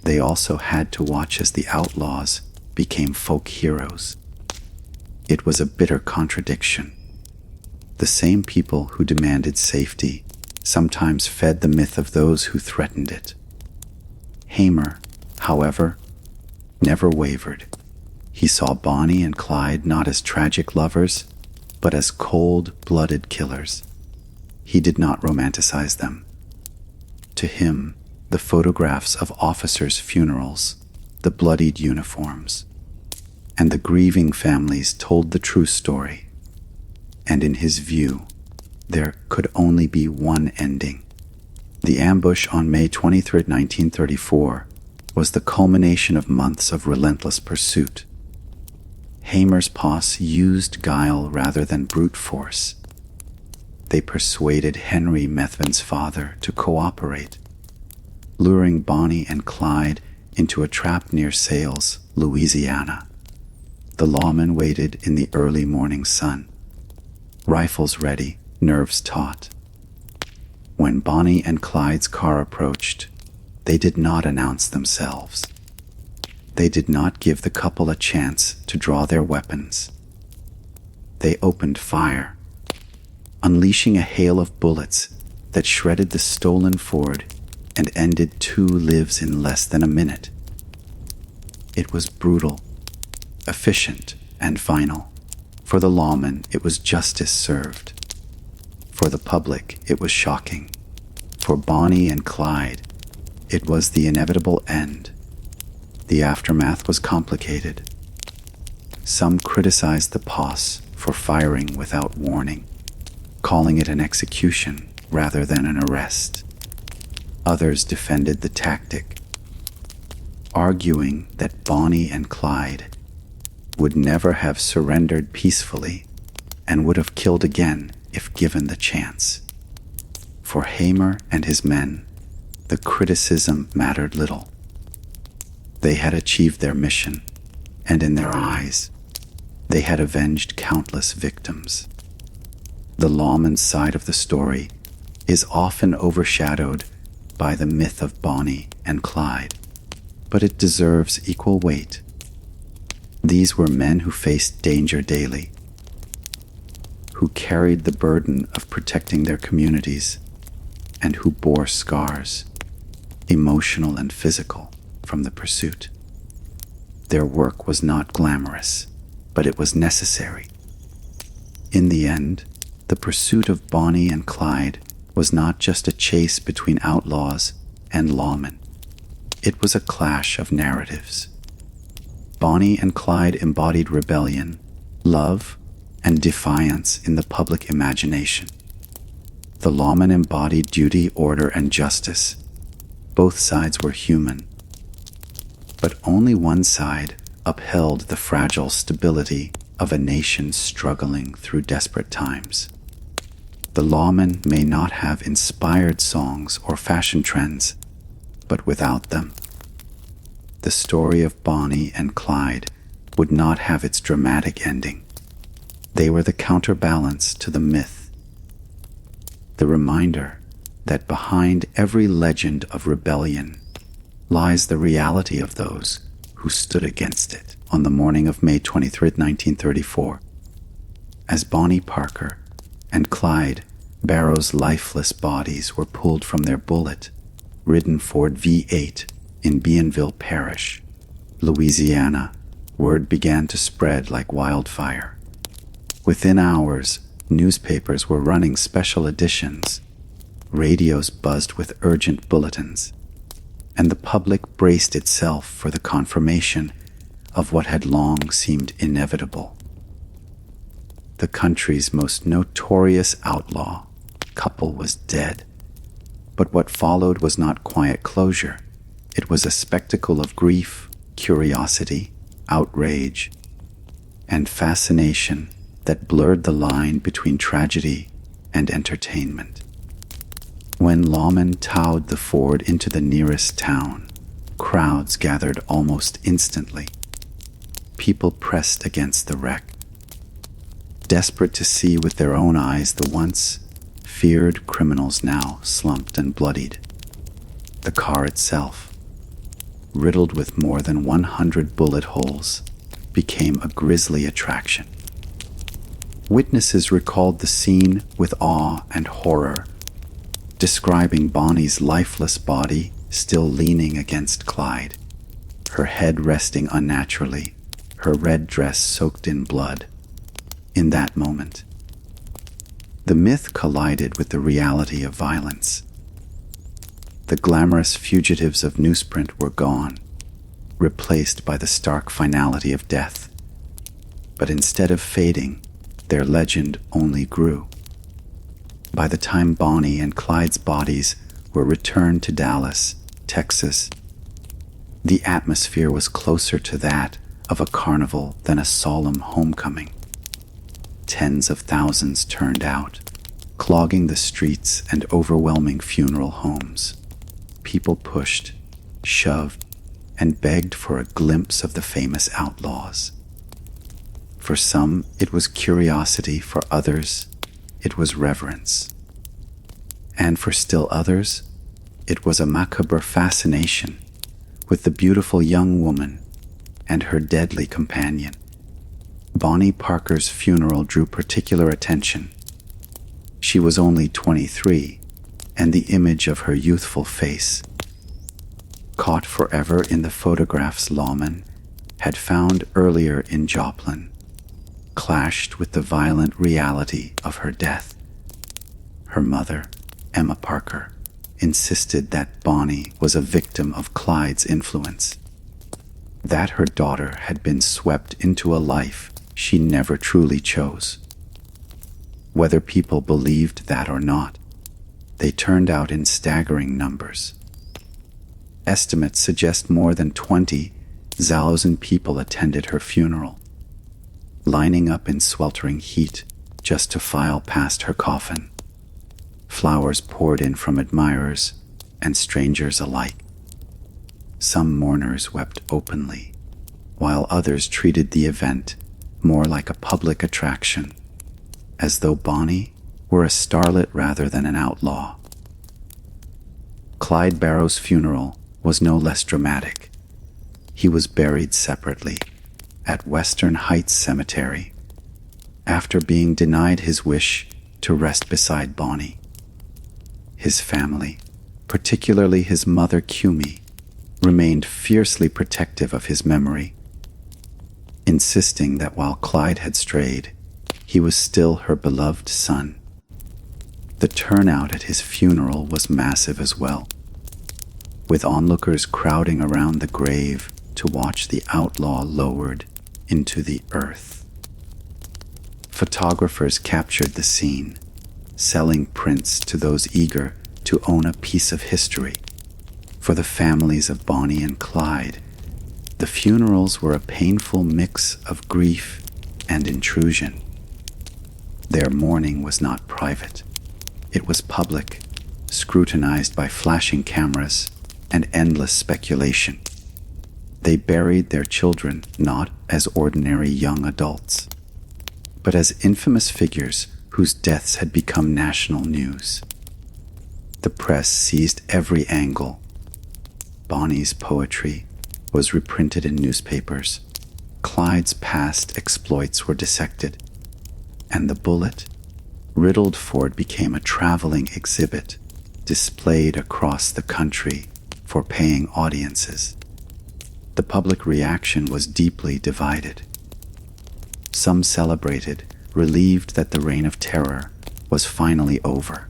they also had to watch as the outlaws became folk heroes. It was a bitter contradiction. The same people who demanded safety sometimes fed the myth of those who threatened it. Hamer, however, never wavered. He saw Bonnie and Clyde not as tragic lovers, but as cold-blooded killers. He did not romanticize them. To him, the photographs of officers' funerals, the bloodied uniforms, and the grieving families told the true story. And in his view, there could only be one ending. The ambush on May 23, 1934, was the culmination of months of relentless pursuit. Hamer's posse used guile rather than brute force. They persuaded Henry Methvin's father to cooperate, luring Bonnie and Clyde into a trap near Sales, Louisiana. The lawmen waited in the early morning sun, rifles ready, nerves taut. When Bonnie and Clyde's car approached, they did not announce themselves. They did not give the couple a chance to draw their weapons. They opened fire, unleashing a hail of bullets that shredded the stolen Ford and ended 2 lives in less than a minute. It was brutal, efficient, and final. For the lawmen, it was justice served. For the public, it was shocking. For Bonnie and Clyde, it was the inevitable end. The aftermath was complicated. Some criticized the posse for firing without warning, calling it an execution rather than an arrest. Others defended the tactic, arguing that Bonnie and Clyde would never have surrendered peacefully and would have killed again if given the chance. For Hamer and his men, the criticism mattered little. They had achieved their mission, and in their eyes, they had avenged countless victims. The lawman's side of the story is often overshadowed by the myth of Bonnie and Clyde, but it deserves equal weight. These were men who faced danger daily, who carried the burden of protecting their communities, and who bore scars, emotional and physical, from the pursuit. Their work was not glamorous, but it was necessary. In the end, the pursuit of Bonnie and Clyde was not just a chase between outlaws and lawmen. It was a clash of narratives. Bonnie and Clyde embodied rebellion, love, and defiance in the public imagination. The lawmen embodied duty, order, and justice. Both sides were human, but only one side upheld the fragile stability of a nation struggling through desperate times. The lawmen may not have inspired songs or fashion trends, but without them, the story of Bonnie and Clyde would not have its dramatic ending. They were the counterbalance to the myth, the reminder that behind every legend of rebellion lies the reality of those who stood against it. On the morning of May 23, 1934, as Bonnie Parker and Clyde Barrow's lifeless bodies were pulled from their bullet-ridden Ford V8 in Bienville Parish, Louisiana, word began to spread like wildfire. Within hours, newspapers were running special editions, radios buzzed with urgent bulletins, and the public braced itself for the confirmation of what had long seemed inevitable. The country's most notorious outlaw couple was dead, but what followed was not quiet closure. It was a spectacle of grief, curiosity, outrage, and fascination that blurred the line between tragedy and entertainment. When lawmen towed the Ford into the nearest town, crowds gathered almost instantly. People pressed against the wreck, desperate to see with their own eyes the once feared criminals now slumped and bloodied. The car itself, riddled with more than 100 bullet holes, became a grisly attraction. Witnesses recalled the scene with awe and horror, describing Bonnie's lifeless body still leaning against Clyde, her head resting unnaturally, her red dress soaked in blood. In that moment, the myth collided with the reality of violence. The glamorous fugitives of newsprint were gone, replaced by the stark finality of death. But instead of fading, their legend only grew. By the time Bonnie and Clyde's bodies were returned to Dallas, Texas, the atmosphere was closer to that of a carnival than a solemn homecoming. Tens of thousands turned out, clogging the streets and overwhelming funeral homes. People pushed, shoved, and begged for a glimpse of the famous outlaws. For some, it was curiosity. For others, it was reverence. And for still others, it was a macabre fascination with the beautiful young woman and her deadly companion. Bonnie Parker's funeral drew particular attention. She was only 23, and the image of her youthful face, caught forever in the photographs lawmen had found earlier in Joplin, clashed with the violent reality of her death. Her mother, Emma Parker, insisted that Bonnie was a victim of Clyde's influence, that her daughter had been swept into a life she never truly chose. Whether people believed that or not, they turned out in staggering numbers. Estimates suggest more than 20,000 people attended her funeral, lining up in sweltering heat just to file past her coffin. Flowers poured in from admirers and strangers alike. Some mourners wept openly, while others treated the event more like a public attraction, as though Bonnie were a starlet rather than an outlaw. Clyde Barrow's funeral was no less dramatic. He was buried separately at Western Heights Cemetery after being denied his wish to rest beside Bonnie. His family, particularly his mother Kumi, remained fiercely protective of his memory, insisting that while Clyde had strayed, he was still her beloved son. The turnout at his funeral was massive as well, with onlookers crowding around the grave to watch the outlaw lowered into the earth. Photographers captured the scene, selling prints to those eager to own a piece of history. For the families of Bonnie and Clyde, the funerals were a painful mix of grief and intrusion. Their mourning was not private. It was public, scrutinized by flashing cameras and endless speculation. They buried their children not as ordinary young adults, but as infamous figures whose deaths had become national news. The press seized every angle. Bonnie's poetry was reprinted in newspapers. Clyde's past exploits were dissected, and the bullet riddled Ford became a traveling exhibit displayed across the country for paying audiences. The public reaction was deeply divided. Some celebrated, relieved that the reign of terror was finally over.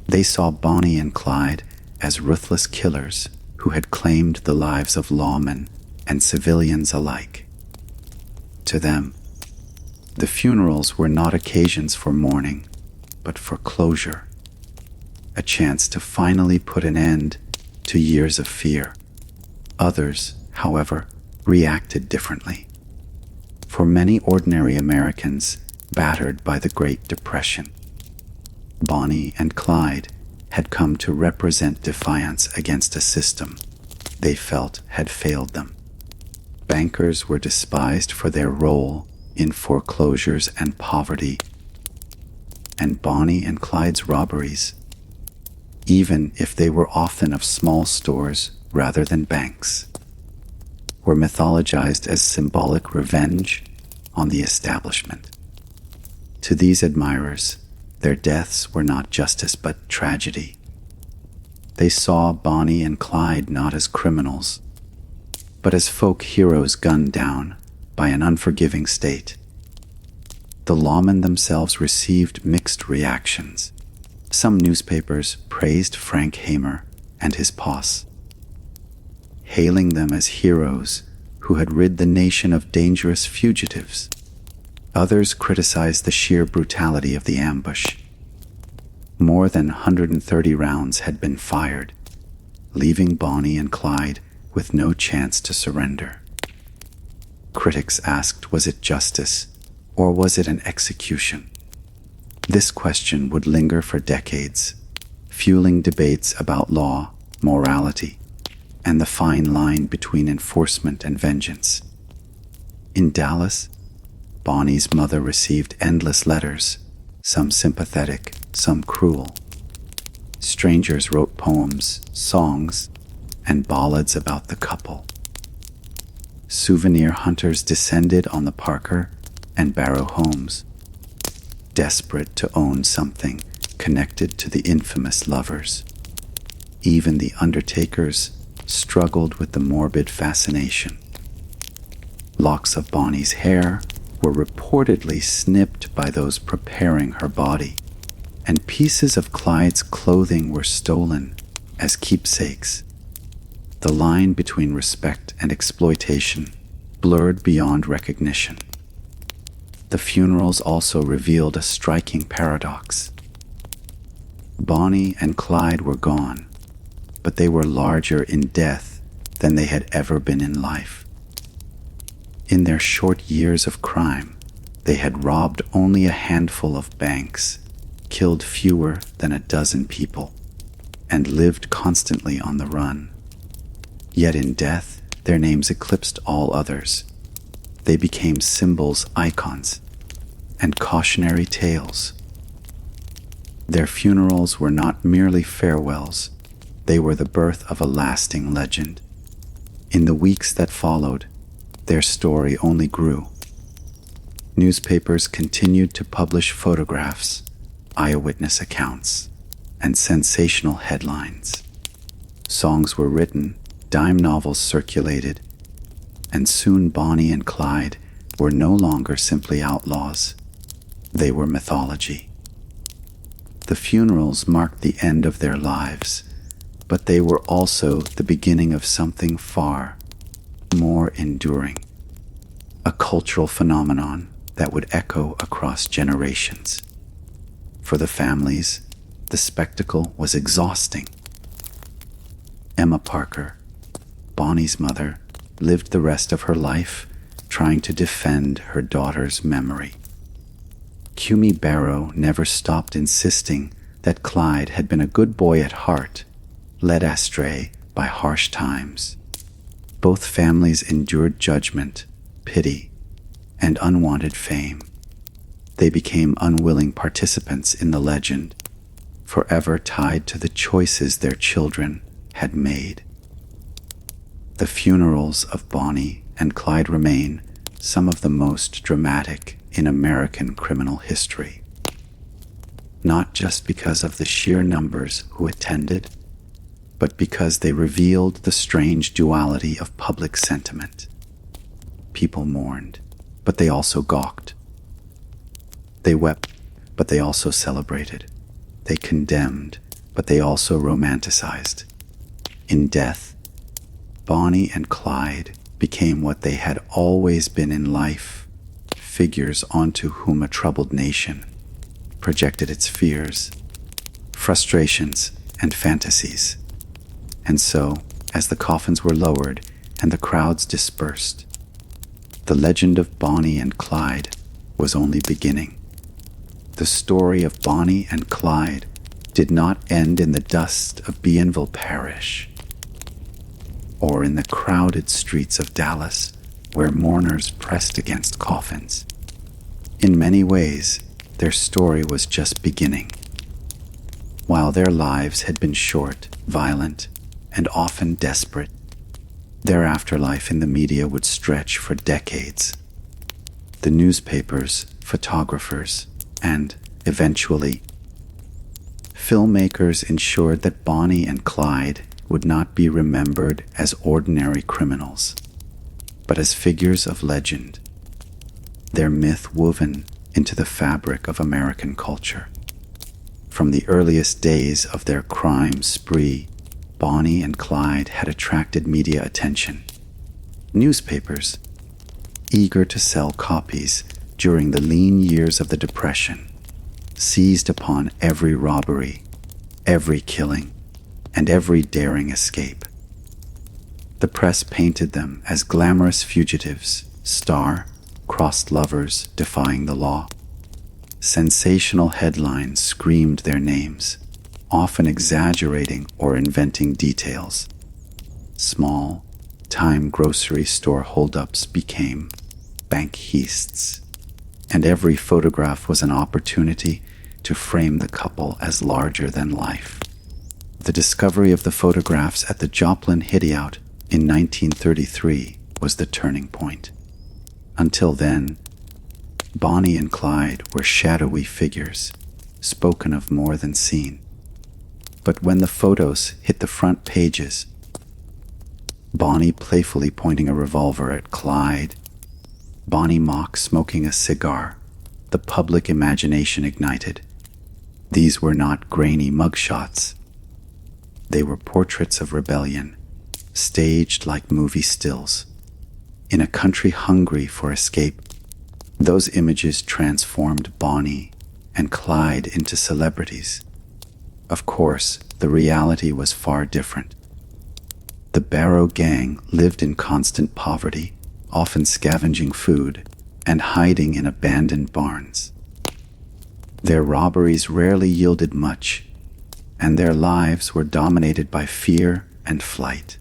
They saw Bonnie and Clyde as ruthless killers who had claimed the lives of lawmen and civilians alike. To them, the funerals were not occasions for mourning, but for closure, a chance to finally put an end to years of fear. Others, however, reacted differently. For many ordinary Americans battered by the Great Depression, Bonnie and Clyde had come to represent defiance against a system they felt had failed them. Bankers were despised for their role in foreclosures and poverty, and Bonnie and Clyde's robberies, even if they were often of small stores rather than banks, were mythologized as symbolic revenge on the establishment. To these admirers, their deaths were not justice but tragedy. They saw Bonnie and Clyde not as criminals, but as folk heroes gunned down by an unforgiving state. The lawmen themselves received mixed reactions. Some newspapers praised Frank Hamer and his posse, hailing them as heroes who had rid the nation of dangerous fugitives. Others criticized the sheer brutality of the ambush. More than 130 rounds had been fired, leaving Bonnie and Clyde with no chance to surrender. Critics asked, was it justice, or was it an execution? This question would linger for decades, fueling debates about law, morality, and the fine line between enforcement and vengeance. In Dallas, Bonnie's mother received endless letters, some sympathetic, some cruel. Strangers wrote poems, songs, and ballads about the couple. Souvenir hunters descended on the Parker and Barrow homes, desperate to own something connected to the infamous lovers. Even the undertakers struggled with the morbid fascination. Locks of Bonnie's hair were reportedly snipped by those preparing her body, and pieces of Clyde's clothing were stolen as keepsakes. The line between respect and exploitation blurred beyond recognition. The funerals also revealed a striking paradox. Bonnie and Clyde were gone, but they were larger in death than they had ever been in life. In their short years of crime, they had robbed only a handful of banks, killed fewer than a dozen people, and lived constantly on the run. Yet in death, their names eclipsed all others. They became symbols, icons, and cautionary tales. Their funerals were not merely farewells, they were the birth of a lasting legend. In the weeks that followed, their story only grew. Newspapers continued to publish photographs, eyewitness accounts, and sensational headlines. Songs were written, dime novels circulated, and soon Bonnie and Clyde were no longer simply outlaws. They were mythology. The funerals marked the end of their lives, but they were also the beginning of something far more enduring, a cultural phenomenon that would echo across generations. For the families, the spectacle was exhausting. Emma Parker, Bonnie's mother, lived the rest of her life trying to defend her daughter's memory. Cumie Barrow never stopped insisting that Clyde had been a good boy at heart, led astray by harsh times. Both families endured judgment, pity, and unwanted fame. They became unwilling participants in the legend, forever tied to the choices their children had made. The funerals of Bonnie and Clyde remain some of the most dramatic in American criminal history. Not just because of the sheer numbers who attended, but because they revealed the strange duality of public sentiment. People mourned, but they also gawked. They wept, but they also celebrated. They condemned, but they also romanticized. In death, Bonnie and Clyde became what they had always been in life, figures onto whom a troubled nation projected its fears, frustrations, and fantasies. And so, as the coffins were lowered and the crowds dispersed, the legend of Bonnie and Clyde was only beginning. The story of Bonnie and Clyde did not end in the dust of Bienville Parish, or in the crowded streets of Dallas where mourners pressed against coffins. In many ways, their story was just beginning. While their lives had been short, violent, and often desperate, their afterlife in the media would stretch for decades. The newspapers, photographers, and, eventually, filmmakers ensured that Bonnie and Clyde would not be remembered as ordinary criminals, but as figures of legend, their myth woven into the fabric of American culture. From the earliest days of their crime spree, Bonnie and Clyde had attracted media attention. Newspapers, eager to sell copies during the lean years of the Depression, seized upon every robbery, every killing, and every daring escape. The press painted them as glamorous fugitives, star-crossed lovers defying the law. Sensational headlines screamed their names, often exaggerating or inventing details. Small, time grocery store holdups became bank heists, and every photograph was an opportunity to frame the couple as larger than life. The discovery of the photographs at the Joplin hideout in 1933 was the turning point. Until then, Bonnie and Clyde were shadowy figures, spoken of more than seen. But when the photos hit the front pages, Bonnie playfully pointing a revolver at Clyde, Bonnie mock smoking a cigar, the public imagination ignited. These were not grainy mugshots. They were portraits of rebellion, staged like movie stills. In a country hungry for escape, those images transformed Bonnie and Clyde into celebrities. Of course, the reality was far different. The Barrow gang lived in constant poverty, often scavenging food and hiding in abandoned barns. Their robberies rarely yielded much, and their lives were dominated by fear and flight.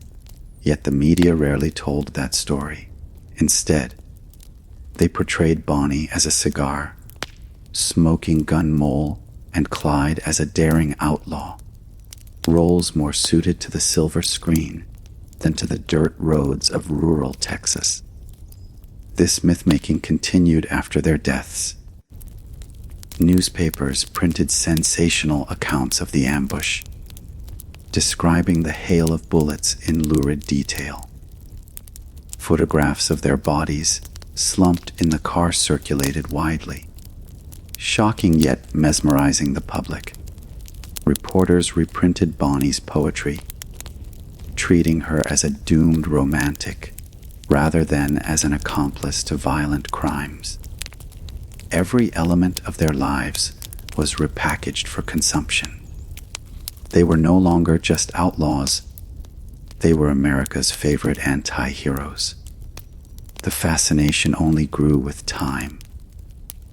Yet the media rarely told that story. Instead, they portrayed Bonnie as a cigar, smoking gun mole, and Clyde as a daring outlaw, roles more suited to the silver screen than to the dirt roads of rural Texas. This myth-making continued after their deaths. Newspapers printed sensational accounts of the ambush, describing the hail of bullets in lurid detail. Photographs of their bodies slumped in the car circulated widely, shocking yet mesmerizing the public. Reporters reprinted Bonnie's poetry, treating her as a doomed romantic rather than as an accomplice to violent crimes. Every element of their lives was repackaged for consumption. They were no longer just outlaws. They were America's favorite anti-heroes. The fascination only grew with time.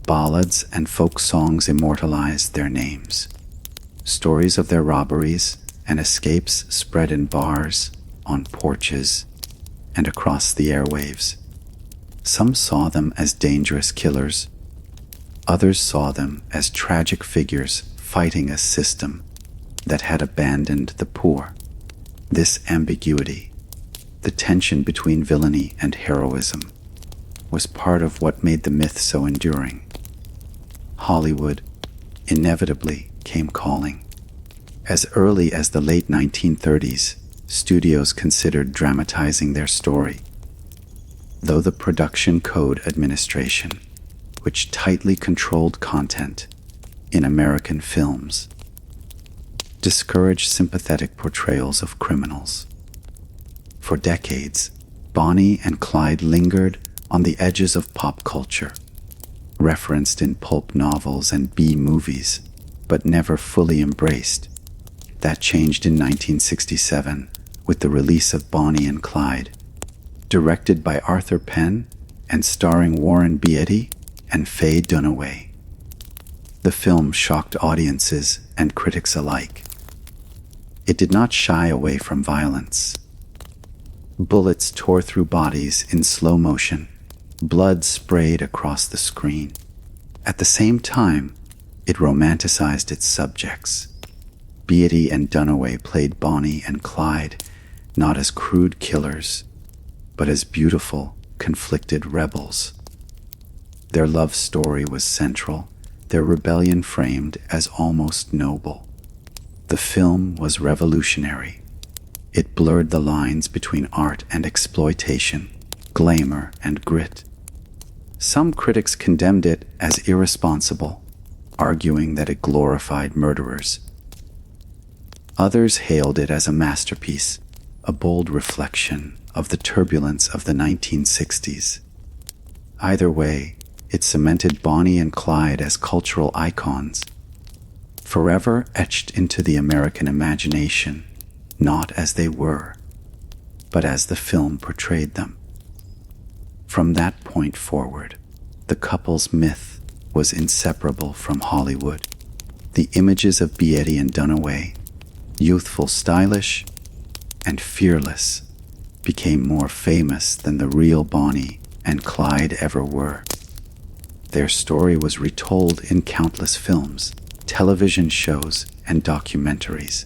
Ballads and folk songs immortalized their names. Stories of their robberies and escapes spread in bars, on porches, and across the airwaves. Some saw them as dangerous killers. Others saw them as tragic figures fighting a system that had abandoned the poor. This ambiguity, the tension between villainy and heroism, was part of what made the myth so enduring. Hollywood inevitably came calling. As early as the late 1930s, studios considered dramatizing their story, though the Production Code Administration, which tightly controlled content in American films, discouraged sympathetic portrayals of criminals. For decades, Bonnie and Clyde lingered on the edges of pop culture, referenced in pulp novels and B-movies, but never fully embraced. That changed in 1967 with the release of Bonnie and Clyde, directed by Arthur Penn and starring Warren Beatty and Faye Dunaway. The film shocked audiences and critics alike. It did not shy away from violence. Bullets tore through bodies in slow motion. Blood sprayed across the screen. At the same time, it romanticized its subjects. Beatty and Dunaway played Bonnie and Clyde not as crude killers, but as beautiful, conflicted rebels. Their love story was central, their rebellion framed as almost noble. The film was revolutionary. It blurred the lines between art and exploitation, glamour and grit. Some critics condemned it as irresponsible, arguing that it glorified murderers. Others hailed it as a masterpiece, a bold reflection of the turbulence of the 1960s. Either way, it cemented Bonnie and Clyde as cultural icons, forever etched into the American imagination, not as they were, but as the film portrayed them. From that point forward, the couple's myth was inseparable from Hollywood. The images of Beatty and Dunaway, youthful, stylish, and fearless, became more famous than the real Bonnie and Clyde ever were. Their story was retold in countless films, television shows, and documentaries.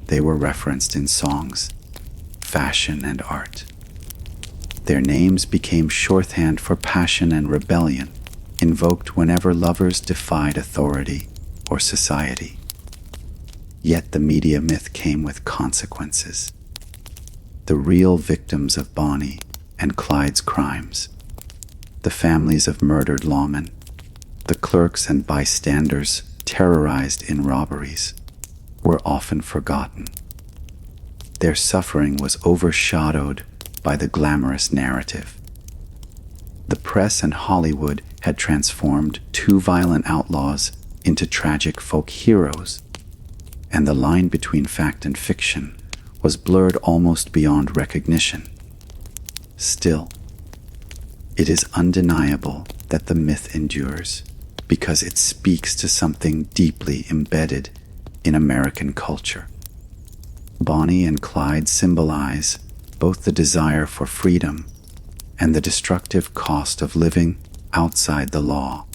They were referenced in songs, fashion, and art. Their names became shorthand for passion and rebellion, invoked whenever lovers defied authority or society. Yet the media myth came with consequences. The real victims of Bonnie and Clyde's crimes, the families of murdered lawmen, the clerks and bystanders terrorized in robberies, were often forgotten. Their suffering was overshadowed by the glamorous narrative. The press and Hollywood had transformed two violent outlaws into tragic folk heroes, and the line between fact and fiction was blurred almost beyond recognition. Still, it is undeniable that the myth endures because it speaks to something deeply embedded in American culture. Bonnie and Clyde symbolize both the desire for freedom and the destructive cost of living outside the law.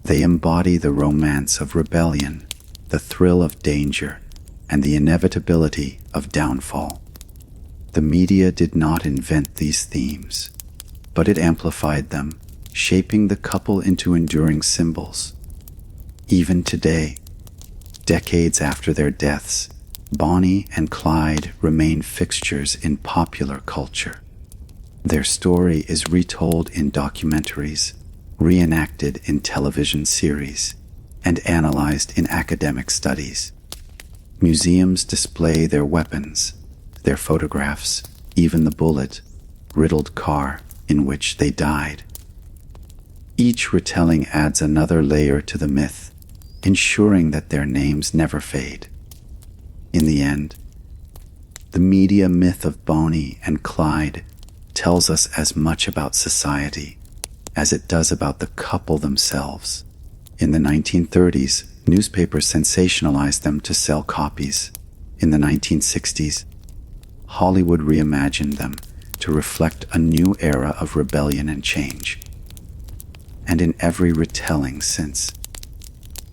They embody the romance of rebellion, the thrill of danger, and the inevitability of downfall. The media did not invent these themes, but it amplified them, shaping the couple into enduring symbols. Even today, decades after their deaths, Bonnie and Clyde remain fixtures in popular culture. Their story is retold in documentaries, reenacted in television series, and analyzed in academic studies. Museums display their weapons, their photographs, even the bullet-riddled car in which they died. Each retelling adds another layer to the myth, ensuring that their names never fade. In the end, the media myth of Bonnie and Clyde tells us as much about society as it does about the couple themselves. In the 1930s, newspapers sensationalized them to sell copies. In the 1960s, Hollywood reimagined them, to reflect a new era of rebellion and change. And in every retelling since,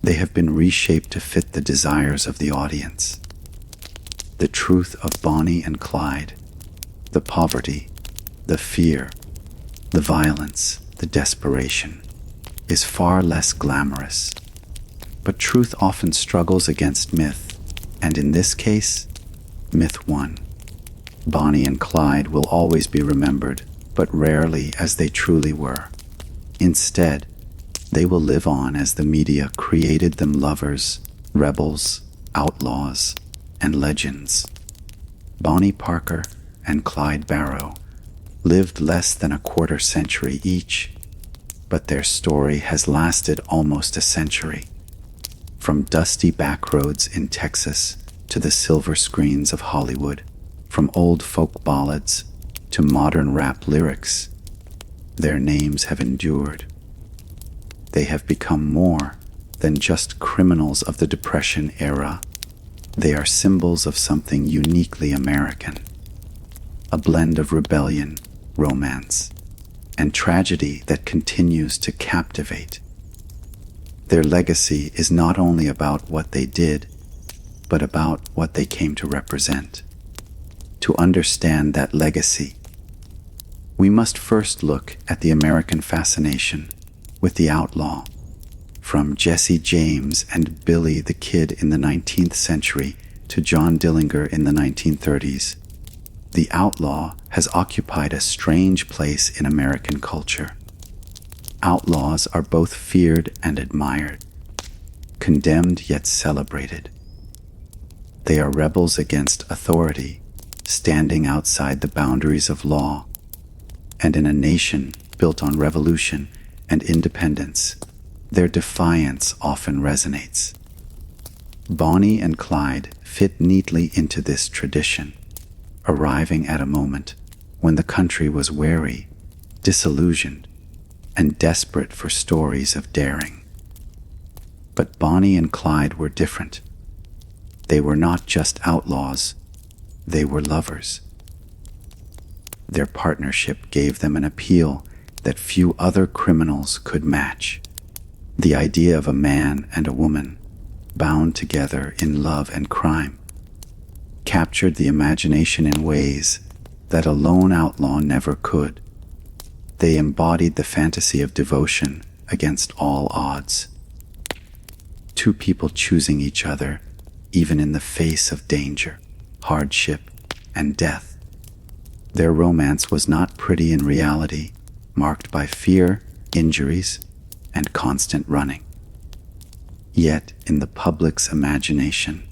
they have been reshaped to fit the desires of the audience. The truth of Bonnie and Clyde, the poverty, the fear, the violence, the desperation, is far less glamorous. But truth often struggles against myth, and in this case, myth won. Bonnie and Clyde will always be remembered, but rarely as they truly were. Instead, they will live on as the media created them lovers, rebels, outlaws, and legends. Bonnie Parker and Clyde Barrow lived less than a quarter century each, but their story has lasted almost a century. From dusty backroads in Texas to the silver screens of Hollywood, from old folk ballads to modern rap lyrics, their names have endured. They have become more than just criminals of the Depression era. They are symbols of something uniquely American, a blend of rebellion, romance, and tragedy that continues to captivate. Their legacy is not only about what they did, but about what they came to represent. To understand that legacy, we must first look at the American fascination with the outlaw. From Jesse James and Billy the Kid in the 19th century to John Dillinger in the 1930s, the outlaw has occupied a strange place in American culture. Outlaws are both feared and admired, condemned yet celebrated. They are rebels against authority, standing outside the boundaries of law, and in a nation built on revolution and independence, their defiance often resonates. Bonnie and Clyde fit neatly into this tradition, arriving at a moment when the country was wary, disillusioned, and desperate for stories of daring. But Bonnie and Clyde were different. They were not just outlaws, they were lovers. Their partnership gave them an appeal that few other criminals could match. The idea of a man and a woman, bound together in love and crime, captured the imagination in ways that a lone outlaw never could. They embodied the fantasy of devotion against all odds. Two people choosing each other, even in the face of danger, hardship, and death. Their romance was not pretty in reality, marked by fear, injuries, and constant running. Yet, in the public's imagination,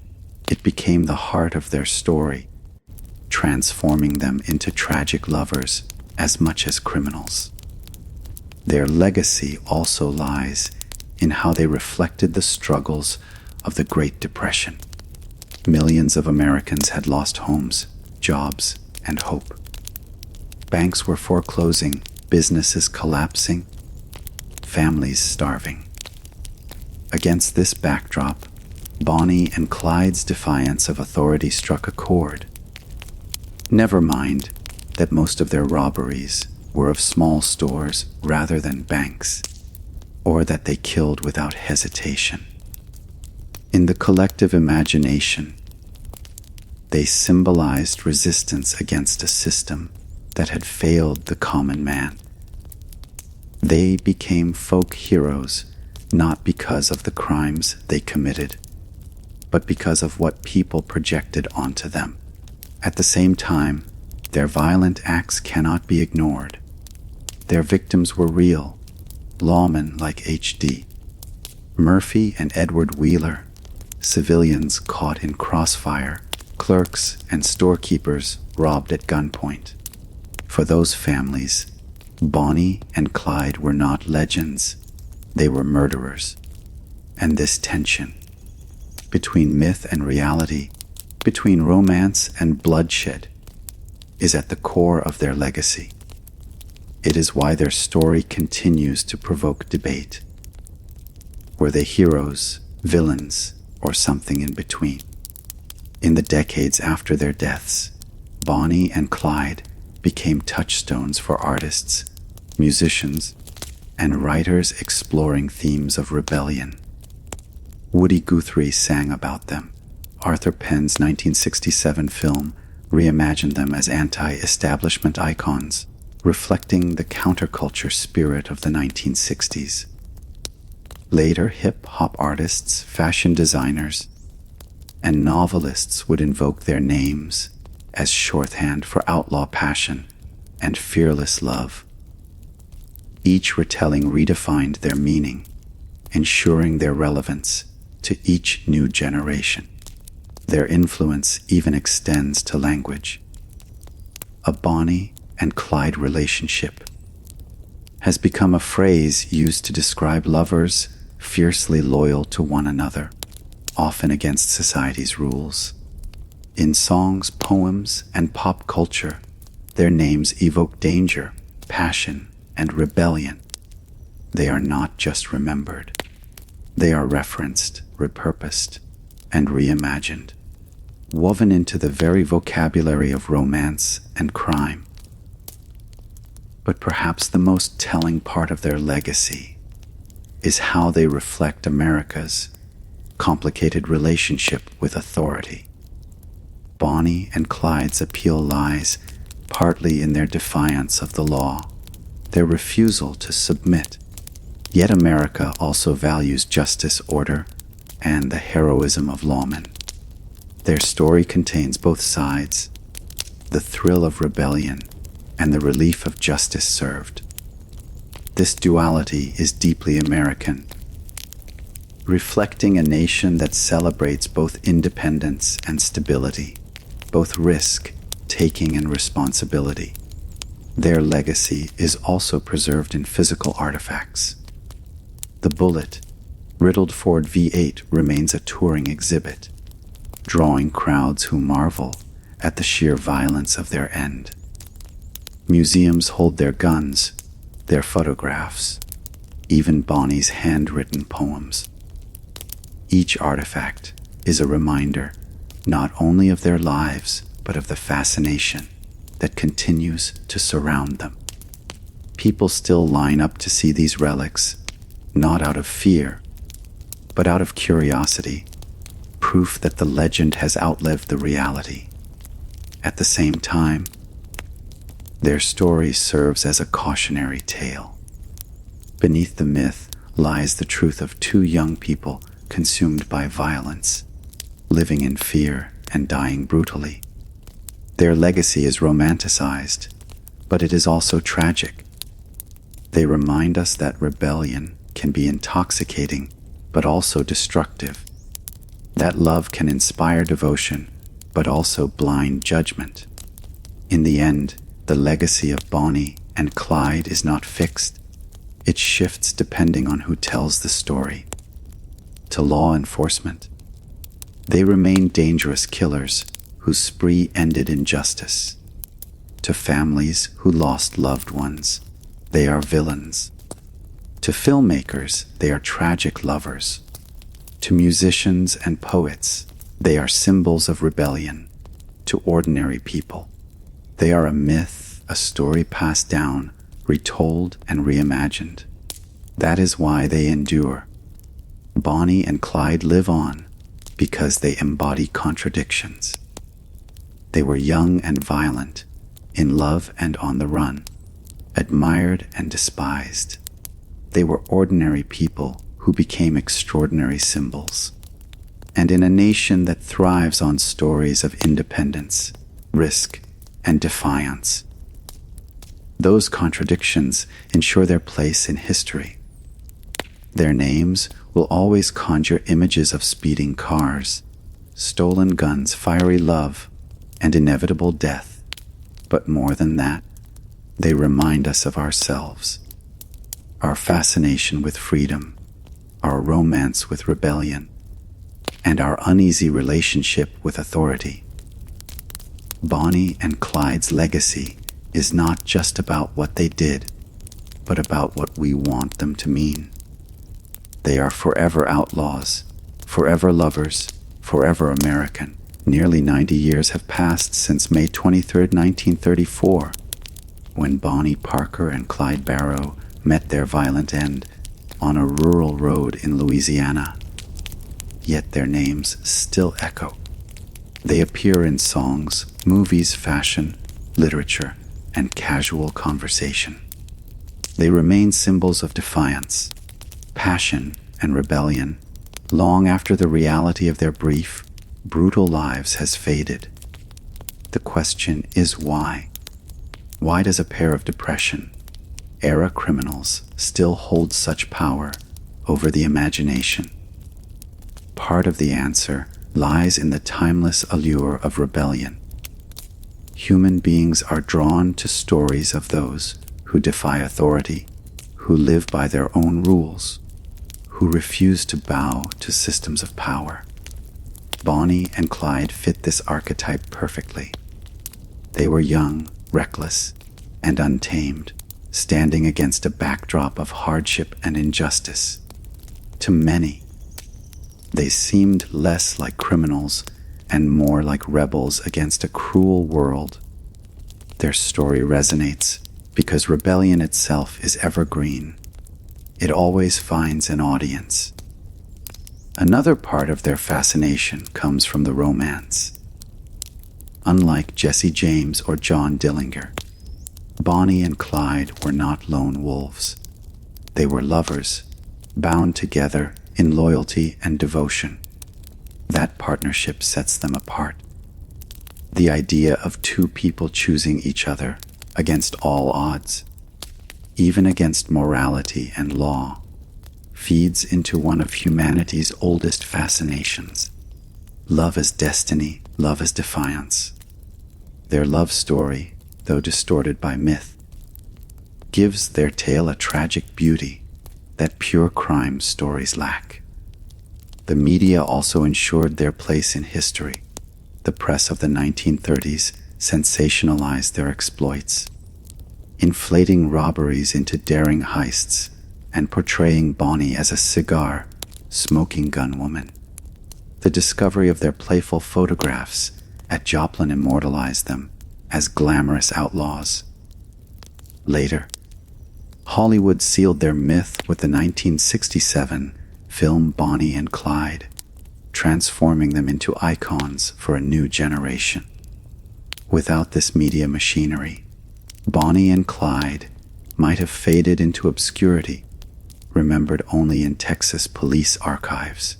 it became the heart of their story, transforming them into tragic lovers as much as criminals. Their legacy also lies in how they reflected the struggles of the Great Depression. Millions of Americans had lost homes, jobs, and hope. Banks were foreclosing, businesses collapsing, families starving. Against this backdrop, Bonnie and Clyde's defiance of authority struck a chord. Never mind that most of their robberies were of small stores rather than banks, or that they killed without hesitation. In the collective imagination, they symbolized resistance against a system that had failed the common man. They became folk heroes not because of the crimes they committed, but because of what people projected onto them. At the same time, their violent acts cannot be ignored. Their victims were real, lawmen like H.D. Murphy and Edward Wheeler, civilians caught in crossfire, clerks and storekeepers robbed at gunpoint. For those families, Bonnie and Clyde were not legends, they were murderers. And this tension, between myth and reality, between romance and bloodshed, is at the core of their legacy. It is why their story continues to provoke debate. Were they heroes, villains, or something in between? In the decades after their deaths, Bonnie and Clyde became touchstones for artists, musicians, and writers exploring themes of rebellion. Woody Guthrie sang about them. Arthur Penn's 1967 film reimagined them as anti-establishment icons, reflecting the counterculture spirit of the 1960s. Later, hip-hop artists, fashion designers, and novelists would invoke their names as shorthand for outlaw passion and fearless love. Each retelling redefined their meaning, ensuring their relevance to each new generation. Their influence even extends to language. A Bonnie and Clyde relationship has become a phrase used to describe lovers fiercely loyal to one another, often against society's rules. In songs, poems, and pop culture, their names evoke danger, passion, and rebellion. They are not just remembered. They are referenced, repurposed, and reimagined, woven into the very vocabulary of romance and crime. But perhaps the most telling part of their legacy is how they reflect America's complicated relationship with authority. Bonnie and Clyde's appeal lies partly in their defiance of the law, their refusal to submit. Yet America also values justice, order, and the heroism of lawmen. Their story contains both sides, the thrill of rebellion and the relief of justice served. This duality is deeply American, reflecting a nation that celebrates both independence and stability, both risk-taking and responsibility. Their legacy is also preserved in physical artifacts. The bullet-riddled Ford V8 remains a touring exhibit, drawing crowds who marvel at the sheer violence of their end. Museums hold their guns, their photographs, even Bonnie's handwritten poems. Each artifact is a reminder not only of their lives, but of the fascination that continues to surround them. People still line up to see these relics, not out of fear, but out of curiosity, proof that the legend has outlived the reality. At the same time, their story serves as a cautionary tale. Beneath the myth lies the truth of two young people consumed by violence, living in fear and dying brutally. Their legacy is romanticized, but it is also tragic. They remind us that rebellion can be intoxicating, but also destructive. That love can inspire devotion, but also blind judgment. In the end, the legacy of Bonnie and Clyde is not fixed. It shifts depending on who tells the story. To law enforcement, they remain dangerous killers whose spree ended in justice. To families who lost loved ones, they are villains. To filmmakers, they are tragic lovers. To musicians and poets, they are symbols of rebellion. To ordinary people, they are a myth, a story passed down, retold, and reimagined. That is why they endure. Bonnie and Clyde live on because they embody contradictions. They were young and violent, in love and on the run, admired and despised. They were ordinary people who became extraordinary symbols. And in a nation that thrives on stories of independence, risk, and defiance, those contradictions ensure their place in history. Their names will always conjure images of speeding cars, stolen guns, fiery love, and inevitable death. But more than that, they remind us of ourselves, our fascination with freedom, our romance with rebellion, and our uneasy relationship with authority. Bonnie and Clyde's legacy is not just about what they did, but about what we want them to mean. They are forever outlaws, forever lovers, forever American. Nearly 90 years have passed since May 23, 1934, when Bonnie Parker and Clyde Barrow met their violent end on a rural road in Louisiana. Yet their names still echo. They appear in songs, movies, fashion, literature, and casual conversation. They remain symbols of defiance, passion, and rebellion long after the reality of their brief, brutal lives has faded. The question is why? Why does a pair of Depression-era criminals still hold such power over the imagination? Part of the answer lies in the timeless allure of rebellion. Human beings are drawn to stories of those who defy authority, who live by their own rules, who refuse to bow to systems of power. Bonnie and Clyde fit this archetype perfectly. They were young, reckless, and untamed, standing against a backdrop of hardship and injustice. To many, they seemed less like criminals and more like rebels against a cruel world. Their story resonates because rebellion itself is evergreen. It always finds an audience. Another part of their fascination comes from the romance. Unlike Jesse James or John Dillinger, Bonnie and Clyde were not lone wolves. They were lovers, bound together in loyalty and devotion. That partnership sets them apart. The idea of two people choosing each other against all odds, even against morality and law, feeds into one of humanity's oldest fascinations. Love as destiny, love as defiance. Their love story, though distorted by myth, gives their tale a tragic beauty that pure crime stories lack. The media also ensured their place in history. The press of the 1930s sensationalized their exploits, inflating robberies into daring heists and portraying Bonnie as a cigar-smoking gunwoman. The discovery of their playful photographs at Joplin immortalized them as glamorous outlaws. Later, Hollywood sealed their myth with the 1967 film Bonnie and Clyde, transforming them into icons for a new generation. Without this media machinery, Bonnie and Clyde might have faded into obscurity, remembered only in Texas police archives.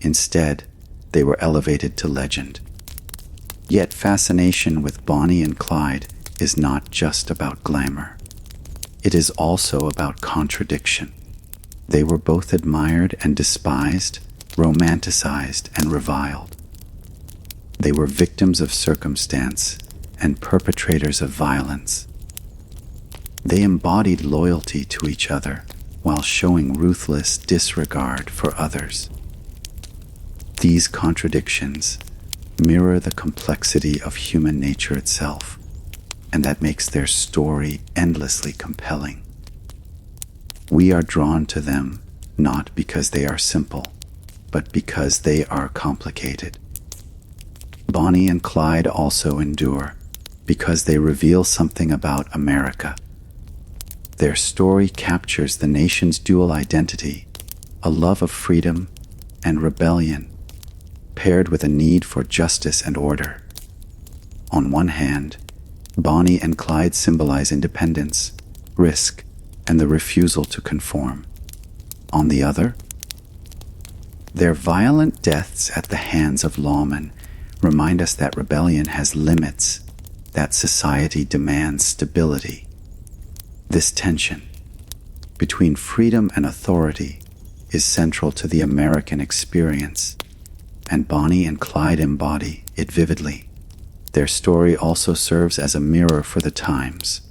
Instead, they were elevated to legend. Yet fascination with Bonnie and Clyde is not just about glamour. It is also about contradiction. They were both admired and despised, romanticized and reviled. They were victims of circumstance and perpetrators of violence. They embodied loyalty to each other while showing ruthless disregard for others. These contradictions mirror the complexity of human nature itself, and that makes their story endlessly compelling. We are drawn to them not because they are simple, but because they are complicated. Bonnie and Clyde also endure because they reveal something about America. Their story captures the nation's dual identity, a love of freedom and rebellion, paired with a need for justice and order. On one hand, Bonnie and Clyde symbolize independence, risk, and the refusal to conform. On the other, their violent deaths at the hands of lawmen remind us that rebellion has limits, that society demands stability. This tension between freedom and authority is central to the American experience, and Bonnie and Clyde embody it vividly. Their story also serves as a mirror for the times.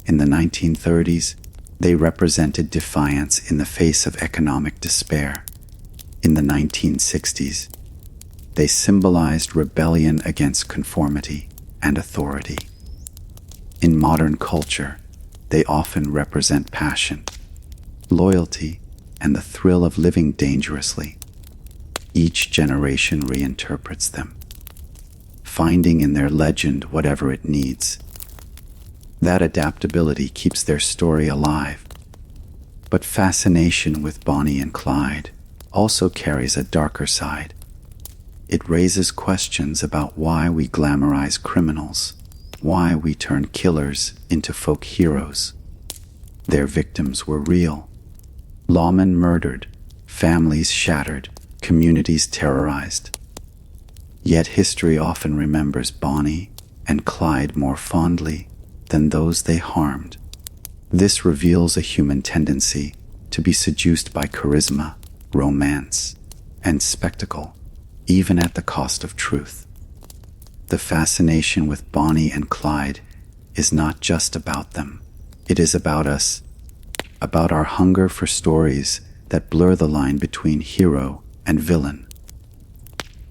In the 1930s, they represented defiance in the face of economic despair. In the 1960s, they symbolized rebellion against conformity and authority. In modern culture, they often represent passion, loyalty, and the thrill of living dangerously. Each generation reinterprets them, finding in their legend whatever it needs. That adaptability keeps their story alive. But fascination with Bonnie and Clyde also carries a darker side. It raises questions about why we glamorize criminals, why we turn killers into folk heroes. Their victims were real. Lawmen murdered, families shattered, communities terrorized. Yet history often remembers Bonnie and Clyde more fondly than those they harmed. This reveals a human tendency to be seduced by charisma, romance, and spectacle, even at the cost of truth. The fascination with Bonnie and Clyde is not just about them. It is about us, about our hunger for stories that blur the line between hero and villain.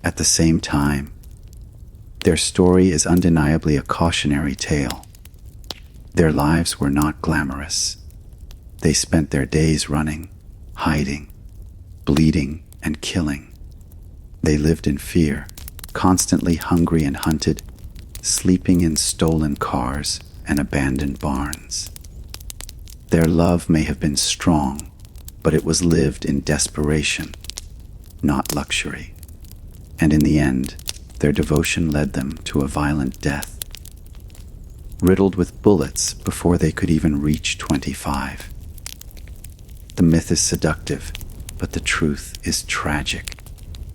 At the same time, their story is undeniably a cautionary tale. Their lives were not glamorous. They spent their days running, hiding, bleeding, and killing. They lived in fear, constantly hungry and hunted, sleeping in stolen cars and abandoned barns. Their love may have been strong, but it was lived in desperation, not luxury. And in the end, their devotion led them to a violent death, riddled with bullets before they could even reach 25. The myth is seductive, but the truth is tragic,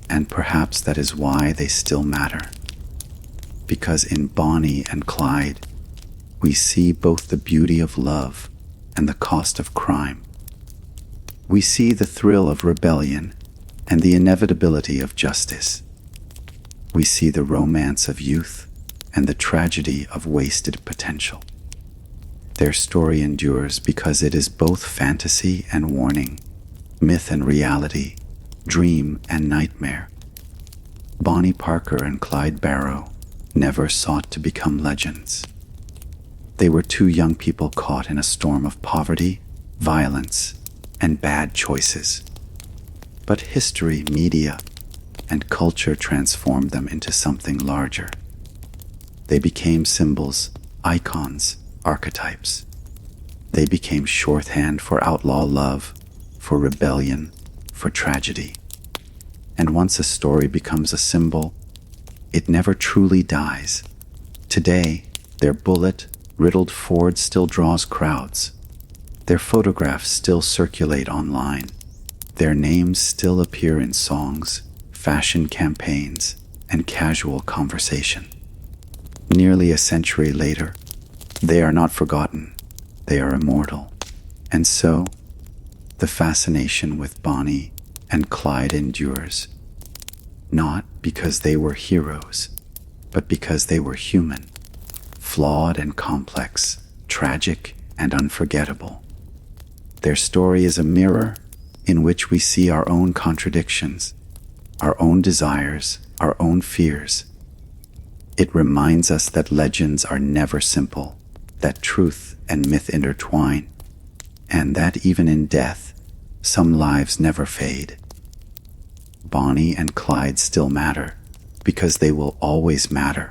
and perhaps that is why they still matter. Because in Bonnie and Clyde, we see both the beauty of love and the cost of crime. We see the thrill of rebellion and the inevitability of justice. We see the romance of youth and the tragedy of wasted potential. Their story endures because it is both fantasy and warning, myth and reality, dream and nightmare. Bonnie Parker and Clyde Barrow never sought to become legends. They were two young people caught in a storm of poverty, violence, and bad choices. But history, media, and culture transformed them into something larger. They became symbols, icons, archetypes. They became shorthand for outlaw love, for rebellion, for tragedy. And once a story becomes a symbol, it never truly dies. Today, their bullet-riddled Ford still draws crowds. Their photographs still circulate online. Their names still appear in songs, fashion campaigns, and casual conversation. Nearly a century later, they are not forgotten. They are immortal. And so, the fascination with Bonnie and Clyde endures, not because they were heroes, but because they were human, flawed and complex, tragic and unforgettable. Their story is a mirror in which we see our own contradictions, our own desires, our own fears. It reminds us that legends are never simple, that truth and myth intertwine, and that even in death, some lives never fade. Bonnie and Clyde still matter because they will always matter.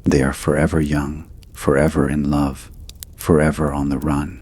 They are forever young, forever in love, forever on the run.